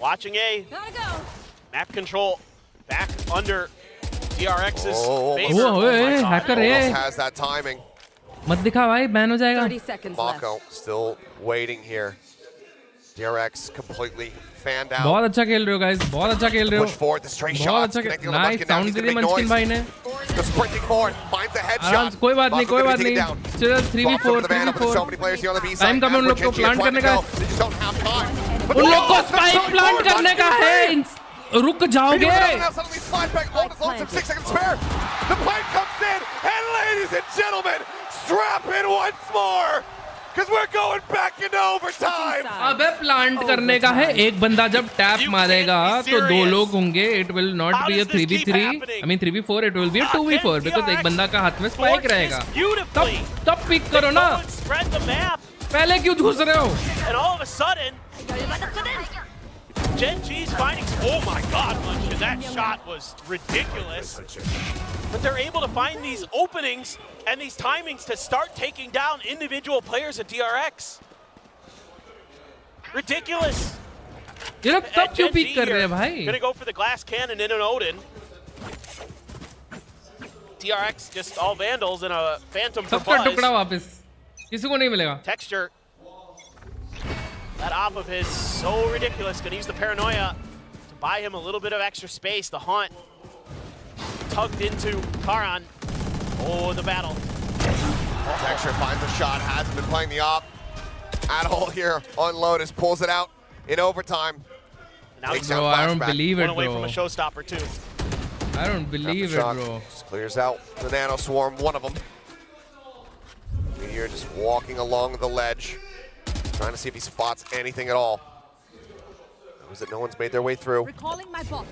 Watching A. Map control. Back under DRX's favor. Oh, hacker Almost has that timing. मत दिखा भाई, बैन हो जाएगा. Mako still waiting here. DRX completely fanned out. बहुत अच्छा खेल रहे हो guys, बहुत अच्छा खेल रहे हो. Push forward, the straight बहुत shots. अच्छा Connecting on the nice Munchkin now. sound He's they gonna the make Munchkin noise. भाई ने. Goes sprinting forward, finds the headshot. आराम से, कोई बात नहीं, कोई बात नहीं. चलो 3v4, 3v4. So many players here on the B side. Time कम है उन लोग को प्लांट करने का. They just don't have time. उन लोग को स्पाइक प्लांट करने का है. रुक जाओगे. Suddenly slide back, Lotus loads him 6 seconds spare. The plane comes in, and ladies and gentlemen, strap in once more. Because we're going back into overtime. अबे plant करने का है. एक बंदा जब टैप मारेगा तो दो लोग होंगे. It will not be a 3v3. I mean 3v4. It will be a 2v4 because एक बंदा का हाथ में स्पाइक रहेगा. तब पिक करो ना. पहले क्यों घुस रहे हो? And all of a sudden, Gen.G's finding. Oh my God, Munchkin, that shot was ridiculous. But they're able to find these openings and these timings to start taking down individual players at DRX. Ridiculous. ये लोग तब क्यों pick कर रहे हैं भाई? Gonna go for the glass cannon in an Odin. DRX just all vandals and a phantom for सबका Buzz. टुकड़ा वापस. किसी को नहीं मिलेगा. Texture. That op of his so ridiculous. Gonna use the paranoia to buy him a little bit of extra space. The haunt tugged into Karan. Oh, the battle. Texture finds a shot. Hasn't been playing the op at all here on Lotus. Pulls it out in overtime. Now bro, I don't believe it, one away bro. from a showstopper too. I don't believe it, bro. Just clears out the Nano Swarm, one of them. Meteor just walking along the ledge, trying to see if he spots anything at all. Knows that no one's made their way through. Recalling my bot.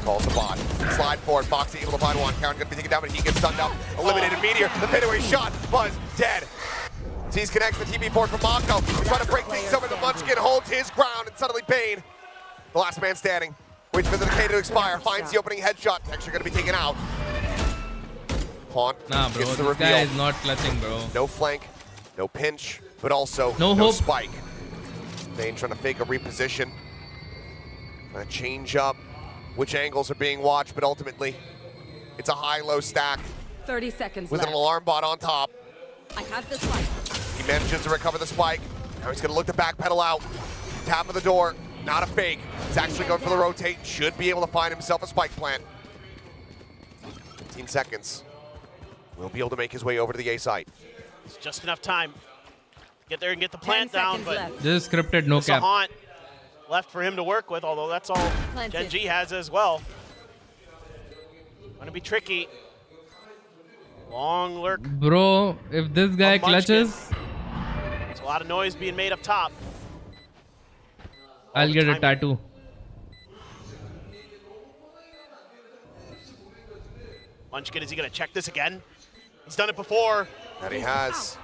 Calls the bot. Slide forward. Foxy able to find one. Karen gonna be taken down, but he gets stunned up. Eliminated Meteor. The fadeaway shot. Buzz dead. Sees connects the TB4 from Mako. He's trying to break things over. The Munchkin holds his ground, and suddenly Bane, the last man standing, waits for the decay to expire. Finds the opening headshot. Texture gonna be taken out. Haunt. Nah, bro. Gets the This reveal. guy is not clutching, bro. No flank, no pinch, but also no hope. spike. Bane trying to fake a reposition. Trying to change up which angles are being watched, but ultimately, it's a high-low stack 30 seconds with left. an alarm bot on top. I have the spike. He manages to recover the spike. Now he's gonna look to backpedal out. Tap of the door, not a fake. He's actually going for the rotate. Should be able to find himself a spike plant. 15 seconds. Will be able to make his way over to the A site. It's just enough time to get there and get the plant down, but This is scripted, no it's a cap. haunt left for him to work with, although that's all Gen.G has as well. Gonna be tricky. Long lurk. Bro, if this guy clutches, There's a lot of noise being made up top. I'll get a tattoo. Munchkin, is he gonna check this again? He's done it before. That he has.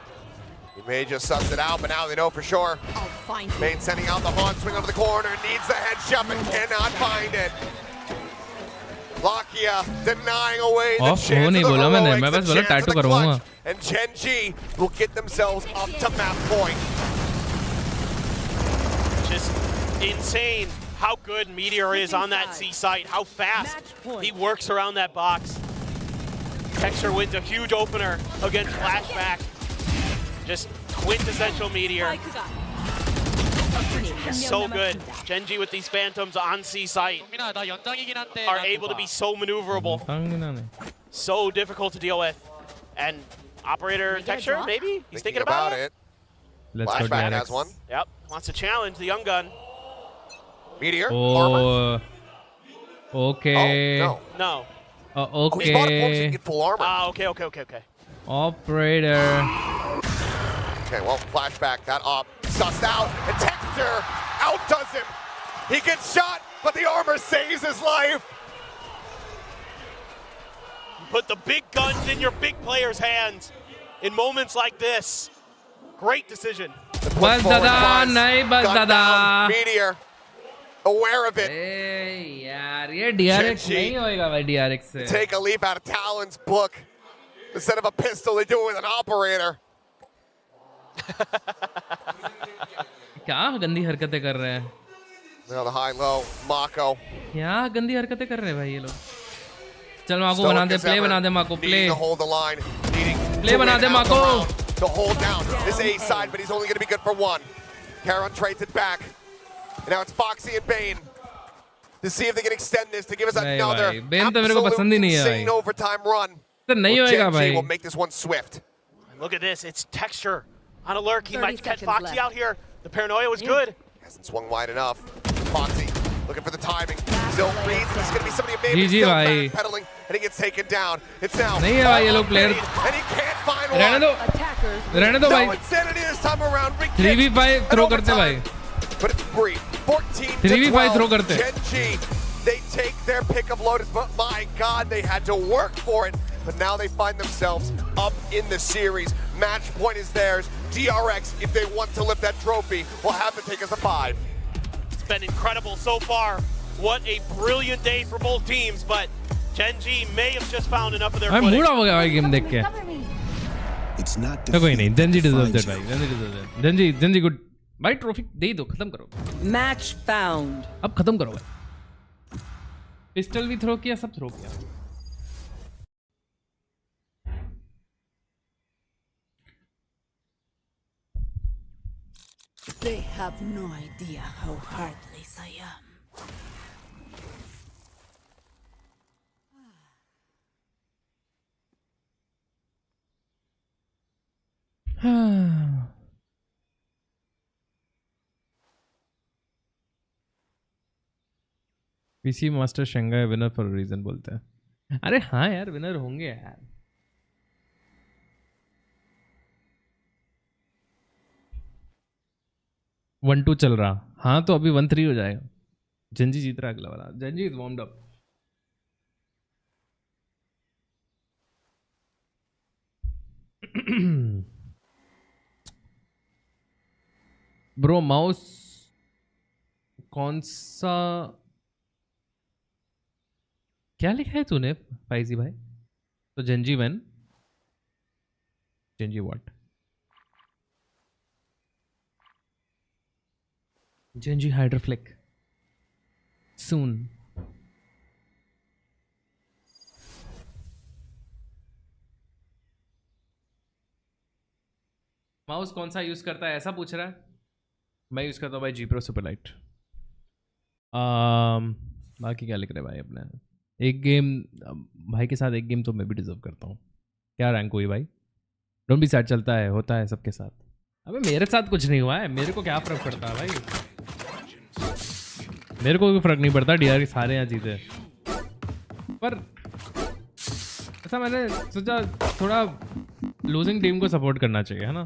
He may just suss it out, but now they know for sure. Bane sending out the haunt, swing over the corner, needs the headshot, but cannot find it. Lakia denying away the chance of the heroics, the chance of the clutch, and Gen.G will get themselves up to map point. Just insane how good Meteor is on that C site, how fast he works around that box. Texture wins a huge opener against Flashback. Just quintessential Meteor. So good. Gen.G with these Phantoms on C site are able to be so maneuverable. So difficult to deal with. And operator Texture, maybe? He's thinking about it. Flashback has one. Yep, wants to challenge the young gun. Meteor, Oh, okay. Oh, No. Okay. He's bought a force to get full armor. Ah, okay. Operator. Okay, well, Flashback, that op, sussed out, and Texture outdoes him. He gets shot, but the armor saves his life. Put the big guns in your big players' hands in moments like this. Great decision. बस दादा नहीं बस दादा. Meteor, aware of it. यार ये DRX नहीं होएगा भाई DRX से. Take a leaf out of Talon's book. Instead of a pistol, they do it with an operator. क्या गंदी हरकतें कर रहे हैं? Now the high low, Mako. क्या गंदी हरकतें कर रहे हैं भाई ये लोग? चल माको बना दे, प्ले बना दे माको, प्ले. प्ले बना दे माको. To hold down this A side, but he's only going to be good for one. Caron trades it back. And now it's Foxy and Bane to see if they can extend this to give us another absolute insane overtime run. Gen.G will make this one swift. Look at this, it's texture. On alert, he might catch Foxy out here. The paranoia was good. Hasn't swung wide enough. Foxy looking for the timing. Still reads. This is going to be somebody maybe still backpedaling, and he gets taken down. It's now. नहीं है भाई ये लोग player. And he can't find one. रहने दो भाई. No insanity this time around. 3v5 throw करते भाई. But it's free. 14 to 3v5 throw 12. करते. Gen.G, they take their pick of Lotus, but my God, they had to work for it. But now they find themselves up in the series. Match point is theirs. DRX, if they want to lift that trophy, will have to take us a 5. It's been incredible so far. What a brilliant day for both teams, but Gen.G may have just found enough of their footing. मैं mood हो गया भाई game देख के. कोई नहीं, Gen.G deserves it भाई. Gen.G deserves it. Gen.G good. भाई ट्रॉफी दे दो, खत्म करो. Match found. अब खत्म करो भाई. पिस्टल भी थ्रो किया, सब थ्रो किया. They have no idea how heartless I am. PC master Shanghai winner for a reason बोलते हैं. अरे हाँ यार विनर होंगे यार. वन टू चल रहा. हाँ तो अभी 1-3 हो जाएगा. Gen.G जीत रहा अगला वाला. Gen.G is warmed up. Bro mouse कौन सा क्या लिखा है तूने फाइजी भाई? तो Gen.G when? Gen.G what? Gen.G HydraFlick soon. Mouse कौन सा यूज करता है ऐसा पूछ रहा है. मैं यूज करता हूँ भाई Gpro Superlight. बाकी क्या लिख रहे भाई अपने. एक गेम भाई के साथ एक गेम तो मैं भी डिजर्व करता हूँ. क्या रैंक हुई भाई? Don't be sad. चलता है, होता है सबके साथ. अबे मेरे साथ कुछ नहीं हुआ है. मेरे को क्या फर्क पड़ता है भाई? मेरे को कोई फर्क नहीं पड़ता. DRX सारे यहाँ जीते. पर ऐसा मैंने सोचा थोड़ा लूजिंग टीम को सपोर्ट करना चाहिए है ना.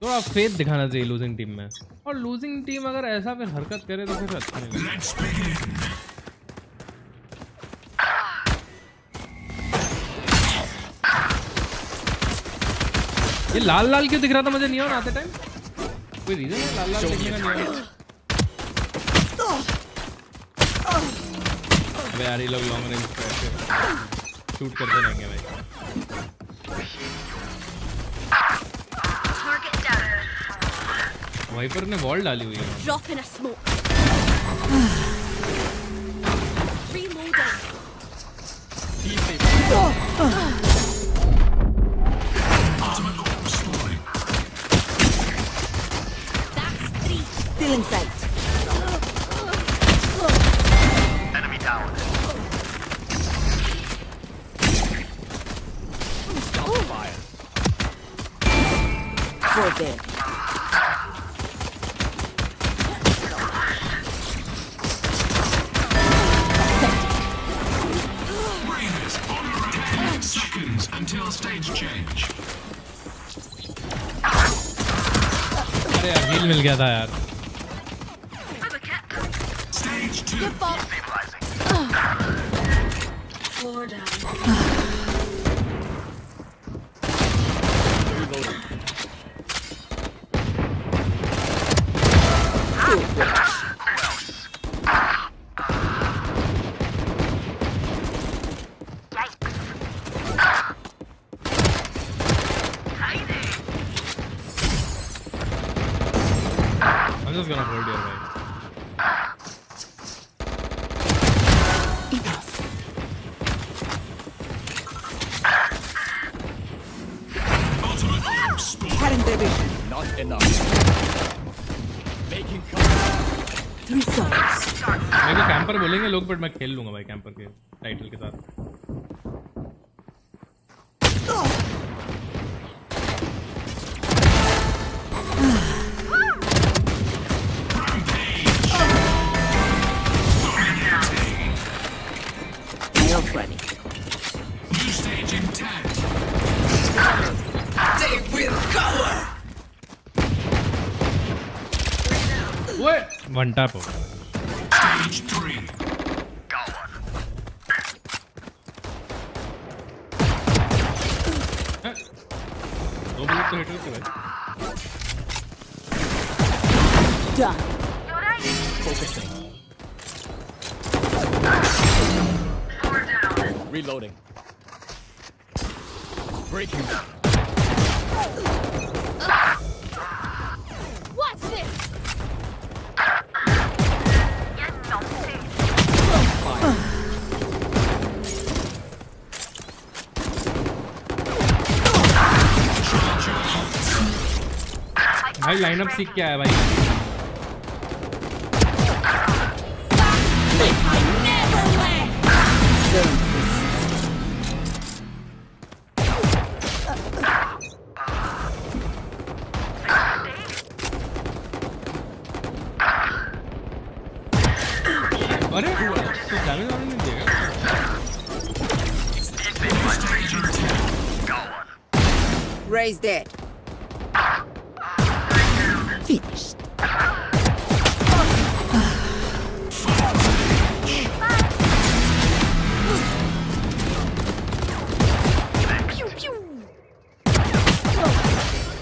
थोड़ा फेथ दिखाना चाहिए लूजिंग टीम में. और लूजिंग टीम अगर ऐसा फिर हरकत करे तो फिर अच्छा नहीं लगता. ये लाल लाल क्यों दिख रहा था मुझे नियॉन आते टाइम? कोई रीजन है लाल लाल दिखने का नियॉन? अबे यार ये लोग लॉन्ग रेंज पे शूट करते रहेंगे भाई. वाइपर ने वॉल डाली हुई है. Drop in a smoke. Reloading. That's 3. Still in sight. Enemy down. Fire. For there. Seconds until stage change. अरे यार हील मिल गया था यार. Stage 2. Floor down. I'm just gonna hold your right. Cutting their vision. Not enough. Making cover. 3 souls. मेरे को camper बोलेंगे लोग, but मैं खेल लूंगा भाई कैंपर के टाइटल के साथ. Ready. New stage intact. They will cover. What? One tap. Stage 3. दो बुलेट तो हिट होते भाई. Done. Focusing. Reloading. Breaking. What's this? भाई लाइनअप सीख के आया भाई. अरे तो डैमेज वाला नहीं देगा. Raise dead. Finished.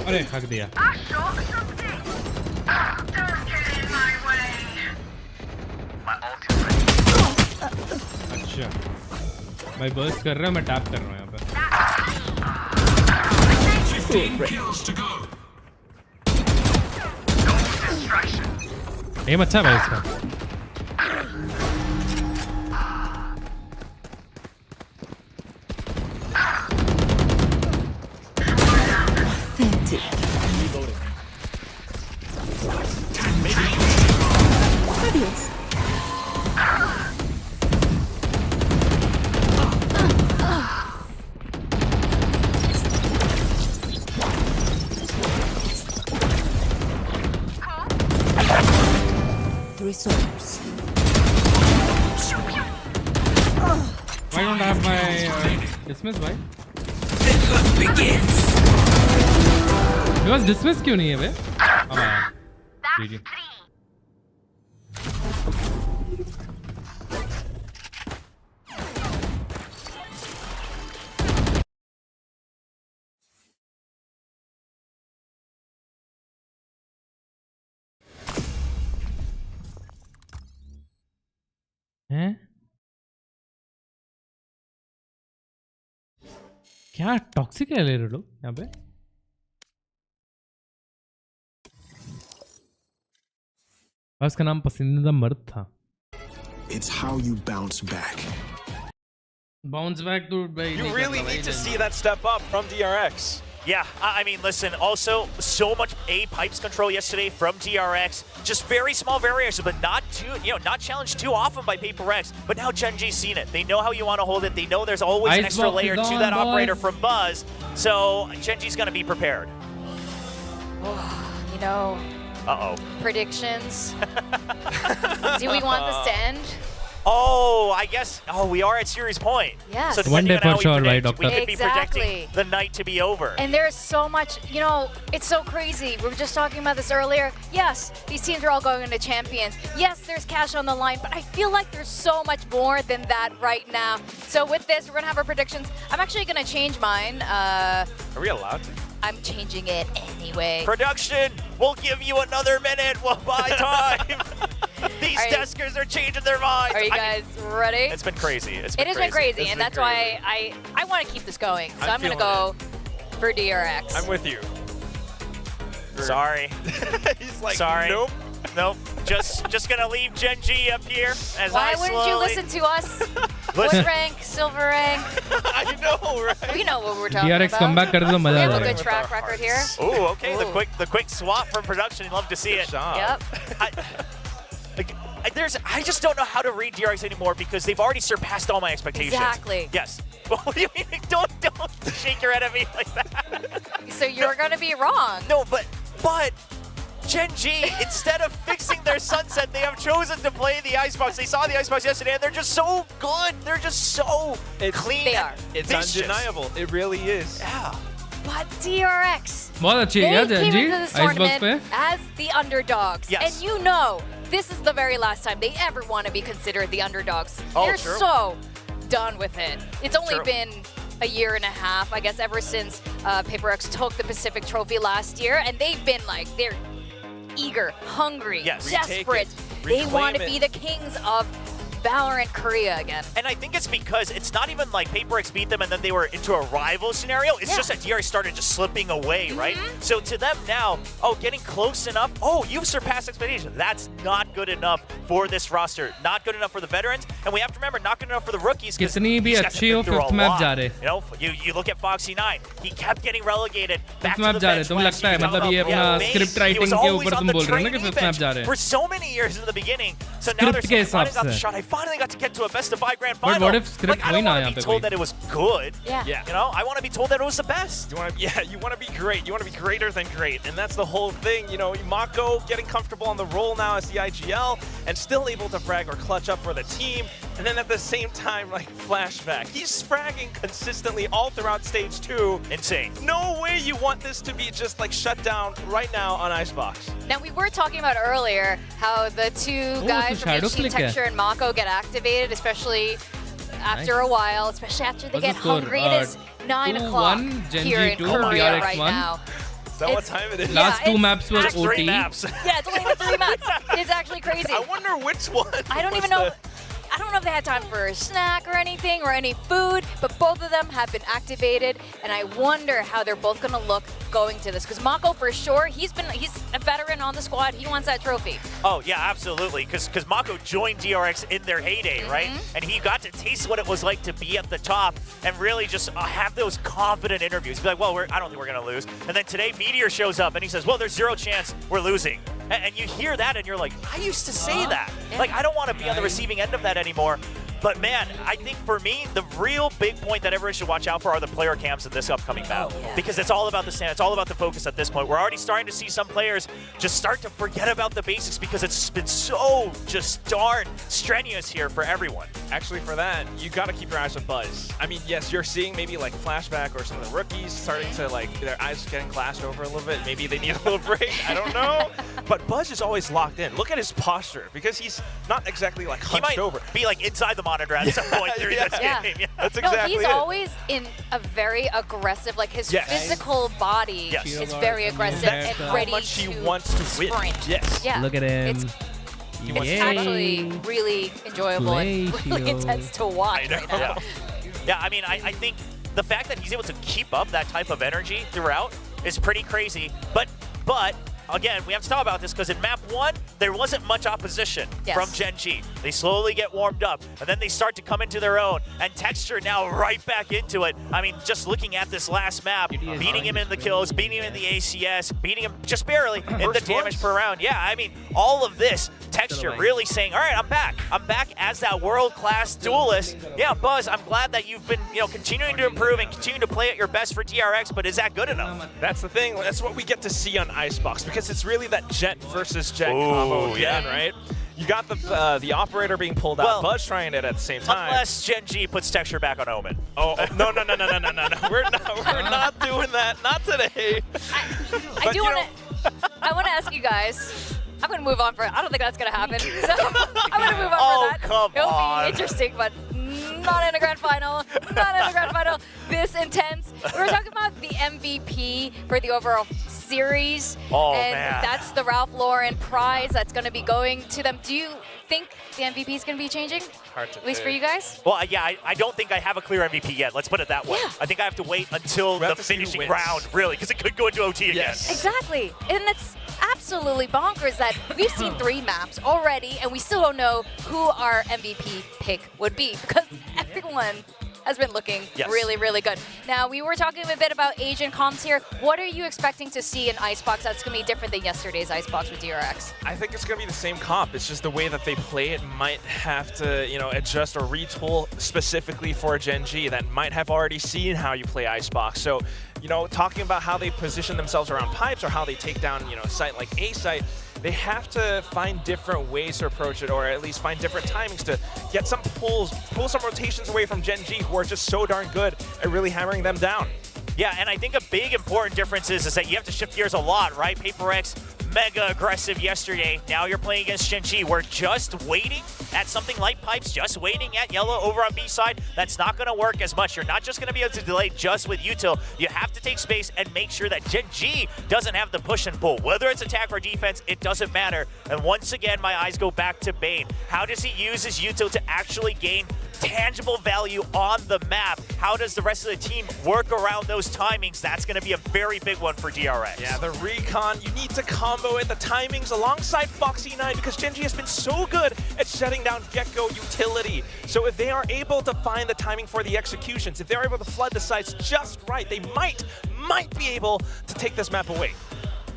अरे हक दिया. अच्छा भाई बर्स्ट कर रहा है, मैं टैप कर रहा हूँ यहाँ पे. 15 kills to go. एम अच्छा है भाई इसका. Resource. Why don't I have my dismiss भाई? Begins. मेरे पास dismiss क्यों नहीं है बे? अब आया. GG. हैं? क्या टॉक्सिक है ले रहे लोग यहाँ पे? उसका नाम पसंदीदा मर्द था. It's how you bounce back. Bounce back to You really need to see that step up from DRX. Yeah, I mean, listen, also so much pipes control yesterday from DRX. Just very small variations, but not too, not challenged too often by Paper X. But now Gen.G's seen it. They know how you want to hold it. They know there's always an extra layer to that operator from Buzz. So Gen.G's going to be prepared. You know. Uh-oh. Predictions. Do we want this to end? Oh, I guess. Oh, we are at series point. Yes. So One depending day on how for sure, we predict, right, Doctor? we could be Exactly. predicting the night to be over. And there's so much, you know, it's so crazy. We were just talking about this earlier. Yes, these teams are all going into champions. Yes, there's cash on the line, but I feel like there's so much more than that right now. So with this, we're going to have our predictions. I'm actually going to change mine. Are we allowed to? I'm changing it anyway. Production, we'll give you another minute. We'll buy time. These Are you- deskers are changing their minds. Are you guys ready? It's been crazy. It has been crazy, and that's why I want to keep this going. So I'm going to go for DRX. I'm with you. Sorry. He's like, sorry. nope. Nope. Just gonna leave Gen.G up here as Why I wouldn't you listen to us? Wood rank, silver rank. I know, right? We know what we're talking DRX about. comeback कर दे तो We मजा have uh a जाएगा. good track record here. Ooh, okay. Ooh. The quick swap from production. Love to see it. Yep. I just don't know how to read DRX anymore because they've already surpassed all my expectations. Exactly. Yes. What do you mean? Don't shake your head at me like that. So you're going to be wrong. No, but Gen.G, instead of fixing their sunset, they have chosen to play the Icebox. They saw the Icebox yesterday, and they're just so good. They're just so clean. They are. It's vicious. undeniable. It really is. Yeah. But DRX, बहुत अच्छी they है यार came Gen.G into this Icebox tournament पे. as the underdogs. Yes. And you know, this is the very last time they ever want to be considered the underdogs. Oh, They're true. so done with it. It's only True. been a year and a half, I guess, ever since PaperX took the Pacific Trophy last year, and they've been like, they're eager, hungry, Yes. desperate. They Reclaim want to it. be the kings of Valorant Korea again. And I think it's because it's not even like PaperX beat them and then they were into a rival scenario. It's just that DRX started just slipping away, right? So to them now, getting close enough. Oh, you've surpassed expectations. That's not good enough for this roster. Not good enough for the veterans. And we have to remember, not good enough for the rookies. कितनी भी अच्छी हो, fifth map जा रहे. You know, you look at Foxy9. He kept getting relegated back Fifth map to the जा रहे. bench. तुम लगता है मतलब ये अपना script writing के ऊपर तुम बोल रहे हो ना कि fifth map जा रहे. For so many years in the beginning. So now Script they're के saying, हिसाब finally got the से. shot. I finally got to get to a best of 5 grand But final. what if script I don't वही ना want यहाँ to be पे told कोई? that it was good. Yeah. You know, I want to be told that it was the best. You want to be great. You want to be greater than great, and that's the whole thing. You know, Mako getting comfortable on the role now as the IGL, and still able to frag or clutch up for the team. And then at the same time, like flashback, he's fragging consistently all throughout stage 2. Insane. No way you want this to be just like shut down right now on Icebox. Now, we were talking about earlier how the two guys from HG HydraFlick Texture and Mako get activated, especially after a while, especially after they get hungry. It is 9 o'clock 2-1, Gen.G here in 2, Korea DRX right 1. now. Is that what time it is? Last two it's maps were actually OT. maps. Yeah, it's only been 3 maps. It's actually crazy. I wonder which one. I don't even know. I don't know if they had time for a snack or anything or any food, but both of them have been activated, and I wonder how they're both going to look going to this. Because Mako, for sure, he's a veteran on the squad. He wants that trophy. Oh, yeah, absolutely. Because Mako joined DRX in their heyday, right? And he got to taste what it was like to be at the top and really just have those confident interviews. Be like, well, I don't think we're going to lose. And then today, Meteor shows up, and he says, well, there's 0 chance we're losing. And you hear that, and you're like, I used to say that. Like, I don't want to be on the receiving end of that anymore. But man, I think for me, the real big point that everyone should watch out for are the player cams in this upcoming battle. Because it's all about the stand, it's all about the focus at this point. We're already starting to see some players just start to forget about the basics because it's been so just darn strenuous here for everyone. Actually, for that, you got to keep your eyes on Buzz. I mean, yes, you're seeing maybe like flashback or some of the rookies starting to like their eyes getting glassed over a little bit. Maybe they need a little break. I don't know. But Buzz is always locked in. Look at his posture because he's not exactly like hunched over. Be like inside the monitor at some point through this game. Yeah. That's exactly he's it. always in a very aggressive, like his physical body is very aggressive and how ready much he to wants to win. sprint. Yes. Yeah. Look at him. It's actually really enjoyable and really intense to watch right now. Yeah, I mean, I think the fact that he's able to keep up that type of energy throughout is pretty crazy. But again, we have to talk about this because in map 1, there wasn't much opposition from Gen.G. They slowly get warmed up, and then they start to come into their own, and Texture now right back into it. I mean, just looking at this last map, beating him in the kills, beating him in the ACS, beating him just barely in the damage per round. Yeah, I mean, all of this, Texture really saying, all right, I'm back. I'm back as that world-class duelist. Yeah, Buzz, I'm glad that you've been continuing to improve and continuing to play at your best for DRX, but is that good enough? That's the thing. That's what we get to see on Icebox because it's really that Jet versus Jet combo again, right? You got the operator being pulled out, Well, Buzz trying it at the same time. Unless Gen.G puts texture back on Omen. Oh, no. We're not doing that. Not today. I want to ask you guys. I'm going to move on for it. I don't think that's going to happen. So I'm going to move on for that. Come It'll on. be interesting, but not in a grand final. Not in a grand final. This intense. We were talking about the MVP for the overall series. Oh, and man. that's the Ralph Lauren prize that's going to be going to them. Do you think the MVP is going to be changing? Hard to At least say. for you guys? Well, yeah, I don't think I have a clear MVP yet. Let's put it that way. Yeah. I think I have to wait until the finishing round, really, because it could go into OT again. Exactly. And that's absolutely bonkers that we've seen 3 maps already, and we still don't know who our MVP pick would be, because everyone has been looking really, really good. Now, we were talking a bit about agent comms here. What are you expecting to see in Icebox that's going to be different than yesterday's Icebox with DRX? I think it's going to be the same comp. It's just the way that they play it might have to, adjust or retool specifically for Gen.G that might have already seen how you play Icebox. So, talking about how they position themselves around pipes or how they take down, a site like A site, they have to find different ways to approach it, or at least find different timings to get some pull some rotations away from Gen.G, who are just so darn good at really hammering them down. Yeah, and I think a big important difference is that you have to shift gears a lot, right? Paper X, mega aggressive yesterday. Now you're playing against Gen.G. We're just waiting at something like pipes, just waiting at yellow over on B side. That's not going to work as much. You're not just going to be able to delay just with util. You have to take space and make sure that Gen.G doesn't have the push and pull. Whether it's attack or defense, it doesn't matter. And once again, my eyes go back to Bane. How does he use his util to actually gain tangible value on the map? How does the rest of the team work around those timings? That's going to be a very big one for DRX. Yeah, the recon, you need to combo it, the timings alongside Foxy9, because Gen.G has been so good at shutting down Gecko utility. So if they are able to find the timing for the executions, if they're able to flood the sites just right, they might be able to take this map away.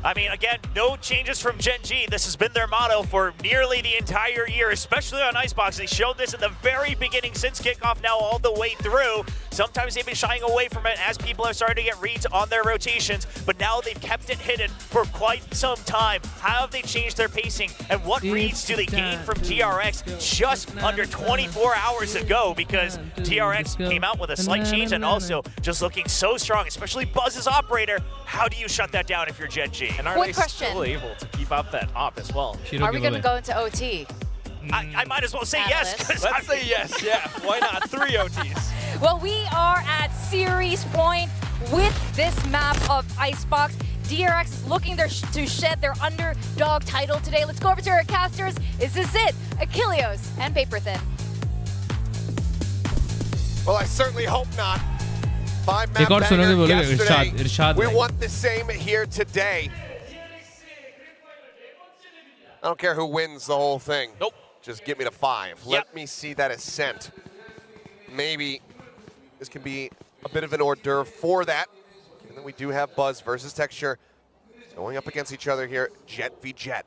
I mean, again, no changes from Gen.G. This has been their motto for nearly the entire year, especially on Icebox. They showed this at the very beginning since kickoff, now all the way through. Sometimes they've been shying away from it as people have started to get reads on their rotations, but now they've kept it hidden for quite some time. How have they changed their pacing, and what reads do they gain from DRX just under 24 hours ago? Because DRX came out with a slight change and also just looking so strong, especially Buzz's operator. How do you shut that down if you're Gen.G? And are they still able to keep up that op as well? Are we going to go into OT? I might as well say yes. Let's say yes, yeah. Why not? 3 OTs. Well, we are at series point with this map of Icebox. DRX is looking to shed their underdog title today. Let's go over to our casters. Is this it? Achilleos and Paper Thin. Well, I certainly hope not. 5 map एक और सुनोगे banger बोलोगे yesterday. Irshad We भाई. want the same here today. I don't care who wins the whole thing. Nope. Just get me to 5. Let me see that ascent. Maybe this can be a bit of an hors d'oeuvre for that. And then we do have Buzz versus Texture going up against each other here. Jet v Jet.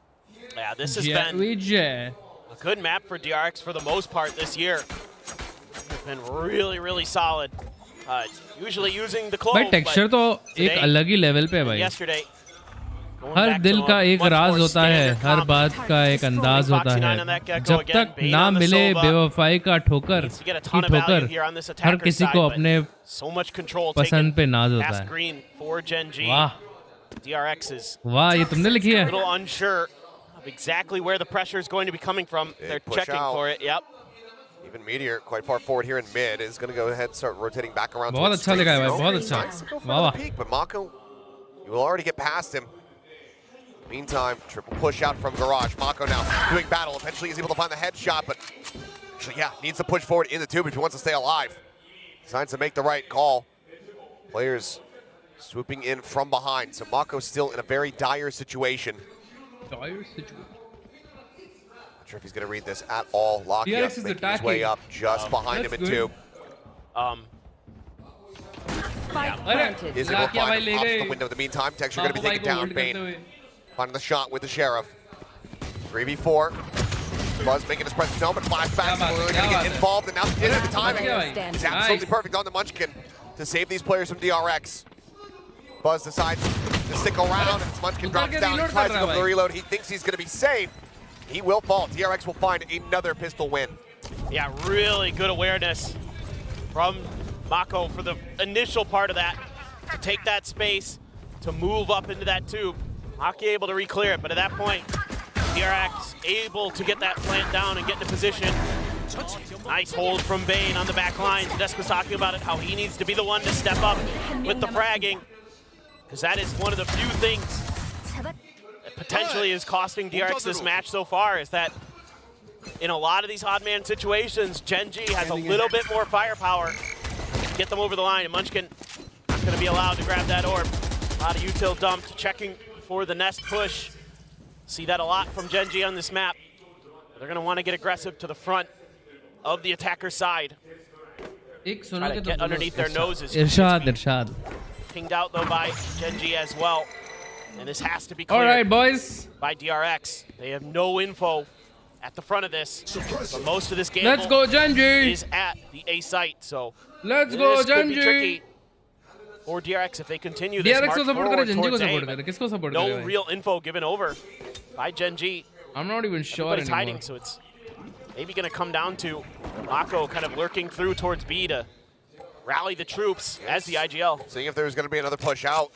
Yeah, this has been a good map for DRX for the most part this year. It's been really, really solid. Usually using the clove, भाई texture तो एक अलग ही level पे है भाई. Yesterday, हर दिल का एक राज होता है, हर बात का एक अंदाज होता है. जब तक ना मिले बेवफाई का ठोकर की ठोकर, हर किसी को अपने पसंद पे नाज होता है. वाह, वाह, ये तुमने लिखी है. A little unsure of exactly where the pressure is going to be coming from. They're checking for it. Yep. Even Meteor, quite far forward here in mid, is going to go ahead and start rotating back around. बहुत अच्छा लिखा है भाई, बहुत अच्छा. Wow. But Mako, you will already get past him. Meantime, triple push out from Garage. Mako now doing battle. Eventually he's able to find the headshot, but actually, yeah, needs to push forward in the tube if he wants to stay alive. Decides to make the right call. Players swooping in from behind. So Mako's still in a very dire situation. Dire situation. Not sure if he's going to read this at all. Locky up, making his way up just behind him in tube. Is able to find him off the window in the meantime. Texture going to be taken down. Bane finding the shot with the Sheriff. 3v4. Buzz making his presence known, but flashbacks are really going to get involved. And now the timing is absolutely perfect on the Munchkin to save these players from DRX. Buzz decides to stick around, and Munchkin drops down. He tries to go for the reload. He thinks he's going to be safe. he will fall. DRX will find another pistol win. Yeah, really good awareness from Mako for the initial part of that, to take that space, to move up into that tube. Maki able to re-clear it, but at that point, DRX able to get that plant down and get into position. Nice hold from Bane on the back line. Desk was talking about it, how he needs to be the one to step up with the fragging, because that is one of the few things that potentially is costing DRX this match so far, is that in a lot of these odd man situations, Gen.G has a little bit more firepower to get them over the line, and Munchkin is going to be allowed to grab that orb. A lot of util dumped, checking for the nest push. See that a lot from Gen.G on this map. They're going to want to get aggressive to the front of the attacker side. Try to get underneath their noses. Irshad. Pinged out though by Gen.G as well. And this has to be cleared. All right, boys. By DRX. They have no info at the front of this. But most of this game Let's go, Gen.G. is at the A site. So let's go, Gen.G. Could be tricky Gen.G. for DRX if they continue this DRX march को support forward करे, Gen.G को towards A, support but करे. किसको support no करे? real info given over by Gen.G. I'm not even sure Everybody's anymore. hiding, so it's maybe going to come down to Mako kind of lurking through towards B to rally the troops as the IGL. Seeing if there's going to be another push out.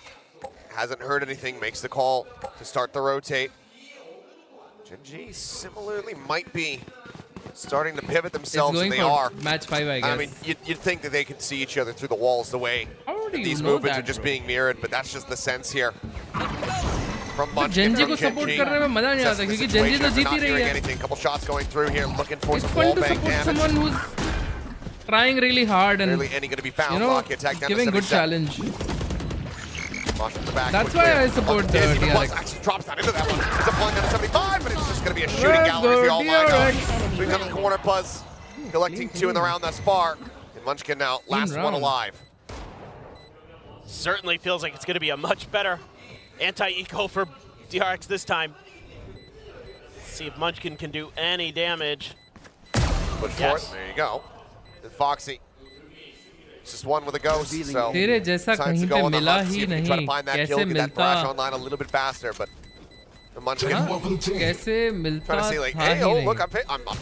Hasn't heard anything, makes the call to start the rotate. Gen.G similarly might be starting to pivot themselves, and they are. Match 5, I guess. I mean, you'd think that they could see each other through the walls the way How do you these know movements that, are just bro? being mirrored, but that's just the sense here. From Munchkin, Gen.G from को support Gen.G. करने में मजा नहीं आता क्योंकि Gen.G तो They're Jeet not ही रही hearing है. anything. Couple shots going through here, looking for It's some fun wall to bank support damage. someone who's trying really hard and Barely any going to be found. you know Lock attack down giving to good 77. challenge. Mosh at the back, That's quick why clear. I support the Dizzy, DRX. Plus actually drops down into that one. It's a flying down to 75, but it's just going to be a shooting Let's gallery as they go, all line up. DRX. Swings on the corner, Buzz collecting 2 in the round thus far. And Munchkin now last one alive. Certainly feels like it's going to be a much better anti-eco for DRX this time. Let's see if Munchkin can do any damage. Push for it. There you go. And Foxy. It's just one with a ghost, so तेरे जैसा time कहीं to पे go on the मिला hunt, see he if we can try to नहीं. find that कैसे kill, get that thrash मिलता? online a little bit faster, but the Munchkin कैसे मिलता trying to see like, था hey, ही oh, नहीं. look, I'm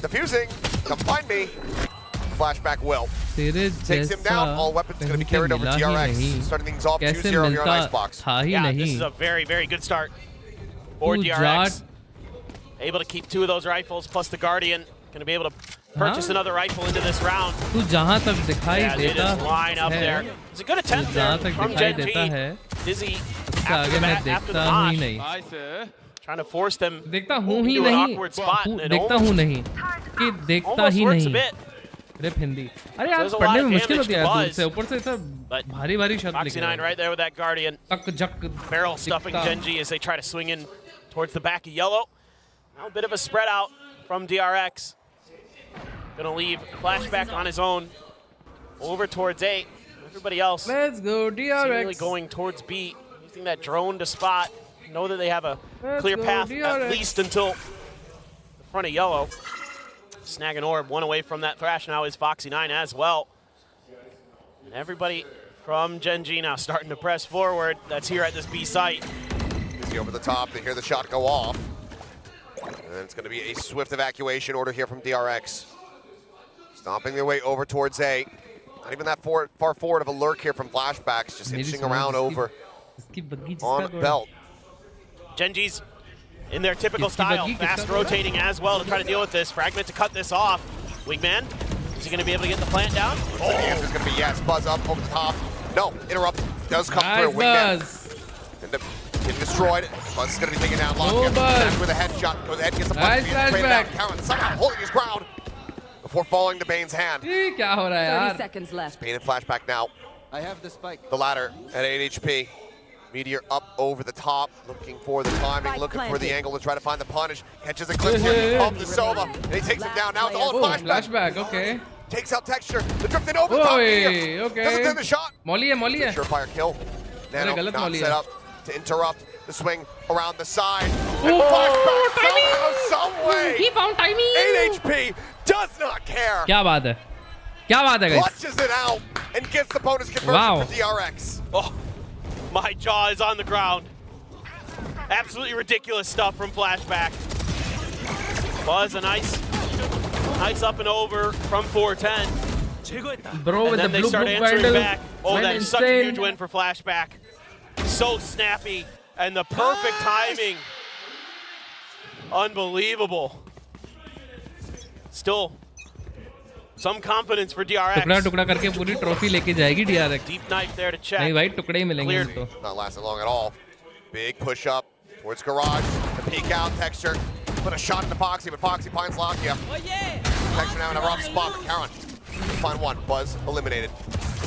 defusing. Come find me. Flashback will. तेरे Takes him down. All weapons going to be carried over मिला ही DRX. नहीं. Starting things off कैसे 2-0 here on मिलता Icebox. था ही Yeah, नहीं. this is a very, very good start for Ooh, DRX. Able to keep 2 of those rifles plus the Guardian. Going to be able to purchase another rifle into this round. तू जहाँ तक दिखाई Yeah, they देता just line up there. है, It's a good attempt तू there जहाँ तक from दिखाई Gen.G. देता है, Dizzy उससे after आगे the, मैं after the देखता हूँ ही notch. नहीं. Trying to force them देखता हूँ ही into an नहीं. awkward spot. and देखता हूँ नहीं. कि देखता almost ही works a नहीं. bit. अरे हिंदी. अरे यार There's a lot पढ़ने of में मुश्किल damage होती to है यार दूर Buzz. से. ऊपर से इतना But भारी भारी शब्द लिखे Foxy9 right there with that Guardian. तक जक Barrel stuffing दिखता. Gen.G as they try to swing in towards the back of yellow. Now a bit of a spread out from DRX. Gonna leave Flashback on his own over towards A. Everybody else Let's go seemingly DRX. going towards B, using that drone to spot. Know that they have a Let's clear go, path DRX. at least until the front of yellow. Snag an orb, one away from that thrash now is Foxy9 as well. And everybody from Gen.G now starting to press forward. That's here at this B site. Dizzy over the top. They hear the shot go off. And then it's going to be a swift evacuation order here from DRX. Stomping their way over towards A. Not even that far forward of a lurk here from Flashbacks. Just inching around over on belt. Gen.G's in their typical style, fast rotating as well to try to deal with this. Fragment to cut this off. Wingman, is he going to be able to get the plant down? Oh. The answer's going to be yes. Buzz up over the top. No, interrupt does come Nice, through. Wingman Buzz. end up getting destroyed. Buzz is going to be taken down. Lock Oh, in. Buzz. Back with a headshot. Goes ahead, gets a Nice punch. Traded down. flashback. Cowan somehow holding his ground before falling to Bane's hand. ये क्या हो रहा है 30 यार? seconds left. Bane in flashback now. I have the spike. The ladder at 8 HP. Meteor up over the top, looking for the timing, Spike looking for the planted. angle to try to find the punish. Catches a clip here, off the Sova, and he takes him down. Now it's all in Oh, flashback. flashback. Okay. Takes out texture. The drifting over the top. Oy, Meteor. okay. Doesn't turn the shot. मौली है, मौली है. Surefire kill. Nano गलत not Mauli set है. up to interrupt the swing around the side. Oh, And flashback timing! somehow, some way. He found timing. 8 HP does not care. क्या बात है? क्या बात है guys? Clutches it out and gets the bonus conversion Wow. for DRX. Oh, my jaw is on the ground. Absolutely ridiculous stuff from Flashback. Was a nice up and over from 410. Bro, and with then the they blue start book answering bundle, back. Oh, went that's such a insane. huge win for Flashback. So snappy and the perfect timing. Unbelievable. Still some confidence for DRX. टुकड़ा करके पूरी trophy लेके जाएगी DRX. Deep knife there to check. नहीं भाई टुकड़े ही मिलेंगे तो. Not lasting long at all. Big push up towards garage. The peek out texture. Put a shot into Foxy, but Foxy finds Lakia. Oh yeah! Texture now in a rough spot for Karan. Find one. Buzz eliminated.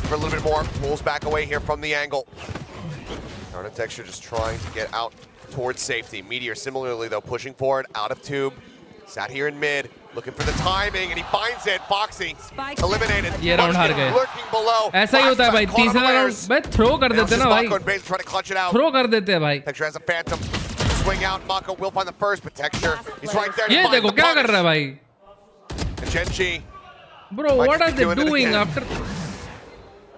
For a little bit more. Pulls back away here from the angle. Karan and Texture just trying to get out towards safety. Meteor similarly though pushing forward out of tube. Sat here in mid. Looking for the timing, and he finds it. Foxy eliminated. ये round हार गए. Lurking below. ऐसा ही होता है भाई. तीसरा round भाई throw कर देते ना भाई. Trying to clutch it out. Throw कर देते हैं भाई. Texture has a phantom. Swing out. Mako will find the first, but Texture, he's right there. ये देखो क्या कर रहा है भाई. And Gen.G. Bro, what are they doing after?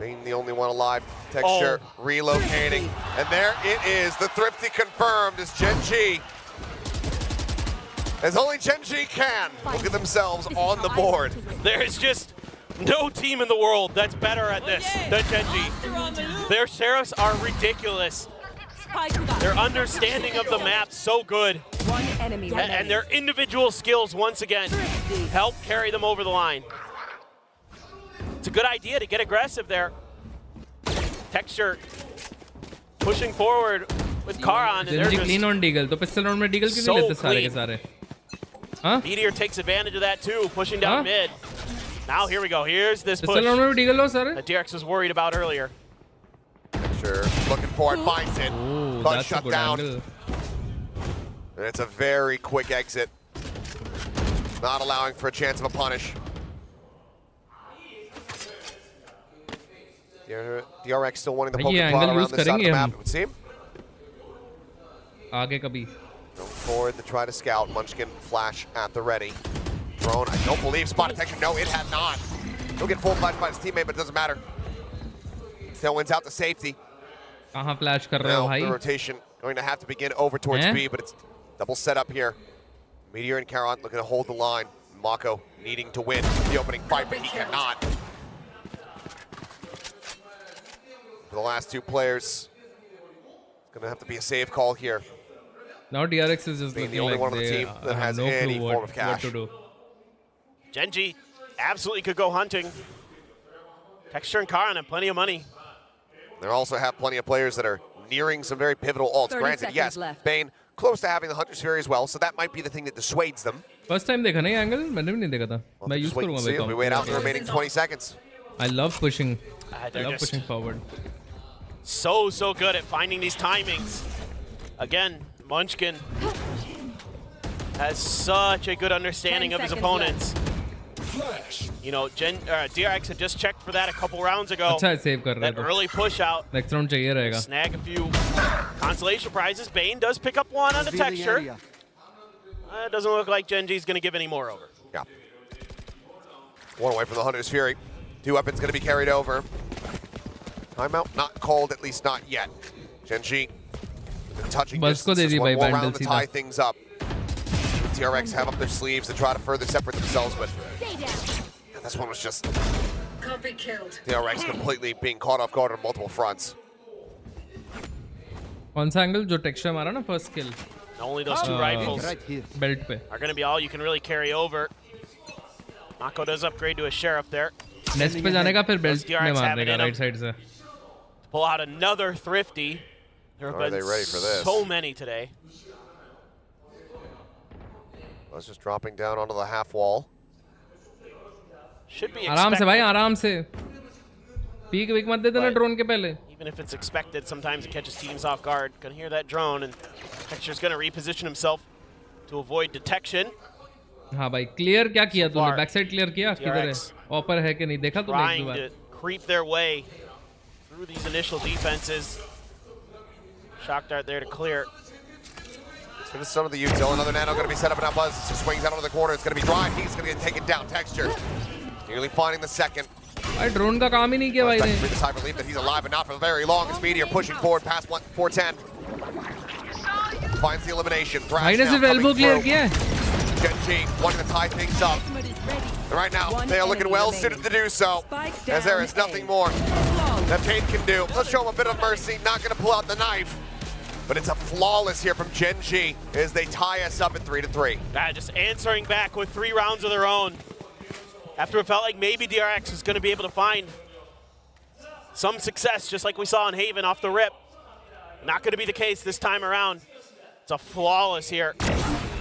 Being the only one alive. Texture relocating, and there it is. The thrifty confirmed is Gen.G. As only Gen.G can look at themselves on the board. There is just no team in the world that's better at this than Gen.G. Their Sheriffs are ridiculous. Their understanding of the map so good. One enemy And their individual skills once again help carry them over the line. It's a good idea to get aggressive there. Texture pushing forward with Karan, and they're Gen.G just clean on Deagle. तो pistol round में Deagle क्यों नहीं लेते सारे के सारे? Huh? Meteor takes advantage of that too, pushing down mid. Now here we go. Here's this push pistol round में Deagle हो सारे? that DRX was worried about earlier. Sure, looking for it, finds it. Oh, But that's a shut good down. angle. And it's a very quick exit. Not allowing for a chance of a punish. DRX still wanting the poke ये prod angle around use this side of the करेंगे map, हम. it would seem. आगे कभी. Going forward to try to scout. Munchkin flash at the ready. Drone, I don't believe spot detection. No, it had not. He'll get full flash by his teammate, but it doesn't matter. Tailwind's out to safety. कहाँ flash कर रहे हो Now भाई? the rotation going to have to begin over towards B, but it's double set up here. Meteor and Karan looking to hold the line. Mako needing to win the opening fight, but he cannot. For the last two players, it's going to have to be a save call here. Now DRX is just Being looking the only like one on the they team that has have no any clue form of what cash. to do. Gen.G absolutely could go hunting. Texture and Karan have plenty of money. They also have plenty of players that are nearing some very pivotal ults. 30 Granted, yes, left. Bane close to having the Hunter's Fury as well, so that might be the thing that dissuades them. First time देखा नहीं angle? मैंने भी नहीं देखा था. मैं use Just wait and करूँगा see भाई as we wait out the remaining 20 seconds. I love pushing. I they're love just pushing forward. So good at finding these timings. Again, Munchkin has such a good understanding of his opponents. You know, DRX had just checked for that a couple rounds ago. अच्छा है save कर रहे That हैं. early push out. Next round चाहिए रहेगा. Snag a few consolation prizes. Bane does pick up one on the Texture. It doesn't look like Gen.G is going to give any more over. Yeah. One away from the Hunter's Fury. Two weapons going to be carried over. Timeout not called, at least not yet. Gen.G touching बस को दे distance the is भाई one more bundle round to सीधा. tie things up. DRX have up their sleeves to try to further separate themselves, but this one was just Copy killed. DRX completely being caught off guard on multiple fronts. कौन सा angle जो texture मारा ना first kill? Only those two rifles Belt पे. are going to be all you can really carry over. Mako does upgrade to a Sheriff there. Nest पे जाने का फिर belt DRX में have मारने it का in right them. side से. Pull out another Thrifty. There have Are been they ready for this? so many today. Let's just dropping down onto the half wall. Should be आराम से भाई expected. आराम से. Peek मत देते ना drone के पहले. Even if it's expected, sometimes it catches teams off guard. Can hear that drone, and Texture's going to reposition himself to avoid detection. हाँ भाई clear क्या किया तूने? Back side clear किया? किधर है? DRX Upper है कि नहीं? देखा तूने एक Trying दो to bar? creep their way through these initial defenses. Shock dart there to clear. So this is some of the util. Another nano going to be set up, and now Buzz just swings out onto the corner. It's going to be drive. He's going to get taken down. Texture nearly finding the second. भाई drone का काम ही नहीं किया भाई ने. The time relief that he's alive, but not for very long. As Meteor pushing forward past 410. Finds the elimination. भाई ने सिर्फ elbow clear किया है. Gen.G wanting to tie things up. And right now, they are looking well suited to do so, as there is nothing more that Pain can do. Let's show him a bit of mercy, not going to pull out the knife. But it's a flawless here from Gen.G as they tie us up at 3-3. Just answering back with 3 rounds of their own. After it felt like maybe DRX was going to be able to find some success, just like we saw in Haven off the rip. Not going to be the case this time around. It's a flawless here.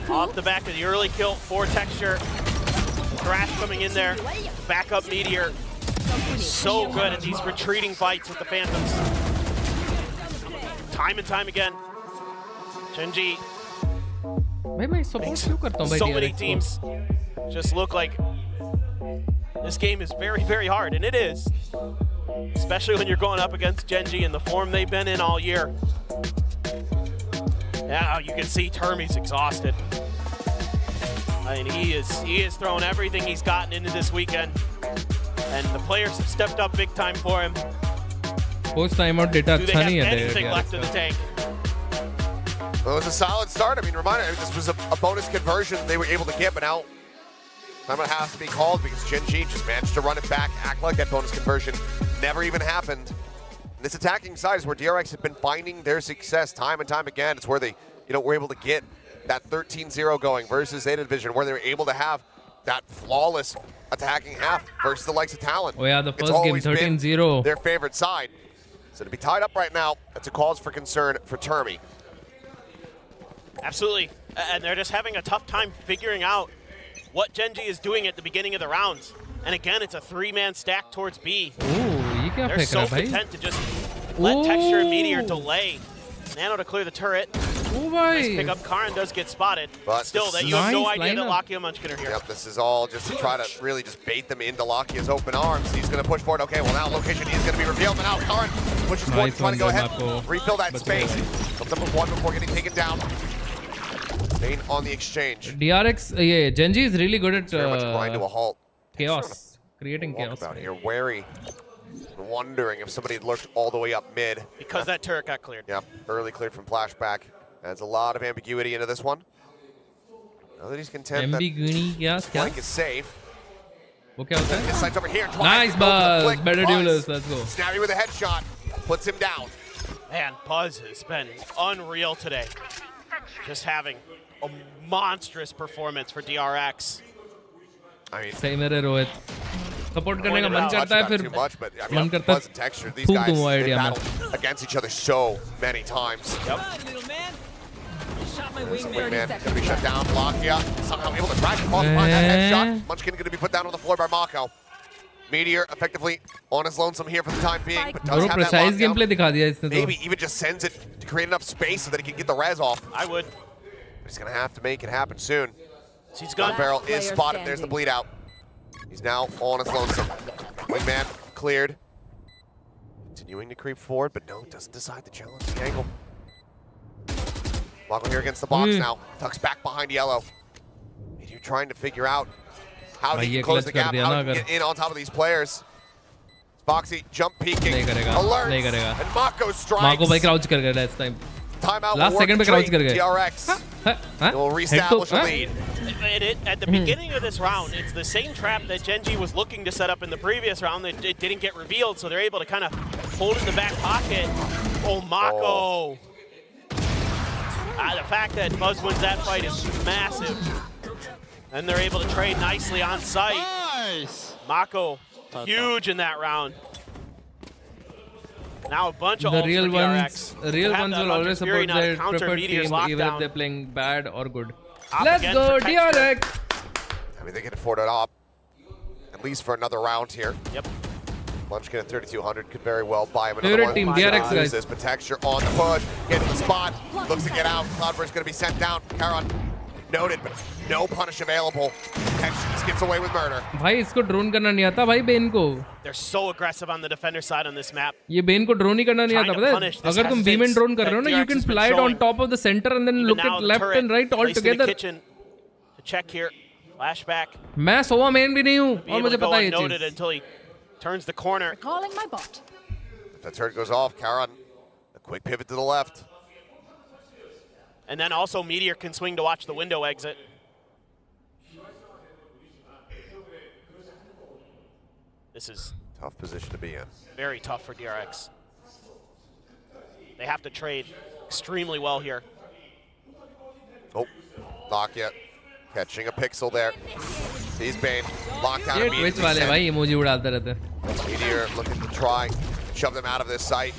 Off the back of the early kill, 4 texture. Thrash coming in there. Backup Meteor. So good at these retreating fights with the Phantoms. Time and time again. Gen.G. So many teams just look like this game is very, very hard, and it is. Especially when you're going up against Gen.G in the form they've been in all year. Now you can see Termy's exhausted. I mean, he is throwing everything he's gotten into this weekend. And the players have stepped up big time for him. Post timeout data Do they have anything left in the tank? Well, it was a solid start. I mean, this was a bonus conversion they were able to get, but now timeout has to be called because Gen.G just managed to run it back, act like that bonus conversion never even happened. And this attacking side is where DRX have been finding their success time and time again. It's where they, were able to get that 13-0 going versus Zeta Division, where they were able to have that flawless attacking half versus the likes of Talon. Oh yeah, the first game 13-0. Their favorite side. So to be tied up right now, that's a cause for concern for Termy. Absolutely, and they're just having a tough time figuring out what Gen.G is doing at the beginning of the rounds. And again, it's a 3-man stack towards B. They're so content to just let Texture and Meteor delay. Nano to clear the turret. Nice pick up. Karin does get spotted. But still, that you have no idea that Lakia Munchkin are here. Yep, this is all just to try to really just bait them into Lakia's open arms. He's going to push forward. Okay, well now location is going to be revealed. And now Karin pushes forward, trying to go ahead, refill that space. Comes up with 1 before getting taken down. Pain on the exchange. DRX, yeah, Gen.G is really good at very much grind to a halt. Chaos, creating chaos. Out here, wary, wondering if somebody had lurked all the way up mid. Because that turret got cleared. Yep, early cleared from flashback. Adds a lot of ambiguity into this one. Now that he's content that flank is safe. Okay, okay. His sights over here. Nice Buzz, better duelist, let's go. Snappy with a headshot, puts him down. Man, Buzz has been unreal today. Just having a monstrous performance for DRX. I mean, सही मेरे Rohit support करने का मन करता है फिर मन करता Buzz and Texture, these guys they battled against each other so many times. Yep. Man, gonna be shut down. Lakia somehow able to crash across behind that headshot. Munchkin gonna be put down on the floor by Mako. Meteor effectively on his lonesome here for the time being, but does have that lockdown. Maybe even just sends it to create enough space so that he can get the res off. I would. But he's gonna have to make it happen soon. He's gone. Barrel is spotted. There's the bleed out. He's now on his lonesome. Wingman cleared. Continuing to creep forward, but no, doesn't decide to challenge the angle. Mako here against the box now. Tucks back behind yellow. Meteor trying to figure out how he can close the gap, how he can get in on top of these players. Foxy jump peeking, alert, and Mako strikes. Mako by crouch kar gaya this time. Timeout last second पे crouch कर गए. DRX will reestablish a lead. At the beginning of this round, it's the same trap that Gen.G was looking to set up in the previous round that it didn't get revealed, so they're able to kind of hold it in the back pocket. Oh, Mako. The fact that Buzz wins that fight is massive. And they're able to trade nicely on site. Nice. Mako, huge in that round. Now a bunch of real ones will always support their preferred team even if they're playing bad or good. Let's go DRX! I mean, they can afford it up, at least for another round here. Yep. Munchkin at 3,200 could very well buy him another one. Team DRX guys. This, but Texture on the push, getting the spot, looks to get out. Cloudburst going to be sent down. Karon noted, but no punish available. Texture just gets away with murder. भाई इसको drone करना नहीं आता भाई Ben को. They're so aggressive on the defender side on this map. ये Ben को drone ही करना नहीं आता पता है? अगर तुम B में ड्रोन कर रहे हो ना, you can fly it on top of the center and then look at left and right all together. Check here, flashback. मैं सोवा मेन भी नहीं हूँ और मुझे पता है ये चीज़. Until he turns the corner. Calling my bot. If that turret goes off, Karon, a quick pivot to the left. And then also Meteor can swing to watch the window exit. This is tough position to be in. Very tough for DRX. They have to trade extremely well here. Oh, Lakia catching a pixel there. He's been locked down immediately. Meteor looking to try shove them out of this site,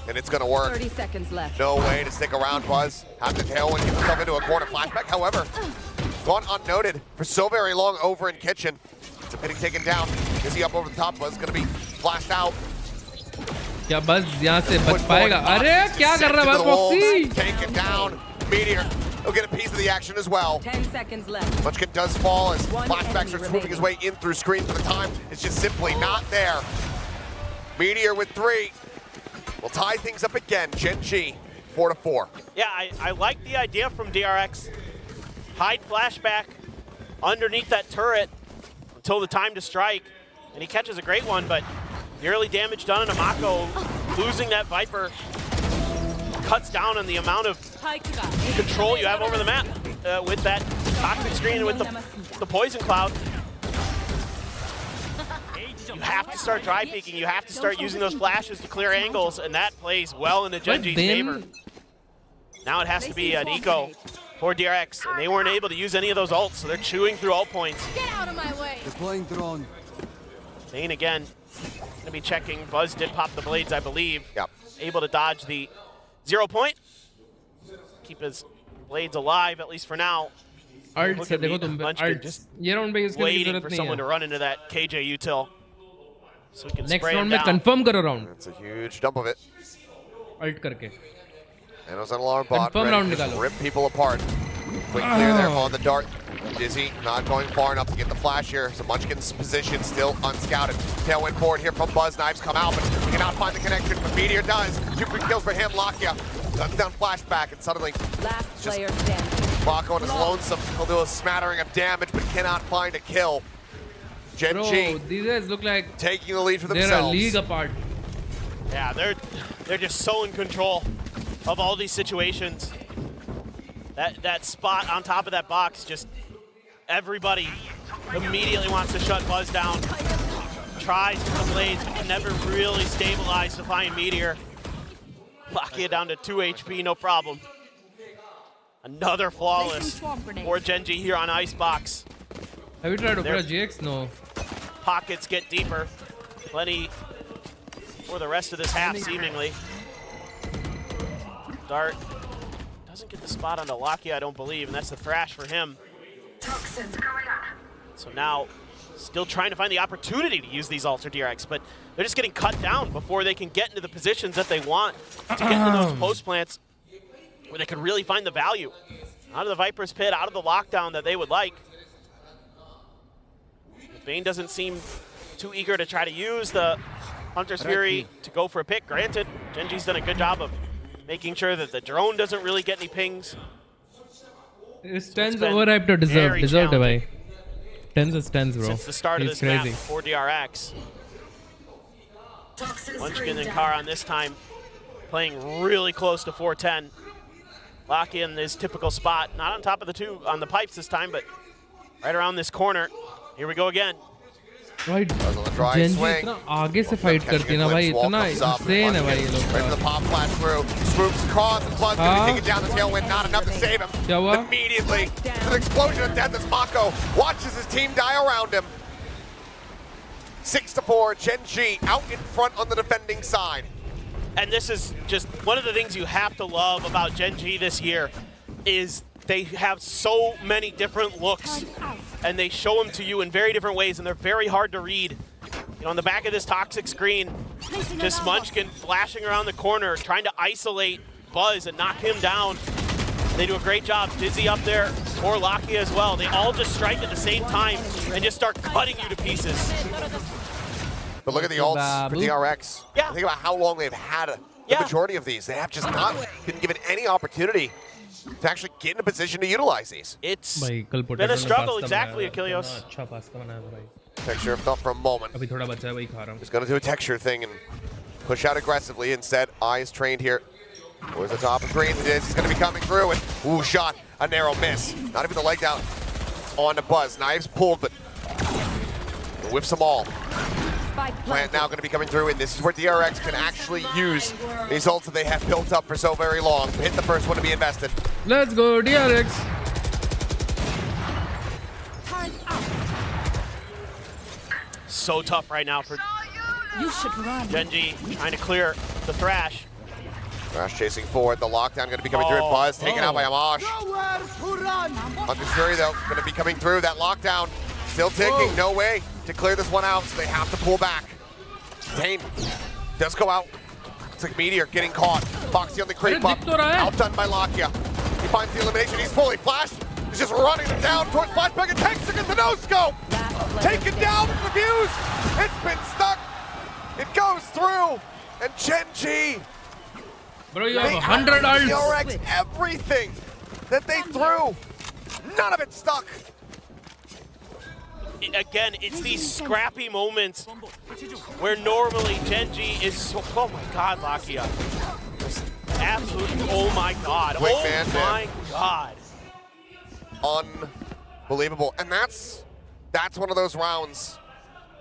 and it's going to work. 30 seconds left. No way to stick around, Buzz. Have the tailwind, get himself into a corner flashback. However, gone unnoted for so very long over in kitchen. It's a pitting taken down. Is he up over the top? Buzz is going to be flashed out. क्या बस यहाँ से बच पाएगा? अरे क्या कर रहा है बस boxy? Taken down. Meteor will get a piece of the action as well. 10 seconds left. Munchkin does fall as flashbacks are swooping his way in through screens, but the time is just simply not there. Meteor with 3 will tie things up again. Gen.G 4-4. Yeah, I like the idea from DRX. Hide flashback underneath that turret until the time to strike, and he catches a great one, but the early damage done on Mako, losing that Viper, cuts down on the amount of control you have over the map with that toxic screen and with the poison cloud. You have to start dry peeking, you have to start using those flashes to clear angles, and that plays well into Gen.G's favor. Now it has to be an eco for DRX, and they weren't able to use any of those ults, so they're chewing through ult points. Get out of my way. Deploying drone. Zane again, gonna be checking. Buzz did pop the blades, I believe. Yep. Able to dodge the 0 point. Keep his blades alive, at least for now. Arts है देखो तुम पे arts ये round पे इसके लिए Waiting जरूरत for नहीं someone to है. run into that KJ util. So we can Next spray him round में down. confirm करो round. That's a huge dump of it. Alt करके. And it was an alarm bot Confirm round ready to निकालो. rip people apart. Quick clear there on the dart. Dizzy not going far enough to get the flash here. So Munchkin's position still unscouted. Tailwind forward here from Buzz. Knives come out, but he cannot find the connection. But Meteor does. 2 quick kills for him. Lakia guns down flashback, and suddenly Last player standing. Mako on his lonesome. He'll do a smattering of damage, but cannot find a kill. Gen.G Bro, these guys look like taking the lead for they're themselves. a league apart. Yeah, they're just so in control of all these situations. That spot on top of that box, just everybody immediately wants to shut Buzz down. Tries with the blades, but can never really stabilize to find Meteor. Lakia down to 2 HP, no problem. Another flawless for Gen.G here on Icebox. Have you tried Opera GX? No. Pockets get deeper. Plenty for the rest of this half, seemingly. Dart doesn't get the spot onto Lakia, I don't believe, and that's the thrash for him. So now, still trying to find the opportunity to use these ults or DRX, but they're just getting cut down before they can get into the positions that they want to get into those post plants where they can really find the value. Out of the Viper's pit, out of the lockdown that they would like. Bane doesn't seem too eager to try to use the Hunter's Fury to go for a pick. Granted, Gen.G's done a good job of making sure that the drone doesn't really get any pings. Stens overhyped or deserved? Deserved, bhai. Stens is Stens, bro. Since the start of this crazy. map for DRX. Munchkin and Karan this time playing really close to 410. Lock in his typical spot, not on top of the 2 on the pipes this time, but right around this corner. Here we go again. Right. Gen.G इतना आगे से fight करती है ना भाई, इतना insane है भाई ये लोग. Right to the pop flash through, swoops across, and Buzz gonna be taken down the tailwind, not enough to save him. क्या हुआ? Immediately, an explosion of death as Mako watches his team die around him. 6-4, Gen.G out in front on the defending side. And this is just one of the things you have to love about Gen.G this year is they have so many different looks and they show them to you in very different ways, and they're very hard to read. You know, on the back of this toxic screen, just Munchkin flashing around the corner, trying to isolate Buzz and knock him down. They do a great job. Dizzy up there, or Lakia as well. They all just strike at the same time and just start cutting you to pieces. But look at the ults for DRX. Yeah. Think about how long they've had the majority of these. They have just not been given any opportunity to actually get in a position to utilize these. It's been a struggle, exactly, Achilles. Texture thought for a moment. He's going to do a texture thing and push out aggressively. Instead, eyes trained here. Towards the top of green. He's going to be coming through. And ooh, shot. A narrow miss. Not even the leg down on the Buzz. Knives pulled, but whiffs them all. Plant now going to be coming through, and this is where DRX can actually use these ults that they have built up for so very long. Hit the first one to be invested. Let's go, DRX. So tough right now for You should run. Gen.G trying to clear the Thrash. Thrash chasing forward. The lockdown going to be coming through. Buzz taken out by Amash. Hunter's Fury, though, going to be coming through. That lockdown still ticking. No way to clear this one out, so they have to pull back. Dane does go out. It's like Meteor getting caught. Foxy on the creep up. Outdone by Lakia. He finds the elimination. He's fully flashed. He's just running it down towards flashback and takes it the no-scope. Taken down with the fuse. It's been stuck. It goes through. And Gen.G. Bro, you have 100 ults. DRX, everything that they threw, none of it stuck. Again, it's these scrappy moments where normally Gen.G is so, oh my God, Lakia. Absolutely, oh my God, Quick oh man, my God. Unbelievable, and that's one of those rounds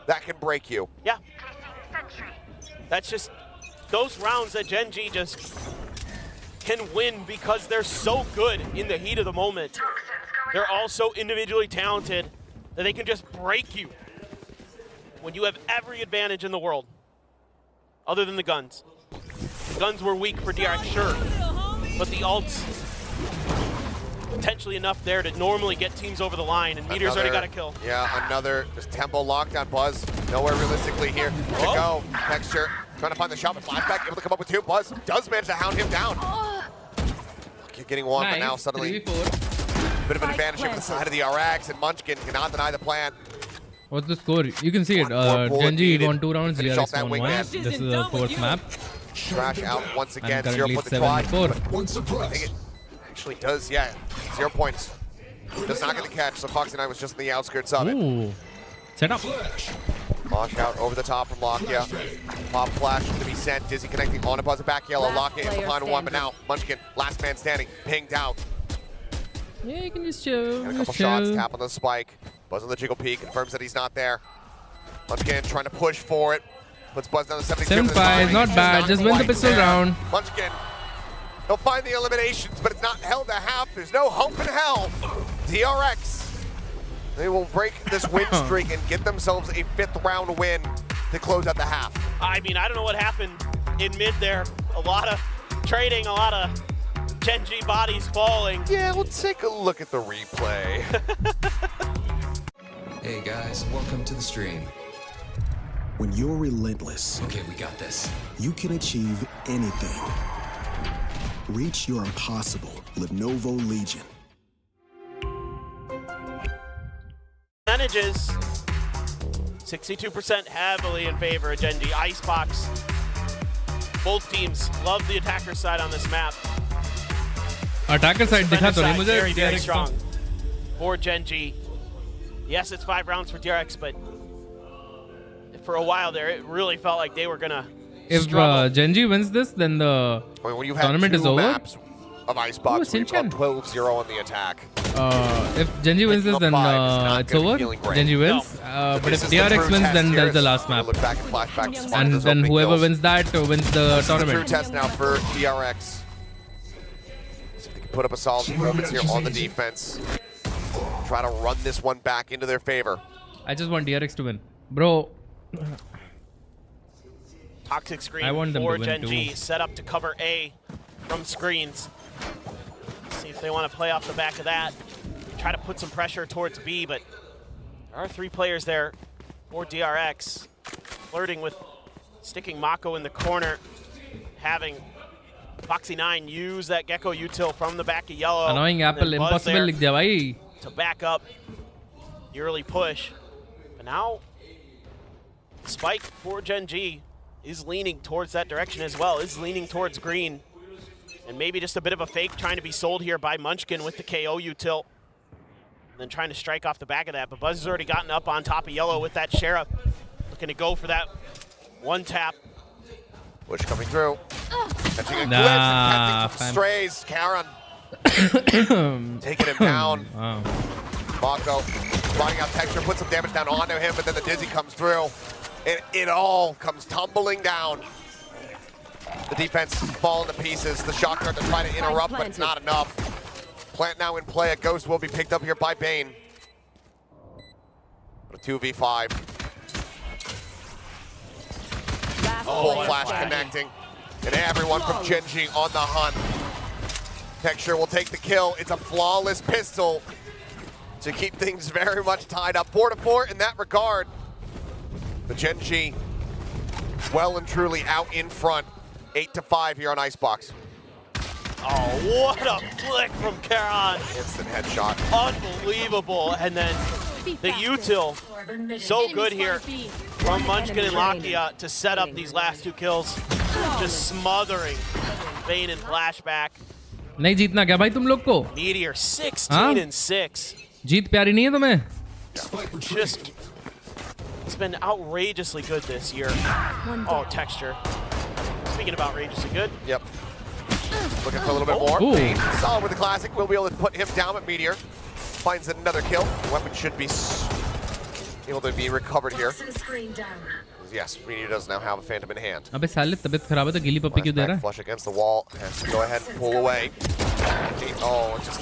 that can break you. Yeah, that's just those rounds that Gen.G just can win because they're so good in the heat of the moment. They're also individually talented that they can just break you when you have every advantage in the world, other than the guns. The guns were weak for DRX, sure, but the ults, potentially enough there to normally get teams over the line, and Meteor's already got a kill. Yeah, another just tempo lockdown. Buzz, nowhere realistically here to go. Texture trying to find the shot, but flashback able to come up with two. Buzz does manage to hound him down. Getting one, but now suddenly bit of an advantage here for the side of the RX, and Munchkin cannot deny the plan. What's the score? You can see it. Gen.G won 2 rounds, DRX won 1. This is the fourth map. Thrash out once again, And 0 currently point to try. 7-4. I think it actually does, yeah. 0 points. Does not get the catch, so Foxy9 was just in the outskirts of it. Ooh. Set up. Launch out over the top from Lakia. Pop flash to be sent. Dizzy connecting on a buzzer back yellow. Lakia in the final one, but now Munchkin, last man standing, pinged out. Yeah, you can just chill. And a couple shots, tap on the spike. Buzz on the jiggle peak, confirms that he's not there. Munchkin trying to push for it. Puts Buzz down to 72. 7-5, not bad. Just win the pistol round. Munchkin, he'll find the eliminations, but it's not held to half. There's no hope in hell. DRX, they will break this win streak and get themselves a 5th round win to close out the half. I mean, I don't know what happened in mid there. A lot of trading, a lot of Gen.G bodies falling. Yeah, we'll take a look at the replay. Hey guys, welcome to the stream. When you're relentless, okay, we got this. You can achieve anything. Reach your impossible. Lenovo Legion. Percentages, 62% heavily in favor of Gen.G. Icebox. Both teams love the attacker side on this map. Attacker side दिखा तो नहीं मुझे. Very strong for Gen.G. Yes, it's 5 rounds for DRX, but for a while there, it really felt like they were gonna struggle. If Gen.G wins this, then the tournament is over. Maps of Icebox, we've got 12-0 on the attack. If Gen.G wins this, then it's over. Gen.G wins. But if DRX wins, then that's the last map. Look back and flashback And then whoever wins that wins the this tournament. is a true test now for DRX. See if they can put up a solid performance here on the defense. Try to run this one back into their favor. I just want DRX to win. Bro. Toxic screen I want them for to win Gen.G too. set up to cover A from screens. See if they want to play off the back of that. Try to put some pressure towards B, but there are 3 players there for DRX. Flirting with sticking Mako in the corner, having Foxy9 use that Gecko util from the back of yellow. Annoying apple, impossible लिख दिया भाई. To back up the early push. But now, Spike for Gen.G is leaning towards that direction as well, is leaning towards green. And maybe just a bit of a fake trying to be sold here by Munchkin with the KO util. And then trying to strike off the back of that. But Buzz has already gotten up on top of yellow with that Sheriff. Looking to go for that one tap. Push coming through. Catching a glimpse and catching some strays. Karen taking him down. Wow. Mako spotting out Texture, puts some damage down onto him, but then the Dizzy comes through. and it all comes tumbling down. The defense falling to pieces. The shot card to try to interrupt, but it's not enough. Plant now in play. A Ghost will be picked up here by Bane. A 2v5. Full flash connecting. And everyone from Gen.G on the hunt. Texture will take the kill. It's a flawless pistol to keep things very much tied up. 4-4 in that regard. The Gen.G well and truly out in front. 8-5 here on Icebox. Oh, what a flick from Karan. Instant headshot. Unbelievable. And then the util, so good here from Munchkin and Lakia to set up these last 2 kills. Just smothering Bane and Flashback. नहीं जीतना क्या भाई तुम लोग को? Meteor 16-6. जीत प्यारी नहीं है तुम्हें? Just, it's been outrageously good this year. Oh, Texture. Speaking of outrageously good. Yep. Looking for a little bit more. Bane, solid with the classic. We'll be able to put him down, but Meteor finds another kill. Weapon should be able to be recovered here. Yes, Meteor does now have a Phantom in hand. अबे साले तबीयत खराब है तो गिली पप्पी क्यों दे रहा है? Flush against the wall. Has to go ahead and pull away. Oh, just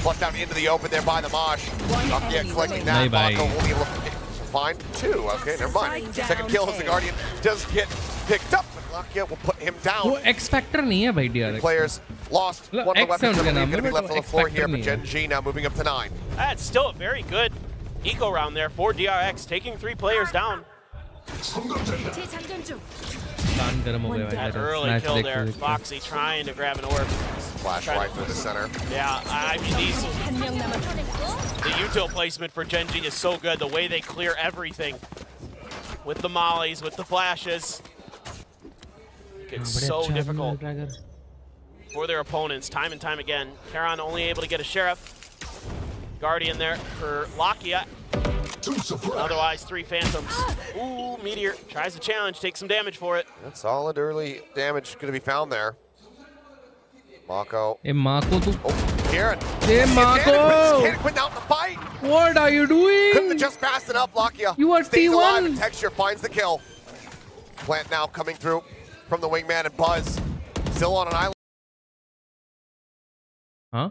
flushed out into the open there by the Mosh. Lakia collecting that. Mako will be able to find 2. Okay, never mind. Second kill as the Guardian does get picked up. Lakia will put him down. वो X Factor नहीं है भाई DRX. Players lost one of the weapons that are going to be left on the floor here, but Gen.G now moving up to 9. That's still a very good eco round there for DRX, taking 3 players down. That early kill there, Foxy trying to grab an orb. Flash right through the center. Yeah, I mean, the util placement for Gen.G is so good. The way they clear everything with the mollies, with the flashes. It's so difficult for their opponents time and time again. Karan only able to get a Sheriff. Guardian there for Lakia. Otherwise, 3 Phantoms. Ooh, Meteor tries to challenge, takes some damage for it. That's solid early damage going to be found there. Mako. Hey, Mako, Kieran. Hey, Mako. Can't quit out the fight. What are you doing? Couldn't have just passed it up. Lakia you are stays T1. alive and Texture finds the kill. Plant now coming through from the wingman and Buzz. Still on an island. Huh?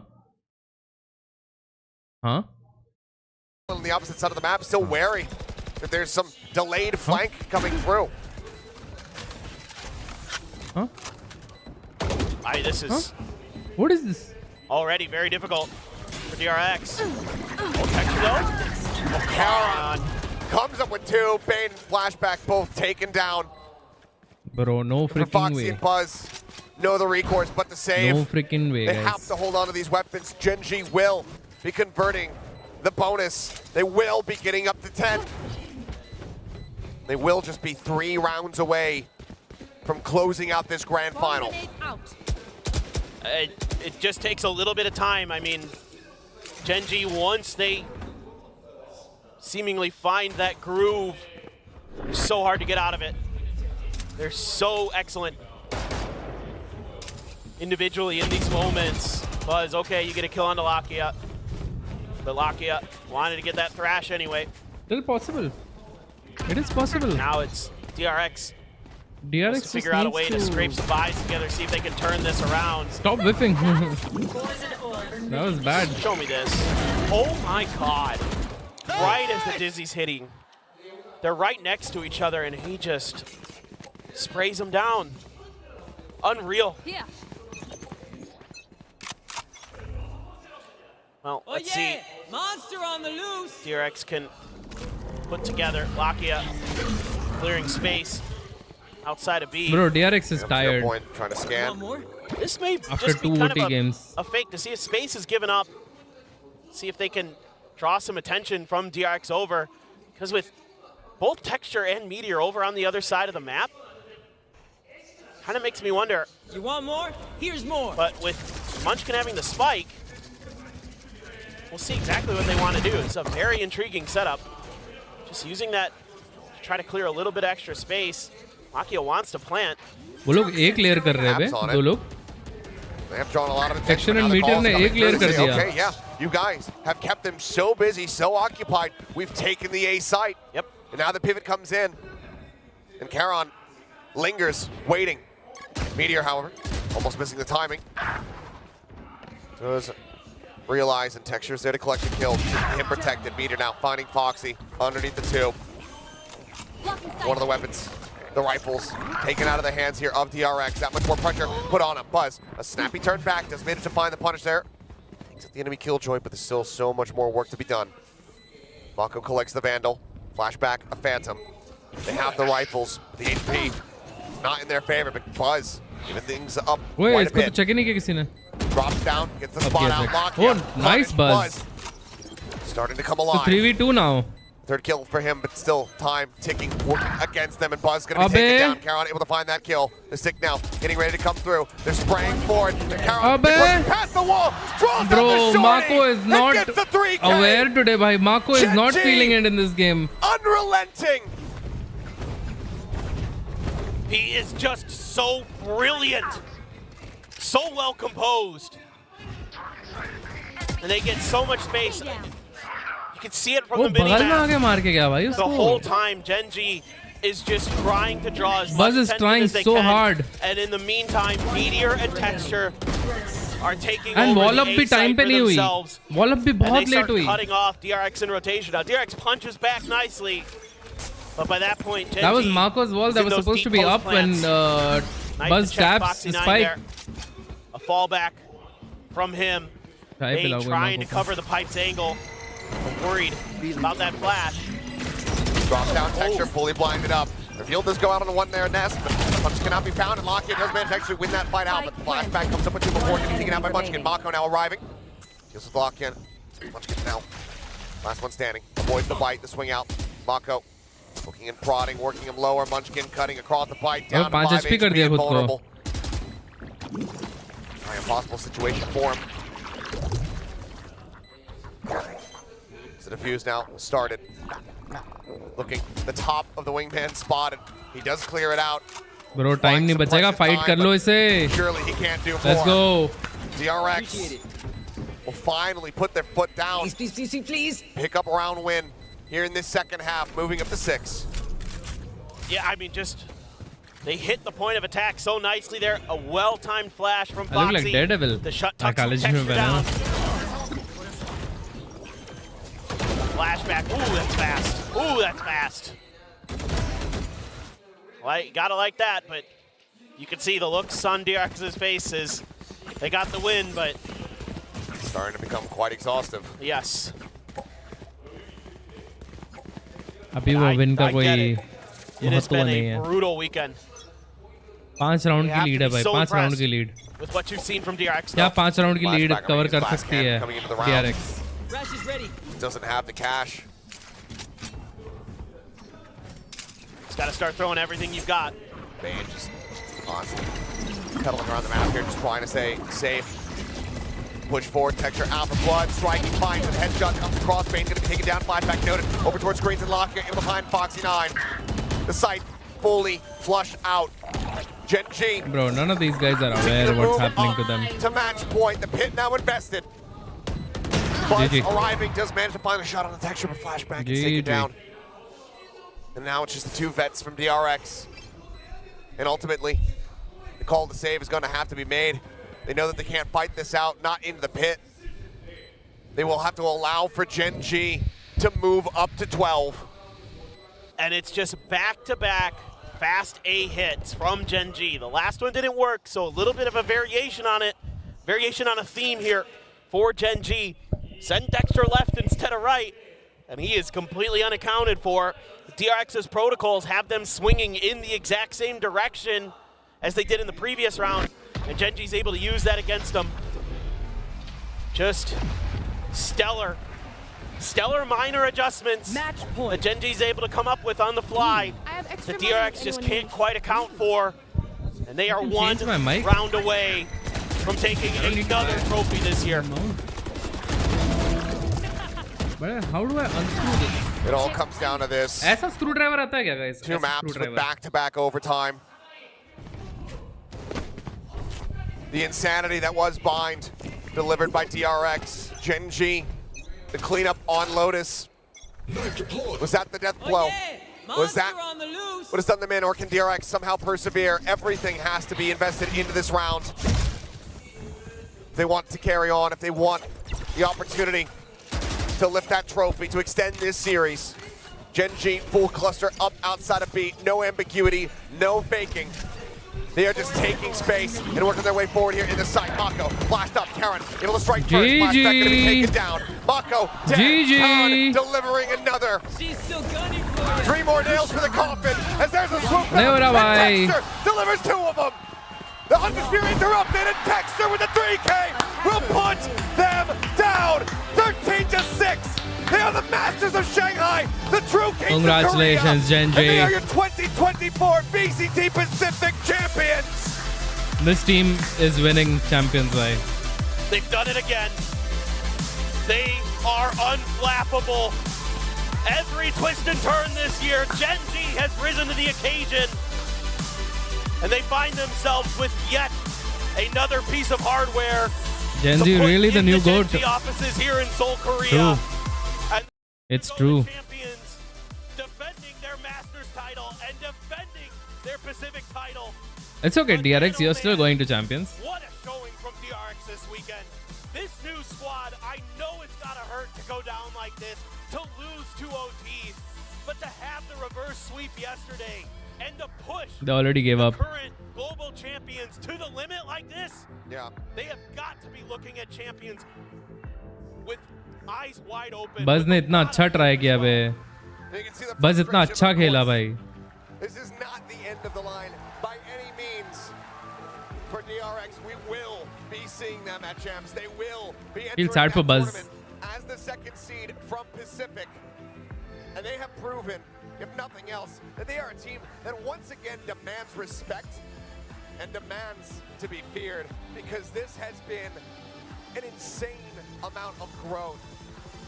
Huh? On the opposite side of the map, still wary that there's some delayed flank coming through. Huh? This is... What is this? Already very difficult for DRX. Oh, Texture though. Oh, Karan comes up with 2. Bane and Flashback both taken down. Bro, no freaking Foxy way. and Buzz know the recourse, but to save. No freaking way, They guys. have to hold on to these weapons. Gen.G will be converting the bonus. They will be getting up to 10. They will just be 3 rounds away from closing out this grand final. It just takes a little bit of time. I mean, Gen.G, once they seemingly find that groove, it's so hard to get out of it. They're so excellent individually in these moments. Buzz, okay, you get a kill onto Lakia. But Lakia wanted to get that thrash anyway. Still possible. It is possible. Now it's DRX. DRX Let's figure out a way to scrape some buys together, see if they can turn this around. Stop whiffing. That was bad. Show me this. Oh my god. Right as the Dizzy's hitting. They're right next to each other and he just sprays them down. Unreal. Yeah. Well, let's see. Monster on the loose. DRX can put together Lakia clearing space outside of B. Bro, DRX is tired. Point, trying to scan. This may After just be 2 kind OT of games. a fake to see if space is given up. See if they can draw some attention from DRX over. Because with both Texture and Meteor over on the other side of the map, kind of makes me wonder. You want more? Here's more. But with Munchkin having the spike, we'll see exactly what they want to do. It's a very intriguing setup. Just using that to try to clear a little bit extra space. Lakia wants to plant. वो लोग एक layer कर रहे हैं बे, 2 लोग. They have drawn a lot of attention. Texture and Meteor ने एक layer कर दिया. Okay, yeah, you guys have kept them so busy, so occupied. We've taken the A site. Yep. And now the pivot comes in. And Charon lingers, waiting. Meteor, however, almost missing the timing. Does realize, and Texture's there to collect the kill. Him protected. Meteor now finding Foxy underneath the tube. One of the weapons, the rifles, taken out of the hands here of DRX. That much more pressure put on him. Buzz, a snappy turn back, does manage to find the punish there. He's at the enemy killjoy, but there's still so much more work to be done. Mako collects the Vandal. Flashback, a Phantom. They have the rifles. The HP not in their favor, but Buzz giving things up quite a bit. Drops down, gets the spot out, locked in. Oh, nice Buzz. Starting to come So alive. 3v2 now. Third kill for him, but still time ticking against them, and Buzz gonna be taken down. Charon able to find that kill. The stick now getting ready to come through. They're spraying forward. Charon past the wall. Bro, Mako is not aware today, bhai. Mako is not feeling it in this game. Unrelenting. He is just so brilliant. So well composed. And they get so much space. You can see it from the mini-map. The whole time, Gen.G is just trying to draw as Buzz much is attention trying as they so can. hard. And in the meantime, Meteor and Texture are taking And over wall up the bhi A side time pe for nahi hui. themselves. Wall up bhi And bahut they late start hui. cutting off DRX in rotation. Now, DRX punches back nicely. But by that point, Gen.G That was Mako's wall that was supposed to be up when Buzz taps the spike. There. A fallback from him. They trying to cover the pipe's angle. I'm worried about that flash. Drops down Texture, fully blinded up. Revealed does go out on the one there nest, but Munchkin cannot be found, and Lockett does manage to actually win that fight out, but the flashback comes up with two before getting taken out by Munchkin. Mako now arriving. Kills with Lockett. Munchkin now. Last one standing. Avoids the bite, the swing out. Mako looking and prodding, working him lower. Munchkin cutting across the bite, down to 5 HP, vulnerable. Impossible situation for him. So the defuse now started. Looking the top of the wingman spotted. He does clear it out. Bro, time nahi bachega. Fight kar lo ise. Surely he can't do more. Let's go. DRX will finally put their foot down. Please. Pick up a round win here in this second half, moving up to 6. Yeah, I mean, just they hit the point of attack so nicely there. A well-timed flash from Foxy. I look like Daredevil. The shut tucks Texture down. Flashback. Ooh, that's fast. Ooh, that's fast. Like, gotta like that, but you can see the looks on DRX's faces. They got the win, but starting to become quite exhaustive. Yes. अभी वो win का कोई It has been a brutal weekend. 5 round की lead है भाई, 5 round की lead. With what you've seen from DRX. क्या 5 round की लीड कवर कर सकती है DRX? Doesn't have the cash. It's got to start throwing everything you've got. Bane just constantly pedaling around the map here, just trying to stay safe. Push forward, Texture out for blood, striking, finds him, headshot comes across, Bane's gonna be taken down, flashback noted, over towards screens and Lockett, able to find Foxy 9. The site fully flushed out. Gen.G. Bro, none of these guys are aware of what's happening to them. To match point, the pit now invested. Buzz arriving, does manage to find a shot on the Texture, but flashback and take it down. And now it's just the 2 vets from DRX. And ultimately, the call to save is gonna have to be made. They know that they can't fight this out, not into the pit. They will have to allow for Gen.G to move up to 12. And it's just back-to-back fast A hits from Gen.G. The last one didn't work, so a little bit of a variation on it. Variation on a theme here for Gen.G. Send Texture left instead of right, and he is completely unaccounted for. DRX's protocols have them swinging in the exact same direction as they did in the previous round, and Gen.G's able to use that against them. Just stellar minor adjustments that Gen.G's able to come up with on the fly. The DRX just can't quite account for, and they are one round away from taking another trophy this year. But how do I unscrew this? It all comes down to this. ऐसा screwdriver आता है क्या guys? 2 maps with back-to-back overtime. The insanity that was Bind, delivered by DRX. Gen.G, the cleanup on Lotus. Was that the death blow? Was that what has done them in, or can DRX somehow persevere? Everything has to be invested into this round. If they want to carry on, if they want the opportunity to lift that trophy, to extend this series. Gen.G full cluster up outside of B, no ambiguity, no faking. They are just taking space and working their way forward here in the side. Mako, blast up, Karen, able to strike first, blast back, gonna be taken down. Mako, dead, Karen delivering another. She's still gunning for you. 3 more nails for the coffin, as there's a swoop down, and Texter delivers 2 of them. The Undisputed interrupted, and Texter with the 3K will put them down, 13-6. They are the masters of Shanghai, the true kings Congratulations, of Korea. Gen.G. And they are your 2024 VCT Pacific champions. This team is winning champions by. They've done it again. They are unflappable. Every twist and turn this year, Gen.G has risen to the occasion. And they find themselves with yet another piece of hardware. Gen.G really the new GOAT. Gen.G offices here in Seoul, Korea. True. It's true. Champions defending their Masters title and defending their Pacific title. It's okay, DRX, you're still going to champions. What a showing from DRX this weekend. This new squad, I know it's gotta hurt to go down like this, to lose 2 OTs, but to have the reverse sweep yesterday and to push They already gave up. current global champions to the limit like this, they have got to be looking at champions with eyes wide open. बस ने इतना अच्छा try किया बे. बस इतना अच्छा खेला भाई. This is not the end of the line by any means. For DRX, we will be seeing them at champs. They will be entering Feel sad for that Buzz. tournament as the 2nd seed from Pacific. And they have proven, if nothing else, that they are a team that once again demands respect and demands to be feared, because this has been an insane amount of growth.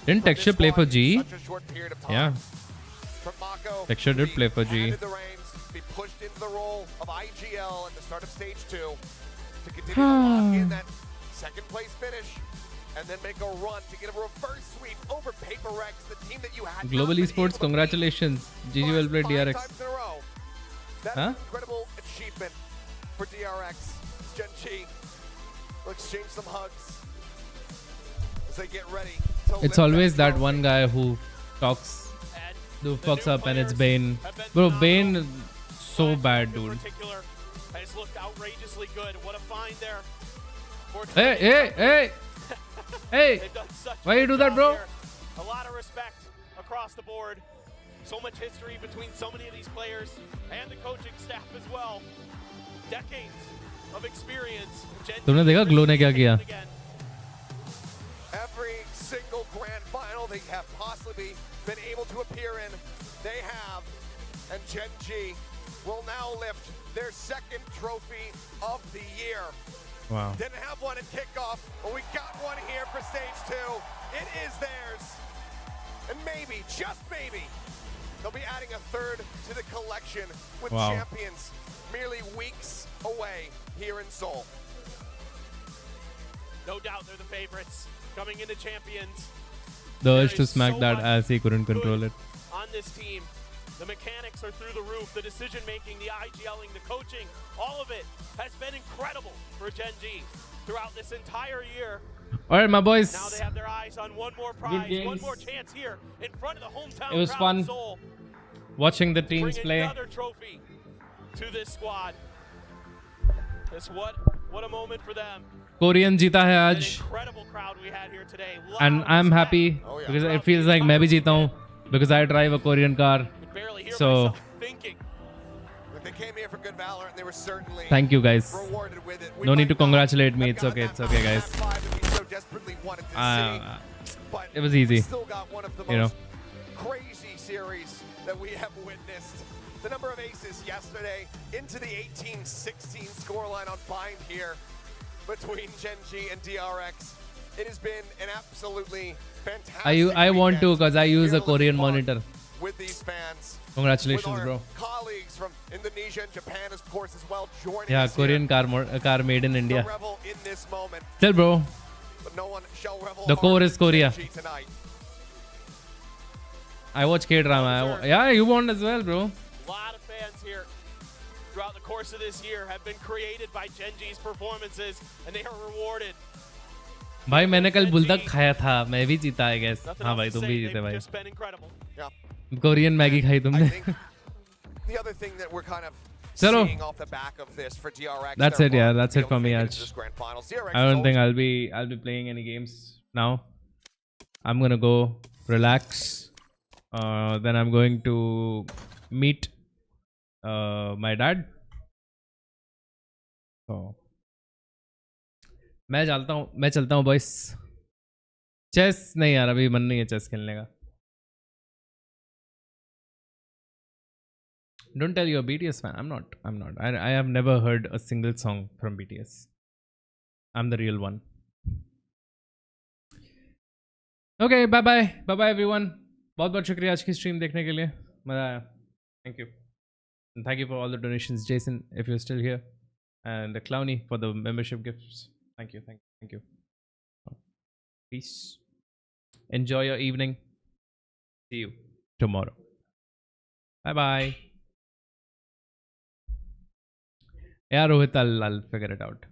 Didn't Texture play for G? Yeah. From Mako, Texture did play for G. handed the reins, be pushed into the role of IGL at the start of stage 2 to continue to lock in that 2nd place finish and then make a run to get a reverse sweep over Paper Rex, the team that you had. Global Esports, congratulations. GG well played, DRX. That's an incredible achievement for DRX. Gen.G will exchange some hugs as they get ready. It's always that one guy who talks, who fucks up, and it's Bane. Bro, Bane is so bad, dude. Has looked outrageously good. What a find there. Hey! Why you do that, bro? A lot of respect across the board. So much history between so many of these players and the coaching staff as well. Decades of experience. तुमने देखा glow ने क्या किया? Every single grand final they have possibly been able to appear in, they have. And Gen.G will now lift their 2nd trophy of the year. Wow. Didn't have one at kickoff, but we got one here for stage 2. It is theirs. And maybe, just maybe, they'll be adding a 3rd to the collection with champions merely weeks away here in Seoul. No doubt they're the favorites coming into champions. The urge to smack that as he couldn't control it. On this team, the mechanics are through the roof, the decision making, the IGLing, the coaching, all of it has been incredible for Gen.G throughout this entire year. All right, my boys. Now they have their eyes on one more prize, one more chance here in front of the hometown It was crowd fun of Seoul. watching the teams Bring play. Another trophy to this squad. Just what a moment for them. Korean जीता है आज. Incredible crowd we had here today. And I'm happy because it feels like मैं भी जीता हूँ because I drive a Korean car. So They came here for good valor, and they were certainly thank you guys. rewarded with it. We No need to might not congratulate me. have It's okay. gotten It's okay, that guys. top 5 that we so desperately wanted to see, but It was easy. we still got one of the You know. most crazy series that we have witnessed. The number of aces yesterday into the 18-16 scoreline on Bind here between Gen.G and DRX. It has been an absolutely fantastic I want to weekend because I use here a at Korean Park monitor. with these fans. Congratulations, with our bro. colleagues from Indonesia and Japan, of course, as well, joining Yeah, us Korean car made in India. to revel in this moment. Still, bro. But no one shall revel The core harder is than Korea. Gen.G tonight. I watch K-drama. Yeah, you won as well, bro. A lot of fans here throughout the course of this year have been created by Gen.G's performances, and they are rewarded. भाई मैंने कल bulldog खाया था, मैं भी जीता I guess. हाँ भाई तुम भी जीते भाई. Korean Maggie खाई तुमने. The other thing that we're kind of Chalo. seeing off the back of this for DRX. That's it, yeah. That's it for me, Aj. DRX I don't think I'll be playing any games now. I'm gonna go relax. Then I'm going to meet my dad. So मैं चलता हूँ boys. Chess नहीं यार, अभी मन नहीं है chess खेलने का. Don't tell you're a BTS fan. I'm not. I have never heard a single song from BTS. I'm the real one. Okay, bye bye everyone. बहुत शुक्रिया आज की stream देखने के लिए. मजा आया. Thank you. And thank you for all the donations, Jason, if you're still here, and the Clowny for the membership gifts. Thank you. Peace. Enjoy your evening. See you tomorrow. Bye bye. Yeah, Rohit, I'll figure it out.